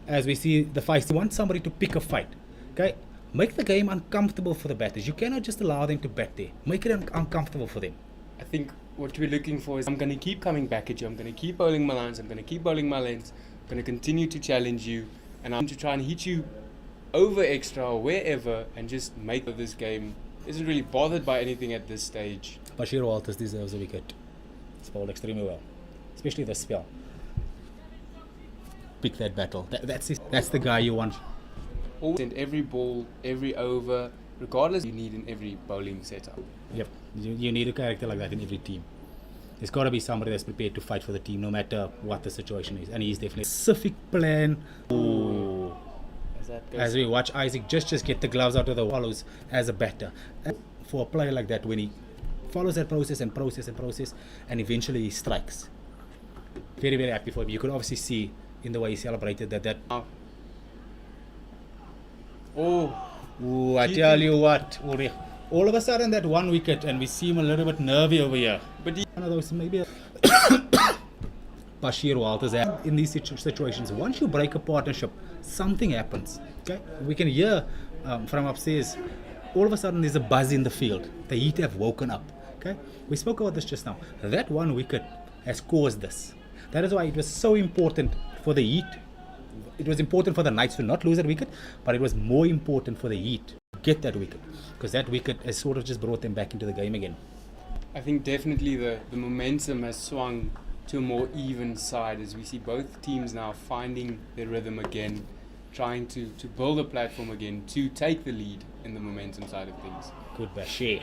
As we see the fight, you want somebody to pick a fight. Okay? Make the game uncomfortable for the batters. You cannot just allow them to bat there. Make it uncomfortable for them. I think what we're looking for is I'm going to keep coming back at you. I'm going to keep bowling my lines. I'm going to keep bowling my lengths. I'm going to continue to challenge you. And I'm going to try and hit you over extra or wherever and just make this game. Isn't really bothered by anything at this stage. Bashir Walters deserves a wicket. He's bowled extremely well. Especially the spell. Pick that battle. That's the guy you want. And every ball, every over, regardless you need in every bowling setup. Yep. You need a character like that in every team. There's got to be somebody that's prepared to fight for the team no matter what the situation is. And he's definitely a specific plan. Ooh. As we watch Isaac just get the gloves out of the follows as a batter. And for a player like that, when he follows that process and eventually he strikes. Very, very happy for him. You could obviously see in the way he celebrated that. Ooh, I tell you what, Uri. All of a sudden that 1 wicket and we see him a little bit nervy over here. But one of those maybe Bashir Walters in these situations. Once you break a partnership, something happens. Okay, we can hear from upstairs. All of a sudden there's a buzz in the field. The Heat have woken up. Okay, we spoke about this just now. That 1 wicket has caused this. That is why it was so important for the Heat. It was important for the Knights to not lose that wicket, but it was more important for the Heat to get that wicket, because that wicket has sort of just brought them back into the game again. I think definitely the momentum has swung to a more even side as we see both teams now finding their rhythm again, trying to build a platform again to take the lead in the momentum side of things. Good Bashir.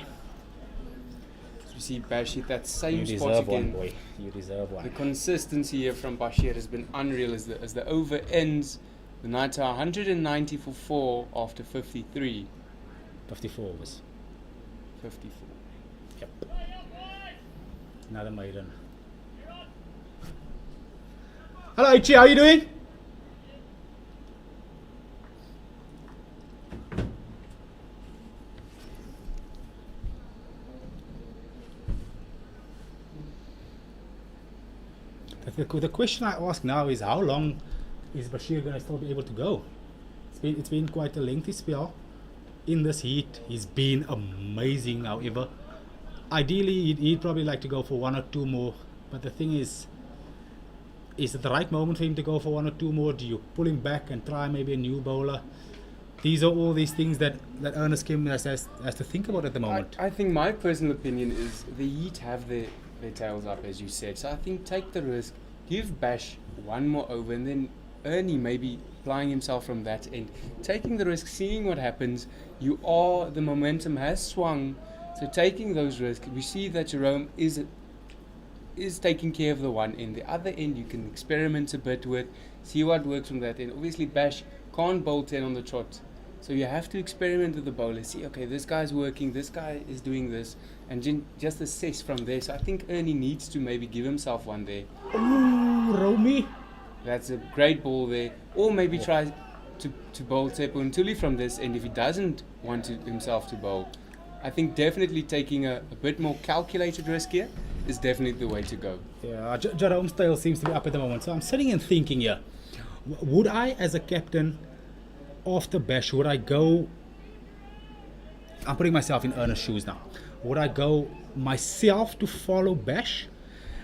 You see Bashir, that You same spot deserve one, again. boy. You deserve The one. consistency here from Bashir has been unreal as the over ends the night to 190 for 4 after 53. 54 overs. 54. Yep. Another maiden. Hello, Ichi. How are you doing? The question I ask now is how long is Bashir going to still be able to go? It's been quite a lengthy spell. In this heat, he's been amazing. However, ideally, he'd probably like to go for one or two more. But the thing is it the right moment for him to go for one or two more? Do you pull him back and try maybe a new bowler? These are all these things that Ernest Kim has to think about at the moment. I think my personal opinion is the Heat have their tails up, as you said. So I think take the risk, give Bash one more over, and then Ernie maybe applying himself from that end, taking the risk, seeing what happens. The momentum has swung, so taking those risks. We see that Jerome is taking care of the one end. The other end you can experiment a bit with, see what works from that end. Obviously Bash can't bowl 10 on the trot, so you have to experiment with the bowler, see, okay, this guy's working, this guy is doing this, and just assess from there. So I think Ernie needs to maybe give himself one there. Ooh, Romy. That's a great ball there. Or maybe try to bowl Tsepo Ntuli from this end if he doesn't want himself to bowl. I think definitely taking a bit more calculated risk here is definitely the way to go. Yeah, Jerome's tail seems to be up at the moment. So I'm sitting and thinking here, would I, as a captain, after Bash, would I go... I'm putting myself in Ernest's shoes now. Would I go myself to follow Bash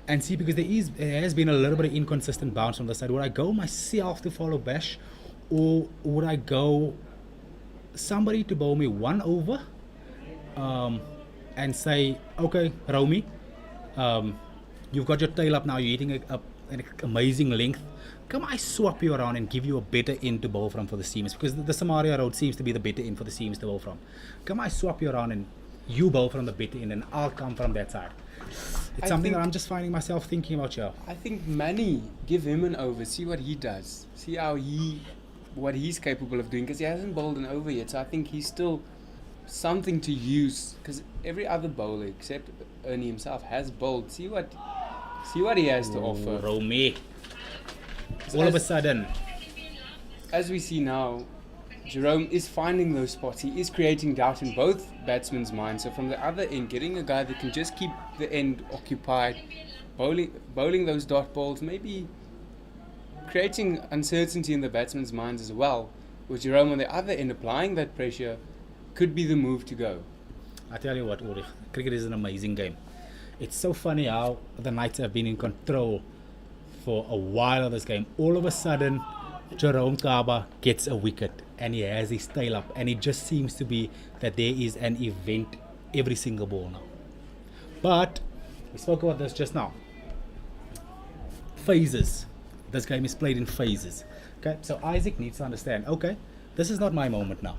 and see, because there has been a little bit of inconsistent bounce on the side. Would I go myself to follow Bash, or would I go somebody to bowl me one over and say, okay, Romy, you've got your tail up now, you're hitting an amazing length. Come I swap you around and give you a better end to bowl from for the seamers, because the Samaria Road seems to be the better end for the seamers to bowl from. Come I swap you around and you bowl from the better end and I'll come from that side. It's something that I'm just finding myself thinking about here. I think Manny, give him an over, see what he does, see what he's capable of doing, because he hasn't bowled an over yet. So I think he's still something to use, because every other bowler except Ernie himself has bowled. See what he has to offer. Romy. So All of a sudden, as we see now, Jerome is finding those spots. He is creating doubt in both batsmen's minds. So from the other end, getting a guy that can just keep the end occupied, bowling those dot balls, maybe creating uncertainty in the batsmen's minds as well. With Jerome on the other end applying that pressure, could be the move to go. I tell you what, Ulrich, cricket is an amazing game. It's so funny how the Knights have been in control for a while of this game. All of a sudden, Jerome Kaba gets a wicket and he has his tail up, and it just seems to be that there is an event every single ball now. But we spoke about this just now. Phases. This game is played in phases. Okay, so Isaac needs to understand, okay, this is not my moment now.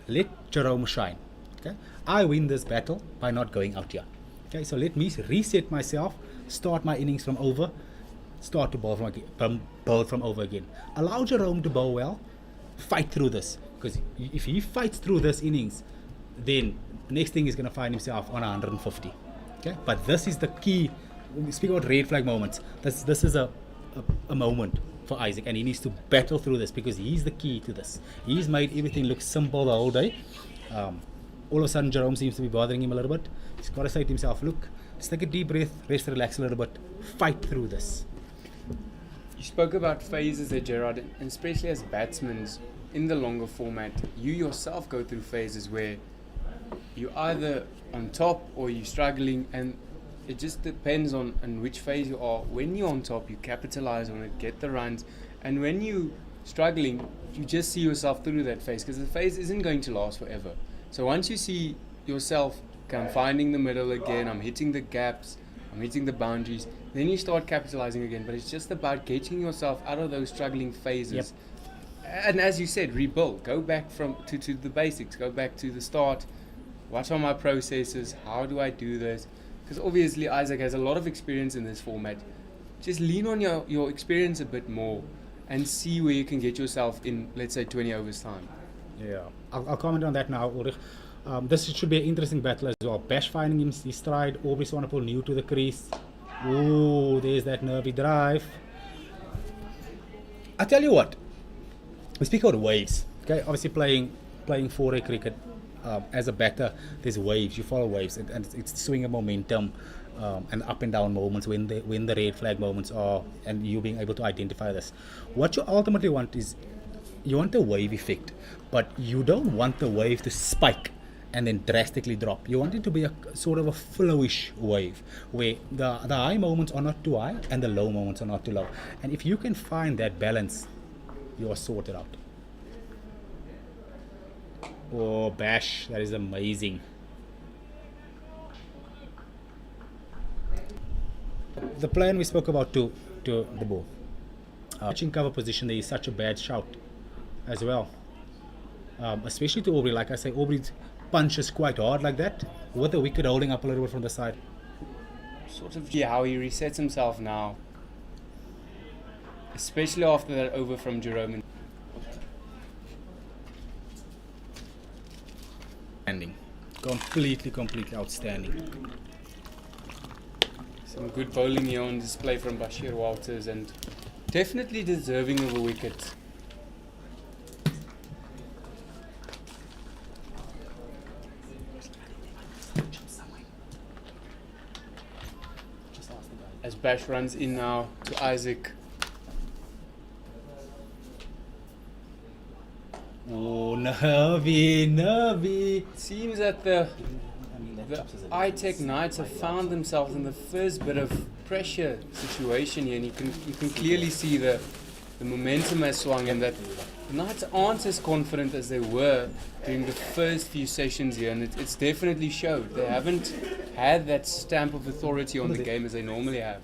Let Jerome shine. Okay, I win this battle by not going out here. Okay, so let me reset myself, start my innings from over, start to bowl from over again. Allow Jerome to bowl well, fight through this, because if he fights through this innings, then next thing he's going to find himself on 150. Okay, but this is the key. When we speak about red flag moments, this is a moment for Isaac, and he needs to battle through this, because he's the key to this. He's made everything look simple the whole day. All of a sudden Jerome seems to be bothering him a little bit. He's got to say to himself, look, just take a deep breath, rest, relax a little bit, fight through this. You spoke about phases there, Gerard, and especially as batsmen in the longer format, you yourself go through phases where you're either on top or you're struggling, and it just depends on which phase you are. When you're on top, you capitalize on it, get the runs, and when you're struggling, you just see yourself through that phase, because the phase isn't going to last forever. So once you see yourself, okay, I'm finding the middle again, I'm hitting the gaps, I'm hitting the boundaries, then you start capitalizing again. But it's just about getting yourself out of those struggling phases. Yep. And as you said, rebuild, go back to the basics, go back to the start, What are my processes? How do I do this? Because obviously Isaac has a lot of experience in this format. Just lean on your experience a bit more and see where you can get yourself in, let's say, 20 overs time. Yeah, I'll comment on that now, Ulrich. This should be an interesting battle as well. Bash finding his stride. Aubrey Swanepoel new to the crease. Ooh, there's that nervy drive. I tell you what, we speak about waves. Okay, obviously playing 4A cricket as a batter, there's waves. You follow waves, and it's swing of momentum and up and down moments when the red flag moments are, and you being able to identify this. What you ultimately want is you want a wave effect, but you don't want the wave to spike and then drastically drop. You want it to be a sort of a flowish wave where the high moments are not too high and the low moments are not too low. And if you can find that balance, you are sorted out. Oh, Bash, that is amazing. The plan we spoke about to the ball. Catching cover position there is such a bad shout as well. Especially to Aubrey. Like I say, Aubrey's punches quite hard like that, with the wicket holding up a little bit from the side. Sort of how he resets himself now, especially after that over from Jerome. Outstanding. Completely outstanding. Some good bowling here on display from Bashir Walters, and definitely deserving of a wicket. As Bash runs in now to Isaac. Oh, nervy. Seems that the ITEC Knights have found themselves in the first bit of pressure situation here, and you can clearly see the momentum has swung, and that the Knights aren't as confident as they were during the first few sessions here, and it's definitely showed. They haven't had that stamp of authority on the game as they normally have.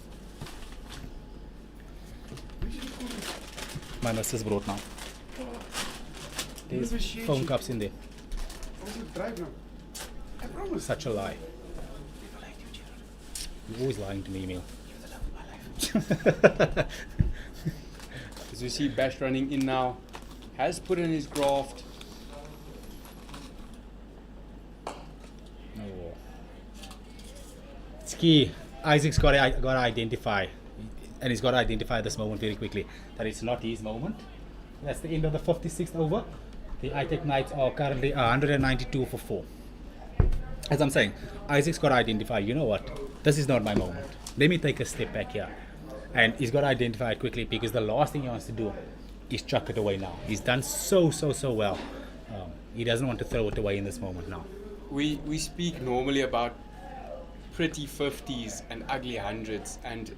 My nurse is brought now. There's foam cups in there. Drive now. I promise. Such a lie. You're always lying to me, Emil. As we see Bash running in now, has put in his graft. Oh. It's key. Isaac's got to identify, and he's got to identify this moment very quickly, that it's not his moment. That's the end of the 56th over. The ITEC Knights are currently 192 for 4. As I'm saying, Isaac's got to identify, you know what, this is not my moment. Let me take a step back here. And he's got to identify it quickly, because the last thing he wants to do is chuck it away now. He's done so well. He doesn't want to throw it away in this moment now. We speak normally about pretty 50s and ugly 100s, and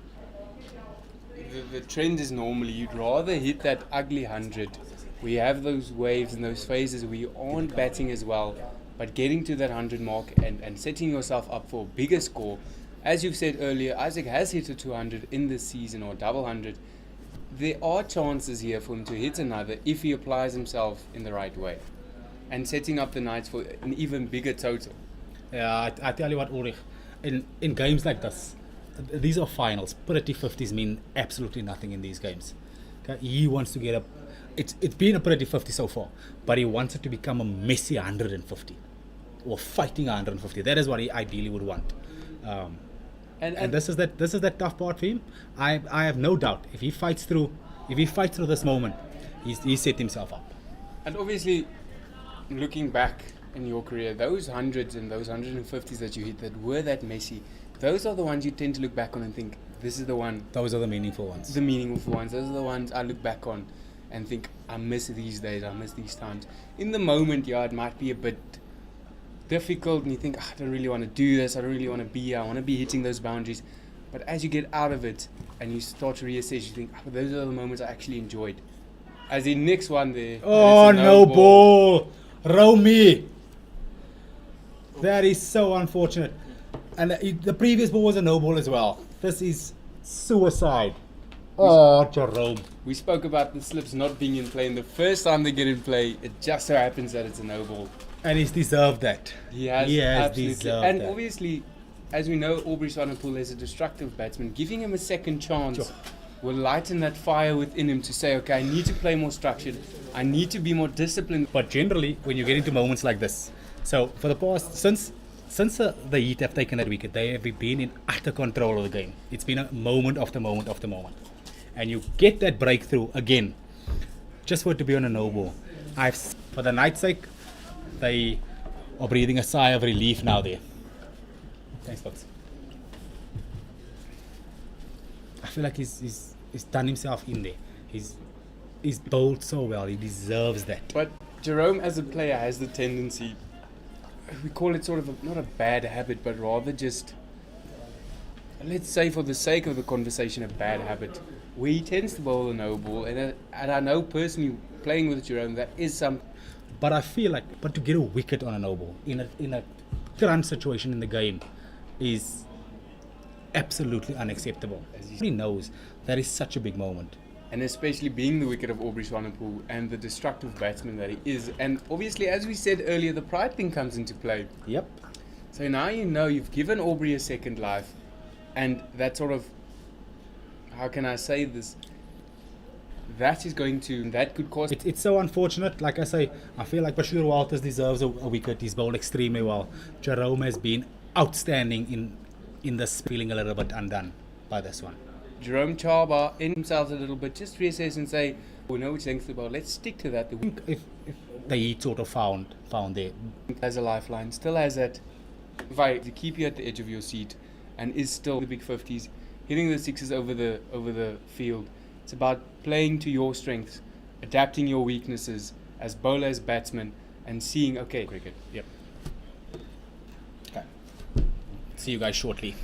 the trend is normally you'd rather hit that ugly 100. We have those waves and those phases where you aren't batting as well, but getting to that 100 mark and setting yourself up for a bigger score. As you've said earlier, Isaac has hit a 200 in this season, or double 100. There are chances here for him to hit another if he applies himself in the right way, and setting up the Knights for an even bigger total. Yeah, I tell you what, Ulrich, in games like this, these are finals. Pretty 50s mean absolutely nothing in these games. Okay? He wants to get up. It's been a pretty 50 so far, but he wants it to become a messy 150, or fighting 150. That is what he ideally would want. And this is that tough part for him. I have no doubt if he fights through this moment, he's set himself up. And obviously, looking back in your career, those 100s and those 150s that you hit that were that messy, those are the ones you tend to look back on and think, this is the one. Those are the meaningful ones. The meaningful ones. Those are the ones I look back on and think, I miss these days, I miss these times. In the moment, yeah, it might be a bit difficult, and you think, I don't really want to do this, I don't really want to be here, I want to be hitting those boundaries. But as you get out of it and you start to reassess, you think, those are the moments I actually enjoyed. As the next one there. Oh, no ball. Romy. That is so unfortunate. And the previous ball was a no ball as well. This is suicide. Oh, Jerome. We spoke about the slips not being in play, and the first time they get in play, it just so happens that it's a no ball. And he's deserved that. He has absolutely. deserved And that. obviously, as we know, Aubrey Swanepoel is a destructive batsman. Giving him a second chance Sure. will lighten that fire within him to say, okay, I need to play more structured. I need to be more disciplined. But generally, when you get into moments like this, so for the past since the Heat have taken that wicket, they have been in utter control of the game. It's been a moment after moment after moment, and you get that breakthrough again, just for it to be on a no ball. For the night's sake, they are breathing a sigh of relief now. There. Thanks, folks. I feel like he's done himself in there. He's bowled so well. He deserves that. But Jerome, as a player, has the tendency, we call it sort of not a bad habit, but rather just, let's say for the sake of the conversation, a bad habit, where he tends to bowl a no ball. And I know personally, playing with Jerome, that is some. But I feel like, to get a wicket on a no ball in a current situation in the game is absolutely unacceptable. He knows that is such a big moment. And especially being the wicket of Aubrey Swanepoel and the destructive batsman that he is. And obviously, as we said earlier, the pride thing comes into play. Yep. So now you know you've given Aubrey a second life. And that sort of, how can I say this? That could cause. It's so unfortunate. Like I say, I feel like Bashir Walters deserves a wicket. He's bowled extremely well. Jerome has been outstanding in this, feeling a little bit undone by this one. Jerome Chaba in himself a little bit, just reassess and say, we know which length to bowl, let's stick to that. If the Heat sort of found there. As a lifeline, still has that fight to keep you at the edge of your seat, and is still the big 50s, hitting the sixes over the field. It's about playing to your strengths, adapting your weaknesses as bowler, as batsman, and seeing, okay, cricket. Yep. Okay. See you guys shortly.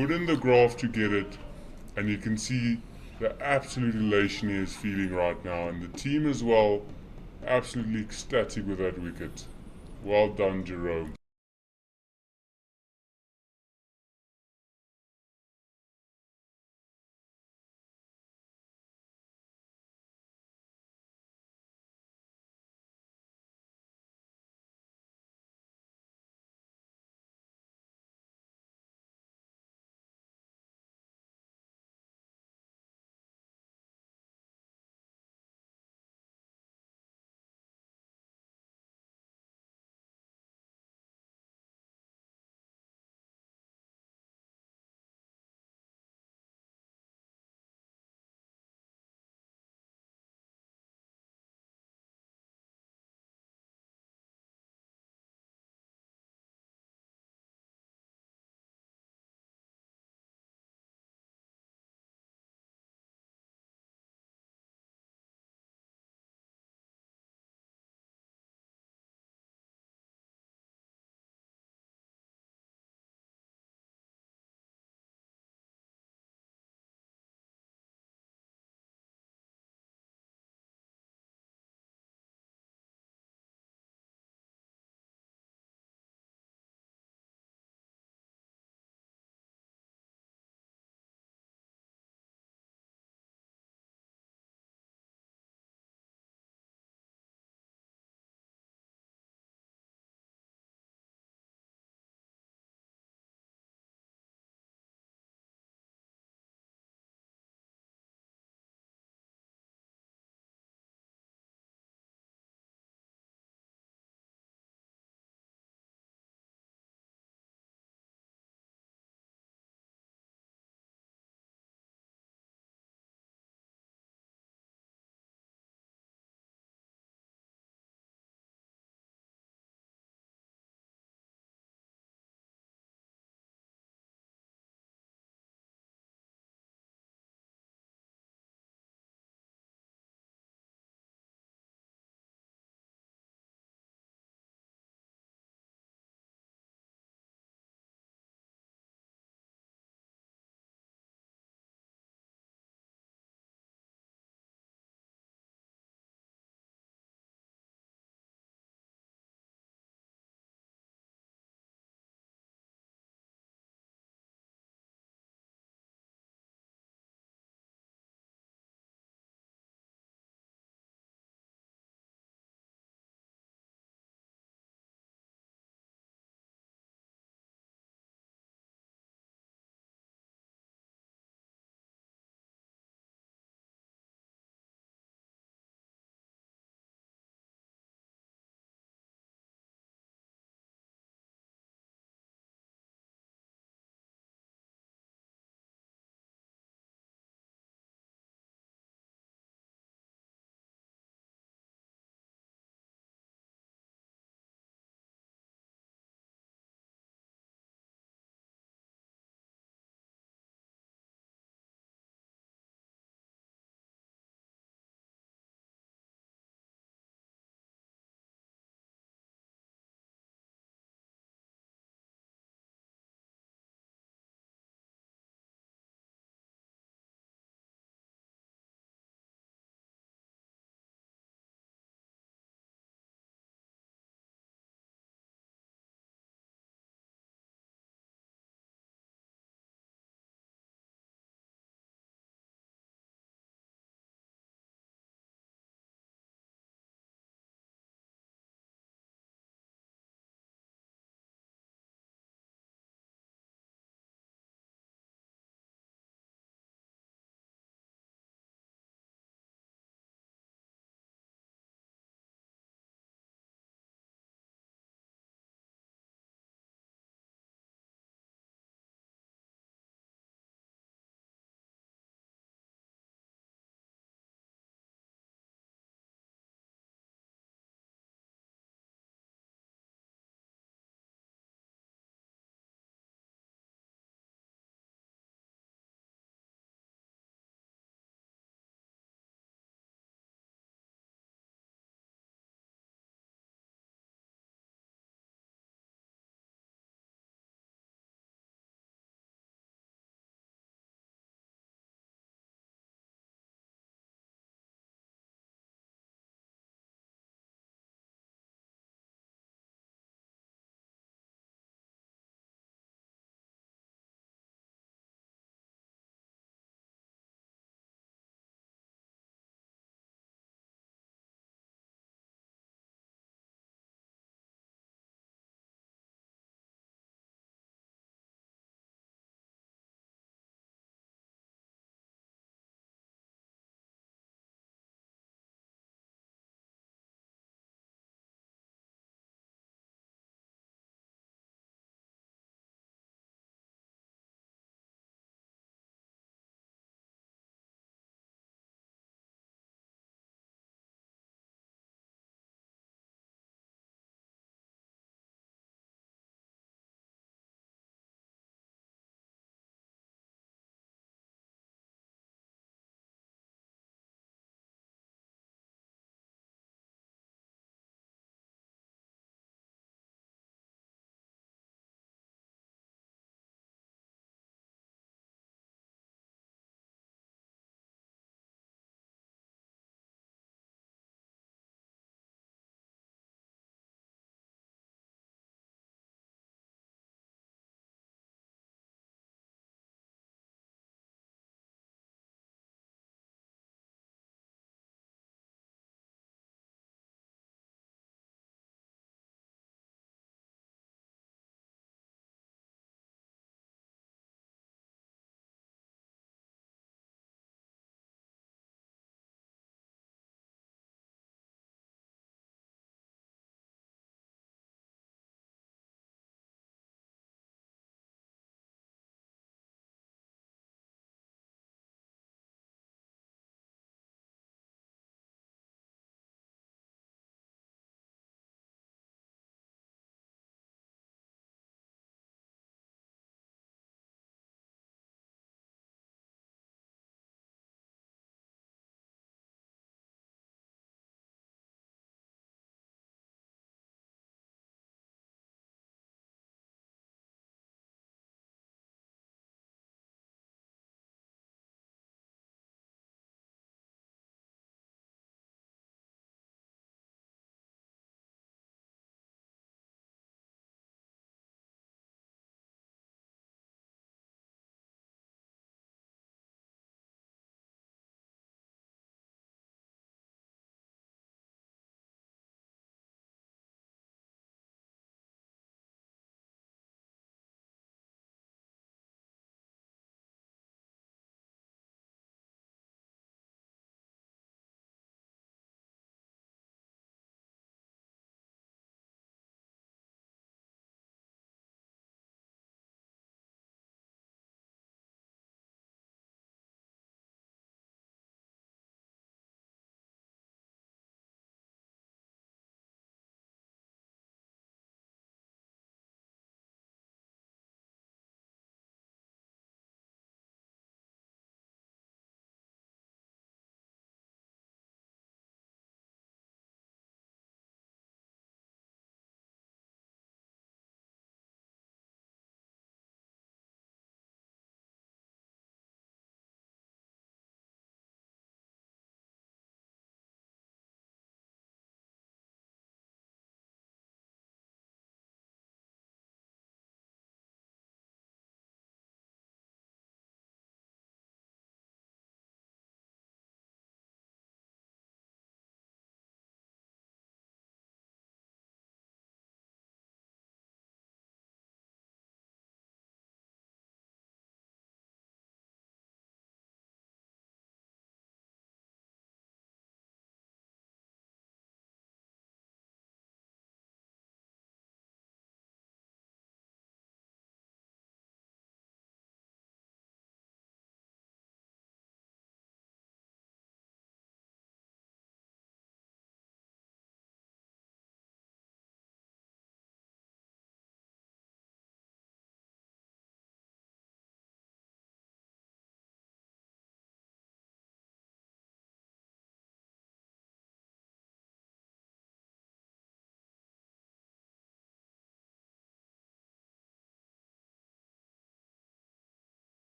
put in the graph to get it, and you can see the absolute elation he is feeling right now, and the team as well, absolutely ecstatic with that wicket. Well done, Jerome.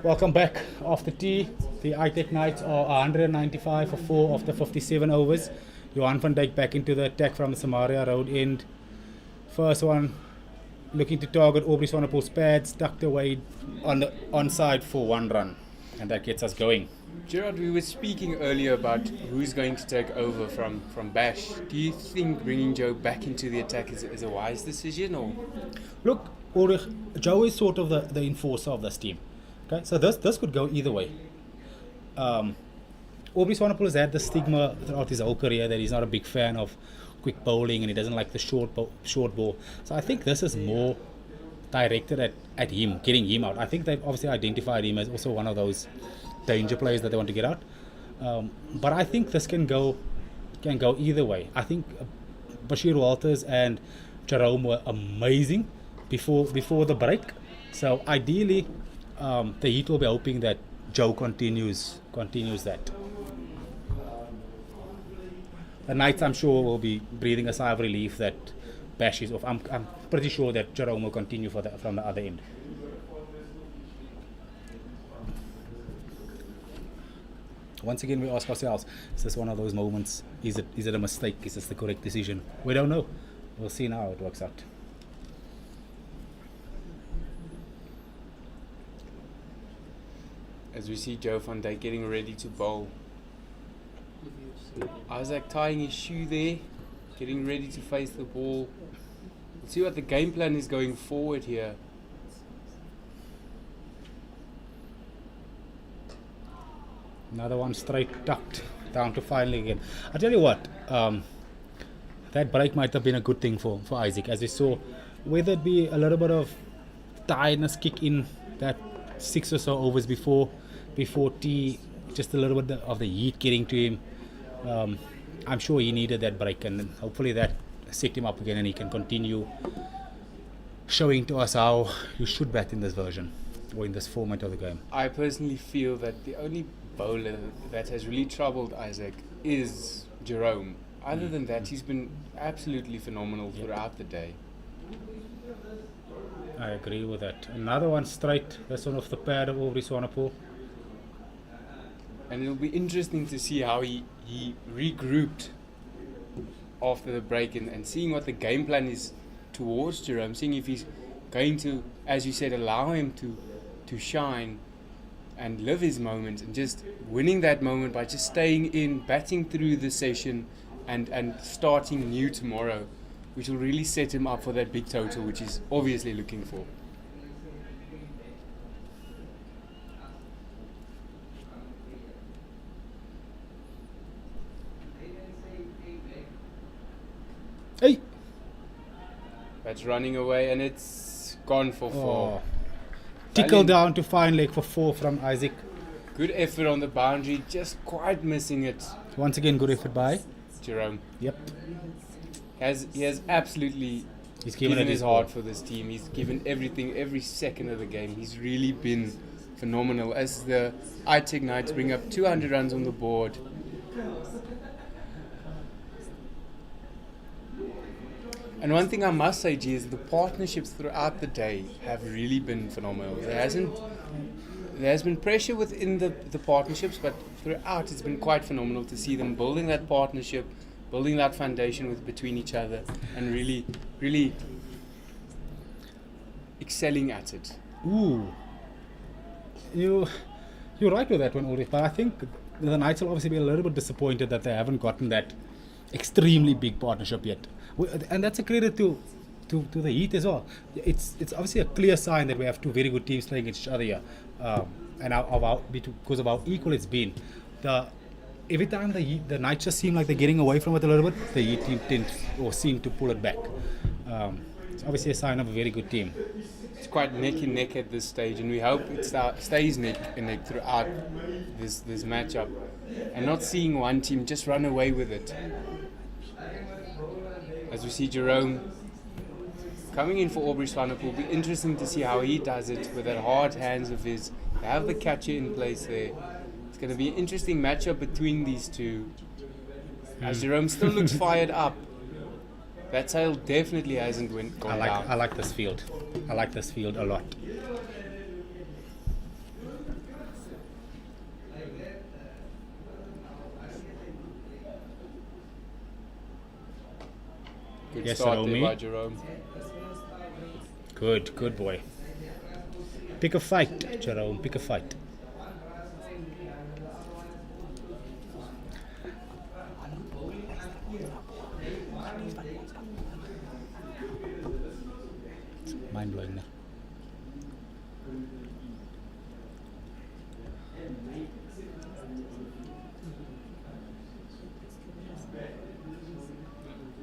Welcome back after tea. The ITEC Knights are 195 for 4 of the 57 overs. Johan van Dijk back into the attack from the Samaria road end. First one looking to target Aubrey Swanepoel's pads, tucked away on the onside for 1 run. And that gets us going. Gerard, we were speaking earlier about who's going to take over from Bash. Do you think bringing Joe back into the attack is a wise decision? Or Look, Ulrich, Joe is sort of the enforcer of this team. Okay, so this could go either way. Aubrey Swanepoel has had the stigma throughout his whole career that he's not a big fan of quick bowling and he doesn't like the short ball. So I think this is more directed at him, getting him out. I think they've obviously identified him as also one of those danger players that they want to get out. But I think this can go either way. I think Bashir Walters and Jerome were amazing before the break. So ideally, the Heat will be hoping that Joe continues that. The Knights, I'm sure, will be breathing a sigh of relief that Bash is off. I'm pretty sure that Jerome will continue from the other end. Once again, we ask ourselves, is this one of those moments? Is it a mistake? Is this the correct decision? We don't know. We'll see now how it works out. as we see Joe van Dijk getting ready to bowl. Isaac tying his shoe there, getting ready to face the ball. We'll see what the game plan is going forward here. Another one straight tucked down to final again. I tell you what, that break might have been a good thing for Isaac, as we saw, whether it be a little bit of tiredness kick in that 6 or so overs before tea, just a little bit of the heat getting to him. I'm sure he needed that break, and hopefully that set him up again and he can continue showing to us how you should bat in this version or in this format of the game. I personally feel that the only bowler that has really troubled Isaac is Jerome. Other than that, he's been absolutely phenomenal throughout the day. I agree with that. Another one straight, this one off the pad of Aubrey Swanepoel. And it'll be interesting to see how he regrouped after the break and seeing what the game plan is towards Jerome, seeing if he's going to, as you said, allow him to shine and live his moment, and just winning that moment by just staying in, batting through the session and starting new tomorrow, which will really set him up for that big total, which he's obviously looking for. Hey! That's running away and it's gone for 4. Tickle down to fine leg for 4 from Isaac. Good effort on the boundary, just quite missing it. Once again, good effort by Jerome. Yep. He has absolutely He's given it his heart for this team. He's given everything, every second of the game. He's really been phenomenal. As the ITEC Knights bring up 200 runs on the board. And one thing I must say, G, is the partnerships throughout the day have really been phenomenal. There has been pressure within the partnerships, but throughout it's been quite phenomenal to see them building that partnership, building that foundation between each other, and really, really excelling at it. Ooh. You're right with that one, Ulrich, but I think the Knights will obviously be a little bit disappointed that they haven't gotten that extremely big partnership yet. And that's a credit to the Heat as well. It's obviously a clear sign that we have two very good teams playing against each other here, because of how equal it's been. Every time the Knights just seem like they're getting away from it a little bit, the Heat team tends or seem to pull it back. It's obviously a sign of a very good team. It's quite neck and neck at this stage, and we hope it stays neck and neck throughout this matchup, and not seeing one team just run away with it. As we see Jerome coming in for Aubrey Swanepoel, will be interesting to see how he does it with that hard hands of his. They have the catcher in place there. It's going to be an interesting matchup between these two. As Jerome still looks fired up. That tail definitely hasn't gone down. I like this field. I like this field a lot. Good Yes, start there Romy. by Jerome. Good boy. Pick a fight, Jerome. Pick a fight. Mind blowing now.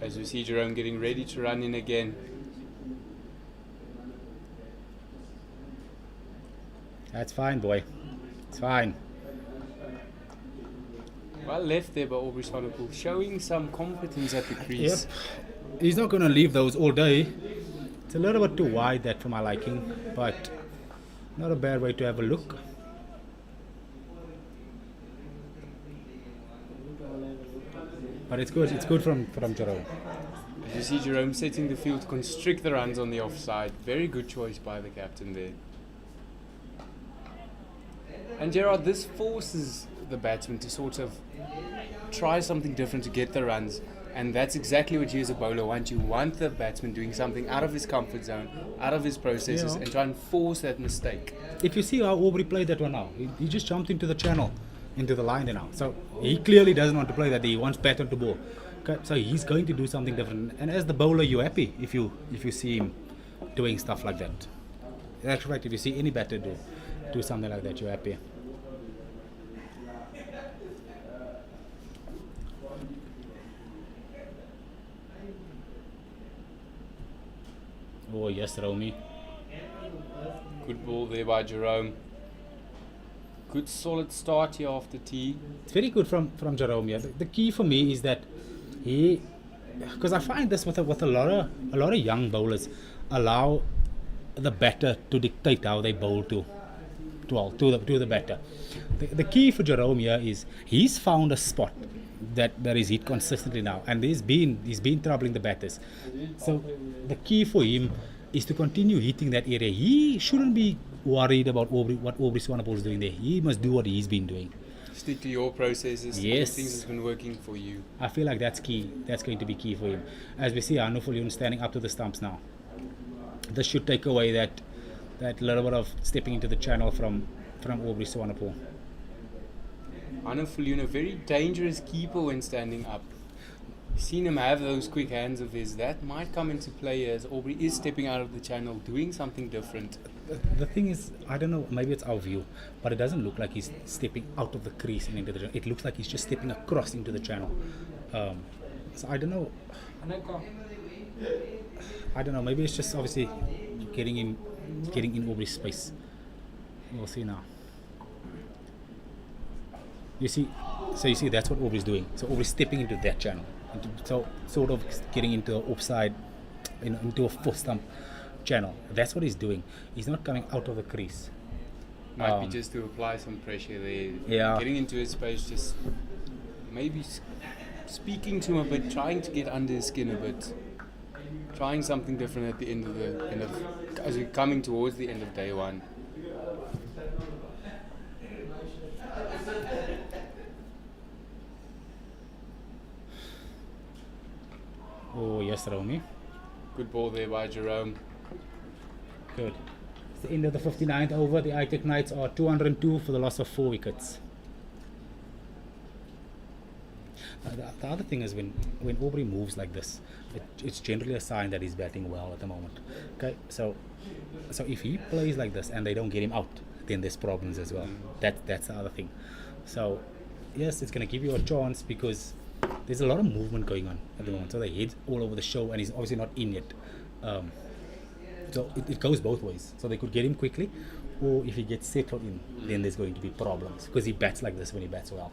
As we see Jerome getting ready to run in again. That's fine, boy. It's fine. Well left there by Aubrey Swanepoel, showing some competence at the crease. Yep. He's not going to leave those all day. It's a little bit too wide, that for my liking, but not a bad way to have a look. But it's good. It's good from Jerome. As you see Jerome setting the field to constrict the runs on the offside. Very good choice by the captain there. And Gerard, this forces the batsman to sort of try something different to get the runs. And that's exactly what you as a bowler want. You want the batsman doing something out of his comfort zone, out of his processes, Yeah. and try and force that mistake. If you see how Aubrey played that one now, he just jumped into the channel, into the line now. So he clearly doesn't want to play that. He wants pattern to ball. Okay, so he's going to do something different. And as the bowler, you're happy if you see him doing stuff like that. In actual fact, if you see any batter do something like that, you're happy. Oh yes, Romy. Good ball there by Jerome. Good solid start here after tee. It's very good from Jerome. Yeah. The key for me is that he, because I find this with a lot of young bowlers, allow the batter to dictate how they bowl to the batter. The key for Jerome here is he's found a spot that is hit consistently now, and he's been troubling the batters. So the key for him is to continue hitting that area. He shouldn't be worried about what Aubrey Swanepoel is doing there. He must do what he's been doing. Stick to your processes. Stick Yes. to things that's been working for you. I feel like that's key. That's going to be key for him. As we see Arno Viljoen standing up to the stumps now. This should take away that little bit of stepping into the channel from Aubrey Swanepoel. Arno Viljoen, a very dangerous keeper when standing up. Seen him have those quick hands of his. That might come into play as Aubrey is stepping out of the channel, doing something different. The thing is, I don't know, maybe it's our view, but it doesn't look like he's stepping out of the crease and into the channel. It looks like he's just stepping across into the channel. So I don't know. I don't know. Maybe it's just obviously getting in Aubrey's space. We'll see now. You see that's what Aubrey's doing. So Aubrey's stepping into that channel, so sort of getting into the offside, into a full stump channel. That's what he's doing. He's not coming out of the crease. Might be just to apply some pressure there. Yeah. Getting into his space, just maybe speaking to him a bit, trying to get under his skin a bit, trying something different at the end of as we're coming towards the end of day one. Oh yes, Romy. Good ball there by Jerome. Good. It's the end of the 59th over. The ITEC Knights are 202 for the loss of 4 wickets. The other thing is when Aubrey moves like this, it's generally a sign that he's batting well at the moment. Okay, so if he plays like this and they don't get him out, then there's problems as well. That's the other thing. So yes, it's going to give you a chance because there's a lot of movement going on at the moment. So the head's all over the show and he's obviously not in yet. So it goes both ways. So they could get him quickly, or if he gets settled in, then there's going to be problems because he bats like this when he bats well.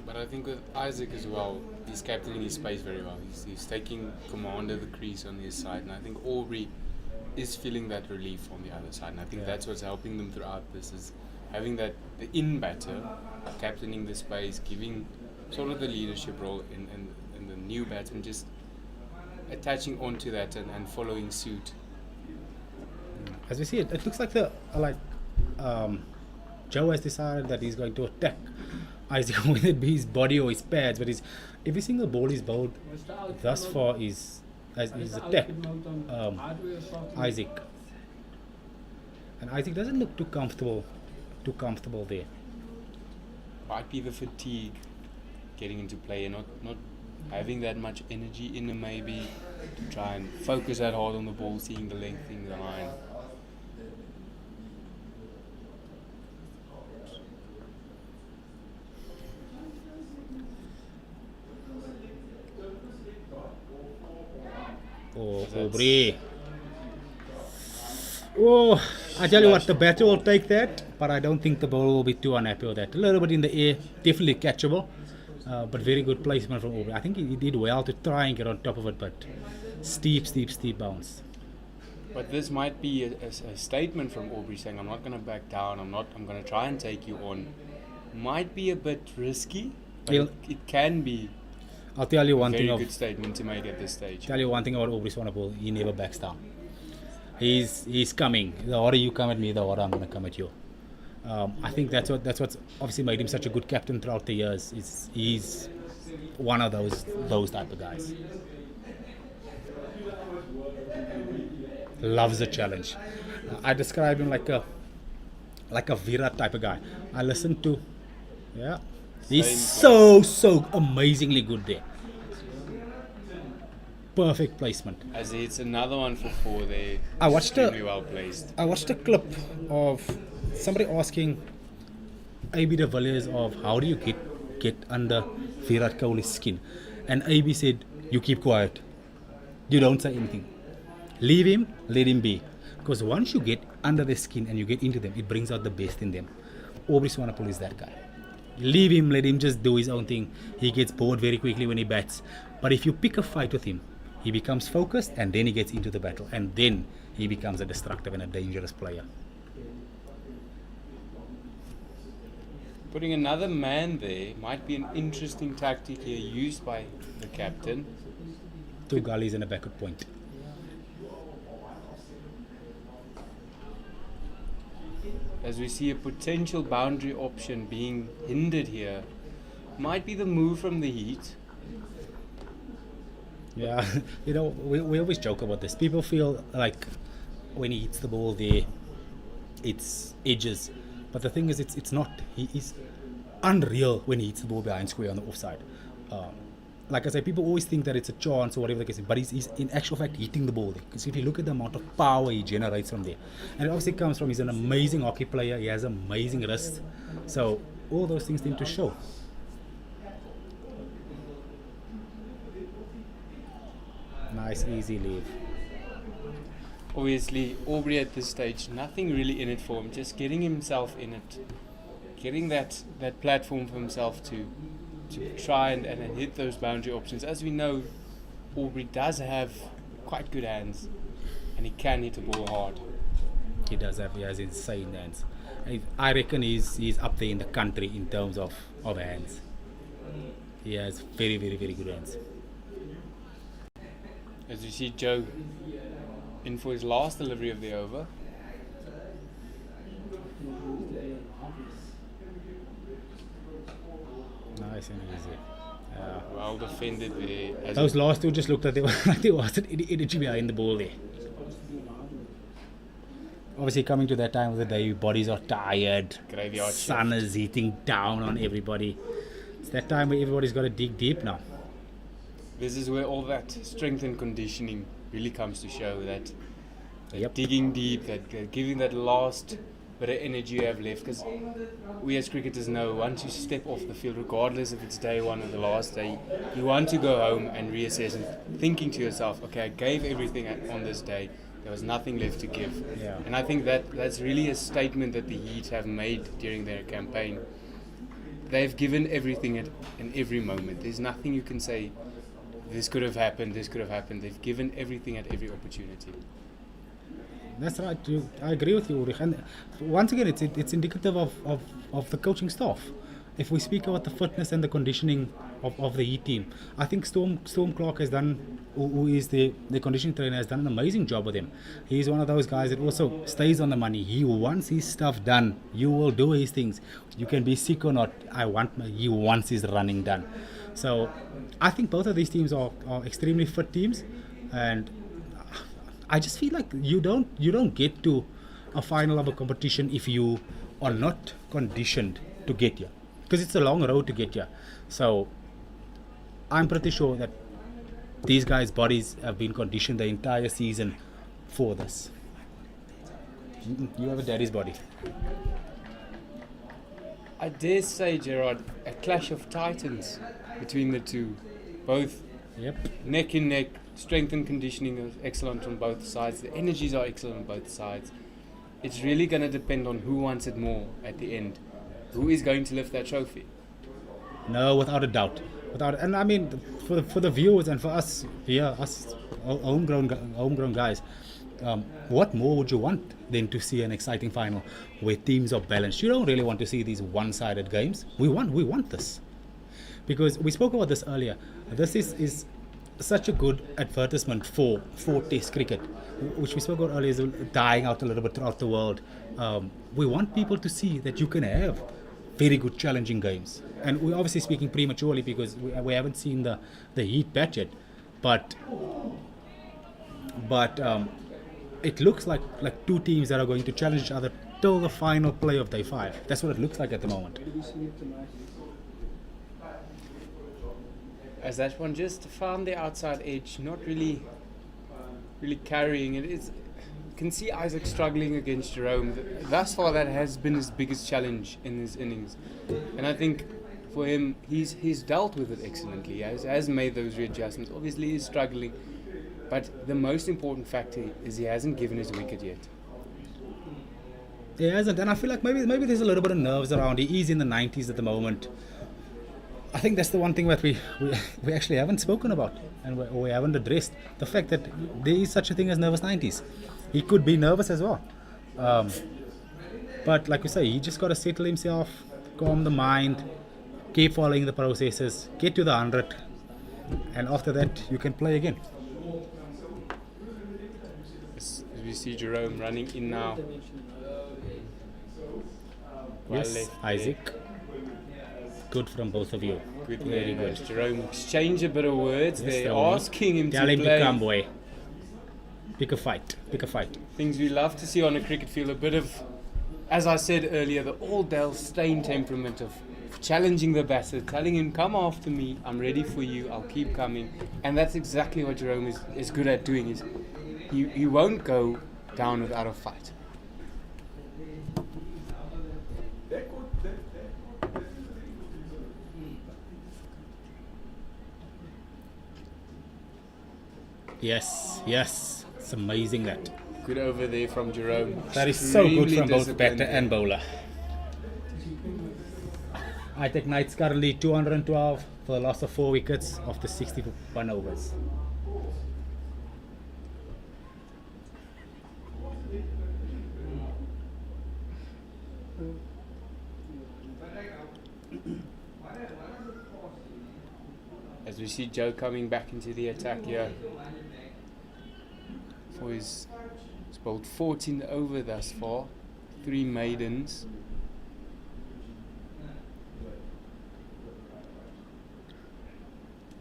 But I think with Isaac as well, he's captaining his space very well. He's taking command of the crease on his side, and I think Aubrey is feeling that relief on the other side. And I think that's what's helping them throughout this, is having the in batter captaining the space, giving sort of the leadership role in the new batsman, just attaching onto that and following suit. As we see it looks like Joe has decided that he's going to attack Isaac, whether it be his body or his pads, but every single ball he's bowled thus far is as he's attacked Isaac. And Isaac doesn't look too comfortable there. Might be the fatigue getting into play and not having that much energy in him, maybe to try and focus that hard on the ball, seeing the length in the line. Oh, Aubrey. Oh, I tell you what, the batter will take that, but I don't think the bowler will be too unhappy with that. A little bit in the air, definitely catchable, but very good placement from Aubrey. I think he did well to try and get on top of it, but steep bounce. But this might be a statement from Aubrey saying, I'm not going to back down, I'm going to try and take you on. Might be a bit risky, but it can be I'll tell you one a very thing. good statement to make at this stage. Tell you one thing about Aubrey Swanepoel, he never backs down. He's coming. The harder you come at me, the harder I'm going to come at you. I think that's what's obviously made him such a good captain throughout the years. He's one of those type of guys. Loves a challenge. I describe him like a Virat type of guy. I listen to, he's so amazingly good there. Perfect placement. As it's another one for 4 there. I watched extremely well placed. I watched a clip of somebody asking AB de Villiers of how do you get under Virat Kohli's skin, and AB said, you keep quiet, you don't say anything, leave him, let him be, because once you get under their skin and you get into them, it brings out the best in them. Aubrey Swanepoel is that guy. Leave him, let him just do his own thing. He gets bored very quickly when he bats, but if you pick a fight with him, he becomes focused and then he gets into the battle, and then he becomes a destructive and a dangerous player. Putting another man there might be an interesting tactic here used by the captain. 2 gullies and a backward point. As we see a potential boundary option being hindered here. Might be the move from the Heat. Yeah, we always joke about this. People feel like when he hits the ball there, it's edges. But the thing is, it's not. He is unreal when he hits the ball behind square on the offside. Like I say, people always think that it's a chance or whatever the case is, but he's in actual fact hitting the ball there. Because if you look at the amount of power he generates from there, and it obviously comes from, he's an amazing hockey player, he has amazing wrist. So all those things need to show. Nice, easy leave. Obviously, Aubrey at this stage, nothing really in it for him, just getting himself in it, getting that platform for himself to try and hit those boundary options. As we know, Aubrey does have quite good hands, and he can hit the ball hard. He has insane hands. I reckon he's up there in the country in terms of hands. He has very, very, very good hands. As you see Joe in for his last delivery of the over. Nice and easy. Yeah. Well defended there. Those last two just looked like there wasn't any energy behind the ball there. Obviously, coming to that time of the day, bodies are tired. Graveyard sun shift. is hitting down on everybody. It's that time where everybody's got to dig deep now. This is where all that strength and conditioning really comes to show, that Yep. digging deep, that giving that last bit of energy you have left. Because we as cricketers know, once you step off the field, regardless if it's day one or the last day, you want to go home and reassess and thinking to yourself, okay, I gave everything on this day. There was nothing left to give. Yeah. And I think that's really a statement that the Heat have made during their campaign. They've given everything in every moment. There's nothing you can say, this could have happened, this could have happened. They've given everything at every opportunity. That's right. I agree with you, Ulrich. And once again, it's indicative of the coaching staff. If we speak about the fitness and the conditioning of the Heat team, I think Storm Clark has done, who is the conditioning trainer, has done an amazing job with him. He's one of those guys that also stays on the money. He wants his stuff done. You will do his things. You can be sick or not. He wants his running done. So I think both of these teams are extremely fit teams. and I just feel like you don't get to a final of a competition if you are not conditioned to get here, because it's a long road to get here. So I'm pretty sure that these guys' bodies have been conditioned the entire season for this. You have a daddy's body. I dare say, Gerard, a clash of titans between the two. Both Yep. neck in neck, strength and conditioning is excellent on both sides. The energies are excellent on both sides. It's really going to depend on who wants it more at the end. Who is going to lift that trophy? No, without a doubt. And I mean, for the viewers and for us here, us homegrown guys, what more would you want than to see an exciting final where teams are balanced? You don't really want to see these one-sided games. We want this, because we spoke about this earlier. This is such a good advertisement for Test cricket, which we spoke about earlier, is dying out a little bit throughout the world. We want people to see that you can have very good challenging games, and we're obviously speaking prematurely because we haven't seen the heat batch yet, but it looks like two teams that are going to challenge each other till the final play of day 5. That's what it looks like at the moment. As that one just found the outside edge, not really carrying it. You can see Isaac struggling against Jerome. Thus far, that has been his biggest challenge in his innings, and I think for him, he's dealt with it excellently. He has made those readjustments. Obviously, he's struggling, but the most important factor is he hasn't given his wicket yet. He hasn't, and I feel like maybe there's a little bit of nerves around. He is in the 90s at the moment. I think that's the one thing that we actually haven't spoken about, and we haven't addressed the fact that there is such a thing as nervous 90s. He could be nervous as well, but like we say, he just got to settle himself, calm the mind, keep following the processes, get to the 100, and after that you can play again. As we see Jerome running in now. Yes, left Isaac. there. Good from both of you. Good Very there. good. Jerome exchange a bit of words. Yes, They're Tony. asking him Tell to him play. to come, boy. Pick a fight. Things we love to see on a cricket field. A bit of, as I said earlier, the all-Dale Steyn temperament of challenging the batter, telling him, come after me, I'm ready for you, I'll keep coming. And that's exactly what Jerome is good at doing. Is he won't go down without a fight. Yes. It's amazing that. Good over there from Jerome. That is so good Extremely from both disciplined batter and bowler. ITEC Knights currently 212 for the loss of 4 wickets after 61 overs. As we see Joe coming back into the attack here. He's bowled 14 over thus far, 3 maidens.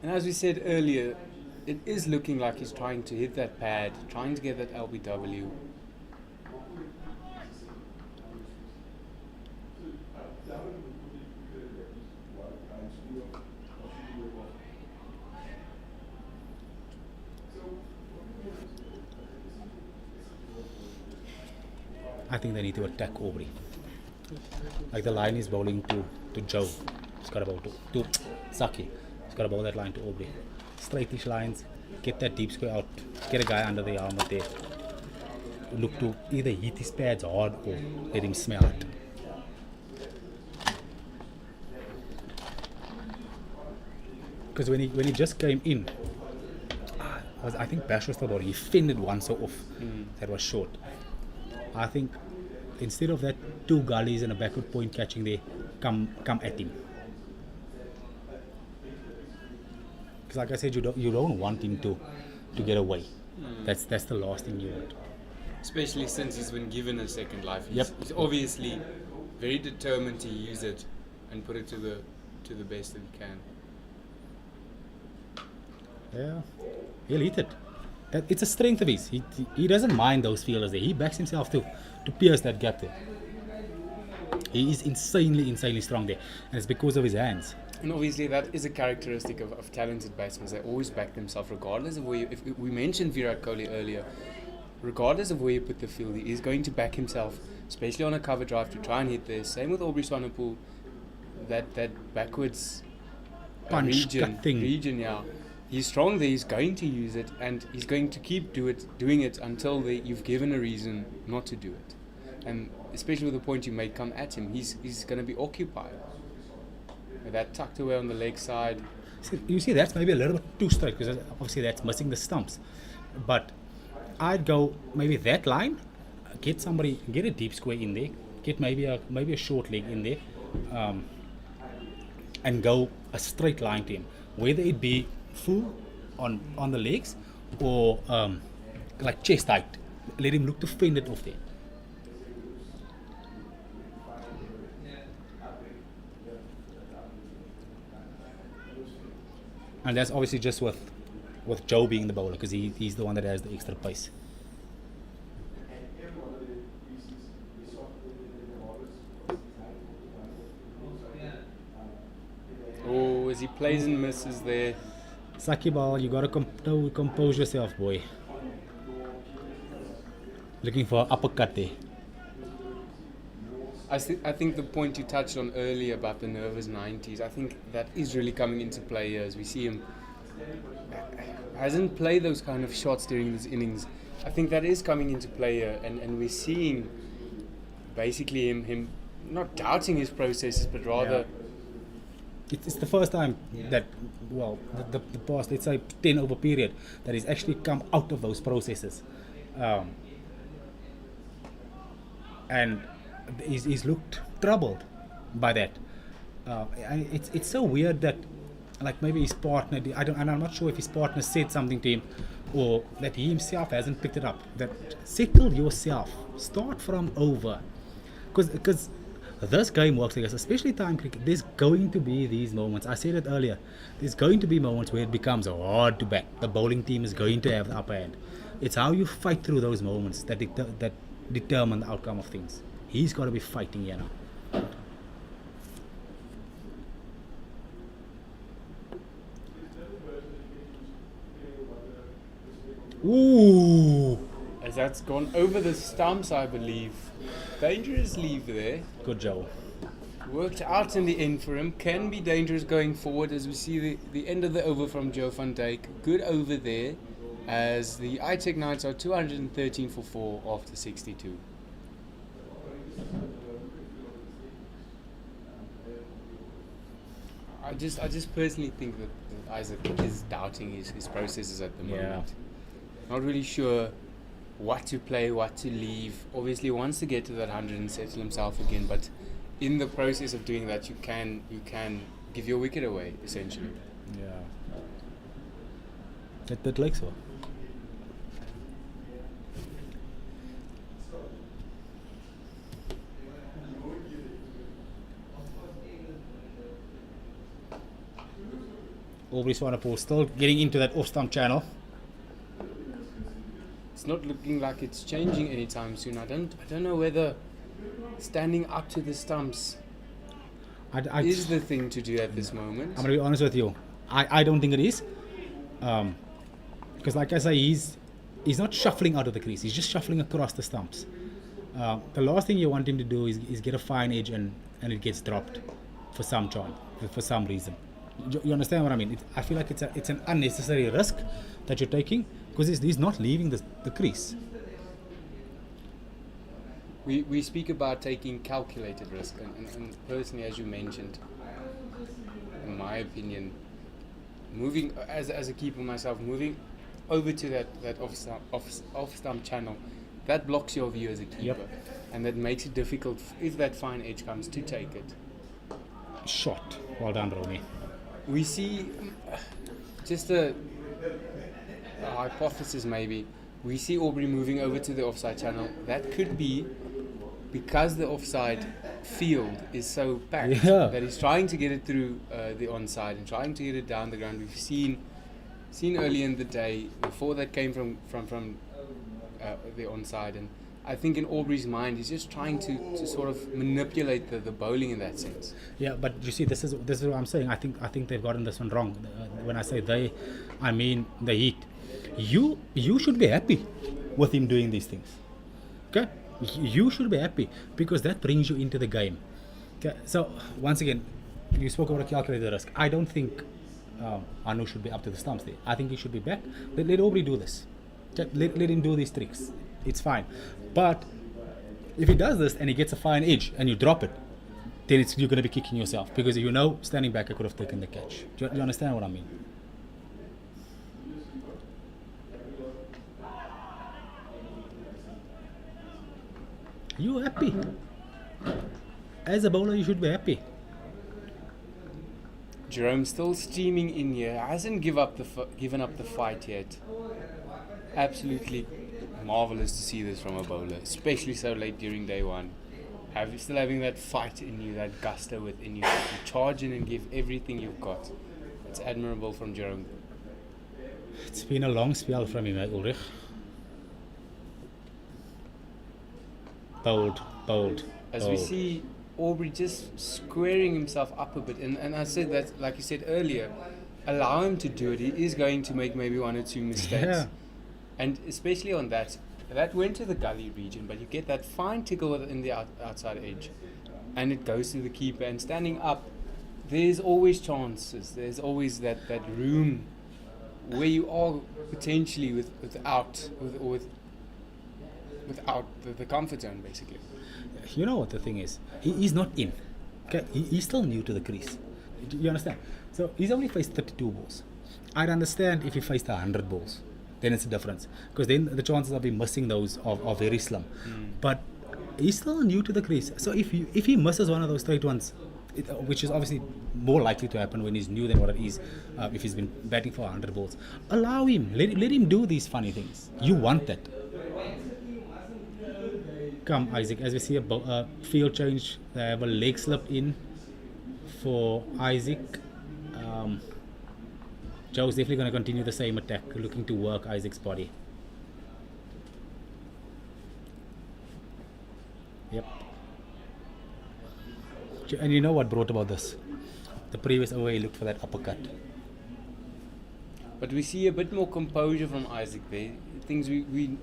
And as we said earlier, it is looking like he's trying to hit that pad, trying to get that LBW. I think they need to attack Aubrey. Like the line is bowling to Joe. It's got to bowl to Saki. It's got to bowl that line to Aubrey. Straightish lines. Get that deep square out. Get a guy under the helmet there. Look to either hit his pads hard or let him smell it. Because when he just came in, I think Bash was the ball. He fended one so off. That was short. I think instead of that, 2 gullies and a backward point catching there, come at him. Because like I said, you don't want him to get away. That's the last thing you want. Especially since he's been given a second life. Yep. He's obviously very determined to use it and put it to the best that he can. Yeah, he'll hit it. It's a strength of his. He doesn't mind those fielders there. He backs himself to pierce that gap there. He is insanely strong there, and it's because of his hands. And obviously that is a characteristic of talented batsmen. They always back themselves regardless of where you, if we mentioned Virat Kohli earlier, regardless of where you put the field, he is going to back himself, especially on a cover drive, to try and hit there. Same with Aubrey Swanepoel, that backwards Punch, cut thing. region, yeah. He's strong there, he's going to use it, and he's going to keep doing it until you've given a reason not to do it. And especially with the point you made come at him, he's going to be occupied. With that tucked away on the leg side. You see, that's maybe a little bit too straight, because obviously that's missing the stumps. But I'd go maybe that line, get a deep square in there, get maybe a short leg in there, and go a straight line to him, whether it be full on the legs or like chest height. Let him look to fend it off there. And that's obviously just with Joe being the bowler, because he's the one that has the extra pace. Oh, as he plays and misses there. Sakibal, you gotta compose yourself, boy. Looking for an uppercut there. I think the point you touched on earlier about the nervous 90s, I think that is really coming into play here as we see him hasn't played those kind of shots during this innings. I think that is coming into play here, and we're seeing basically him not doubting his processes, but rather... It's the first time that, well, the past, let's say, 10 over period, that he's actually come out of those processes. And he's looked troubled by that. And it's so weird that, like, maybe his partner, I'm not sure if his partner said something to him, or that he himself hasn't picked it up. That settle yourself, start from over, because this game works like this, especially time cricket. There's going to be these moments. I said it earlier. There's going to be moments where it becomes hard to back. The bowling team is going to have the upper hand. It's how you fight through those moments that determine the outcome of things. He's got to be fighting here now. Ooh! As that's gone over the stumps, I believe. Dangerous leave there. Good job. Worked out in the end for him. Can be dangerous going forward as we see the end of the over from Joe van Dijk. Good over there as the ITEC Knights are 213 for 4 after 62. I just personally think that Isaac is doubting his processes at the moment. Not really sure what to play, what to leave. Obviously wants to get to that 100 and settle himself again, but in the process of doing that you can give your wicket away essentially. Yeah. That like so. Aubrey Swanepoel still getting into that off-stump channel. It's not looking like it's changing anytime soon. I don't know whether standing up to the stumps is the thing to do at this moment. I'm going to be honest with you. I don't think it is. Because like I say, he's not shuffling out of the crease. He's just shuffling across the stumps. The last thing you want him to do is get a fine edge and it gets dropped for some chance, for some reason. You understand what I mean? I feel like it's an unnecessary risk that you're taking, because he's not leaving the crease. We speak about taking calculated risk, and personally, as you mentioned, in my opinion, moving as a keeper myself, moving over to that off stump channel, that blocks your view as a keeper, and that makes it difficult if that fine edge comes to take it. Shot. Well done, Romy. We see just a hypothesis maybe. We see Aubrey moving over to the offside channel. That could be because the offside field is so packed that he's trying to get it through the onside and trying to get it down the ground. We've seen seen earlier in the day, before that came from the onside, and I think in Aubrey's mind, he's just trying to sort of manipulate the bowling in that sense. Yeah, but you see, this is what I'm saying. I think they've gotten this one wrong. When I say they, I mean the Heat. You should be happy with him doing these things. Okay, you should be happy because that brings you into the game. Okay, so once again, you spoke about a calculated risk. I don't think Anu should be up to the stumps there. I think he should be back. Let Aubrey do this. Okay, let him do these tricks. It's fine. But if he does this and he gets a fine edge and you drop it, then you're going to be kicking yourself because you know standing back I could have taken the catch. Do you understand what I mean? You happy? As a bowler, you should be happy. Jerome still steaming in here, hasn't given up the fight yet. Absolutely marvelous to see this from a bowler, especially so late during day one. Still having that fight in you, that gusto within you, to charge in and give everything you've got. It's admirable from Jerome. It's been a long spell from him, Ulrich. Bold. As we see Aubrey just squaring himself up a bit, and I said that, like you said earlier, allow him to do it. He is going to make maybe one or two mistakes. Yeah. And especially on that went to the gully region, but you get that fine tickle in the outside edge, and it goes to the keeper. And standing up, there's always chances. There's always that room where you are potentially without the comfort zone, basically. You know what the thing is? He's not in. Okay, he's still new to the crease. Do you understand? So he's only faced 32 balls. I'd understand if he faced 100 balls. Then it's a difference, because then the chances of him missing those are very slim. But he's still new to the crease, so if he misses one of those straight ones, which is obviously more likely to happen when he's new than what it is if he's been batting for 100 balls, allow him, let him do these funny things. You want that. Come, Isaac, as we see a field change, they have a leg slip in for Isaac. Joe's definitely going to continue the same attack, looking to work Isaac's body. Yep. And you know what brought about this? The previous over, he looked for that uppercut. But we see a bit more composure from Isaac there. Things we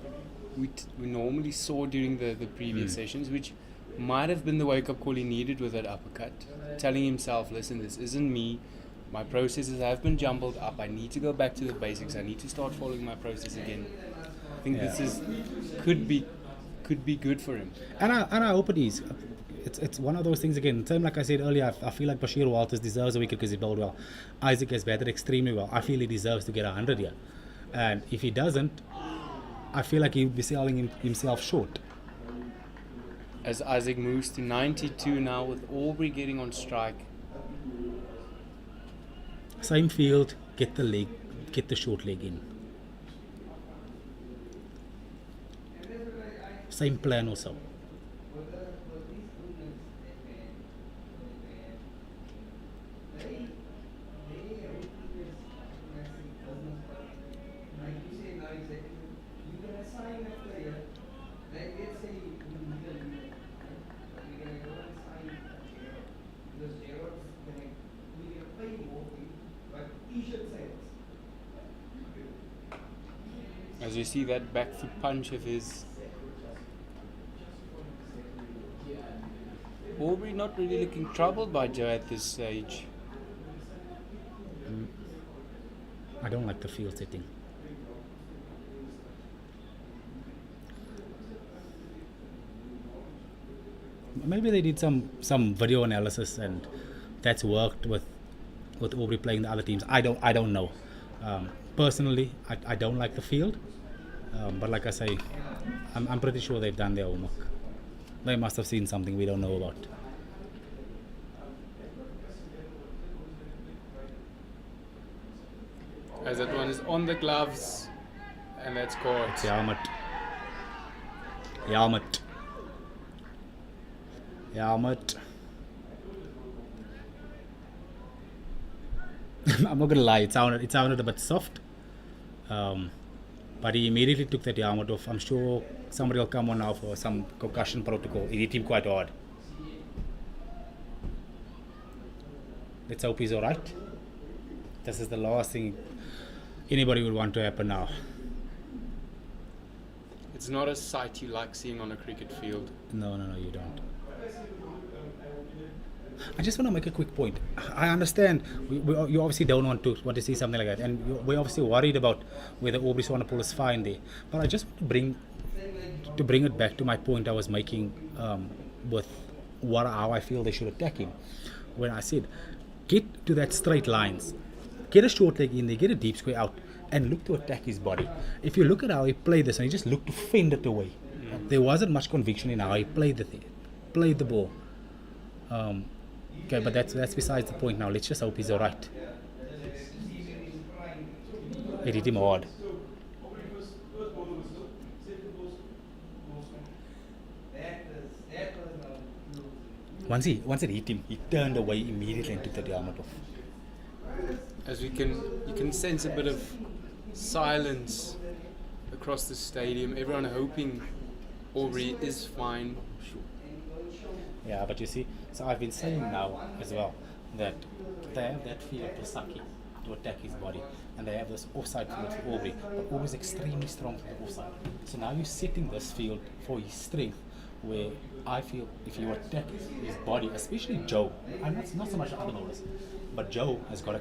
normally saw during the previous sessions, which might have been the wake-up call he needed with that uppercut. Telling himself, listen, this isn't me. My processes have been jumbled up. I need to go back to the basics. I need to start following my process again. I think this could be good for him. And I hope it is. It's one of those things again. Same like I said earlier, I feel like Bashir Walters deserves a wicket because he bowled well. Isaac has batted extremely well. I feel he deserves to get 100 here. And if he doesn't, I feel like he'll be selling himself short. As Isaac moves to 92 now, with Aubrey getting on strike. Same field, get the short leg in. Same plan also. As you see that back foot punch of his. Aubrey not really looking troubled by Joe at this stage. I don't like the field setting. Maybe they did some video analysis and that's worked with Aubrey playing the other teams. I don't know. Personally, I don't like the field, but like I say, I'm pretty sure they've done their homework. They must have seen something we don't know about. As that one is on the gloves, and that's caught. It's Helmet. I'm not gonna lie, it sounded a bit soft, But he immediately took that helmet off. I'm sure somebody will come on now for some concussion protocol. It hit him quite hard. Let's hope he's alright. This is the last thing anybody would want to happen now. It's not a sight you like seeing on a cricket field. No, you don't. I just want to make a quick point. I understand you obviously don't want to see something like that, and we're obviously worried about whether Aubrey Swanepoel is fine there. But I just want to bring it back to my point I was making with how I feel they should attack him. When I said, get to that straight lines, get a short leg in there, get a deep square out, and look to attack his body. If you look at how he played this, and he just looked to fend it away. There wasn't much conviction in how he played the ball. Okay, but that's besides the point now. Let's just hope he's alright. It hit him hard. Once it hit him, he turned away immediately and took the helmet off. As you can sense a bit of silence across the stadium. Everyone hoping Aubrey is fine. Yeah, but you see, so I've been saying now as well that they have that fear of Saki to attack his body, and they have this offside field for Aubrey, but Aubrey's extremely strong for the offside. So now you're setting this field for his strength, where I feel if you attack his body, especially Joe, and that's not so much the other bowlers, but Joe has got to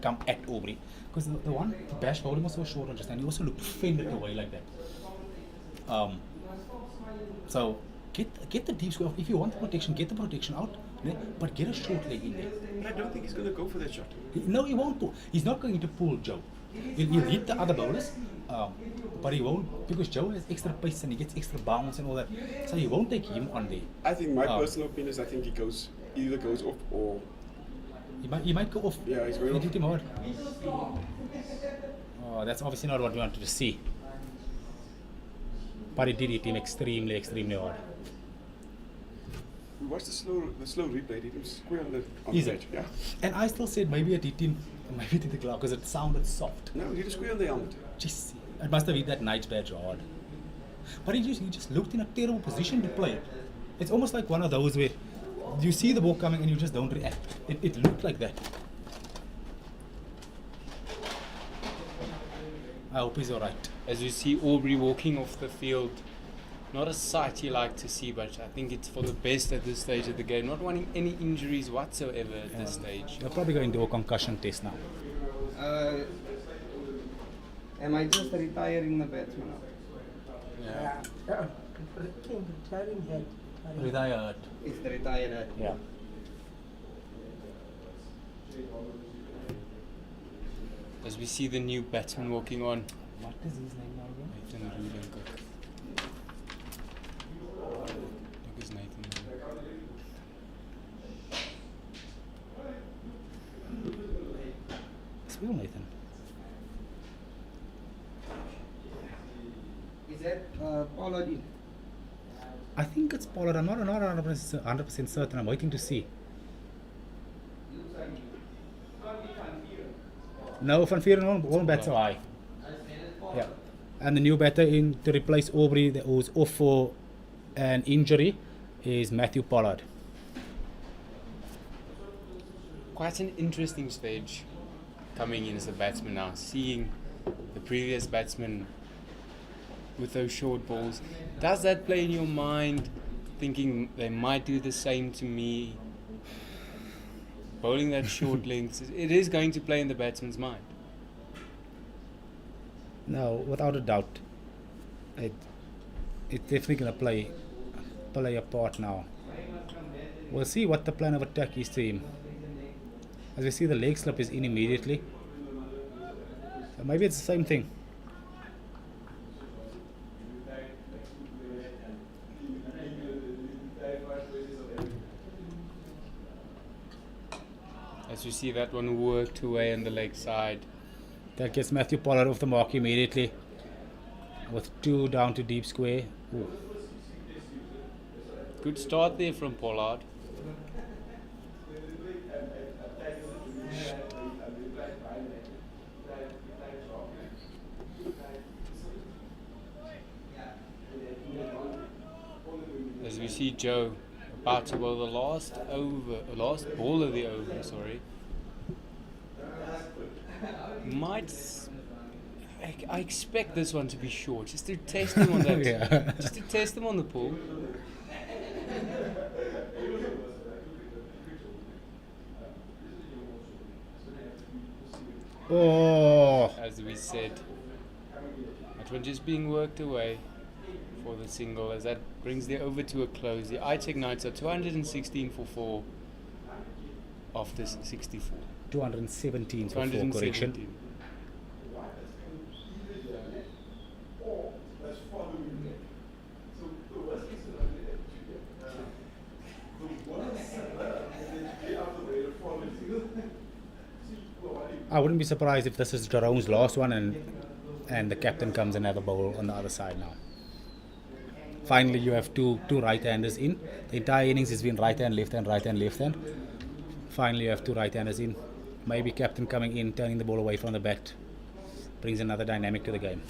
come at Aubrey, because the one Bash bowling was so short and just, and he also looked fended away like that. So get the deep square. If you want the protection, get the protection out, but get a short leg in there. But I don't think he's going to go for that shot. No, he won't pull. He's not going to pull Joe. He'll hit the other bowlers, but he won't, because Joe has extra pace and he gets extra bounce and all that. So he won't take him on there. I think my personal opinion is I think he either goes off or... He might go off. Yeah, he's going He off. hit him hard. Oh, that's obviously not what we wanted to see. But it did hit him extremely hard. We watched the slow replay. It hit him square on the Is edge. it? Yeah. And I still said maybe it hit him, maybe it hit the glove because it sounded soft. No, he hit a square on the helmet. Just, it must have hit that Knight's badge hard. But he just looked in a terrible position to play it. It's almost like one of those where you see the ball coming and you just don't react. It looked like that. I hope he's alright. As you see Aubrey walking off the field, not a sight you like to see, but I think it's for the best at this stage of the game. Not wanting any injuries whatsoever at this stage. They're probably going to do a concussion test now. Am I just retiring the batsman now? Yeah. Retired. It's the retired. Yeah. As we see the new batsman walking on, What is his name now again? Nathan Rudencock. I think it's Nathan. It's Will Nathan. Is that Pollard in? I think it's Pollard. I'm not 100% certain. I'm waiting to see. No, Van Vieren won't bat so high. Yeah. And the new batter in to replace Aubrey, that was off for an injury, is Matthew Pollard. Quite an interesting stage coming in as a batsman now, seeing the previous batsman with those short balls. Does that play in your mind, thinking they might do the same to me? Bowling that short lengths, it is going to play in the batsman's mind. No, without a doubt. It's definitely going to play a part now. We'll see what the plan of attack is to him. As we see, the leg slip is in immediately. So maybe it's the same thing. As you see that one worked away on the leg side. That gets Matthew Pollard off the mark immediately. With 2 down to deep square. Ooh. Good start there from Pollard. see Joe about to bowl the last ball of the over, sorry. I expect this one to be short, just to test him on that. Yeah. Just to test him on the pull. Oh, As we said, that one just being worked away for the single, as that brings the over to a close. The ITEC Knights are 216 for 4 after 64. 217 for 4 correction. 217. I wouldn't be surprised if this is Jerome's last one and the captain comes and have a bowl on the other side now. Finally, you have two right-handers in. The entire innings has been right hand, left hand, right hand, left hand. Finally, you have two right-handers in. Maybe captain coming in, turning the ball away from the bat, brings another dynamic to the game.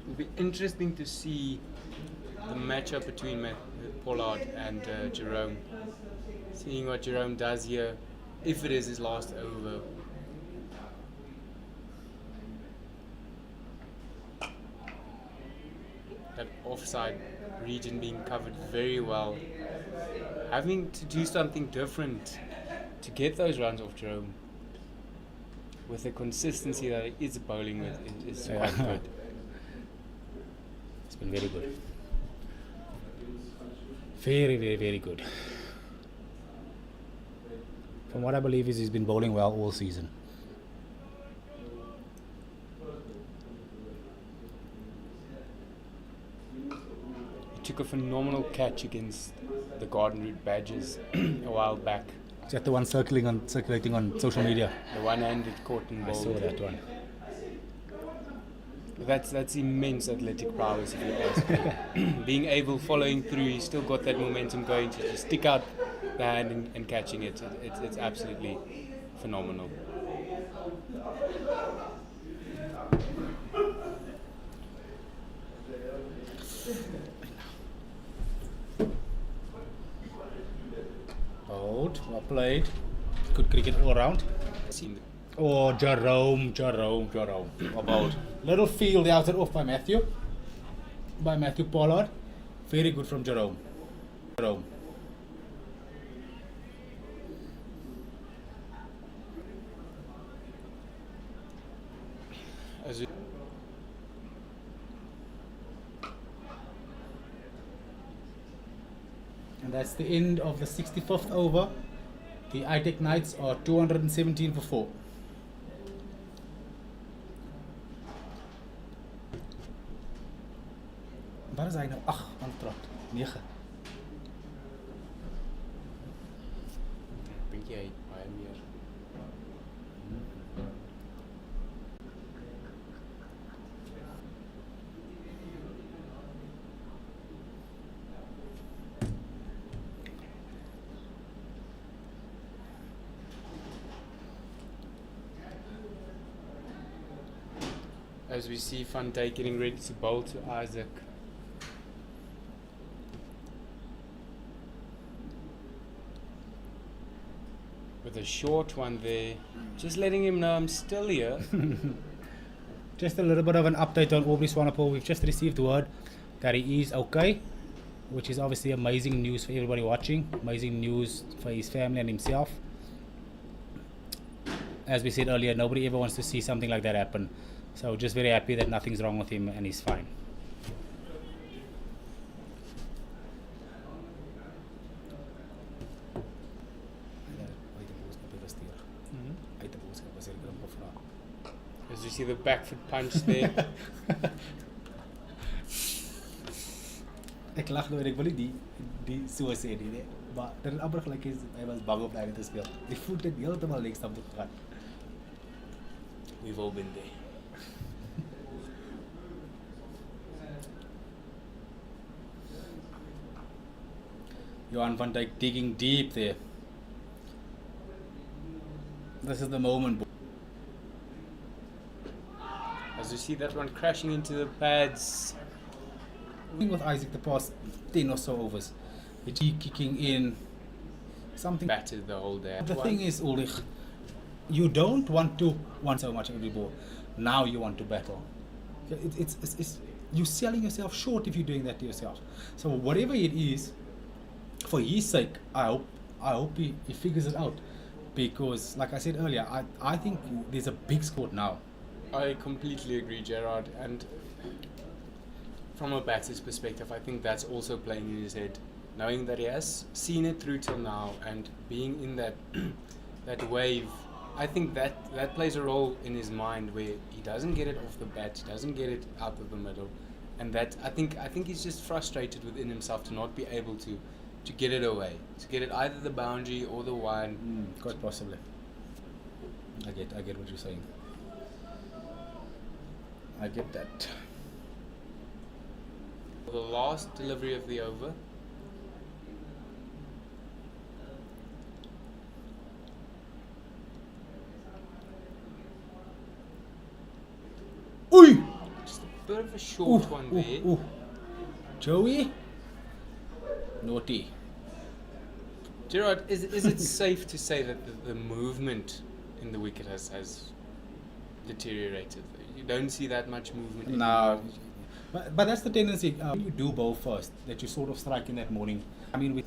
It'll be interesting to see the matchup between Pollard and Jerome. Seeing what Jerome does here, if it is his last over. That offside region being covered very well. Having to do something different to get those runs off Jerome with the consistency that he is bowling with is quite good. It's been very good. Very, very, very good. From what I believe is he's been bowling well all season. He took a phenomenal catch against the Garden Route Badgers a while back. Is that the one circulating on social media? The one-handed caught and I saw bowled. that one. That's immense athletic prowess, if you ask me. Being able, following through, he's still got that momentum going to just stick out the hand and catching it. It's absolutely phenomenal. Bowled, well played. Good cricket all round. Oh, Jerome. Bowled. Little field outed off by Matthew Pollard. Very good from Jerome. As we And that's the end of the 65th over. The ITEC Knights are 217 for 4. Waar is hy nou? Ag, aantrap. 9. dink jy baie meer. As we see Van Dijk getting ready to bowl to Isaac. With a short one there, just letting him know I'm still here. Just a little bit of an update on Aubrey Swanepoel. We've just received word that he is okay, which is obviously amazing news for everybody watching, amazing news for his family and himself. As we said earlier, nobody ever wants to see something like that happen. So just very happy that nothing's wrong with him and he's fine. As you see the back foot punch there. Ek lag nou en ek wil nie die so sê nie, maar dit het amper gelyk hy was bang om daar te speel. Die voet het heeltemal links toe gegaan. We've all been there. Johan van Dijk digging deep there. This is the moment. As you see that one crashing into the pads. With Isaac the past 10 or so overs. It's kicking in. Something. Battered the whole day. The thing is, Ulrich, you don't want so much every ball. Now you want to battle. It's you're selling yourself short if you're doing that to yourself. So whatever it is, for his sake, I hope he figures it out. Because, like I said earlier, I think there's a big score now. I completely agree, Gerard. And from a batter's perspective, I think that's also playing in his head. Knowing that he has seen it through till now and being in that that wave, I think that plays a role in his mind where he doesn't get it off the bat, he doesn't get it out of the middle, and that I think he's just frustrated within himself to not be able to get it away, to get it either the boundary or the one. Quite possibly. I get what you're saying. I get that. The last delivery of the over. Oi! Just a bit of a short one there. Joey? Naughty. Gerard, is it safe to say that the movement in the wicket has deteriorated? You don't see that much movement No. anymore. But that's the tendency. You do bowl first, that you sort of strike in that morning. I mean,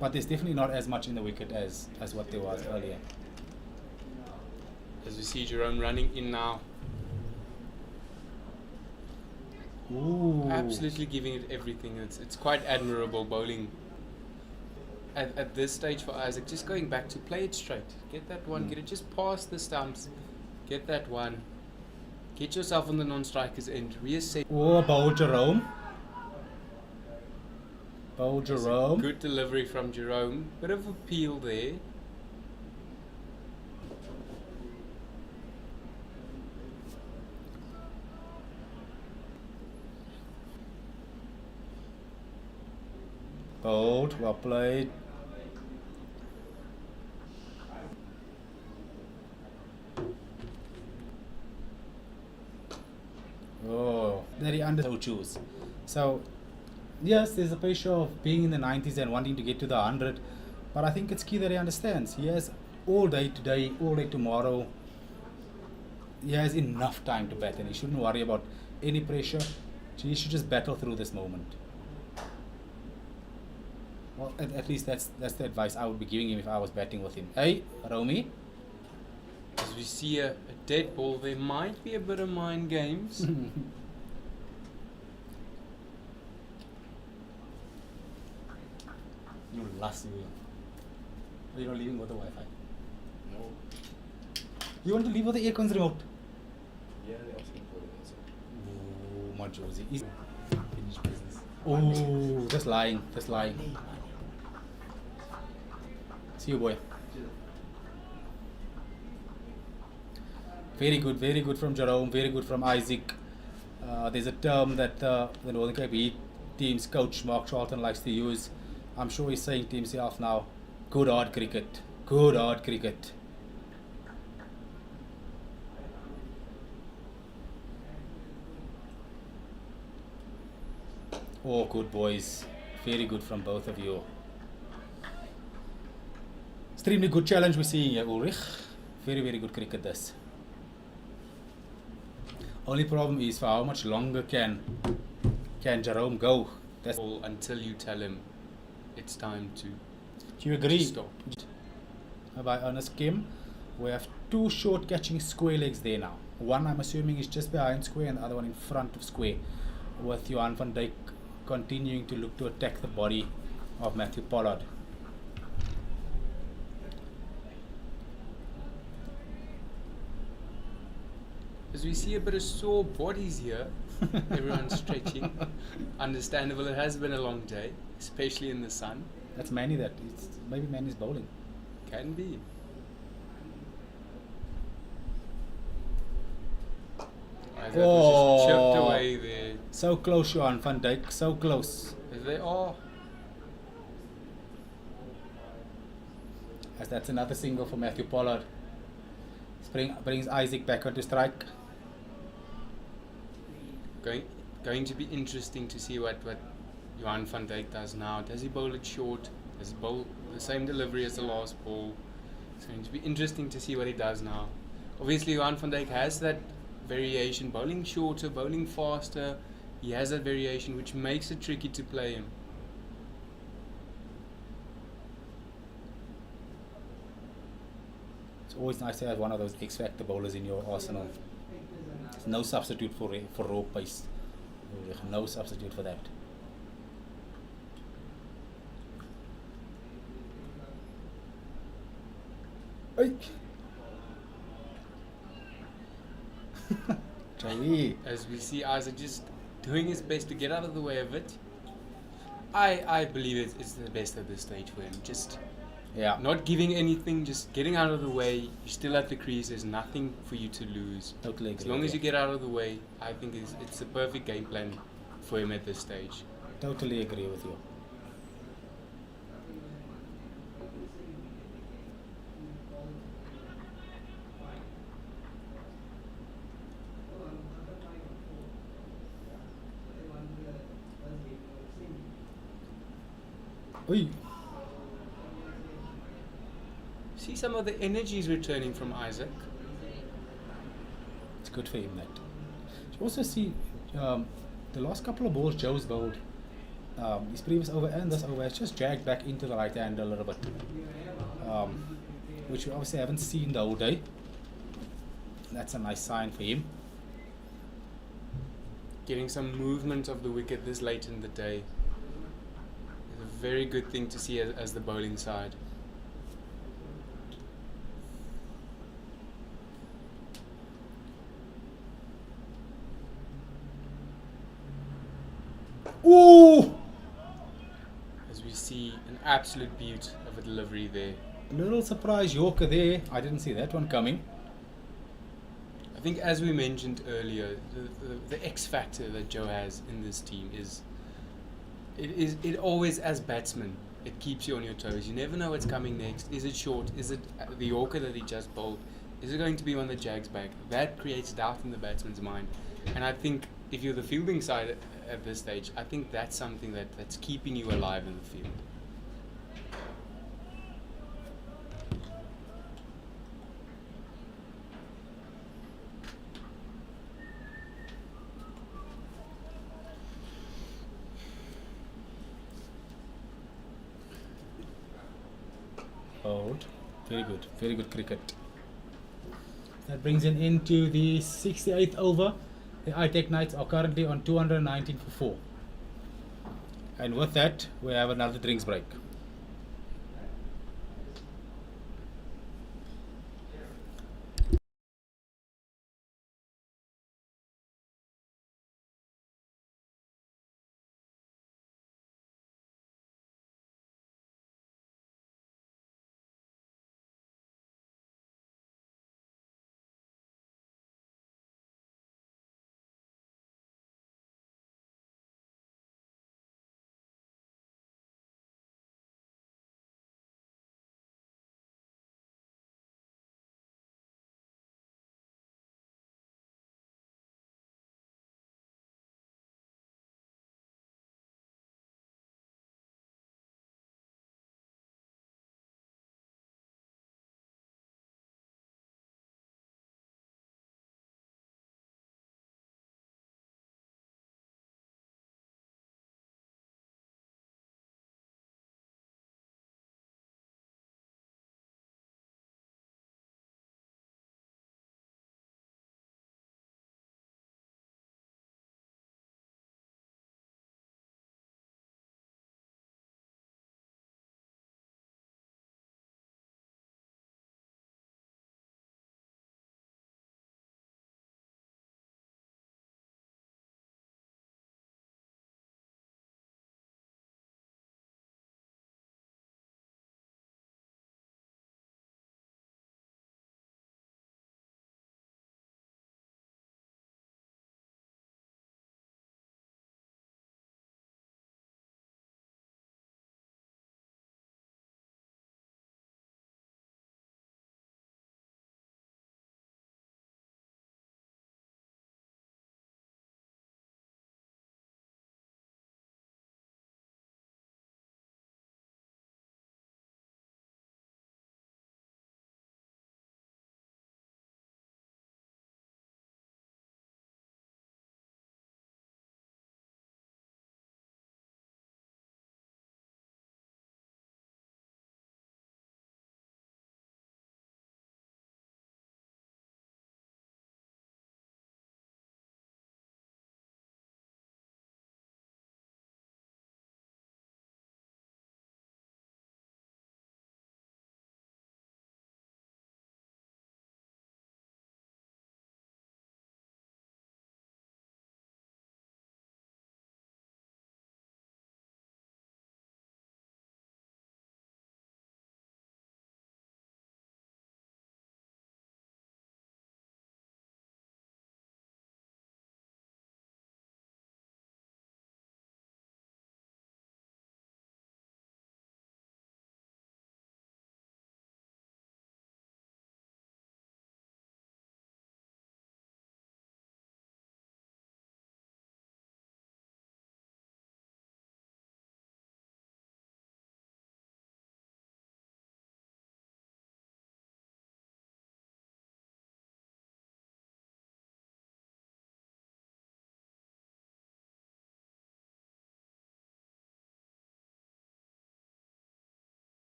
but there's definitely not as much in the wicket as what there was earlier. As we see Jerome running in now. Ooh. Absolutely giving it everything. It's quite admirable bowling. At this stage for Isaac, just going back to play it straight. Get that one, get it just past the stumps. Get that one. Get yourself on the non-striker's end. Reassess. Oh, bowl Jerome. Bowl Jerome. Good delivery from Jerome. Bit of a peel there. Bowled, well played. Oh, that he so choose. So, yes, there's a pressure of being in the 90s and wanting to get to the 100, but I think it's key that he understands. He has all day today, all day tomorrow. He has enough time to bat, and he shouldn't worry about any pressure. He should just battle through this moment. Well, at least that's the advice I would be giving him if I was batting with him. Hey, Romy. As we see a dead ball, there might be a bit of mind games. You lassie. Are you not leaving with the Wi-Fi? No. You want to leave with the aircon's remote? Yeah, they're asking for it. So. Oh, my Josie. Finish business. Oh, just lying. Just lying. See you, boy. Very good from Jerome, very good from Isaac. There's a term that the Northern Cape Heat team's coach Mark Charlton likes to use. I'm sure he's saying to himself now, good hard cricket, good hard cricket. Oh, good boys. Very good from both of you. Extremely good challenge we're seeing here, Ulrich. Very good cricket this. Only problem is for how much longer can Jerome go? That's Ball until you tell him it's time to. Do you agree? Stop. By Ernest Kim, we have two short catching square legs there now. One I'm assuming is just behind square and the other one in front of square, with Johan van Dijk continuing to look to attack the body of Matthew Pollard. As we see a bit of sore bodies here, everyone's stretching. Understandable, it has been a long day, especially in the sun. That's Manny maybe Manny's bowling. Can be. Isaac was just chipped away there. So close, Johan van Dijk, so close. As they are. as that's another single for Matthew Pollard. Brings Isaac back onto strike. Going to be interesting to see what Johan van Dijk does now. Does he bowl it short? Does he bowl the same delivery as the last ball? It's going to be interesting to see what he does now. Obviously, Johan van Dijk has that variation, bowling shorter, bowling faster. He has that variation, which makes it tricky to play him. It's always nice to have one of those X-factor bowlers in your arsenal. There's no substitute for raw pace. There's no substitute for that. Hey. Joey. As we see Isaac just doing his best to get out of the way of it. I believe it's the best at this stage for him. Just Yeah. not giving anything, just getting out of the way. You're still at the crease. There's nothing for you to lose. Totally agree. As long as you get out of the way, I think it's the perfect game plan for him at this stage. Totally agree with you. Oi. See some of the energies returning from Isaac. It's good for him that. You also see the last couple of balls Joe's bowled, his previous over and this over has just dragged back into the right hand a little bit, which we obviously haven't seen the whole day. That's a nice sign for him. Getting some movement of the wicket this late in the day is a very good thing to see as the bowling side. Ooh! As we see an absolute beaut of a delivery there. Little surprise Yorker there. I didn't see that one coming. I think, as we mentioned earlier, the X factor that Joe has in this team is it always, as batsman, it keeps you on your toes. You never know what's coming next. Is it short? Is it the Yorker that he just bowled? Is it going to be one that jags back? That creates doubt in the batsman's mind. And I think if you're the fielding side at this stage, I think that's something that's keeping you alive in the field. Hold. Very good cricket. That brings an end to the 68th over. The ITEC Knights are currently on 219 for 4. And with that, we have another drinks break.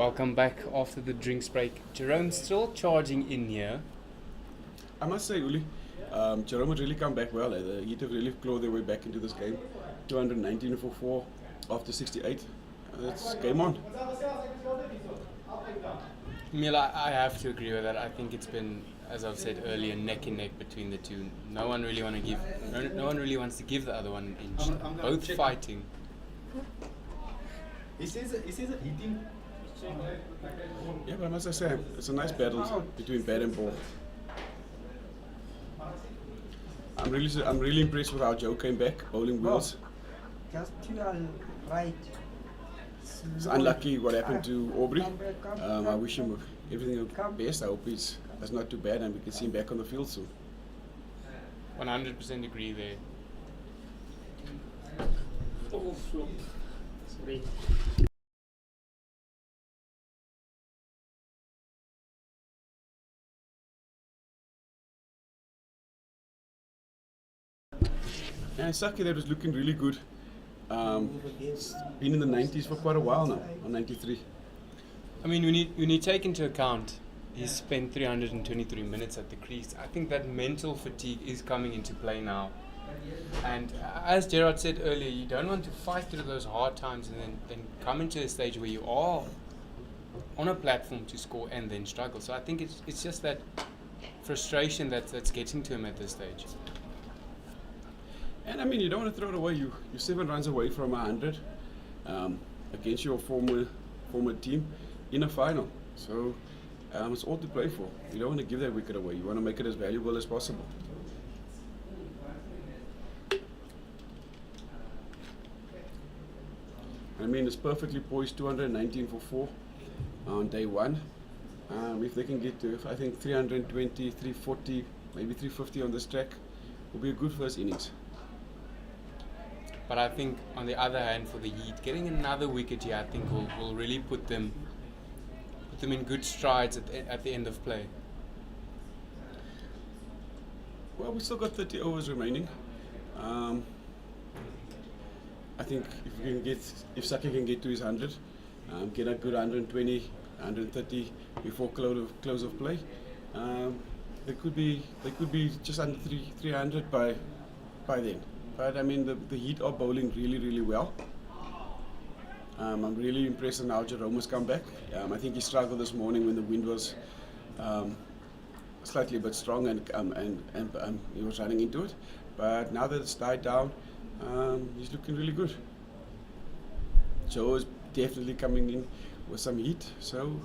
Welcome back after the drinks break. Jerome's still charging in here. I must say, Uli, Jerome has really come back well. The Heat have really clawed their way back into this game. 219 for 4 after 68. That's game on. Mila, I have to agree with that. I think it's been, as I've said earlier, neck and neck between the two. No one really wants to give the other one an inch. I'm gonna Both check. fighting. He says eating. Yeah, but I must say, it's a nice battle between bat and ball. I'm really impressed with how Joe came back, bowling wheels. Just you are right. It's unlucky what happened to Aubrey. I wish him everything best. I hope he's that's not too bad and we can see him back on the field soon. 100% agree there. And Saki, that was looking really good. It's been in the 90s for quite a while now, or 93. I mean, when you take into account he's spent 323 minutes at the crease, I think that mental fatigue is coming into play now. And as Gerard said earlier, you don't want to fight through those hard times and then come into a stage where you are on a platform to score and then struggle. So I think it's just that frustration that's getting to him at this stage. And I mean, you don't want to throw it away. You're 7 runs away from 100 against your former team in a final. So it's all to play for. You don't want to give that wicket away. You want to make it as valuable as possible. I mean, it's perfectly poised, 219 for 4 on day 1. If they can get to, I think, 320, 340, maybe 350 on this track, will be a good first innings. But I think, on the other hand, for the Heat, getting another wicket here, I think will really put them in good strides at the end of play. Well, we still got 30 overs remaining. I think if Saki can get to his 100, get a good 120, 130 before close of play, they could be just under 300 by then. But I mean, the Heat are bowling really, really well. I'm really impressed on how Jerome has come back. I think he struggled this morning when the wind was slightly a bit strong and he was running into it. But now that it's died down, he's looking really good. Joe is definitely coming in with some heat, so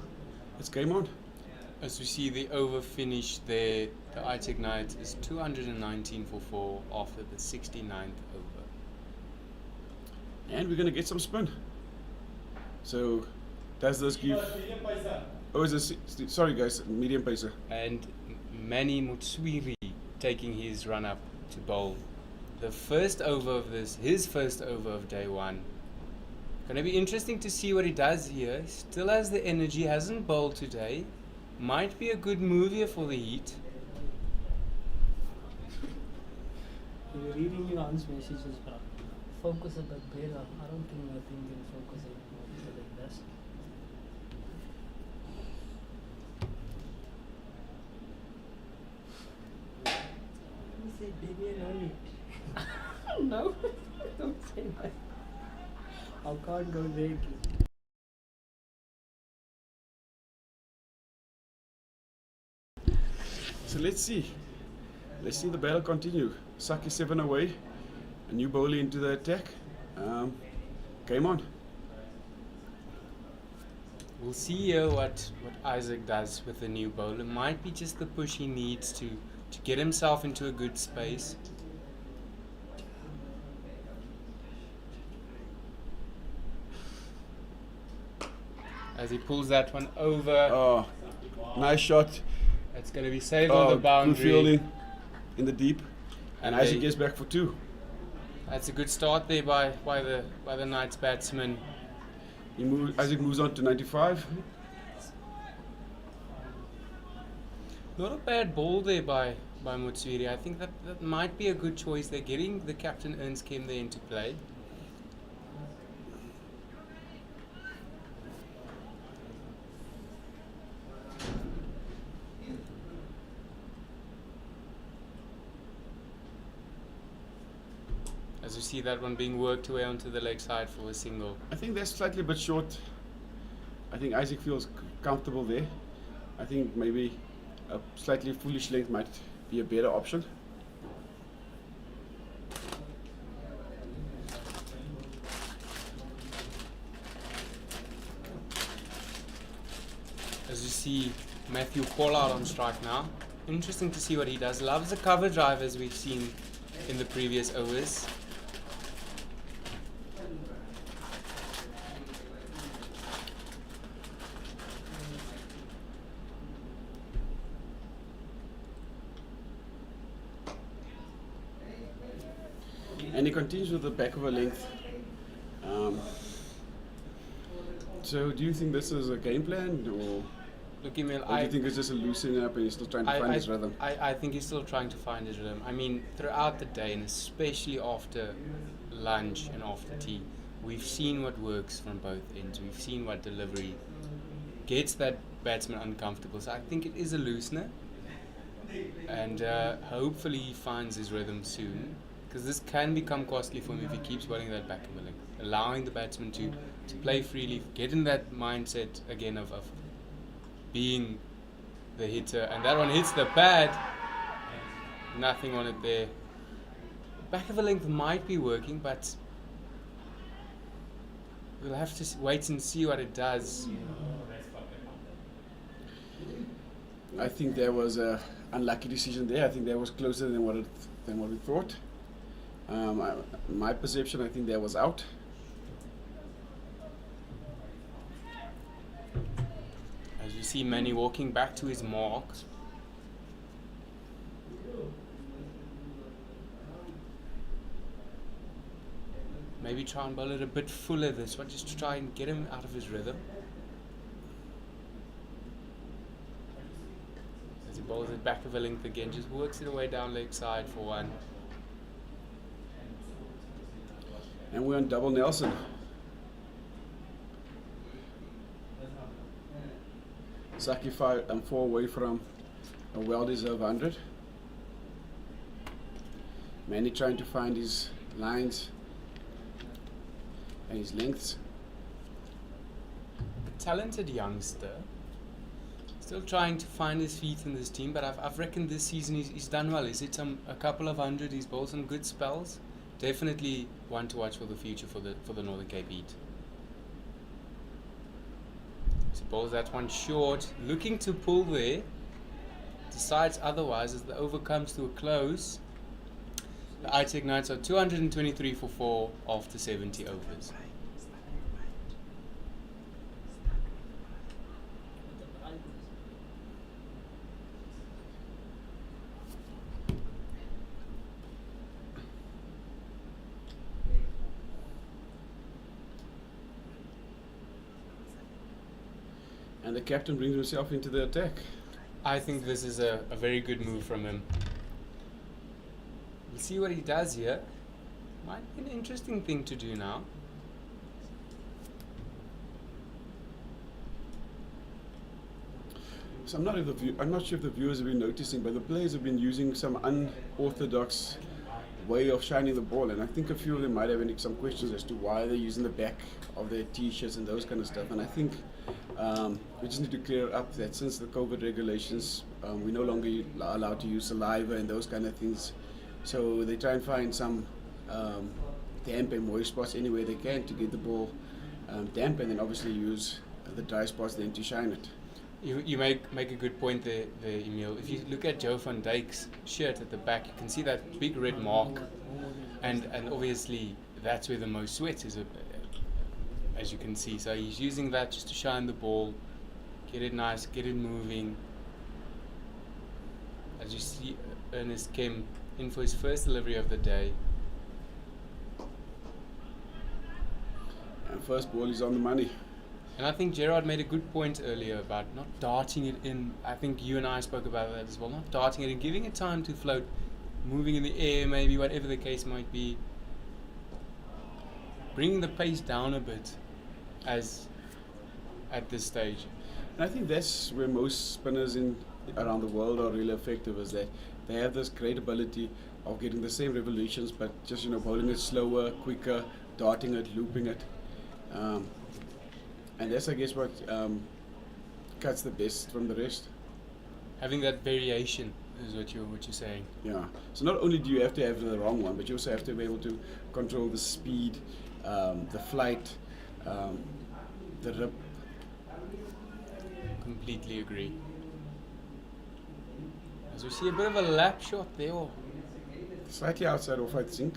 it's game on. As we see the over finish there, the ITEC Knights is 219 for 4 after the 69th over. And we're going to get some spin. So, does this give... Oh, sorry guys, medium pacer. And Manny Mutswiri taking his run up to bowl. The first over of his first over of day 1. Going to be interesting to see what he does here. Still has the energy, hasn't bowled today. Might be a good move here for the Heat. You're reading your aunt's messages, bro. Focus a bit better. I don't think my thing can focus anymore like this. You say baby and only. No, don't say that. I can't go there. So let's see the battle continue. Saki 7 away, a new bowler into the attack. Game on. We'll see here what Isaac does with the new bowler. Might be just the push he needs to get himself into a good space. As he pulls that one over. Oh, nice shot. It's going to be saved on the boundary. Good fielding in the deep. And Isaac gets back for 2. That's a good start there by the Knights batsman. Isaac moves on to 95. Not a bad ball there by Mutswiri. I think that might be a good choice. They're getting the captain Ernst Kim there into play. see that one being worked away onto the leg side for a single. I think they're slightly a bit short. I think Isaac feels comfortable there. I think maybe a slightly foolish length might be a better option. As you see Matthew call out on strike now. Interesting to see what he does. Loves the cover drive as we've seen in the previous overs. And he continues with the back of a length. So do you think this is a game plan, or Look, Emil, do you think it's just a loosening up and he's still trying to find his rhythm? I think he's still trying to find his rhythm. I mean, throughout the day, and especially after lunch and after tea, we've seen what works from both ends. We've seen what delivery gets that batsman uncomfortable. So I think it is a loosener. And hopefully he finds his rhythm soon. Because this can become costly for him if he keeps bowling that back of the leg. Allowing the batsman to play freely, get in that mindset again of being the hitter, and that one hits the pad. Nothing on it there. Back of a length might be working, but we'll have to wait and see what it does. I think there was a unlucky decision there. I think that was closer than what we thought. My perception, I think that was out. As you see Manny walking back to his mark. Maybe try and bowl it a bit fuller this one, just to try and get him out of his rhythm. As he bowls it back of a length again, just works it away down leg side for one. And we're on double Nelson. Saki 4 away from a well-deserved 100. Manny trying to find his lines and his lengths. A talented youngster, still trying to find his feet in this team, but I've reckoned this season he's done well. He's hit a couple of hundred, he's bowled some good spells. Definitely one to watch for the future for the Northern Cape Heat. So bowls that one short, looking to pull there, decides otherwise as the over comes to a close. The ITEC Knights are 223 for 4 after 70 overs. And the captain brings himself into the attack. I think this is a very good move from him. We'll see what he does here. Might be an interesting thing to do now. So I'm not sure if the viewers have been noticing, but the players have been using some unorthodox way of shining the ball, and I think a few of them might have some questions as to why they're using the back of their t-shirts and those kind of stuff. And I think we just need to clear up that since the COVID regulations, we're no longer allowed to use saliva and those kind of things. So they try and find some damp and moist spots anywhere they can to get the ball damp, and then obviously use the dry spots then to shine it. You make a good point there, Emil. If you look at Joe van Dijk's shirt at the back, you can see that big red mark, and obviously that's where the most sweat is, as you can see. So he's using that just to shine the ball, get it nice, get it moving. As you see, Ernest Kim in for his first delivery of the day. And first ball is on the money. And I think Gerard made a good point earlier about not darting it in. I think you and I spoke about that as well. Not darting it in, giving it time to float, moving in the air, maybe, whatever the case might be. Bringing the pace down a bit as at this stage. And I think that's where most spinners around the world are really effective, is that they have this great ability of getting the same revolutions, but just bowling it slower, quicker, darting it, looping it, and that's I guess what cuts the best from the rest. Having that variation is what you're saying. Yeah. So not only do you have to have the wrong one, but you also have to be able to control the speed, the flight, the rip. Completely agree. As we see a bit of a lap shot there. Slightly outside off, I think.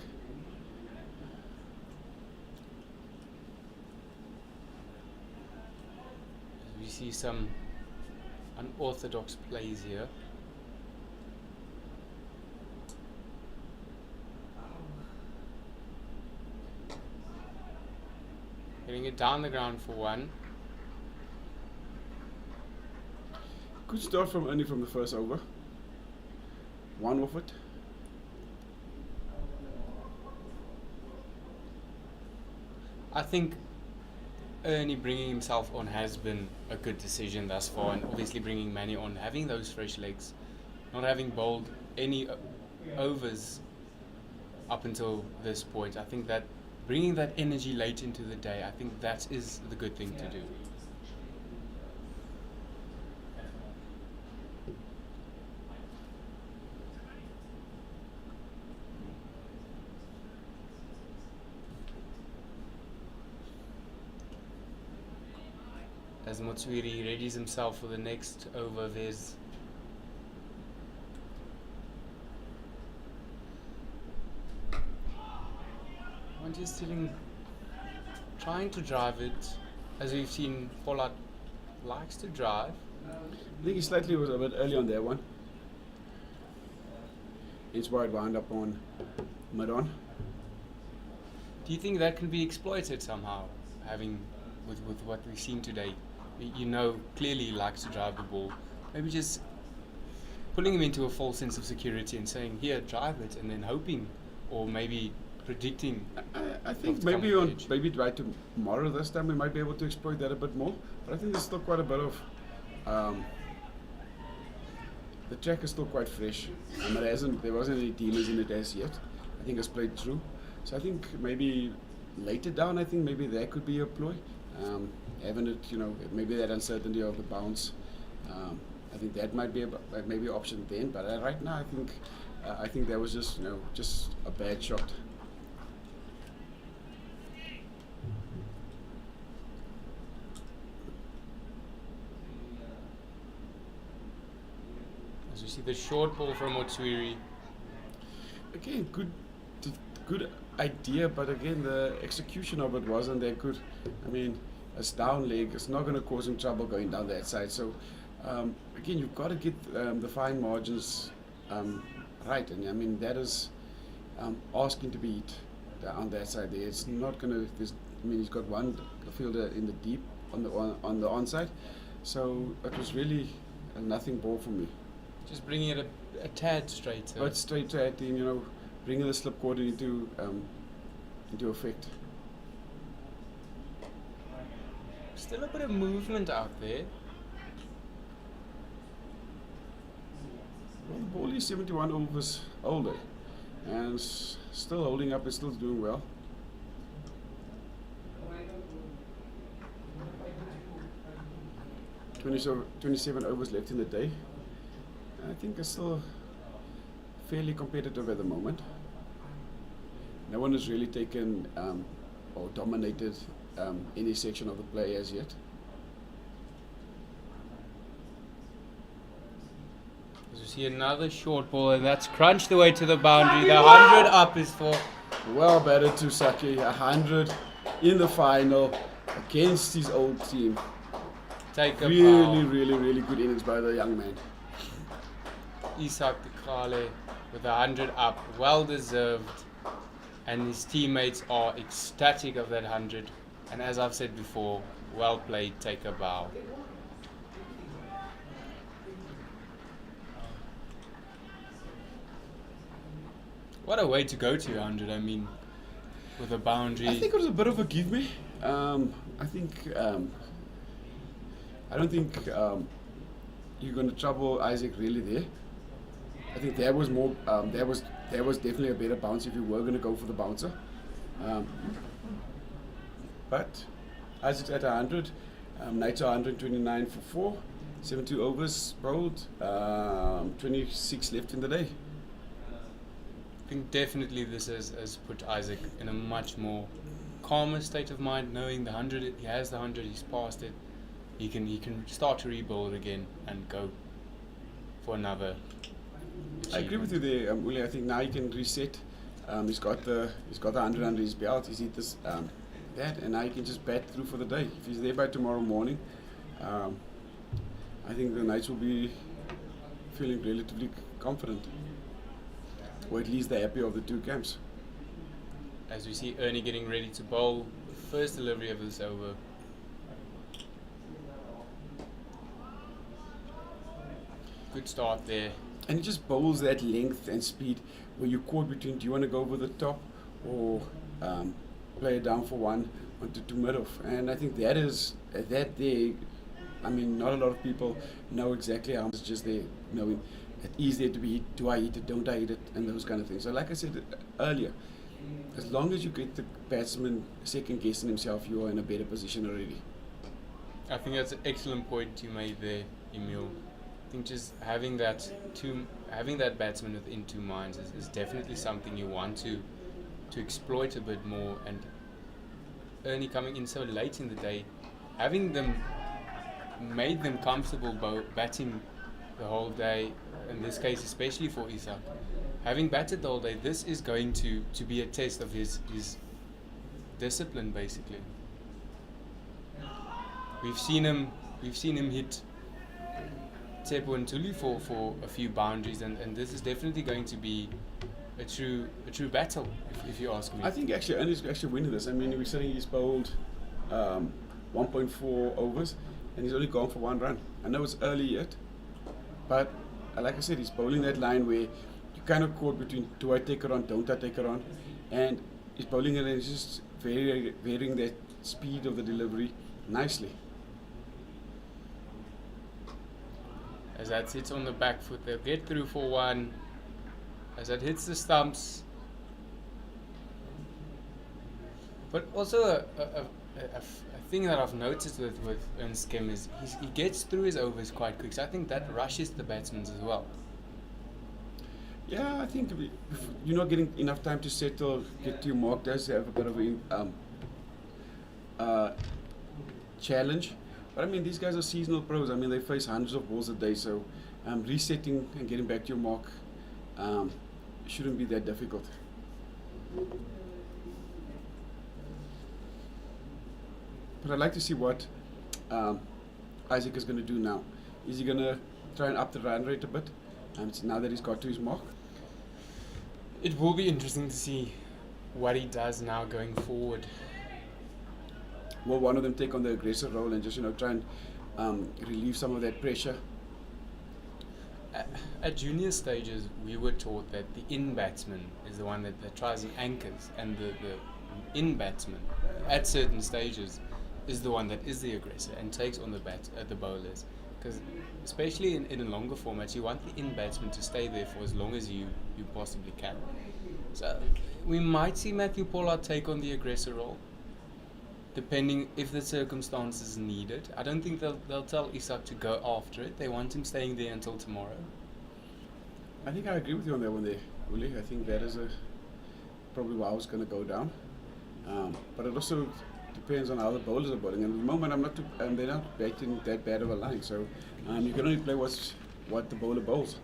As we see some unorthodox plays here. Getting it down the ground for one. Good start only from the first over. One off it. I think Ernie bringing himself on has been a good decision thus far, and obviously bringing Manny on, having those fresh legs, not having bowled any overs up until this point. I think that bringing that energy late into the day, I think that is the good thing to do. As Motswiri readies himself for the next over of his. I'm just sitting, trying to drive it, as we've seen Pollard likes to drive. I think he slightly was a bit early on that one. It's why it wound up on mid-on. Do you think that can be exploited somehow, having with what we've seen today? Clearly he likes to drive the ball. Maybe just pulling him into a false sense of security and saying, here, drive it, and then hoping, or maybe predicting. I think maybe try tomorrow this time we might be able to exploit that a bit more. But I think there's still quite a bit of the track is still quite fresh, and there wasn't any dealers in it as yet. I think it's played through. So I think maybe later down, I think maybe that could be a ploy. Having it, maybe that uncertainty of the bounce. I think that might be maybe an option then. But right now, I think that was just a bad shot. As we see the short ball from Motswiri. Again, good idea, but again the execution of it wasn't that good. I mean, it's down leg, it's not going to cause him trouble going down that side. So again, you've got to get the fine margins right, and I mean that is asking to beat on that side there. It's not going to. I mean, he's got one fielder in the deep on the onside, so it was really a nothing ball for me. Just bringing it a tad straighter. But straight to 18, bringing the slip quarter into effect. Still a bit of movement out there. Well, the ball is 71 overs older, and still holding up. It's still doing well. So 27 overs left in the day. I think it's still fairly competitive at the moment. No one has really taken or dominated any section of the play as yet. As we see another short ball, and that's crunched away to the boundary. The 100 up is for. Well batted to Saki, 100 in the final against his old team. Take a really good innings by the young man. Isak Tikale with 100 up, well deserved, and his teammates are ecstatic of that 100. And as I've said before, well played, take a bow. What a way to go to 100, I mean, with a boundary. I think it was a bit of a give me. I don't think you're going to trouble Isaac really there. I think that was more. That was definitely a better bounce if you were going to go for the bouncer. But Isaac's at 100. Knights are 129 for 4. 72 overs bowled. 26 left in the day. I think definitely this has put Isaac in a much more calmer state of mind, knowing the 100, he has the 100, he's passed it. He can start to rebuild again and go for another. I agree with you there, Uli. I think now he can reset. He's got the 100 under his belt. He's hit this that, and now he can just bat through for the day. If he's there by tomorrow morning, I think the Knights will be feeling relatively confident, or at least the happier of the two camps. As we see Ernie getting ready to bowl, first delivery of this over. Good start there. And he just bowls that length and speed where you're caught between, do you want to go over the top or play it down for one onto mid-off? And I think that there, I mean, not a lot of people know exactly how much just there knowing it is there to be hit, do I hit it, don't I hit it, and those kind of things. So like I said earlier, as long as you get the batsman second guessing himself, you are in a better position already. I think that's an excellent point you made there, Emil. I think just having that batsman within two minds is definitely something you want to exploit a bit more. And Ernie coming in so late in the day, having them made them comfortable batting the whole day. In this case, especially for Isak, having batted the whole day, this is going to be a test of his discipline. Basically, we've seen him hit Tsepo and Tuli for a few boundaries, and this is definitely going to be a true battle, if you ask me. I think actually Ernie's actually winning this. I mean, we're saying he's bowled 1.4 overs and he's only gone for 1 run. I know it's early yet, but like I said, he's bowling that line where you kind of caught between, do I take it on, don't I take it on, and he's bowling it and he's just varying that speed of the delivery nicely. As that sits on the back foot, they'll get through for 1. As that hits the stumps. But also a thing that I've noticed with Ernst Kim is he gets through his overs quite quick. So I think that rushes the batsmen as well. Yeah, I think if you're not getting enough time to settle, get to your mark, does have a bit of a challenge. But I mean, these guys are seasonal pros. I mean, they face hundreds of balls a day, so resetting and getting back to your mark shouldn't be that difficult. But I'd like to see what Isaac is going to do now. Is he going to try and up the run rate a bit now that he's got to his mark? It will be interesting to see what he does now going forward. Will one of them take on the aggressive role and just try and relieve some of that pressure? At junior stages, we were taught that the in batsman is the one that tries and anchors, and the in batsman at certain stages is the one that is the aggressor and takes on the bowlers. Because especially in a longer format, you want the in batsman to stay there for as long as you possibly can. So we might see Matthew Pollard take on the aggressor role, depending if the circumstances need it. I don't think they'll tell Isak to go after it. They want him staying there until tomorrow. I think I agree with you on that one there, Uli. I think that is probably why I was going to go down. But it also depends on how the bowlers are bowling. And at the moment, they're not batting that bad of a line. So you can only play what the bowler bowls.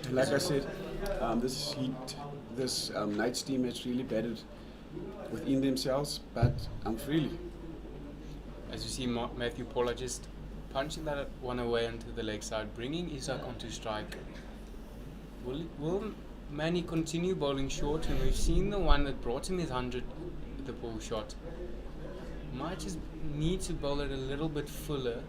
And like I said, this Knights team has really batted within themselves, but freely. As you see, Matthew Pollard just punching that one away onto the leg side, bringing Isak onto strike. Will Manny continue bowling short? And we've seen the one that brought him his 100 with the pull shot. Might just need to bowl it a little bit fuller.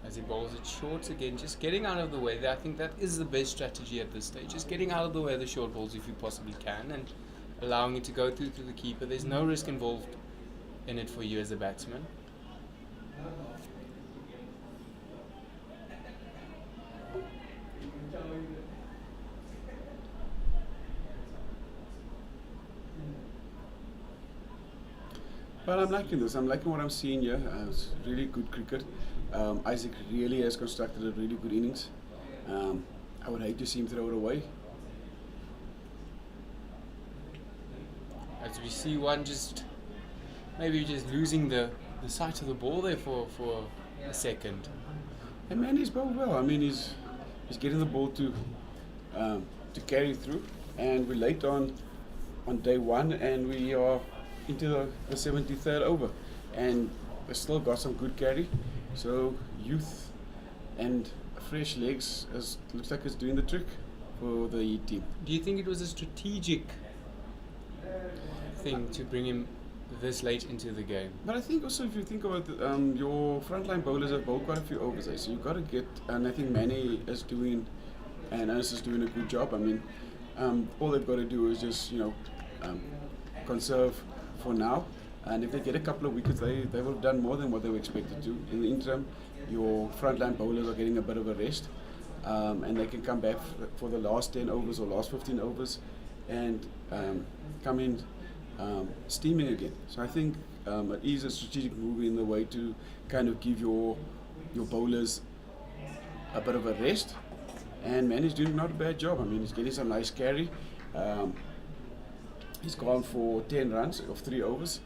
As he bowls it short again, just getting out of the way. I think that is the best strategy at this stage. Just getting out of the way of the short balls if you possibly can, and allowing it to go through to the keeper. There's no risk involved in it for you as a batsman. But I'm liking this. I'm liking what I'm seeing here. It's really good cricket. ITEC really has constructed a really good innings. I would hate to see him throw it away. As we see one maybe just losing the sight of the ball there for a second. And man, he's bowled well. I mean, he's getting the ball to carry through. And we're late on day one, and we are into the 73rd over, and we've still got some good carry. So youth and fresh legs looks like it's doing the trick for the team. Do you think it was a strategic thing to bring him this late into the game? But I think also, if you think about it, your frontline bowlers have bowled quite a few overs there, so you've got to get, and I think Manny is doing, and Ernest is doing a good job. I mean, all they've got to do is just, conserve for now, and if they get a couple of wickets, they will have done more than what they were expected to. In the interim, your frontline bowlers are getting a bit of a rest, and they can come back for the last 10 overs or last 15 overs and come in steaming again. So I think it is a strategic move in the way to kind of give your bowlers a bit of a rest, and Manny's doing not a bad job. I mean, he's getting some nice carry. He's gone for 10 runs of 3 overs.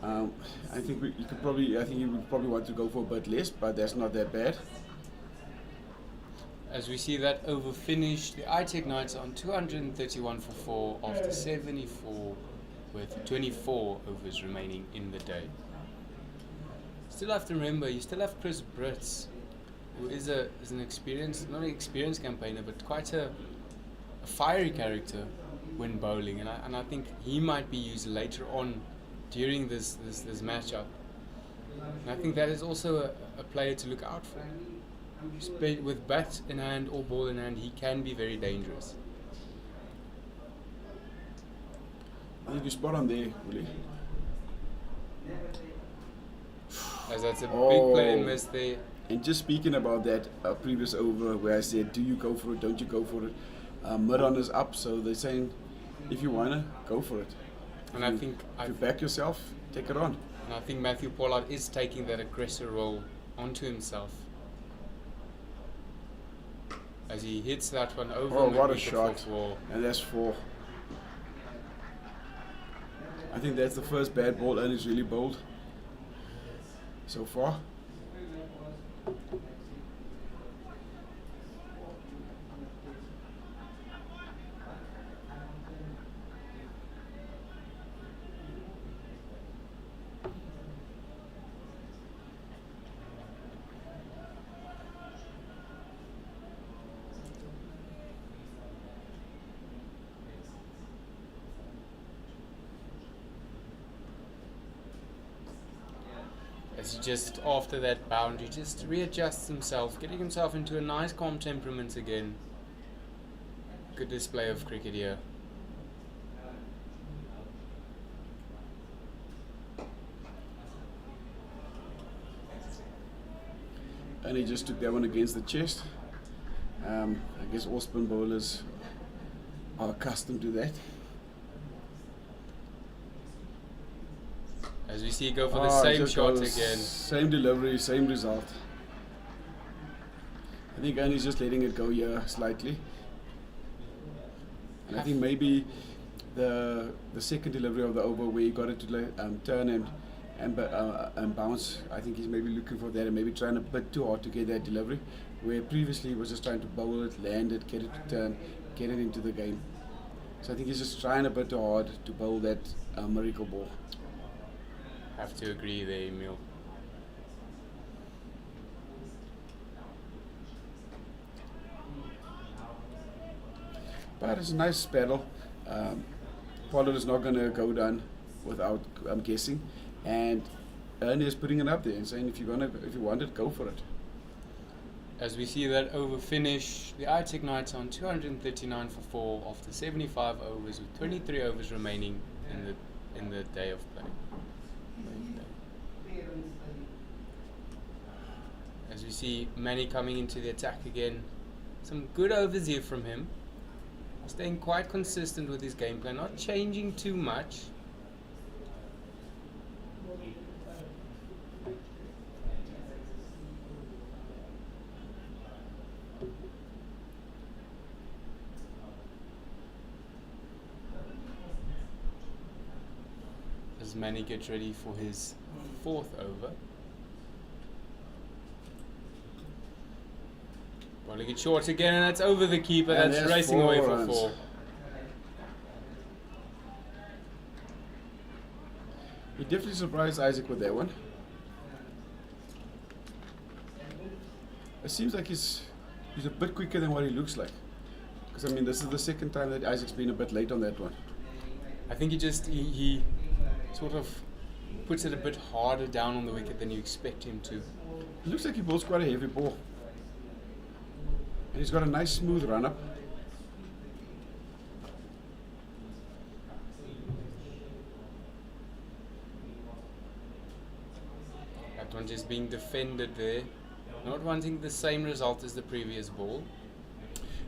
I think he would probably want to go for a bit less, but that's not that bad. As we see that over finished, the ITEC Knights on 231 for 4 after 74 with 24 overs remaining in the day. Still have to remember, you still have Chris Britz, who is an experienced, not an experienced campaigner, but quite a fiery character when bowling, and I think he might be used later on during this matchup. And I think that is also a player to look out for. With bat in hand or ball in hand, he can be very dangerous. I think you're spot on there, Willie. As that's a big play and miss there. And just speaking about that previous over where I said, do you go for it, don't you go for it? Mid-on is up, so they're saying, if you want to, go for it. And if you back yourself, take it on. And I think Matthew Pollard is taking that aggressor role onto himself. As he hits that one over. Oh, what a shot. And that's 4. I think that's the first bad ball and he's really bowled so far. As he just after that boundary just readjusts himself, getting himself into a nice calm temperament again. Good display of cricket here. And he just took that one against the chest. I guess all spin bowlers are accustomed to that. As we see go for the same shot again. Same delivery, same result. I think Andy's just letting it go here slightly. And I think maybe the second delivery of the over where he got it to turn and bounce, I think he's maybe looking for that and maybe trying a bit too hard to get that delivery, where previously he was just trying to bowl it, land it, get it to turn, get it into the game. So I think he's just trying a bit too hard to bowl that miracle ball. Have to agree there, Emil. But it's a nice battle. Pollard is not going to go down without, I'm guessing. And Ernie is putting it up there and saying, if you want it, go for it. As we see that over finish, the ITEC Knights on 239 for 4 after 75 overs with 23 overs remaining in the day of play. As we see Manny coming into the attack again. Some good overs here from him. Staying quite consistent with his game plan, not changing too much. As Manny gets ready for his 4th over. Bowling it short again, and that's over the keeper. And That's there's racing 4 away for runs. 4. He definitely surprised Isaac with that one. It seems like he's a bit quicker than what he looks like. Because I mean, this is the second time that Isaac's been a bit late on that one. I think he sort of puts it a bit harder down on the wicket than you expect him to. It looks like he bowls quite a heavy ball. And he's got a nice smooth run up. That one just being defended there. Not wanting the same result as the previous ball.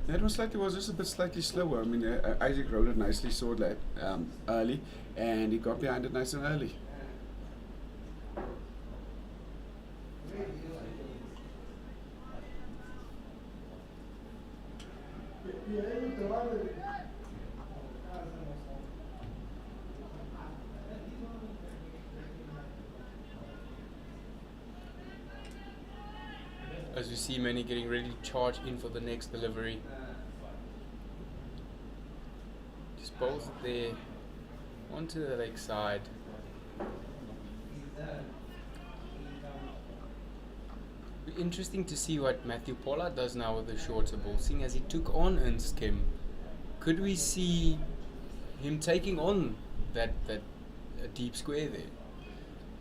That one was just a bit slightly slower. I mean, Isaac rode it nicely, saw that early, and he got behind it nice and early. As we see Manny getting ready to charge in for the next delivery. Just bowls it there onto the leg side. Be interesting to see what Matthew Pollard does now with the shorter ball, seeing as he took on Ernst Kim. Could we see him taking on that deep square there?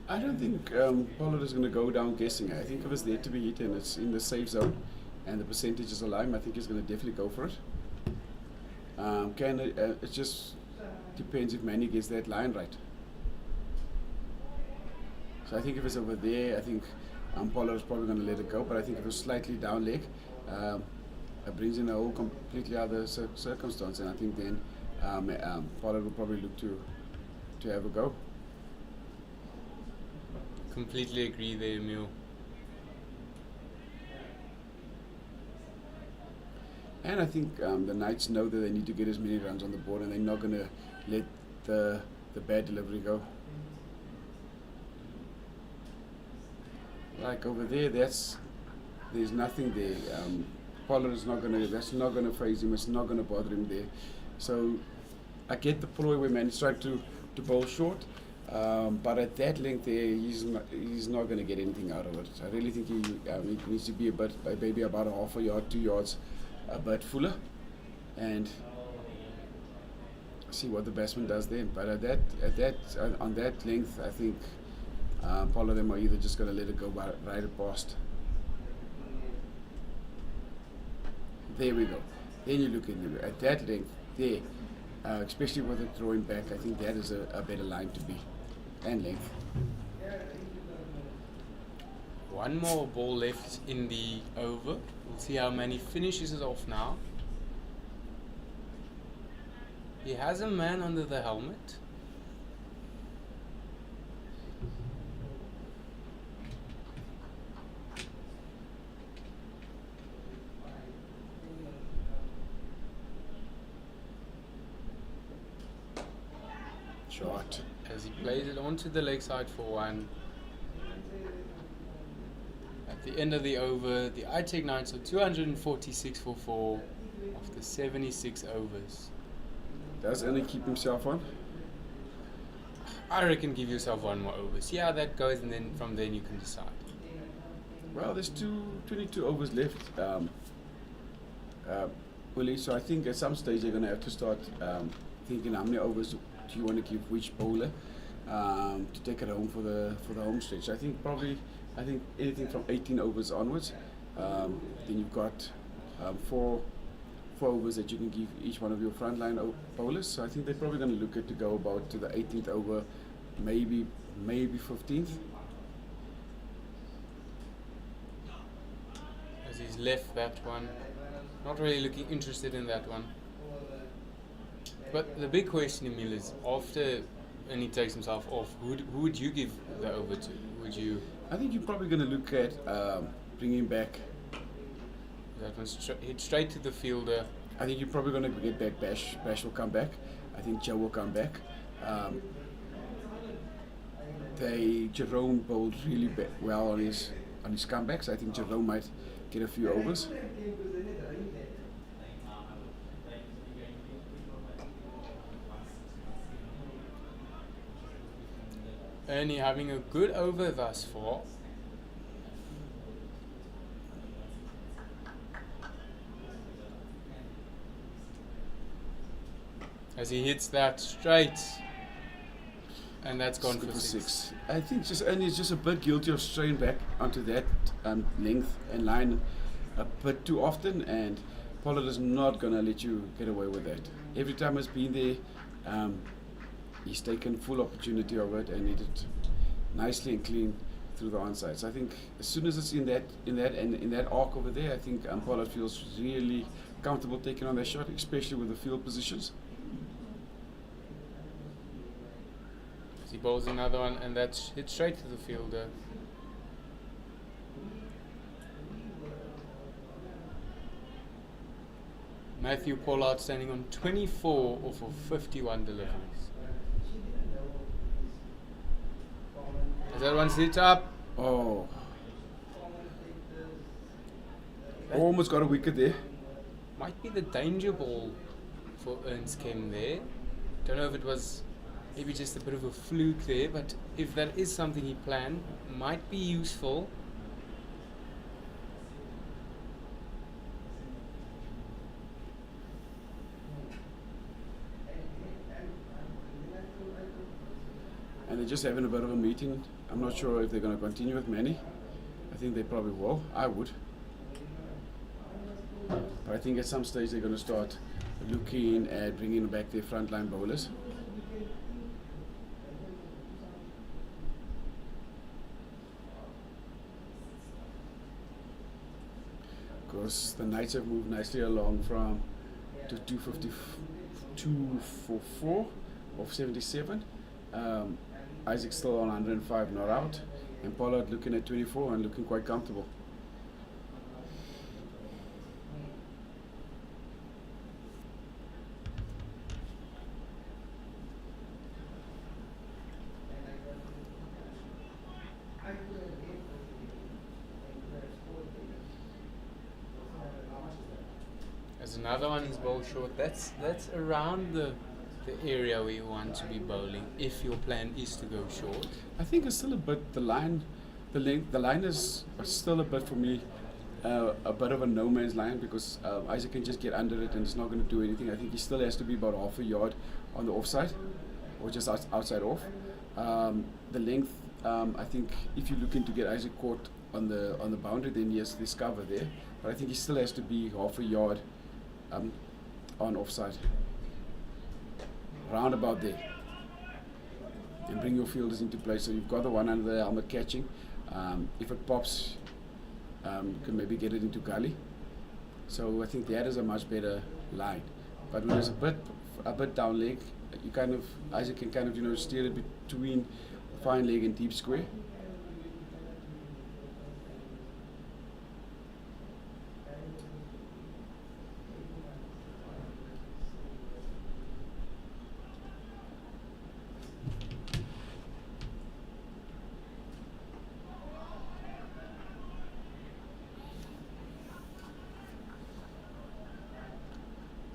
I don't think Pollard is going to go down guessing. I think if it's there to be hit and it's in the safe zone and the percentages are aligned, I think he's going to definitely go for it. It just depends if Manny gets that line right. So I think if it's over there, I think Pollard is probably going to let it go. But I think if it's slightly down leg, it brings in a whole completely other circumstance, and I think then Pollard will probably look to have a go. Completely agree there, Emil. And I think the Knights know that they need to get as many runs on the board, and they're not going to let the bad delivery go. Like over there, there's nothing there. Pollard is not going to. That's not going to phase him. It's not going to bother him there. So I get the ploy where Manny's trying to bowl short. But at that length there, he's not going to get anything out of it. I really think he needs to be maybe about a half a yard, 2 yards, a bit fuller, and see what the batsman does then. But on that length, I think Pollard them are either just going to let it go right past. There we go. Then you look at that length there, especially with it throwing back. I think that is a better line to be. And length. One more ball left in the over. We'll see how Manny finishes it off now. He has a man under the helmet. Short. As he plays it onto the leg side for 1. At the end of the over, the ITEC Knights are 246 for 4 after 76 overs. Does Ernie keep himself on? I reckon give yourself 1 more over. See how that goes, and then from then you can decide. Well, there's 22 overs left, Willie, so I think at some stage they're going to have to start thinking how many overs do you want to give which bowler to take it home for the home stretch. I think anything from 18 overs onwards Then you've got four overs that you can give each one of your frontline bowlers. So I think they're probably going to look at to go about to the 18th over, maybe 15th. As he's left that one, not really looking interested in that one. But the big question, Emil, is after and he takes himself off, who would you give the over to? Would you? I think you're probably going to look at bringing back. That one hit straight to the fielder. I think you're probably going to get back Bash. Bash will come back. I think Joe will come back. Jerome bowled really well on his comebacks. I think Jerome might get a few overs. Ernie having a good over thus far. As he hits that straight, and that's gone for six. I think Ernie's just a bit guilty of straying back onto that length and line a bit too often, and Pollard is not going to let you get away with that. Every time it's been there, he's taken full opportunity of it and hit it nicely and clean through the onside. So I think as soon as it's in that arc over there, I think Pollard feels really comfortable taking on that shot, especially with the field positions. He bowls another one, and that's hit straight to the fielder. Matthew Pollard standing on 24 off of 51 deliveries. As that one's hit up. Oh. Almost got a wicket there. Might be the danger ball for Ernst Kem there. Don't know if it was maybe just a bit of a fluke there, but if that is something he planned, might be useful. And they're just having a bit of a meeting. I'm not sure if they're going to continue with Manny. I think they probably will. I would. But I think at some stage they're going to start looking at bringing back their frontline bowlers. Because the Knights have moved nicely along from to 244 of 77. Isaac's still on 105, not out, and Pollard looking at 24 and looking quite comfortable. As another one is bowled short, that's around the area where you want to be bowling if your plan is to go short. I think it's still a bit the line is still a bit for me a bit of a no man's line, because Isaac can just get under it and it's not going to do anything. I think he still has to be about half a yard on the offside or just outside off. The length, I think if you're looking to get Isaac caught on the boundary, then yes, there's cover there, but I think he still has to be half a yard on offside, round about there, and bring your fielders into play. So you've got the one under the helmet catching. If it pops, you can maybe get it into gully. So I think that is a much better line. But when there's a bit down leg, Isaac can kind of steer it between fine leg and deep square.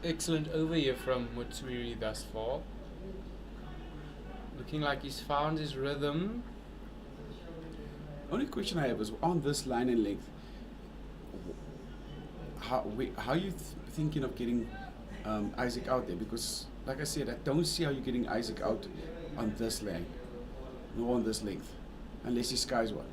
Excellent over here from Mutsuri thus far. Looking like he's found his rhythm. Only question I have is on this line and length. How are you thinking of getting Isaac out there? Because, like I said, I don't see how you're getting Isaac out on this line, nor on this length, unless he skies one.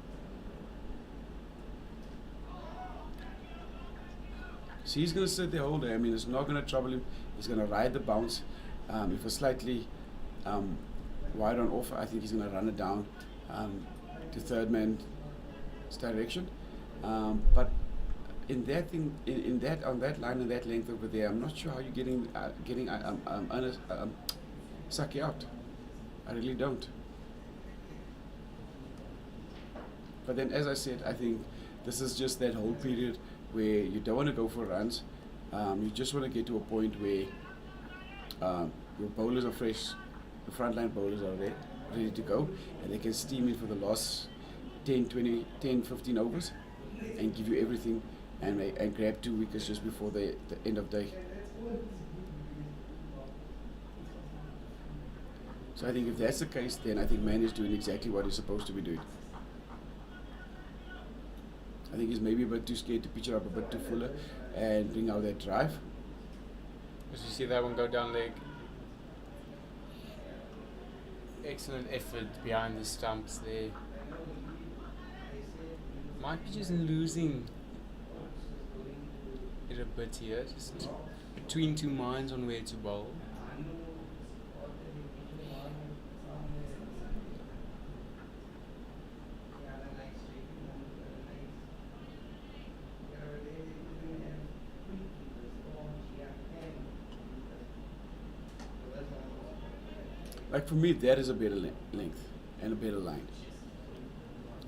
So he's going to sit there all day. I mean, it's not going to trouble him. He's going to ride the bounce. If it's slightly wide on off, I think he's going to run it down to third man's direction. But in that thing, in that on that line and that length over there, I'm not sure how you're getting Saki out. I really don't. But then, as I said, I think this is just that whole period where you don't want to go for runs. You just want to get to a point where your bowlers are fresh, the frontline bowlers are there, ready to go, and they can steam in for the last 10, 20, 10, 15 overs and give you everything and grab 2 wickets just before the end of day. So I think if that's the case, then I think Man is doing exactly what he's supposed to be doing. I think he's maybe a bit too scared to pitch it up a bit too fuller and bring out that drive. As you see that one go down leg. Excellent effort behind the stumps there. Might be just losing it a bit here, just between two minds on where to bowl. Like for me, that is a better length and a better line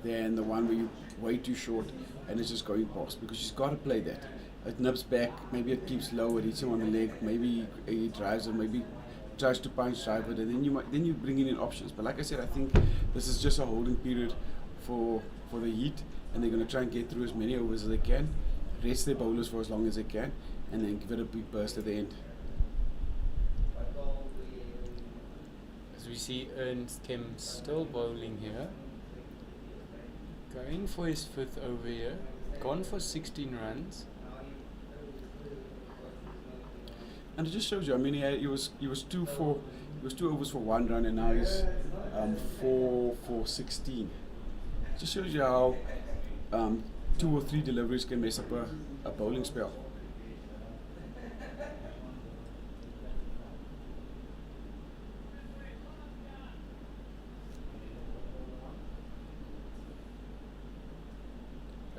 than the one where you way too short and it's just going past, because she's got to play that. It nips back, maybe it keeps low, it hits him on the leg, maybe he drives it, maybe tries to punch drive it, and then you bring in options. But like I said, I think this is just a holding period for the Heat, and they're going to try and get through as many overs as they can, rest their bowlers for as long as they can, and then give it a big burst at the end. As we see Ernst Kim still bowling here, going for his 5th over here, gone for 16 runs. And it just shows you. I mean, he was 2 overs for 1 run, and now he's 4 for 16. It just shows you how 2 or 3 deliveries can mess up a bowling spell.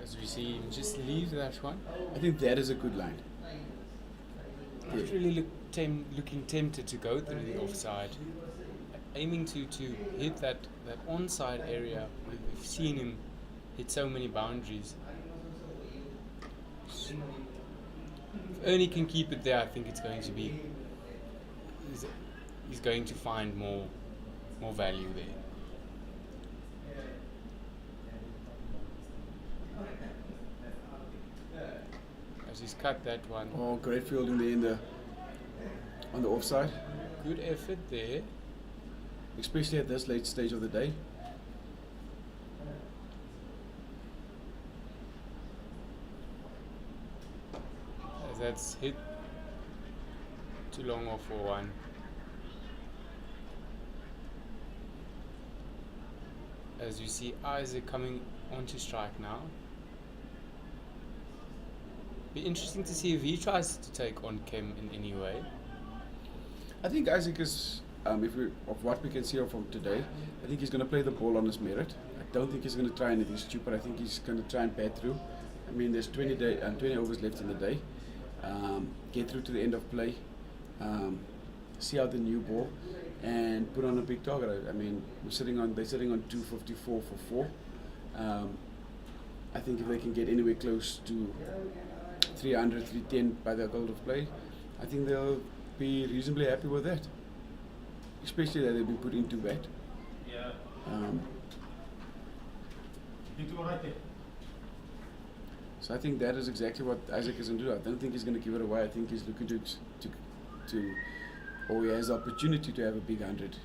As we see him just leave that one. I think that is a good line. Not really looking tempted to go through the offside. Aiming to hit that onside area. We've seen him hit so many boundaries. If Ernie can keep it there, I think it's going to be... He's going to find more value there. As he's cut that one. Oh, great fielding there on the offside. Good effort there. Especially at this late stage of the day. As that's hit too long off for 1. As you see Isaac coming onto strike now. Be interesting to see if he tries to take on Kim in any way. I think Isaac is, of what we can see from today, I think he's going to play the ball on his merit. I don't think he's going to try anything stupid. I think he's going to try and bat through. I mean, there's 20 overs left in the day. Get through to the end of play, see out the new ball, and put on a big target. I mean, they're sitting on 254 for 4. I think if they can get anywhere close to 300, 310 by the goal of play, I think they'll be reasonably happy with that. Especially that they've been put into bat. Yeah. So I think that is exactly what Isaac is going to do. I don't think he's going to give it away. I think he's looking to or he has the opportunity to have a big 100.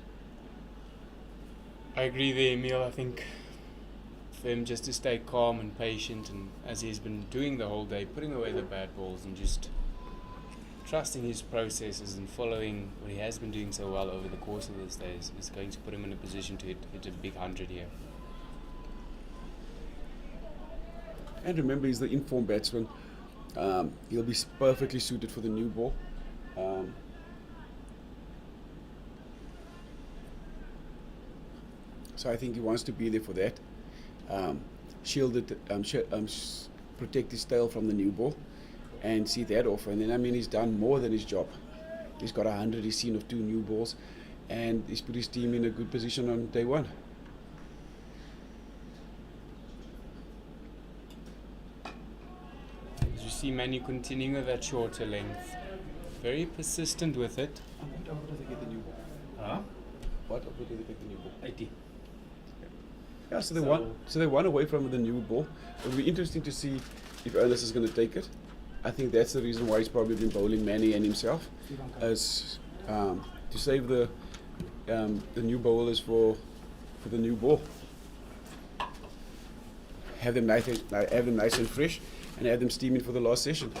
I agree there, Emil. I think for him just to stay calm and patient, and as he's been doing the whole day, putting away the bad balls and just trusting his processes and following what he has been doing so well over the course of this day is going to put him in a position to hit a big 100 here. And remember, he's the informed batsman. He'll be perfectly suited for the new ball. So I think he wants to be there for that. Protect his tail from the new ball and see that off. And then, I mean, he's done more than his job. He's got 100, he's seen of 2 new balls, and he's put his team in a good position on day 1. As you see Manu continuing with that shorter length. Very persistent with it. What does he get the new ball? Huh? What did they pick the new ball? 80. Yeah, so they won away from the new ball. It'll be interesting to see if Ernest is going to take it. I think that's the reason why he's probably been bowling Manny and himself, as to save the new bowlers for the new ball. Have them nice and fresh, and have them steaming for the last session.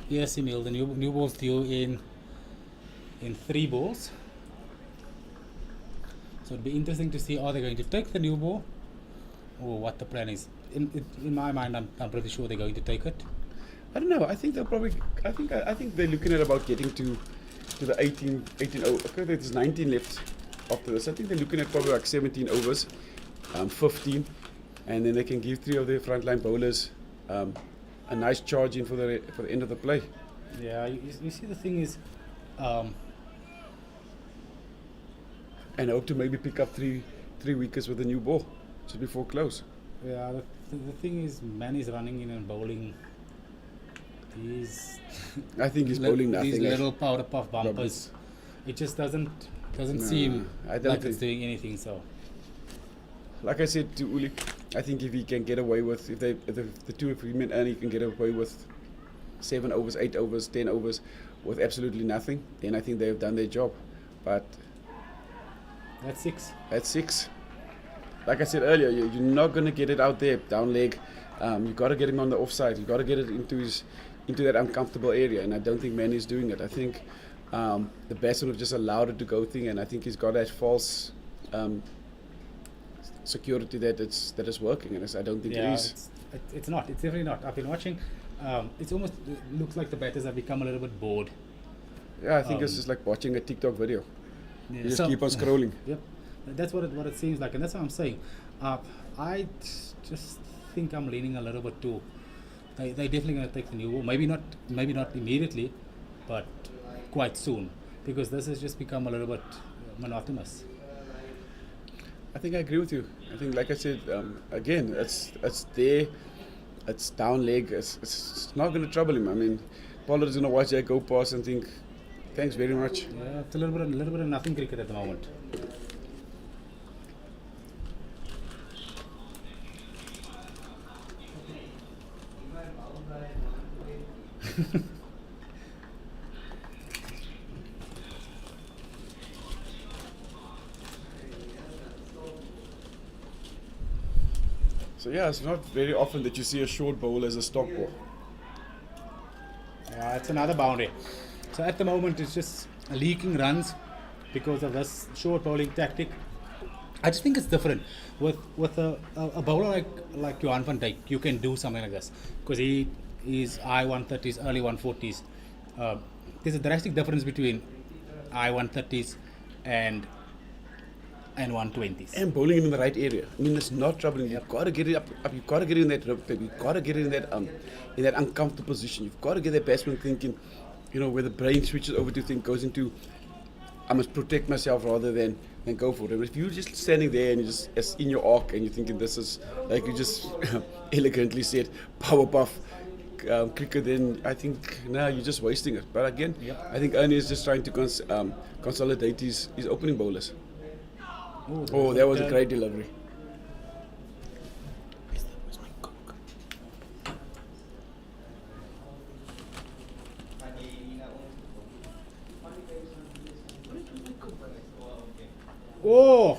Yes, Emil, the new balls due in 3 balls. So it'd be interesting to see, are they going to take the new ball, or what the plan is. In my mind, I'm pretty sure they're going to take it. I don't know. I think they'll probably. I think they're looking at about getting to the 18 over. Okay, there's 19 left after this. I think they're looking at probably like 17 overs, 15, and then they can give 3 of their frontline bowlers a nice charge in for the end of the play. Yeah, you see, the thing is, And hope to maybe pick up 3 wickets with the new ball just before close. yeah, the thing is, man is running in and bowling these. I think he's bowling nothing. These little powder puff bumpers. It just doesn't seem I don't like think it's doing anything. So. Like I said to Uli, I think if he can get away with, if the 2 of him and he can get away with 7 overs, 8 overs, 10 overs with absolutely nothing, then I think they've done their job. But That's 6. at 6, like I said earlier, you're not going to get it out there down leg. You've got to get him on the offside. You've got to get it into that uncomfortable area, and I don't think Manny is doing it. I think the batsman have just allowed it to go thing, and I think he's got that false security that it's working, and I don't think it is. It's not. It's definitely not. I've been watching. It looks like the batters have become a little bit bored. Yeah, I think it's just like watching a TikTok video. Yeah, You just keep on scrolling. Yep, that's what it seems like, and that's what I'm saying. I just think I'm leaning a little bit too. They definitely going to take the new ball. Maybe not immediately, but quite soon, because this has just become a little bit monotonous. I think I agree with you. I think, like I said, again, it's there, it's down leg. It's not going to trouble him. I mean, Pollard's going to watch that go past and think, thanks very much. Yeah, it's a little bit of nothing cricket at the moment. So yeah, it's not very often that you see a short bowl as a stop ball. Yeah, it's another boundary. So at the moment, it's just leaking runs because of this short bowling tactic. I just think it's different with a bowler like Johan van Dijk. You can do something like this because he's I-130s, early 140s. There's a drastic difference between I-130s and 120s. And bowling it in the right area. I mean, it's not troubling. You've got to get it up. You've got to get it in that rope. You've got to get it in that uncomfortable position. You've got to get that batsman thinking, where the brain switches over to think goes into, I must protect myself rather than go for it. But if you're just standing there and you're just in your arc and you're thinking this is, like you just elegantly said, power puff cricket, then I think you're just wasting it. But again, I think Ernie is just trying to consolidate his opening bowlers. Oh, that was a great delivery. Oh!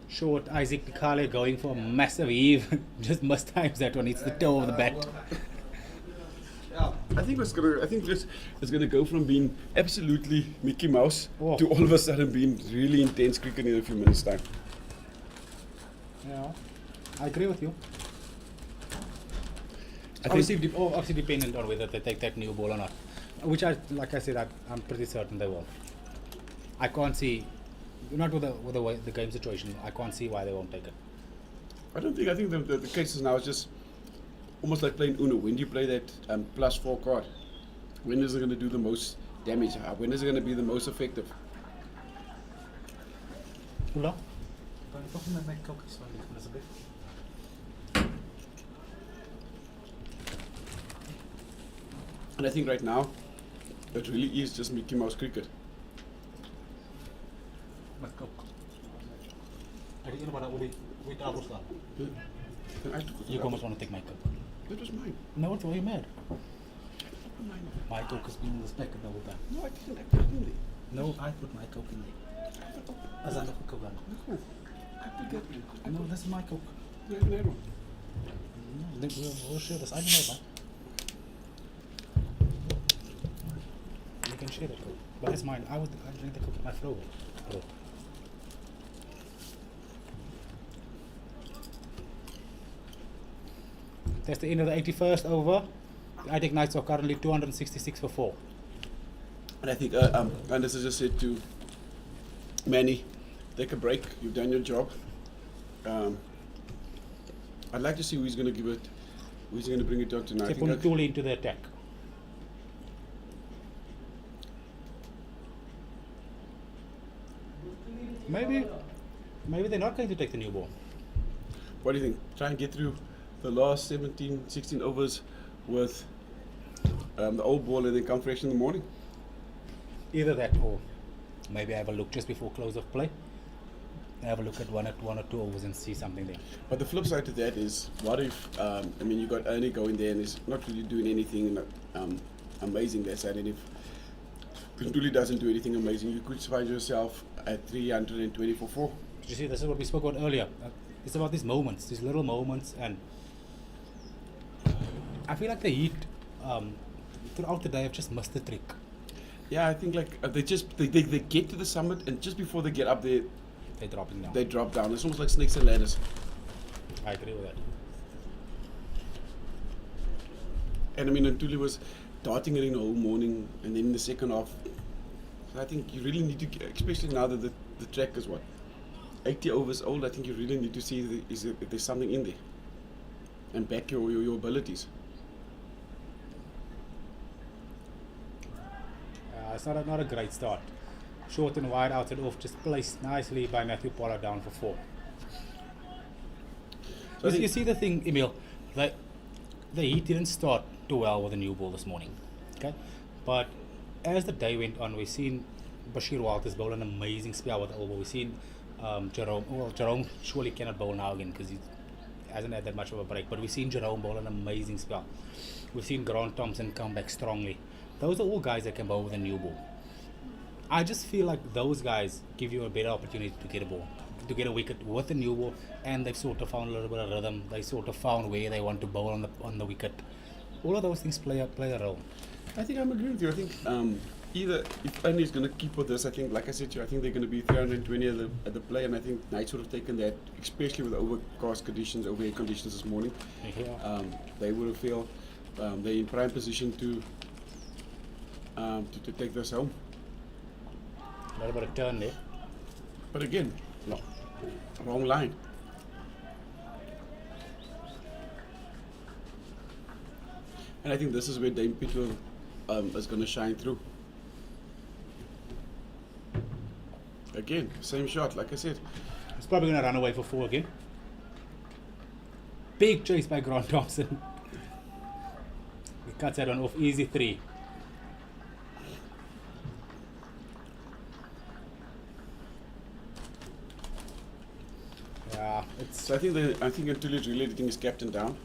Short Isaac Pikale going for a massive heave. Just must times that one. It's the toe of the bat. I think it's gonna go from being absolutely Mickey Mouse to all of a sudden being really intense cricket in a few minutes' time. Yeah, I agree with you. I Obviously dependent on whether they take that new ball or not. Which like I said, I'm pretty certain they will. I can't see, not with the way the game situation. I can't see why they won't take it. I don't think. I think the cases now is just almost like playing Uno. When do you play that +4 card? When is it going to do the most damage? When is it going to be the most effective? Hello? And I think right now, it really is just Mickey Mouse cricket. You almost want to take my cup. That was mine. No, why are you mad? Mine. My Coke has been in this packet the whole time. No, I didn't. I put it in there. No, I put my Coke in there. As I look at Coke. No, I put that in. No, this is my Coke. No, no, no. We'll share this. I don't know, man. You can share the Coke. But it's mine. I drink the Coke with my flow. Bro. That's the end of the 81st over. The ITEC Knights are currently 266 for 4. And I think, and this is just said to Manny, take a break. You've done your job. I'd like to see who he's going to give it, who he's going to bring it down tonight. They put Tuli into the attack. Maybe they're not going to take the new ball. What do you think? Try and get through the last 17, 16 overs with the old ball and then come fresh in the morning? Either that or maybe have a look just before close of play. Have a look at one or two overs and see something there. But the flip side to that is, what if, you got Ernie going there and he's not really doing anything amazing that side, and if Kimberley doesn't do anything amazing, you could find yourself at 320 for 4. You see, this is what we spoke about earlier. It's about these moments, these little moments, and I feel like the Heat throughout the day have just missed the trick. Yeah, I think they get to the summit, and just before they get up there, They're dropping down. they drop down. It's almost like snakes and ladders. I agree with that. And Ntuli was darting it in the whole morning, and then in the second half, so I think you really need to, especially now that the track is 80 overs old, I think you really need to see if there's something in there, and back your abilities. It's not a great start. Short and wide, out and off, just placed nicely by Matthew Pollard down for 4. So You see the thing, Emil, the Heat didn't start too well with the new ball this morning, okay? But as the day went on, we've seen Bashir Walters bowl an amazing spell with the elbow. We've seen Jerome surely cannot bowl now again because he hasn't had that much of a break, but we've seen Jerome bowl an amazing spell. We've seen Grant Thompson come back strongly. Those are all guys that can bowl with a new ball. I just feel like those guys give you a better opportunity to get a ball, to get a wicket with the new ball, and they've sort of found a little bit of rhythm. They sort of found where they want to bowl on the wicket. All of those things play a role. I think I'm agreeing with you. I think either if Ernie is going to keep with this, I think, like I said to you, I think they're going to be 320 at the play, and I think Knights would have taken that, especially with the overhead conditions this morning. Yeah. They would have felt they're in prime position to take this home. A little bit of turn there. But again, no, wrong line. And I think this is where Dame Pitwell is going to shine through. Again, same shot, like I said. He's probably going to run away for 4 again. Big chase by Grant Thompson. He cuts that one off, easy 3. Yeah, So I think Ntuli really letting his captain down.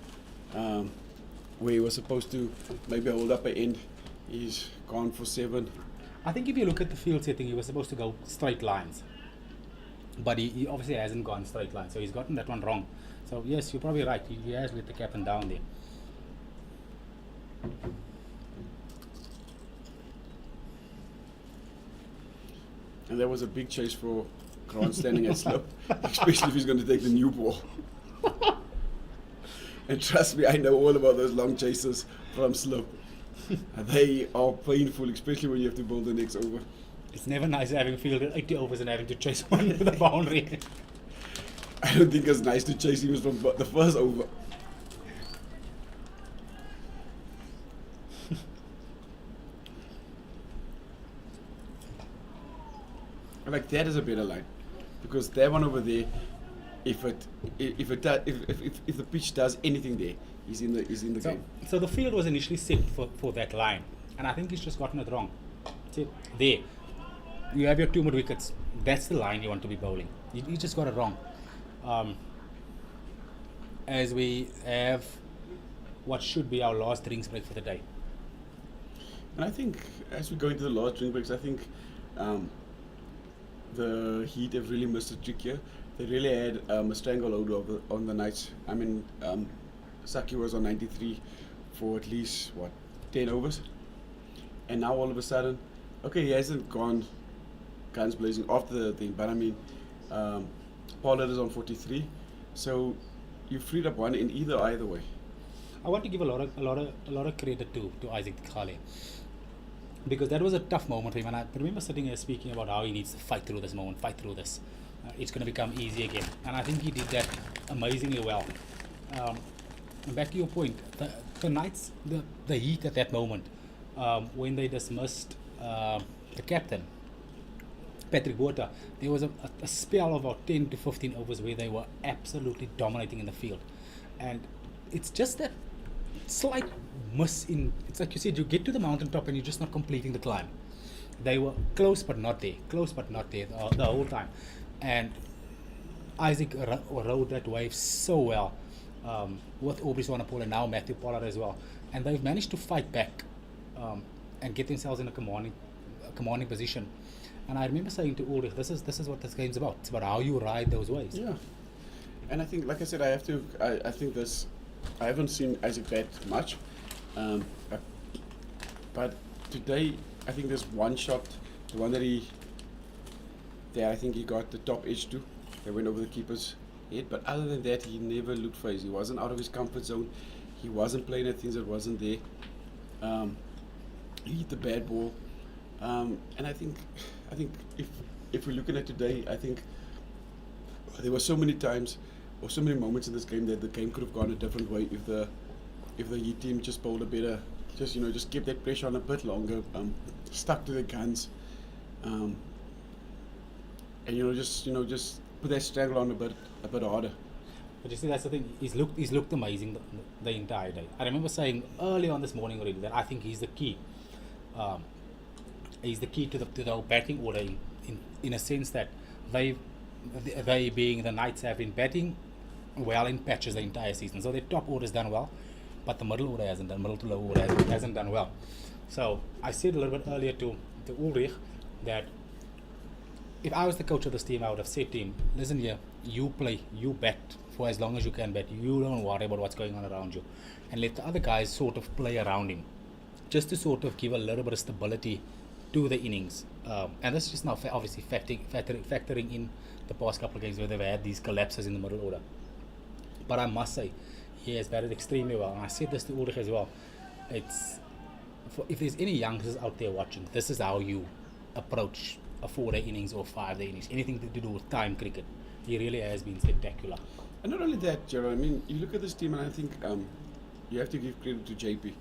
Where he was supposed to maybe hold up an end, he's gone for 7. I think if you look at the field setting, he was supposed to go straight lines. But he obviously hasn't gone straight lines, so he's gotten that one wrong. So yes, you're probably right. He has let the captain down there. And there was a big chase for grandstanding at slip, especially if he's going to take the new ball. And trust me, I know all about those long chases from slip. They are painful, especially when you have to bowl the next over. It's never nice having fielded 80 overs and having to chase one to the boundary. I don't think it's nice to chase him from the first over. Like that is a better line, because that one over there, if the pitch does anything there, he's in the game. So the field was initially set for that line, and I think he's just gotten it wrong. See, there, you have your 2 mid wickets. That's the line you want to be bowling. You just got it wrong. As we have what should be our last drinks break for the day. And I think as we go into the last drink breaks, I think the Heat have really missed a trick here. They really had a stranglehold on the Knights. I mean, Saki was on 93 for at least 10 overs, and now all of a sudden, okay, he hasn't gone guns blazing after the thing, but I mean, Pollard is on 43, so you freed up one in either way. I want to give a lot of credit to Isaac Khale, because that was a tough moment for him, and I remember sitting here speaking about how he needs to fight through this moment, fight through this. It's going to become easy again, and I think he did that amazingly well. And back to your point, the Knights, the Heat at that moment, when they dismissed the captain, Patrick Botha, there was a spell of about 10 to 15 overs where they were absolutely dominating in the field, and it's just that slight miss in. It's like you said, you get to the mountaintop and you're just not completing the climb. They were close but not there, the whole time, and Isaac rode that wave so well with Aubrey Swanepoel and now Matthew Pollard as well, and they've managed to fight back and get themselves in a commanding position. And I remember saying to Ulrich, this is what this game's about. It's about how you ride those waves. Yeah, and I think, like I said, I think this. I haven't seen Isaac bat much, but today I think there's one shot, the one that I think he got the top edge to, that went over the keeper's head. But other than that, he never looked phased. He wasn't out of his comfort zone. He wasn't playing at things that wasn't there. He hit the bad ball, and I think if we're looking at today, I think there were so many times or so many moments in this game that the game could have gone a different way if the Heat team just bowled a better, just kept that pressure on a bit longer, stuck to the guns, and just put that strangle on a bit harder. But you see, that's the thing. He's looked amazing the entire day. I remember saying early on this morning already that I think he's the key. He's the key to the whole batting order in a sense that they being the Knights have been batting well in patches the entire season. So their top order's done well, but the middle order hasn't done. Middle to low order hasn't done well. So I said a little bit earlier to Ulrich that if I was the coach of this team, I would have said to him, listen here, you play, you bat for as long as you can bat. You don't worry about what's going on around you, and let the other guys sort of play around him, just to sort of give a little bit of stability to the innings. And this is just now obviously factoring in the past couple of games where they've had these collapses in the middle order. But I must say, he has batted extremely well. And I said this to Ulrich as well. If there's any youngsters out there watching, this is how you approach a 4-day innings or 5-day innings. Anything to do with time cricket. He really has been spectacular. And not only that, Gerald, I mean, you look at this team and I think you have to give credit to JP.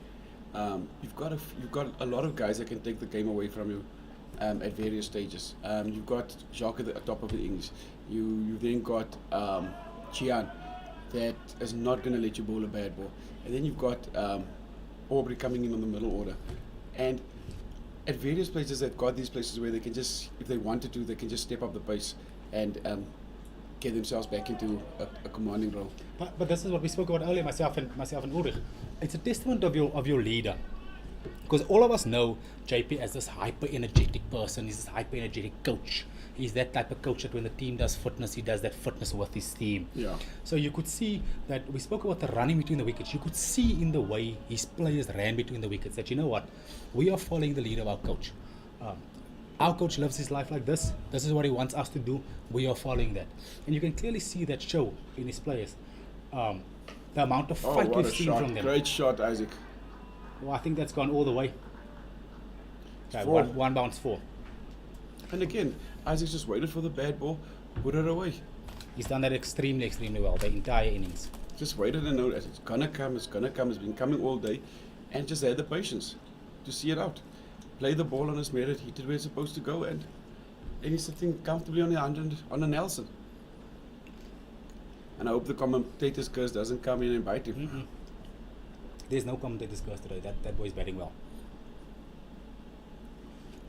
You've got a lot of guys that can take the game away from you at various stages. You've got Jacques at the top of the innings. You then got Chian that is not going to let you bowl a bad ball. And then you've got Aubrey coming in on the middle order. And at various places, they've got these places where they can just, if they wanted to, they can just step up the pace and get themselves back into a commanding role. But this is what we spoke about earlier, myself and Ulrich. It's a testament of your leader, because all of us know JP as this hyper energetic person. He's this hyper energetic coach. He's that type of coach that when the team does fitness, he does that fitness with his team. Yeah. So you could see that we spoke about the running between the wickets. You could see in the way his players ran between the wickets that, you know what, we are following the lead of our coach. our coach lives his life like this. This is what he wants us to do. We are following that, and you can clearly see that show in his players. The amount of fight what we've a seen shot. from them. Great shot, Isaac. Well, I think that's gone all the way. Okay, Four. one bounce 4. And again, Isaac just waited for the bad ball, put it away. He's done that extremely, extremely well the entire innings. Just waited and know that it's gonna come, it's gonna come, it's been coming all day, and just had the patience to see it out. Play the ball on his merit, hit it where it's supposed to go, and he's sitting comfortably on the 100 on a Nelson. And I hope the commentator's curse doesn't come in and bite him. Mm-mm. There's no commentator's curse today. That boy's batting well.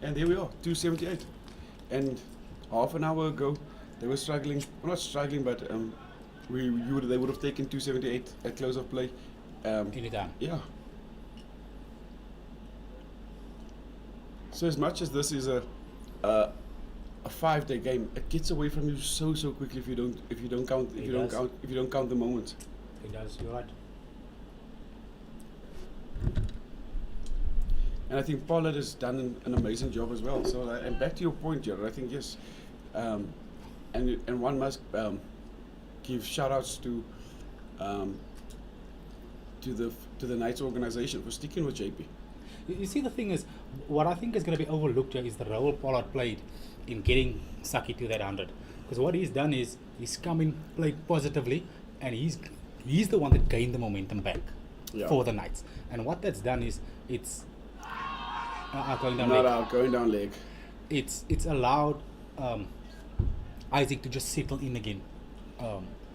And there we are, 278. And half an hour ago, they were struggling. Well, not struggling, but they would have taken 278 at close of play. Anytime. Yeah. So as much as this is a 5-day game, it gets away from you so quickly if you don't count the moments. It does. You're right. And I think Pollard has done an amazing job as well. So and back to your point, Jared, I think yes, and one must give shout outs to the Knights organization for sticking with JP. You see, the thing is, what I think is going to be overlooked here is the role Pollard played in getting Saki to that 100. Because what he's done is he's come in, played positively, and he's the one that gained the momentum back for the Knights. And what that's done is it's going down Not leg. out, going down leg. It's allowed Isaac to just settle in again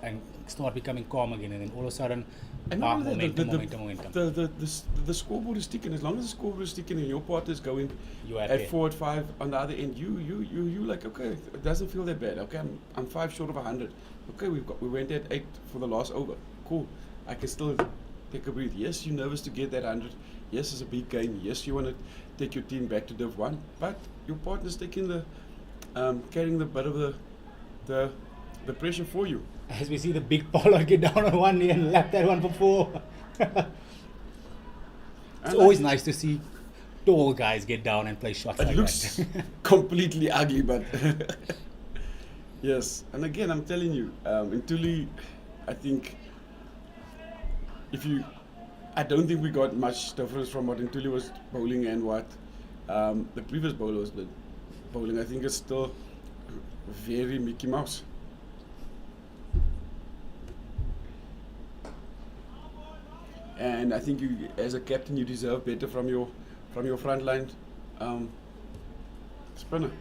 and start becoming calm again, and then all of a sudden, And momentum. the scoreboard is ticking. As long as the scoreboard is ticking and your part is going You at happy. 4 at 5 on the other end, you like, okay, it doesn't feel that bad. Okay, I'm 5 short of 100. Okay, we went at 8 for the last over. Cool. I can still take a breath. Yes, you're nervous to get that 100. Yes, it's a big game. Yes, you want to take your team back to Div 1, but your partner's taking the carrying the bit of the pressure for you. As we see the big Pollard get down on one knee and lap that one for 4. It's always nice to see tall guys get down and play shots It like looks that. completely ugly, but yes. And again, I'm telling you, in Tuli, I think I don't think we got much difference from what Ntuli was bowling and what the previous bowler was bowling. I think it's still very Mickey Mouse. And I think you, as a captain, you deserve better from your frontline spinner.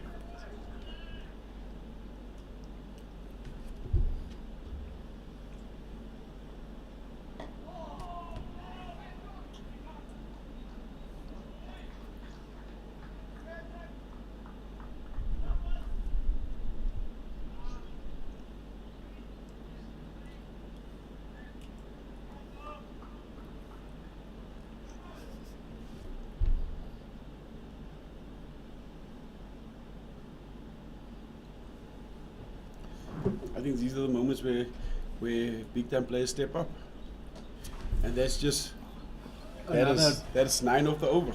I think these are the moments where big time players step up, and that's just that's 9 of the over.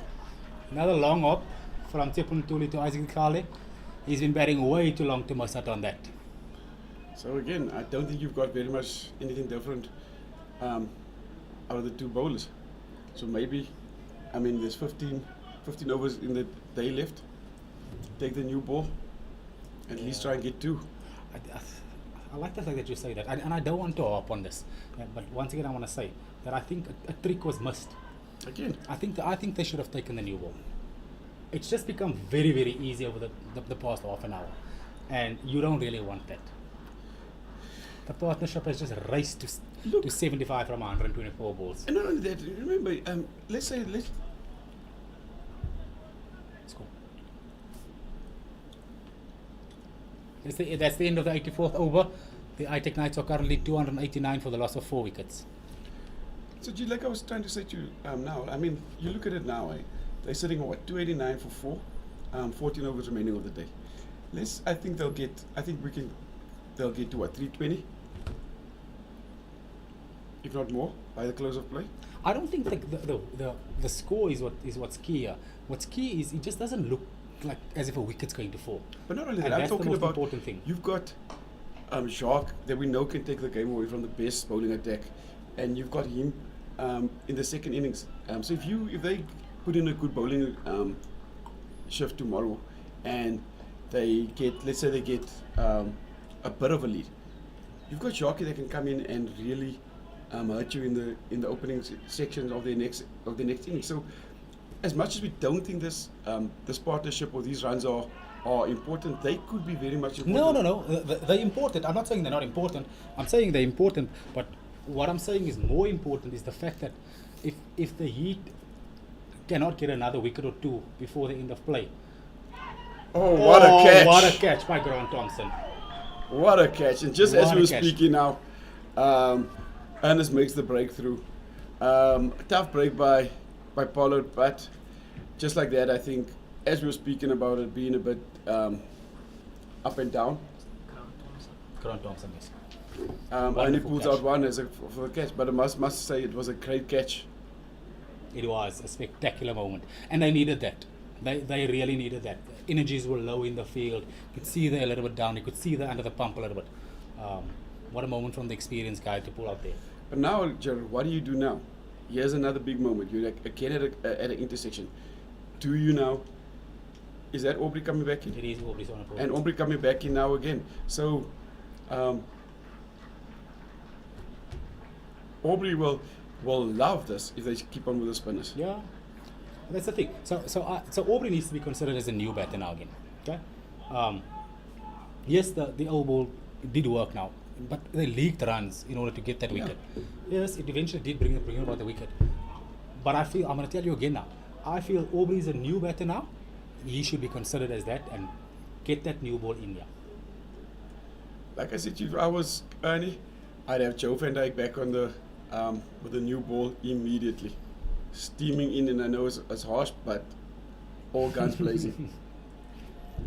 Another long hop from Tepun Ntuli to Isaac Kale. He's been batting way too long to miss out on that. So again, I don't think you've got very much anything different out of the two bowlers. So maybe, I mean, there's 15 overs in the day left. Take the new ball, at least try and get 2. I like the fact that you say that, and I don't want to harp on this, but once again I want to say that I think a trick was missed. Again, I think they should have taken the new ball. It's just become very, very easy over the past half an hour, and you don't really want that. The partnership has just raced to 75 from 124 balls. and not only that, remember, let's Let's go. That's the end of the 84th over. The ITEC Knights are currently 289 for the loss of 4 wickets. So, like I was trying to say to you now, I mean, you look at it now, they're sitting on what, 289 for 4, 14 overs remaining of the day. I think they'll get to what, 320, if not more, by the close of play. I don't think the score is what's key here. What's key is it just doesn't look like as if a wicket's going to fall. But not only And that, I'm that's the talking most about important thing. you've got Jacques that we know can take the game away from the best bowling attack, and you've got him in the second innings. So if they put in a good bowling shift tomorrow, and they get, let's say they get a bit of a lead, you've got Jacques that can come in and really hurt you in the opening section of the next inning. So as much as we don't think this partnership or these runs are important, they could be very much important. No. They're important. I'm not saying they're not important. I'm saying they're important. But what I'm saying is more important is the fact that if the Heat cannot get another wicket or two before the end of play. Oh, what a catch! What a catch by Grant Thompson. What a catch! And just as What we a were catch. speaking now, Ernest makes the breakthrough. Tough break by Pollard, but just like that, I think as we were speaking about it being a bit up and down, Grant Thompson, yes. and he pulls catch. out one for the catch. But I must say it was a great catch. It was a spectacular moment, and they needed that. They really needed that. Energies were low in the field. You could see they're a little bit down. You could see they're under the pump a little bit. What a moment from the experienced guy to pull out there. But now, Gerald, what do you do now? Here's another big moment. You're like again at an intersection. Do you now? Is that Aubrey coming back in? It is Aubrey's on a And Aubrey coming back in now again. So Aubrey will love this if they keep on with the spinners. Yeah, that's the thing. So Aubrey needs to be considered as a new batter now again. Okay. Yes, the old ball did work now, but they leaked runs in order to get that wicket. Yes, it eventually did bring about the wicket. But I feel I'm going to tell you again now. I feel Aubrey is a new batter now. He should be considered as that and get that new ball in there. Like I said, if I was Ernie, I'd have Joe Van Dyke back on the with the new ball immediately, steaming in. And I know it's harsh, but all guns blazing.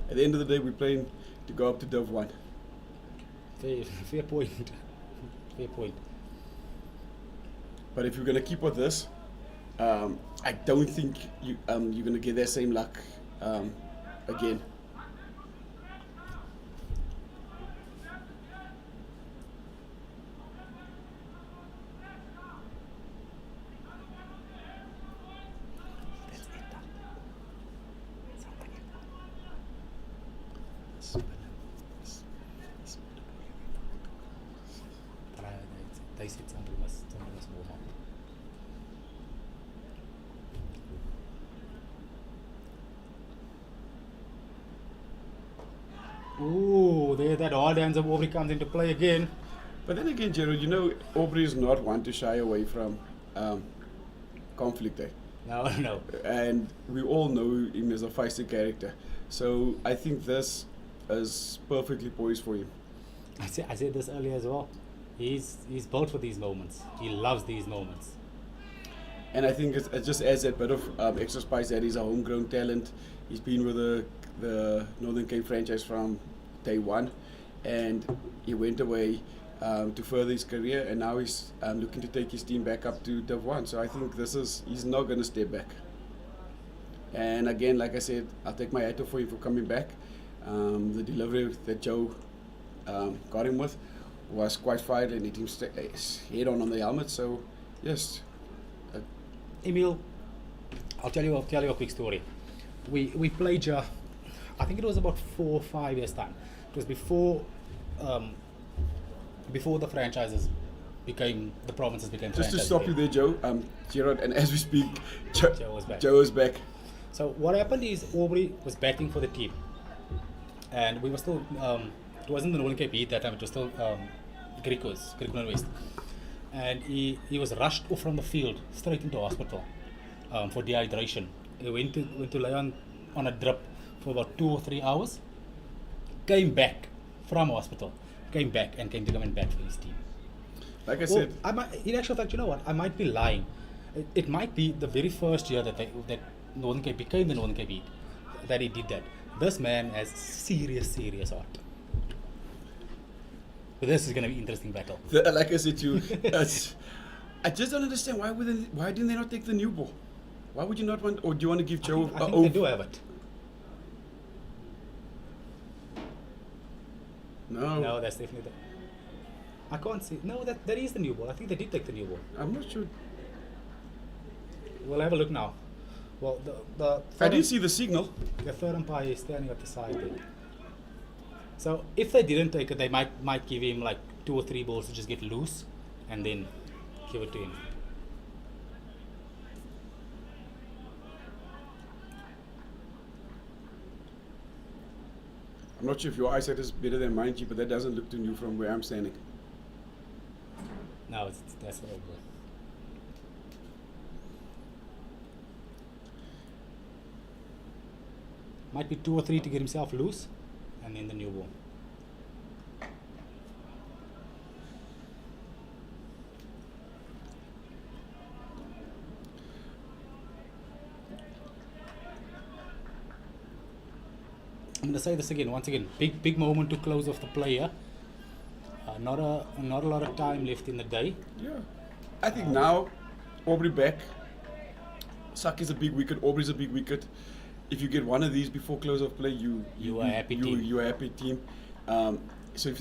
At the end of the day, we're playing to go up to Dove 1. Fair point. Fair point. But if you're going to keep with this, I don't think you're going to get that same luck again. They said somebody must warm up. Ooh, there that odd hands of Aubrey comes into play again. But then again, Gerald, you know Aubrey is not one to shy away from conflict. No. And we all know him as a feisty character. So I think this is perfectly poised for him. I said this earlier as well. He's built for these moments. He loves these moments. And I think it just adds that bit of extra spice that he's a homegrown talent. He's been with the Northern Cape franchise from day one, and he went away to further his career, and now he's looking to take his team back up to Div 1. So I think he's not going to step back. And again, like I said, I'll take my hat off for him for coming back. The delivery that Joe got him with was quite fired and hit him head on the helmet. So yes. Emil, I'll tell you a quick story. We played I think it was about 4 or 5 years time. It was before the franchises became the provinces became. Just to franchises stop you there, Joe. Gerard, and as we speak, Joe is back. So what happened is Aubrey was batting for the team, and we were still. It wasn't the Northern Cape Heat that time. It was still Griquas West, and he was rushed off from the field straight into hospital for dehydration. He went to lay on a drip for about 2 or 3 hours. Came back from hospital. Came back and came to come and bat for his team. Like I said, in actual fact, you know what? I might be lying. It might be the very first year that Northern Cape became the Northern Cape Heat that he did that. This man has serious art. But this is going to be an interesting battle. Like I said to you, I just don't understand why didn't they not take the new ball? Why would you not want, or do you want to give Joe? I think they do have it. No, No, that's definitely the. I can't see. No, that is the new ball. I think they did take the new ball. I'm not sure. We'll have a look now. Well, the I third didn't see the signal. the third umpire is standing at the side there. So if they didn't take it, they might give him like 2 or 3 balls to just get loose, and then give it to him. I'm not sure if your eyesight is better than mine, G, but that doesn't look too new from where I'm standing. No, that's the right ball. Might be 2 or 3 to get himself loose, and then the new ball. I'm going to say this again, once again, big moment to close off the play here. Not a lot of time left in the day. Yeah. I think now, Aubrey back. Saki's a big wicket, Aubrey's a big wicket. If you get one of these before close of play, you are a happy team. You're a happy team. So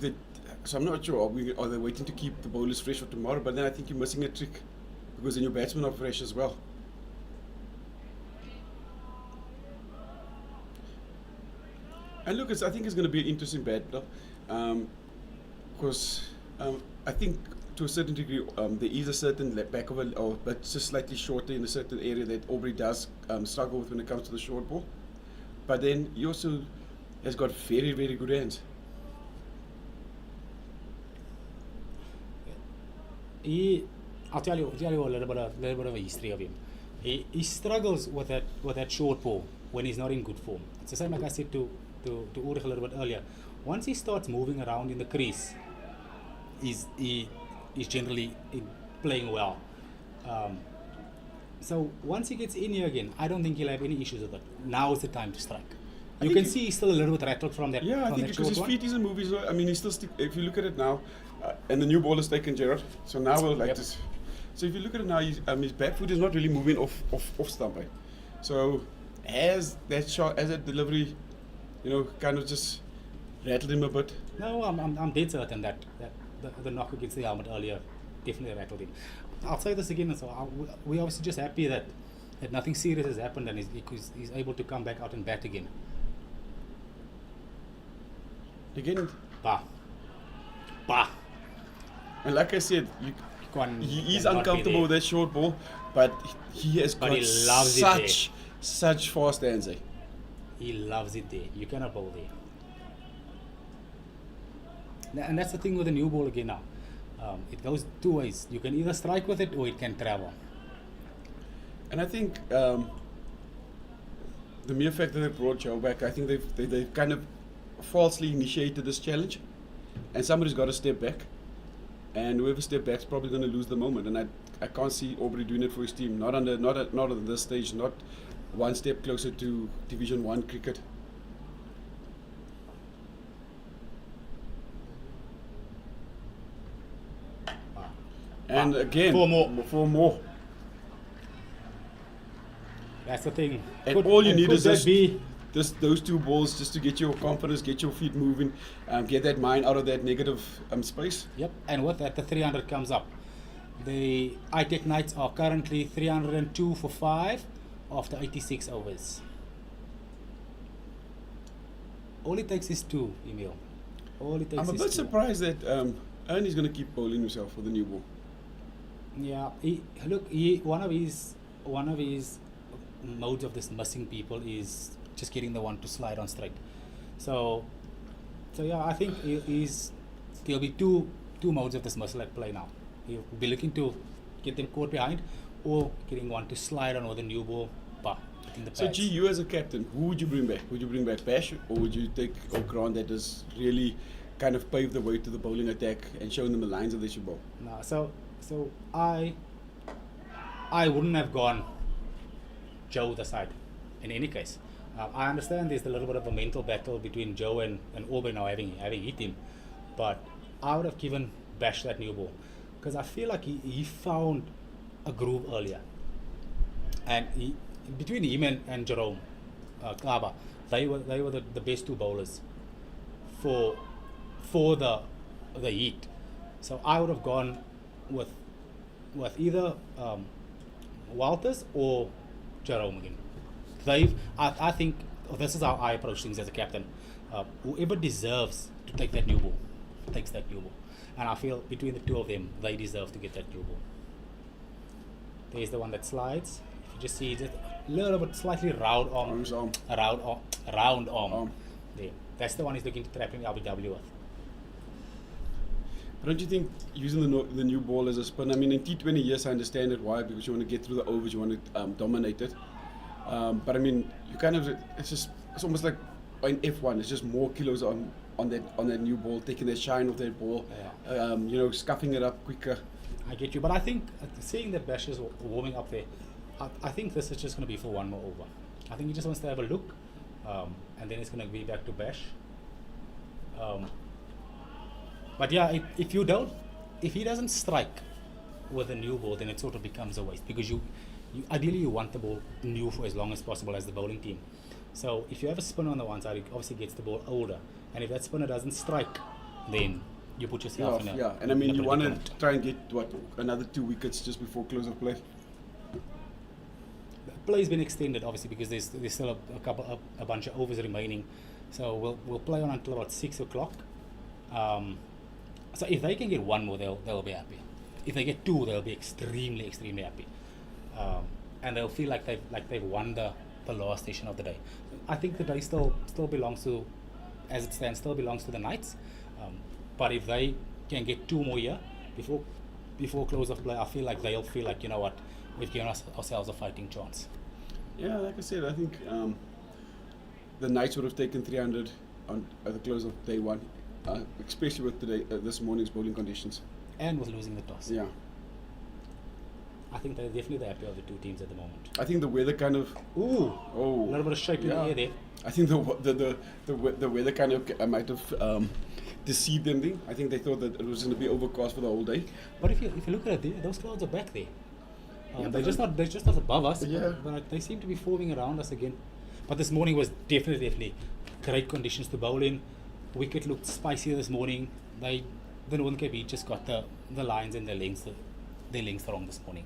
I'm not sure. Are they waiting to keep the bowlers fresh for tomorrow? But then I think you're missing a trick, because then your batsmen are fresh as well. And look, I think it's going to be an interesting battle, because I think to a certain degree there is a certain back of but just slightly shorter in a certain area that Aubrey does struggle with when it comes to the short ball. But then he also has got very, very good hands. I'll tell you a little bit of a history of him. He struggles with that short ball when he's not in good form. It's the same like I said to Ulrich a little bit earlier. Once he starts moving around in the crease, he's generally playing well. So once he gets in here again, I don't think he'll have any issues with it. Now is the time to strike. You can see he's still a little bit rattled from that. Yeah, I think because his feet isn't moving. So, I mean, he's still if you look at it now, and the new ball is taken, Gerard. So now we'll like this. So if you look at it now, his back foot is not really moving off stump. Eh? So as that shot, as that delivery, kind of just rattled him a bit. No, I'm dead certain that the knock against the helmet earlier definitely rattled him. I'll say this again, so we're obviously just happy that nothing serious has happened and he's able to come back out and bat again. Again, Bah. And like I said, he is uncomfortable with that short ball, but he has got such fast hands. Eh? He loves it there. You cannot bowl there. And that's the thing with the new ball again now. It goes 2 ways. You can either strike with it or it can travel. And I think the mere fact that they brought Joe back, I think they've kind of falsely initiated this challenge, and somebody's got to step back, and whoever steps back is probably going to lose the moment. And I can't see Aubrey doing it for his team. Not at this stage. Not one step closer to Division 1 cricket. And again, 4 more. That's the thing. And all you need is those 2 balls just to get your confidence, get your feet moving, get that mind out of that negative space. Yep. And with that, the 300 comes up. The ITEC Knights are currently 302 for 5 after 86 overs. All it takes is 2, Emil. All it takes is 2. I'm a bit surprised that Ernie's going to keep bowling himself for the new ball. Yeah, one of his modes of this missing people is just getting the one to slide on straight. So yeah, I think there'll be two modes of this muscle at play now. He'll be looking to get them caught behind, or getting one to slide on with a new ball. In the pads. So, G, you as a captain, who would you bring back? Would you bring back Bash, or would you take Grant that has really kind of paved the way to the bowling attack and shown them the lines that they should bowl? No, so I wouldn't have gone Joe the side in any case. I understand there's a little bit of a mental battle between Joe and Aubrey now having hit him, but I would have given Bash that new ball because I feel like he found a groove earlier, and between him and Jerome Kaba, they were the best 2 bowlers for for the heat. So I would have gone with either Walters or Jerome again. I think this is how I approach things as a captain. Whoever deserves to take that new ball takes that new ball, and I feel between the two of them, they deserve to get that new ball. There's the one that slides. If you just see it, a little bit slightly round arm. Round arm. There. That's the one he's looking to trap him LBW with. Don't you think using the new ball as a spin? I mean, in T20, yes, I understand it. Why? Because you want to get through the overs, you want to dominate it. But I mean, you kind of it's almost like in F1. It's just more kilos on that new ball, taking the shine of that ball. Yeah. Scuffing it up quicker. I get you, but I think seeing that Bash is warming up there, I think this is just going to be for one more over. I think he just wants to have a look, and then it's going to be back to Bash. But yeah, if he doesn't strike with a new ball, then it sort of becomes a waste, because you ideally you want the ball new for as long as possible as the bowling team. So if you have a spinner on the one side, it obviously gets the ball older, and if that spinner doesn't strike, then you put yourself in a yeah. And I mean, you want to try and get another 2 wickets just before close of play. The play's been extended obviously because there's still a bunch of overs remaining, so we'll play on until about 6 o'clock. So if they can get one more, they'll be happy. If they get two, they'll be extremely happy, and they'll feel like they've won the last session of the day. I think the day still belongs to, as it stands, still belongs to the Knights. But if they can get two more here before close of play, I feel like they'll feel like, you know what, we've given ourselves a fighting chance. Yeah, like I said, I think the Knights would have taken 300 at the close of day one, especially with this morning's bowling conditions. And with losing the toss. Yeah. I think they're definitely the happier of the two teams at the moment. I think the weather kind of... A little bit of shape in the air there. I think the weather kind of might have deceived them. I think they thought that it was going to be overcast for the whole day. But if you look at it, those clouds are back there. They're just not above us. Yeah. But they seem to be forming around us again. But this morning was definitely great conditions to bowl in. Wicket looked spicier this morning. The Northern Cape Heat just got the lines and their lengths wrong this morning.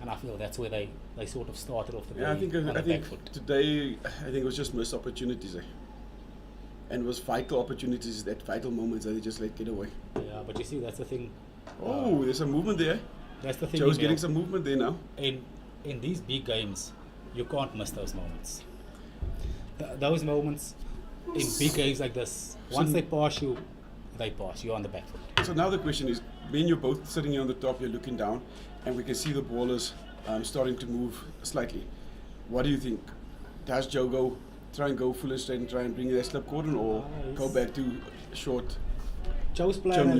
And I feel that's where they sort of started off the day. I think back foot. Today, it was just missed opportunities. And it was vital opportunities, that vital moments that they just let get away. Yeah, but you see, that's the thing. There's some movement there. That's the thing. Joe's getting some movement there now. In these big games, you can't miss those moments. Those moments in big games like this, once they pass you, you're on the back foot. So now the question is, when you're both sitting here on the top, you're looking down, and we can see the ballers starting to move slightly. What do you think? Does Joe try and go full and straight and try and bring that slip cordon, or go back to short? Joe's plan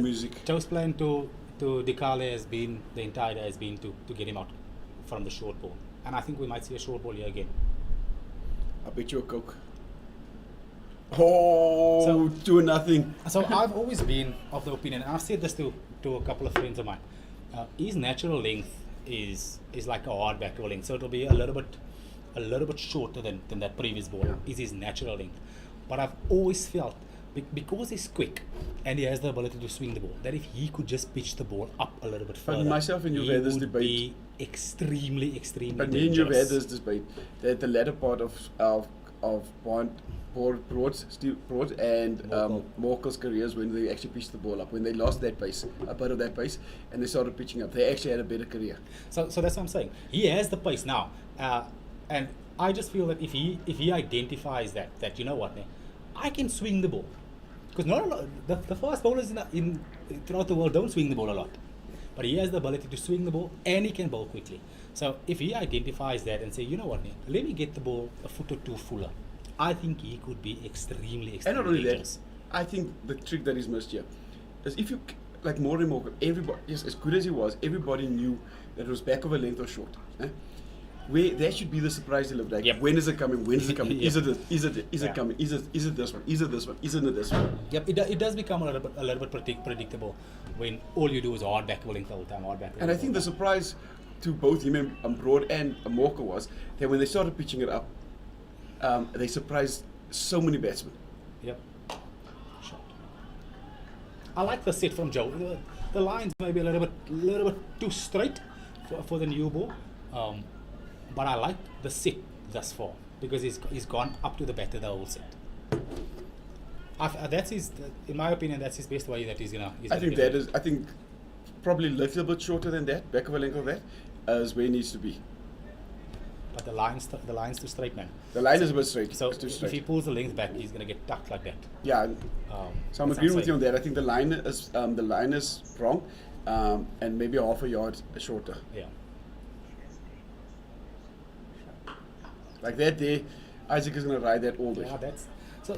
to Dikale has been, the entire day has been to get him out from the short ball. And I think we might see a short ball here again. I bet you a Coke. 2-0. So I've always been of the opinion, and I've said this to a couple of friends of mine, his natural length is like a hard back length, so it'll be a little bit shorter than that previous ball. Is his natural length. But I've always felt, because he's quick and he has the ability to swing the ball, that if he could just pitch the ball up a little bit further, myself and you've had this debate. Be extremely But dangerous. me and you've had this debate that the latter part of Steve Broad and Morkel's careers, when they actually pitched the ball up, when they lost that pace, a bit of that pace, and they started pitching up, they actually had a better career. So that's what I'm saying. He has the pace now, and I just feel that if he identifies that you know what, I can swing the ball, because not a lot, the fast bowlers throughout the world don't swing the ball a lot, but he has the ability to swing the ball and he can bowl quickly. So if he identifies that and say, you know what, let me get the ball a foot or two fuller, I think he could be extremely and not only dangerous. that, I think the trick that he's missed here is, if you like more and more, everybody, yes, as good as he was, everybody knew that it was back of a length or short. Where that should be the surprise element. Like, when is it coming? When is it coming? Is it coming? Is it this one? Is it this one? Isn't it this one? Yep, it does become a little bit predictable when all you do is hard back bowling the whole time, And I think the surprise to both him and Broad and Morka was that when they started pitching it up, they surprised so many batsmen. Yep. I like the set from Joe. The lines maybe a little bit too straight for the new ball, but I like the set thus far because he's gone up to the batter the whole set. That's his, in my opinion, that's his best way that he's gonna. I think that is. I think probably a little bit shorter than that, back of a length of that, is where he needs to be. But the line's too straight, man. The line is a bit straight. So it's too if straight. he pulls the length back, he's gonna get tucked like that. Yeah. So I'm that's agreeing what with you on that. I think the line is wrong, and maybe half a yard shorter. Yeah. Like that there, Isaac is gonna ride that all day. Yeah, that's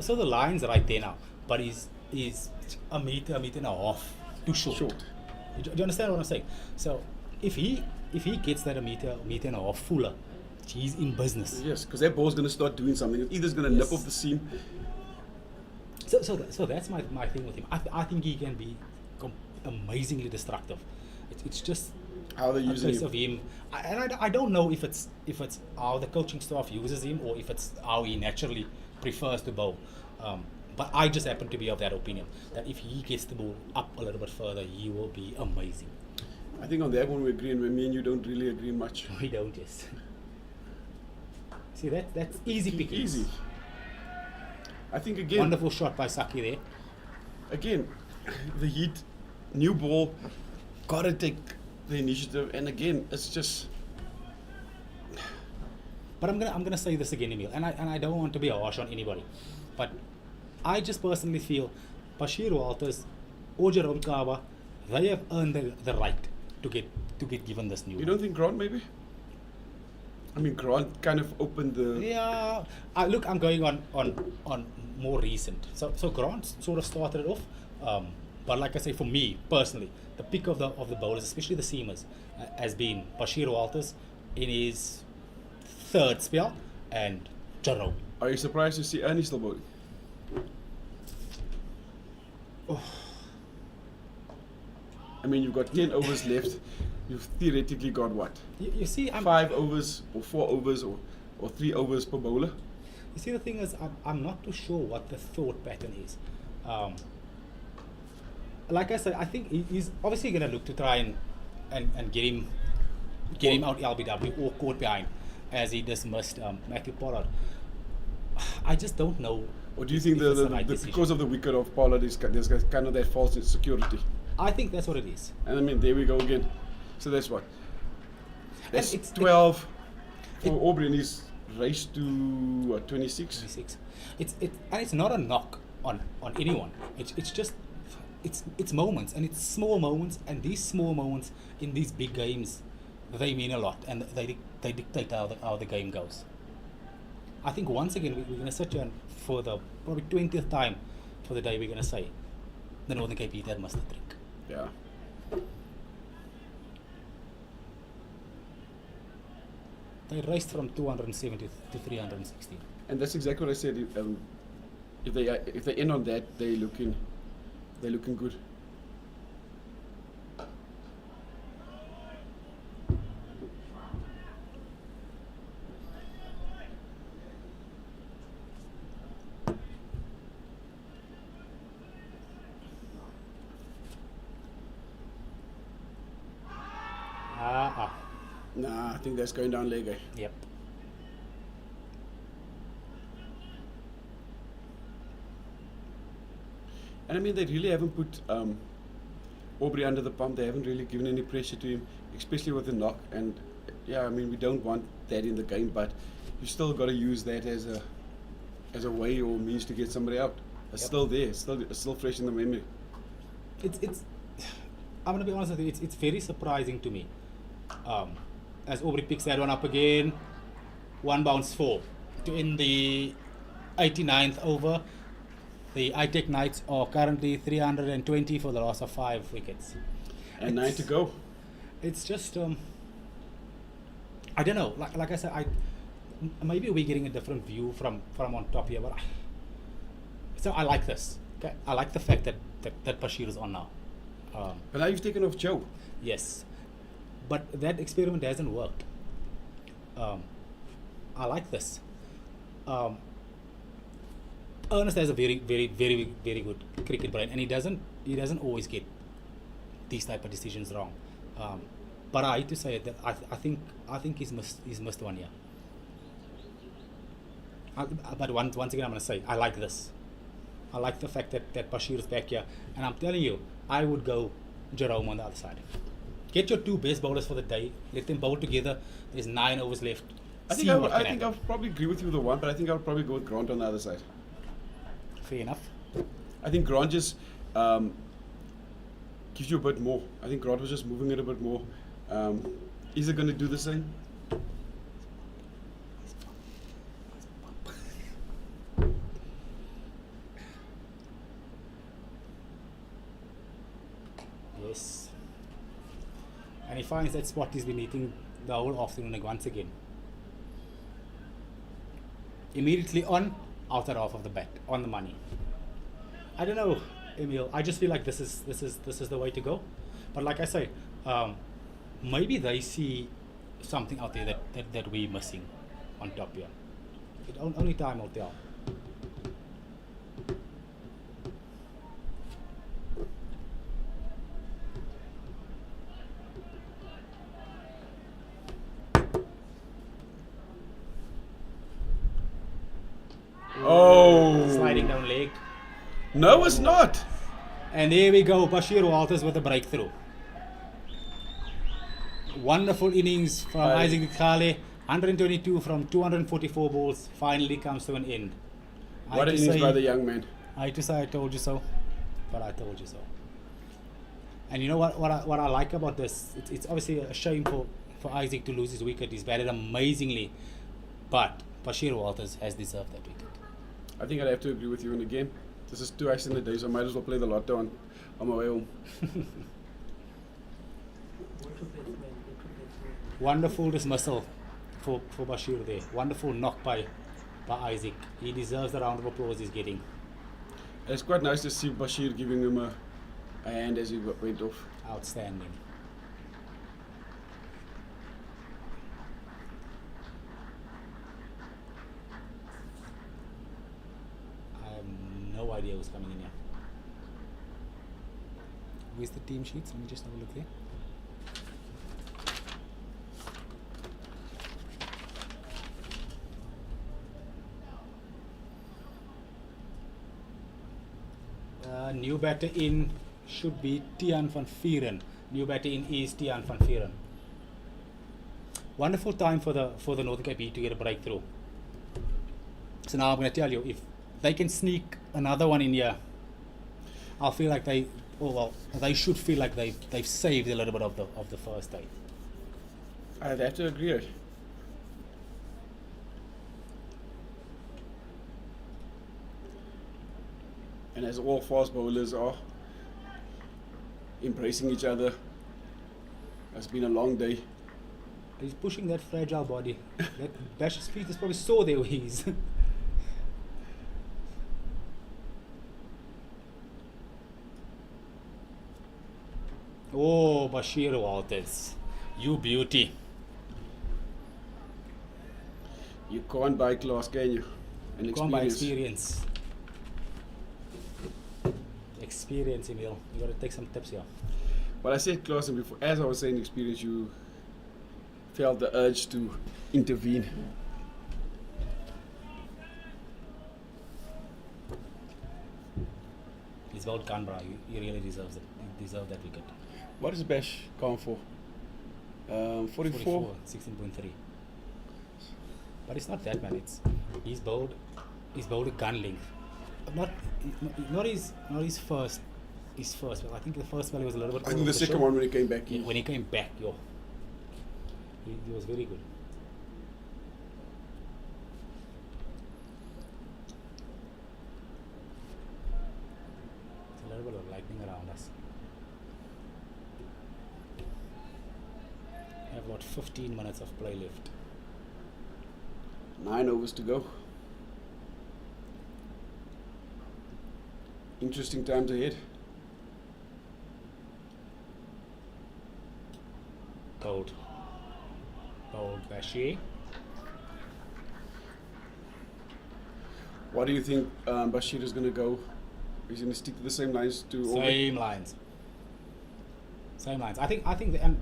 so the line's right there now, but he's a meter and a half too short. Do you understand what I'm saying? So if he gets that a meter and a half fuller, he's in business. Yes, because that ball's gonna start doing something. It's either gonna nip off the seam. So that's my thing with him. I think he can be amazingly destructive. It's just How they're a using case him. of him. I don't know if it's how the coaching staff uses him or if it's how he naturally prefers to bowl. But I just happen to be of that opinion that if he gets the ball up a little bit further, he will be amazing. I think on that one we agree, and when me and you don't really agree much. We don't, yes. See, that's easy picking. Easy. I think again. Wonderful shot by Saki there. Again, the Heat, new ball, gotta take the initiative, and again, it's just. But I'm gonna say this again, Emil, and I don't want to be harsh on anybody, but I just personally feel Bashir Walters or Jerome Kawa, they have earned the right to get given this new. You don't think Grant maybe? I mean, Grant kind of opened the. Yeah, look, I'm going on more recent. So Grant sort of started it off, but like I say, for me personally, the pick of the bowlers, especially the seamers, has been Bashir Walters in his third spell and Jerome. Are you surprised to see Ernie still bowling? Oh. I mean, you've got 10 overs left. You've theoretically got what? You see, 5 overs or 4 overs or 3 overs per bowler. You see, the thing is, I'm not too sure what the thought pattern is. Like I said, I think he's obviously going to look to try and get him out LBW or caught behind, as he dismissed Matthew Pollard. I just don't know. Or do you think if it's right because of the wicket of Pollard, there's kind of that false insecurity? I think that's what it is. And I mean, there we go again. So that's what? That's it's 12 for Aubrey, and he's raced to what, 26? 26. And it's not a knock on anyone. It's just it's moments, and it's small moments, and these small moments in these big games, they mean a lot, and they dictate how the game goes. I think once again we're going to sit here and for the probably 20th time for the day we're going to say the Northern Cape Heat had missed the trick. Yeah. They raced from 270 to 316. And that's exactly what I said. If they end on that, they're looking good. Nah, I think that's going down leg. Yep. And I mean, they really haven't put Aubrey under the pump. They haven't really given any pressure to him, especially with the knock. And yeah, I mean, we don't want that in the game, but you still got to use that as a way or means to get somebody out. It's still there. It's still fresh in the memory. It's. I'm gonna be honest with you. It's very surprising to me. As Aubrey picks that one up again, 1 bounce 4 to end the 89th over. The ITEC Knights are currently 320 for the loss of 5 wickets. And 9 to go. It's just I don't know. Like I said, maybe we're getting a different view from on top here, but so I like this. Okay, I like the fact that Bashir is on now. But now you've taken off Joe. Yes, but that experiment hasn't worked. I like this. Ernest has a very, very, very, very good cricket brain, and he doesn't he doesn't always get these type of decisions wrong. But I hate to say it, that I think he's missed one year. But once again, I'm going to say I like this. I like the fact that Bashir is back here, and I'm telling you, I would go Jerome on the other side. Get your two best bowlers for the day. Let them bowl together. There's 9 overs left. I think I'll probably agree with you with the one, but I think I'll probably go with Grant on the other side. Fair enough. I think Grant just gives you a bit more. I think Grant was just moving it a bit more. Is it going to do the same? Yes. And he finds that spot he's been eating the whole afternoon like once again. Immediately on, outer half of the bat, on the money. I don't know, Emil. I just feel like this is the way to go. But like I say, maybe they see something out there that we're missing on top here. Only time will tell. Oh. Sliding down leg. No, it's not. And there we go, Bashir Walters with a breakthrough. Wonderful innings from Isaac Khale. 122 from 244 balls finally comes to an end. What an innings by the young man. I hate to say I told you so, but I told you so. And you know what I like about this? It's obviously a shame for Isaac to lose his wicket. He's batted amazingly, but Bashir Walters has deserved that wicket. I think I'd have to agree with you in the game. This is 2 acts in a day, so I might as well play the lotto on my way home. Wonderful dismissal for Bashir there. Wonderful knock by Isaac. He deserves the round of applause he's getting. It's quite nice to see Bashir giving him a hand as he went off. Outstanding. I have no idea who's coming in here. Where's the team sheets? Let me just have a look there. New batter in should be Tiaan van Vuren. New batter in is Tiaan van Vuren. Wonderful time for the Northern Cape Heat to get a breakthrough. So now I'm going to tell you, if they can sneak another one in here, I'll feel like they should feel like they've saved a little bit of the first day. I'd have to agree. And as all fast bowlers are embracing each other, it's been a long day. He's pushing that fragile body. That Bash's feet is probably sore there where he is. Oh, Bashir Walters, you beauty. You can't buy class, can you? And Come by experience. Experience, Emil. You got to take some tips here. Well, I said class, and before, as I was saying experience, you felt the urge to intervene. He's well done, bro. He really deserves it. He deserves that wicket. What is Bash gone for? 44? 16.3. But it's not that, man. He's bowled a gun length. Not his first. His first. Well, I think the first one was a little bit. I think the second one when he came back. Yeah, when he came back, he was very good. It's a little bit of lightning around us. We have about 15 minutes of play left. 9 overs to go. Interesting times ahead. Bold Bashir. What do you think Bashir is going to go He's going to stick to the same lines to all the- Same lines. Same lines. I think, and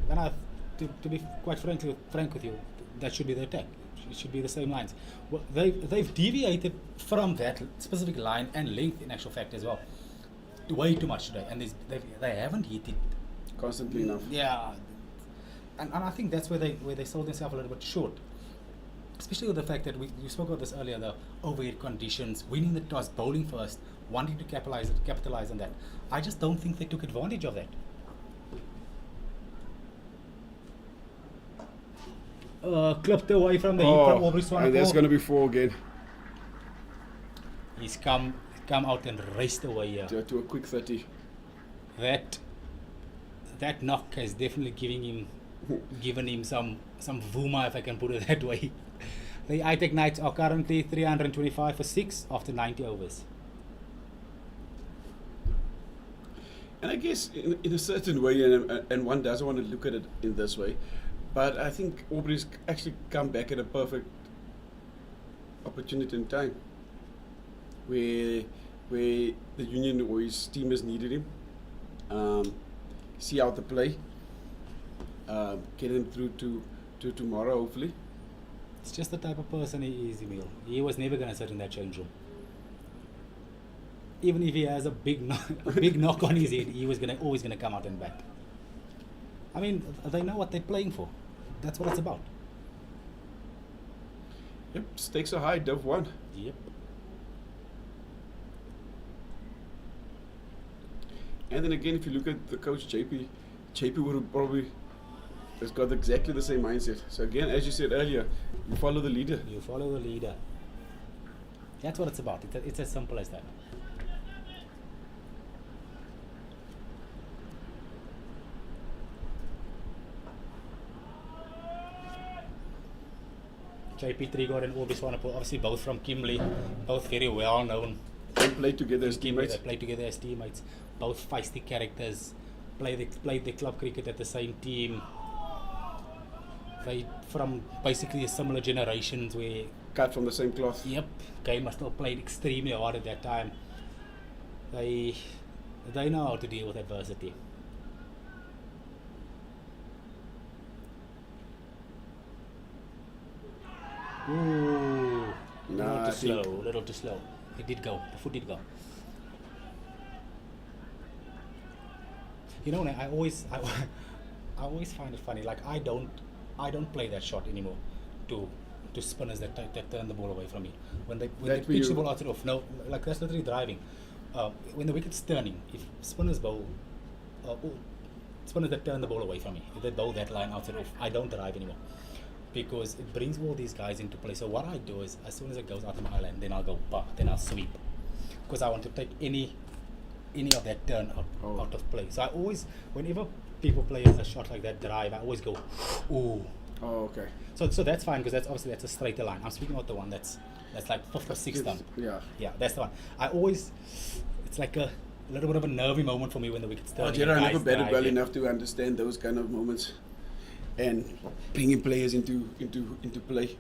to be quite frank with you, that should be the attack. It should be the same lines. Well, they've deviated from that specific line and length in actual fact as well, way too much today, and they haven't hit it constantly enough. Yeah, and I think that's where they sold themselves a little bit short. Especially with the fact that we spoke about this earlier, the overhead conditions, winning the toss, bowling first, wanting to capitalize on that. I just don't think they took advantage of that. Clipped away from the hip from Aubrey Swanepoel. And there's going to be 4 again. He's come out and raced away here. To a quick 30. That knock has definitely given him some vuma, if I can put it that way. The ITEC Knights are currently 325 for 6 after 90 overs. And I guess in a certain way, and one doesn't want to look at it in this way, but I think Aubrey's actually come back at a perfect opportunity in time, where the Union or his team has needed him. See out the play, get him through to tomorrow, hopefully. It's just the type of person he is, Emil. He was never going to sit in that change room. Even if he has a big knock on his head, he was always going to come out and bat. I mean, they know what they're playing for. That's what it's about. Yep, stakes are high, Dove 1. Yep. And then again, if you look at the coach JP would have probably has got exactly the same mindset. So again, as you said earlier, you follow the leader. You follow the leader. That's what it's about. It's as simple as that. JP Trigor and Aubrey Swanepoel, obviously both from Kimberley, both very well known. They play together as teammates. They play together as teammates. Both feisty characters. Played the club cricket at the same team. They from basically a similar generations where cut from the same cloth. Yep, game was still played extremely hard at that time. They know how to deal with adversity. Ooh, Nah, little too slow. It did go. The foot did go. You know, I always find it funny. Like I don't play that shot anymore to spinners that turn the ball away from me. When they pitch the ball out off, no, like that's literally driving. When the wicket's turning, if spinners bowl, spinners that turn the ball away from me, if they bowl that line out off, I don't drive anymore. Because it brings all these guys into play. So what I do is, as soon as it goes out of my line, then I'll go pa, then I'll sweep, because I want to take any of that turn out of play. So I always, whenever people play a shot like that drive, I always go, ooh. Oh, okay. So that's fine, because that's a straighter line. I'm speaking about the one that's like 5th or 6th thumb. Yeah, that's the one. I always, it's like a little bit of a nervy moment for me when the wicket's turning. Gerard never batted well enough to understand those kind of moments and bringing players into play.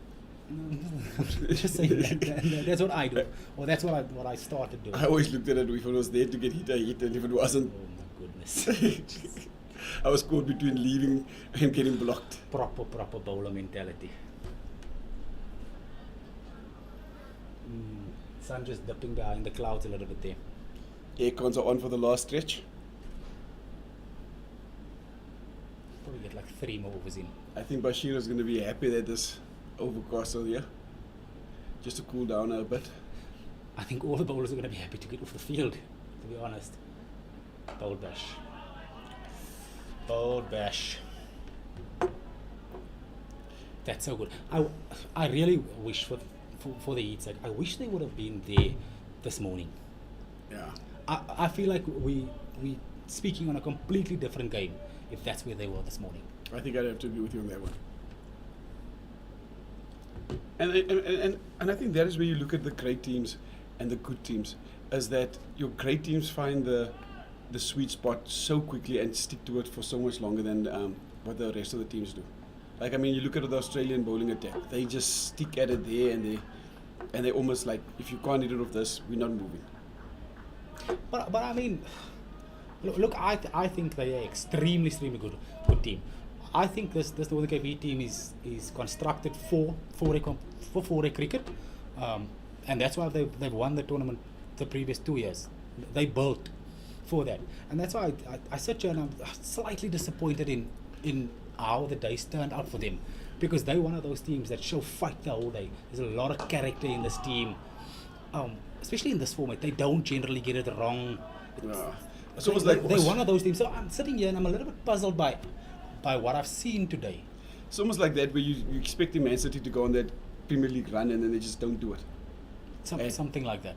Just saying that. That's what I do, or that's what I started doing. I always looked at it, if it was there to get hit, I hit, and if it wasn't, oh my goodness. I was caught between leaving and getting blocked. Proper bowler mentality. Sun just dipping behind the clouds a little bit there. Aircons are on for the last stretch. Probably get like 3 more overs in. I think Bashir is going to be happy that this overcast over here, just to cool down a bit. I think all the bowlers are going to be happy to get off the field, to be honest. Bold bash. That's so good. I really wish for the Heat's sake, I wish they would have been there this morning. Yeah. I feel like we speaking on a completely different game if that's where they were this morning. I think I'd have to agree with you on that one. And I think that is where you look at the great teams and the good teams, is that your great teams find the sweet spot so quickly and stick to it for so much longer than what the rest of the teams do. Like, I mean, you look at the Australian bowling attack, they just stick at it there, and they almost like, if you can't hit it off this, we're not moving. But I mean, look, I think they are extremely good team. I think this Northern Cape team is constructed for four-day cricket, and that's why they've won the tournament the previous 2 years. They built for that, and that's why I sit here and I'm slightly disappointed in how the days turned out for them, because they're one of those teams that show fight the whole day. There's a lot of character in this team, especially in this format. They don't generally get it wrong. No. It's almost like they're one of those teams. So I'm sitting here and I'm a little bit puzzled by what I've seen today. It's almost like that where you expect Man City to go on that Premier League run and then they just don't do it. Something like that.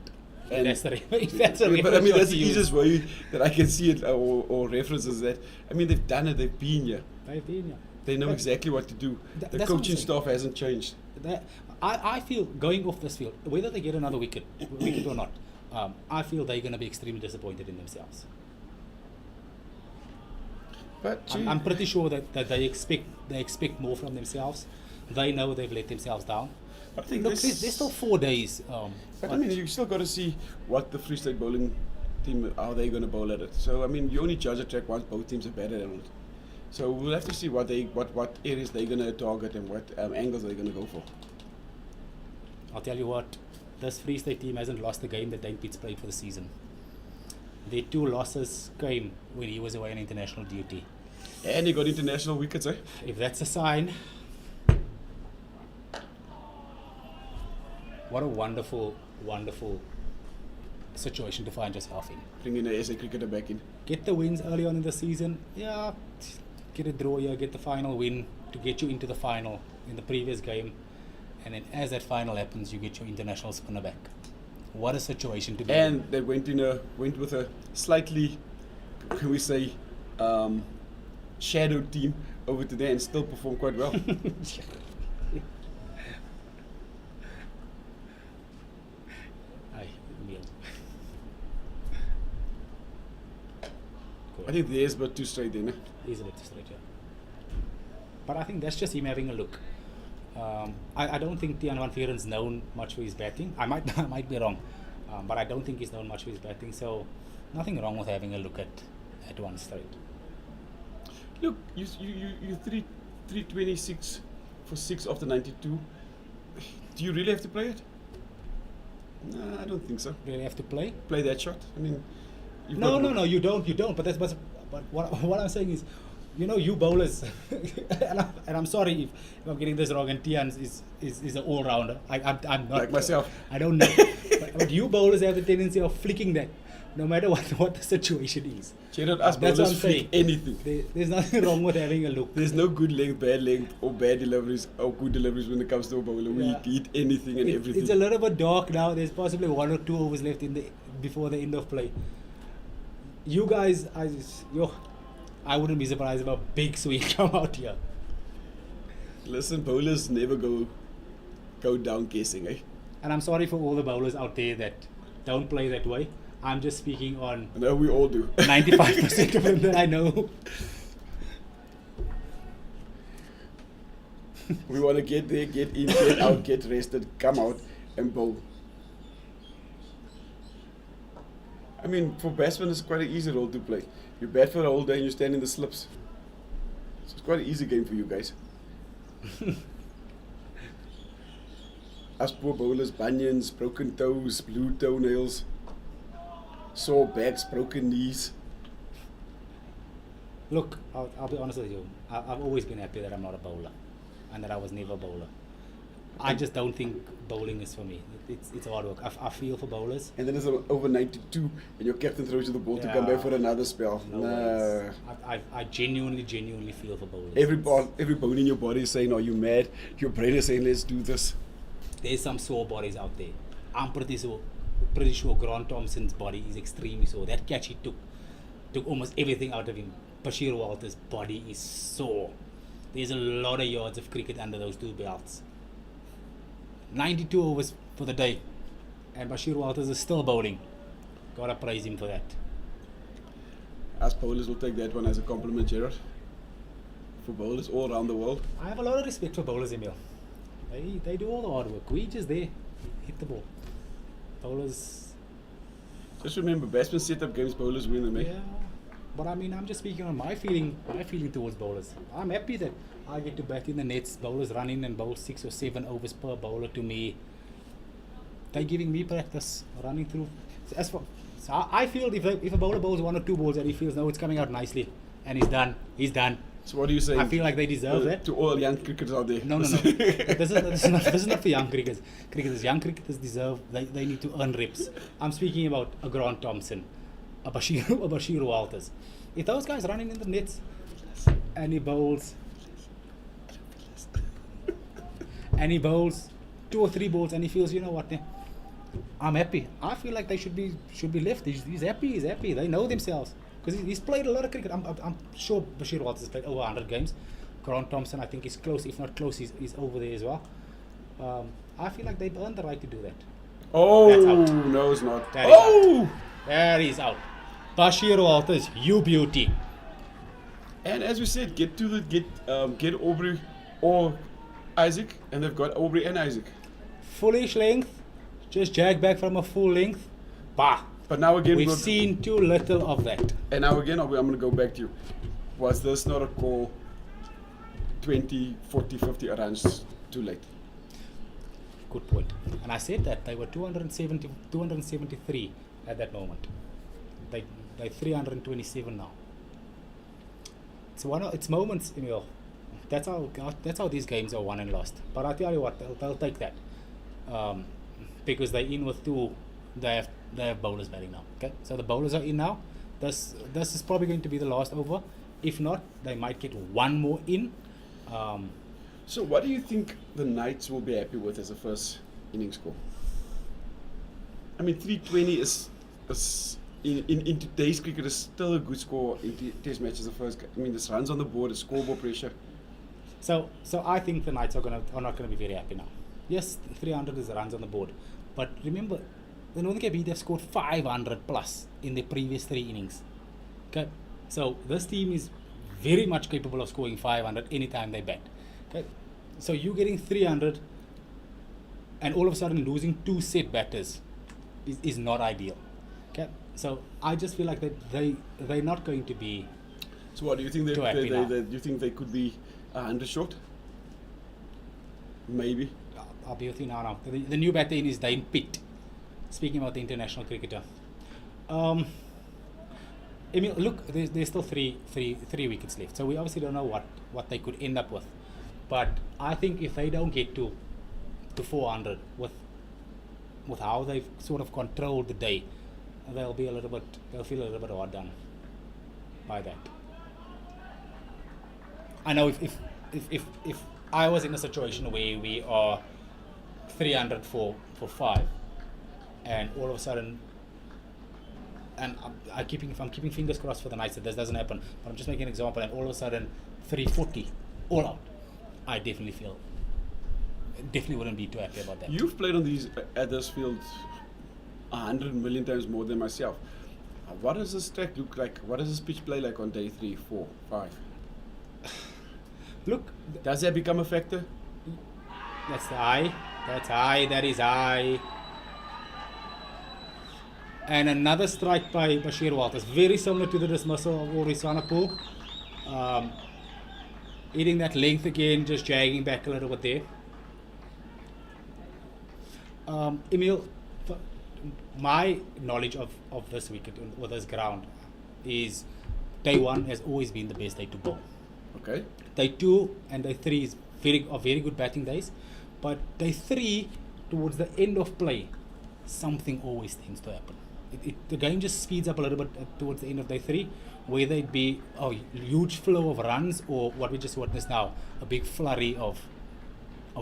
And That's the that's a but I mean, that's the use. easiest way that I can see it or references that. I mean, they've done it. They've been here. They've been here. They know exactly what to do. The that's what I'm coaching saying. staff hasn't changed. I feel going off this field, whether they get another wicket or not, I feel they're going to be extremely disappointed in themselves. But I'm pretty sure that they expect more from themselves. They know they've let themselves down. I think Look, there's still 4 days. But I mean, you still got to see what the Free State bowling team, how they're going to bowl at it. So I mean, you only judge a track once both teams are better than it. So we'll have to see what areas they're going to target and what angles they're going to go for. I'll tell you what, this Free State team hasn't lost a game that Dane Pitts played for the season. Their 2 losses came when he was away on international duty. And he got international wickets, eh? If that's a sign, what a wonderful situation to find yourself in. Bringing the SA cricketer back in. Get the wins early on in the season, yeah, get a draw here, get the final win to get you into the final in the previous game, and then as that final happens, you get your international spinner back. What a situation to be in. And they went with a slightly, can we say, shadow team over today and still performed quite well. I think theirs but too straight in. He's a bit straight, yeah. But I think that's just him having a look. I don't think Tiaan van Veeren's known much for his batting. I might be wrong, but I don't think he's known much for his batting. So nothing wrong with having a look at one straight. Look, you 326 for 6 after 92. Do you really have to play it? No, I don't think so. Really have to play that shot. I mean, no, you don't. But what I'm saying is, you bowlers, and I'm sorry if I'm getting this wrong. And Tiaan is an all rounder. I'm not like myself. I don't know, but you bowlers have the tendency of flicking that, no matter what the situation is. Gerard, us bowlers flick anything. There's nothing wrong with having a look. There's no good length, bad length, or bad deliveries, or good deliveries when it comes to a bowler. We eat anything and everything. It's a little bit dark now. There's possibly 1 or 2 overs left before the end of play. You guys, I wouldn't be surprised if a big swing come out here. Listen, bowlers never go down guessing, eh? And I'm sorry for all the bowlers out there that don't play that way. I'm just speaking on. No, we all do. 95% of them that I know. We want to get there, get in, get out, get rested, come out and bowl. I mean, for batsmen, it's quite an easy role to play. You bat for the whole day and you stand in the slips. So it's quite an easy game for you guys. Us poor bowlers, bunions, broken toes, blue toenails, sore backs, broken knees. Look, I'll be honest with you. I've always been happy that I'm not a bowler and that I was never a bowler. I just don't think bowling is for me. It's hard work. I feel for bowlers. And then it's over 92 and your captain throws you the ball to come back for another spell. No. I genuinely feel for bowlers. Every bone in your body is saying, are you mad? Your brain is saying, let's do this. There's some sore bodies out there. I'm pretty sure Grant Thompson's body is extremely sore. That catch he took almost everything out of him. Bashir Walter's body is sore. There's a lot of yards of cricket under those 2 belts. 92 overs for the day, and Bashir Walters is still bowling. Gotta praise him for that. Us bowlers will take that one as a compliment, Gerard. For bowlers all around the world. I have a lot of respect for bowlers, Emil. They do all the hard work. We just there, hit the ball. Bowlers, Just remember, batsmen set up games, bowlers win them. Eh? Yeah, but I mean, I'm just speaking on my feeling towards bowlers. I'm happy that I get to bat in the nets. Bowlers run in and bowl 6 or 7 overs per bowler to me. They're giving me practice running through. So I feel if a bowler bowls 1 or 2 balls and he feels no, it's coming out nicely, and he's done. So what do you say? I feel like they deserve that. To all young cricketers out there. No. this is not for young cricketers. Young cricketers deserve. They need to earn reps. I'm speaking about a Grant Thompson, a Bashir Walters. If those guys running in the nets, and he bowls 2 or 3 balls, and he feels, you know what, I'm happy. I feel like they should be left. He's happy. They know themselves. Because he's played a lot of cricket. I'm sure Bashir Walters has played over 100 games. Grant Thompson, I think, is close. If not close, he's over there as well. I feel like they've earned the right to do that. Oh, That's out. no, it's not. That is out. There he's out. Bashir Walters, you beauty. And as we said, get Aubrey or Isaac, and they've got Aubrey and Isaac. Fullish length, just jag back from a full length. Bah. But now again, We've seen too little of that. And now again, I'm going to go back to you. Was this not a call 20, 40, 50 runs too late? Good point. And I said that they were 273 at that moment. They're 327 now. It's moments, Emil. That's how these games are won and lost. But I tell you what, they'll take that. Because they're in with 2. They have bowlers batting now. Okay, so the bowlers are in now. This is probably going to be the last over. If not, they might get 1 more in. So what do you think the Knights will be happy with as a first innings score? I mean, 320 is in today's cricket is still a good score in test matches. The first, I mean, there's runs on the board, there's scoreboard pressure. So I think the Knights are not going to be very happy now. Yes, 300 is the runs on the board, but remember, the Northern Cape Heat have scored 500 plus in the previous 3 innings. Okay, so this team is very much capable of scoring 500 anytime they bat. Okay, so you getting 300 and all of a sudden losing 2 set batters is not ideal. Okay, so I just feel like they're not going to be. So what do you think? Do you think they could be 100 short? Maybe. I'll be with you now. The new batter in is Dane Pitt. Speaking about the international cricketer, Emil, look, there's still three wickets left, so we obviously don't know what they could end up with. But I think if they don't get to 400 with how they've sort of controlled the day, they'll feel a little bit hard done by that. I know if I was in a situation where we are 300 for 5. And all of a sudden, and I'm keeping fingers crossed for the Knights that this doesn't happen, but I'm just making an example, and all of a sudden 340 all out, I definitely wouldn't be too happy about that. You've played on these at this field 100 million times more than myself. What does this track look like? What does this pitch play like on day 3, 4, 5? Look, does that become a factor? That's high. That is high. And another strike by Bashir Walters, very similar to the dismissal of Orisana Pool. Hitting that length again, just jagging back a little bit there. Emil, my knowledge of this wicket or this ground is day 1 has always been the best day to bowl. Okay. Day 2 and day 3 is very good batting days, but day 3 towards the end of play, something always tends to happen. The game just speeds up a little bit towards the end of day 3, whether it be a huge flow of runs or what we just witnessed now, a big flurry of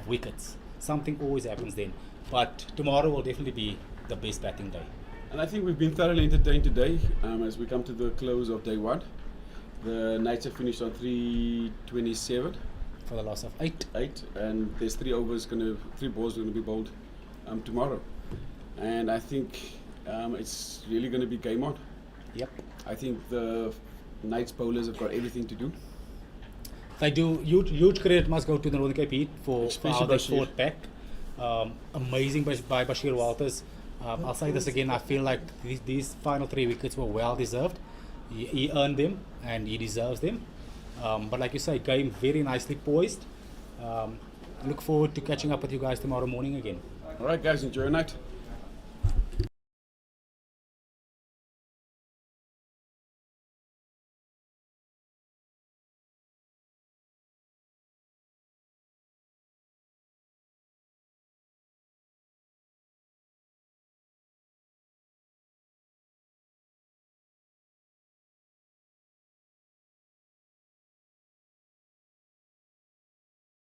wickets. Something always happens then. But tomorrow will definitely be the best batting day. And I think we've been thoroughly entertained today as we come to the close of day 1. The Knights have finished on 327 for the loss of 8, and there's 3 balls going to be bowled tomorrow, and I think it's really going to be game on. Yep. I think the Knights bowlers have got everything to do. They do. Huge credit must go to the Northern Cape Heat for how they fought back. Amazing by Bashir Walters. I'll say this again. I feel like these final 3 wickets were well deserved. He earned them and he deserves them. But like you say, game very nicely poised. Look forward to catching up with you guys tomorrow morning again. All right, guys, enjoy your night.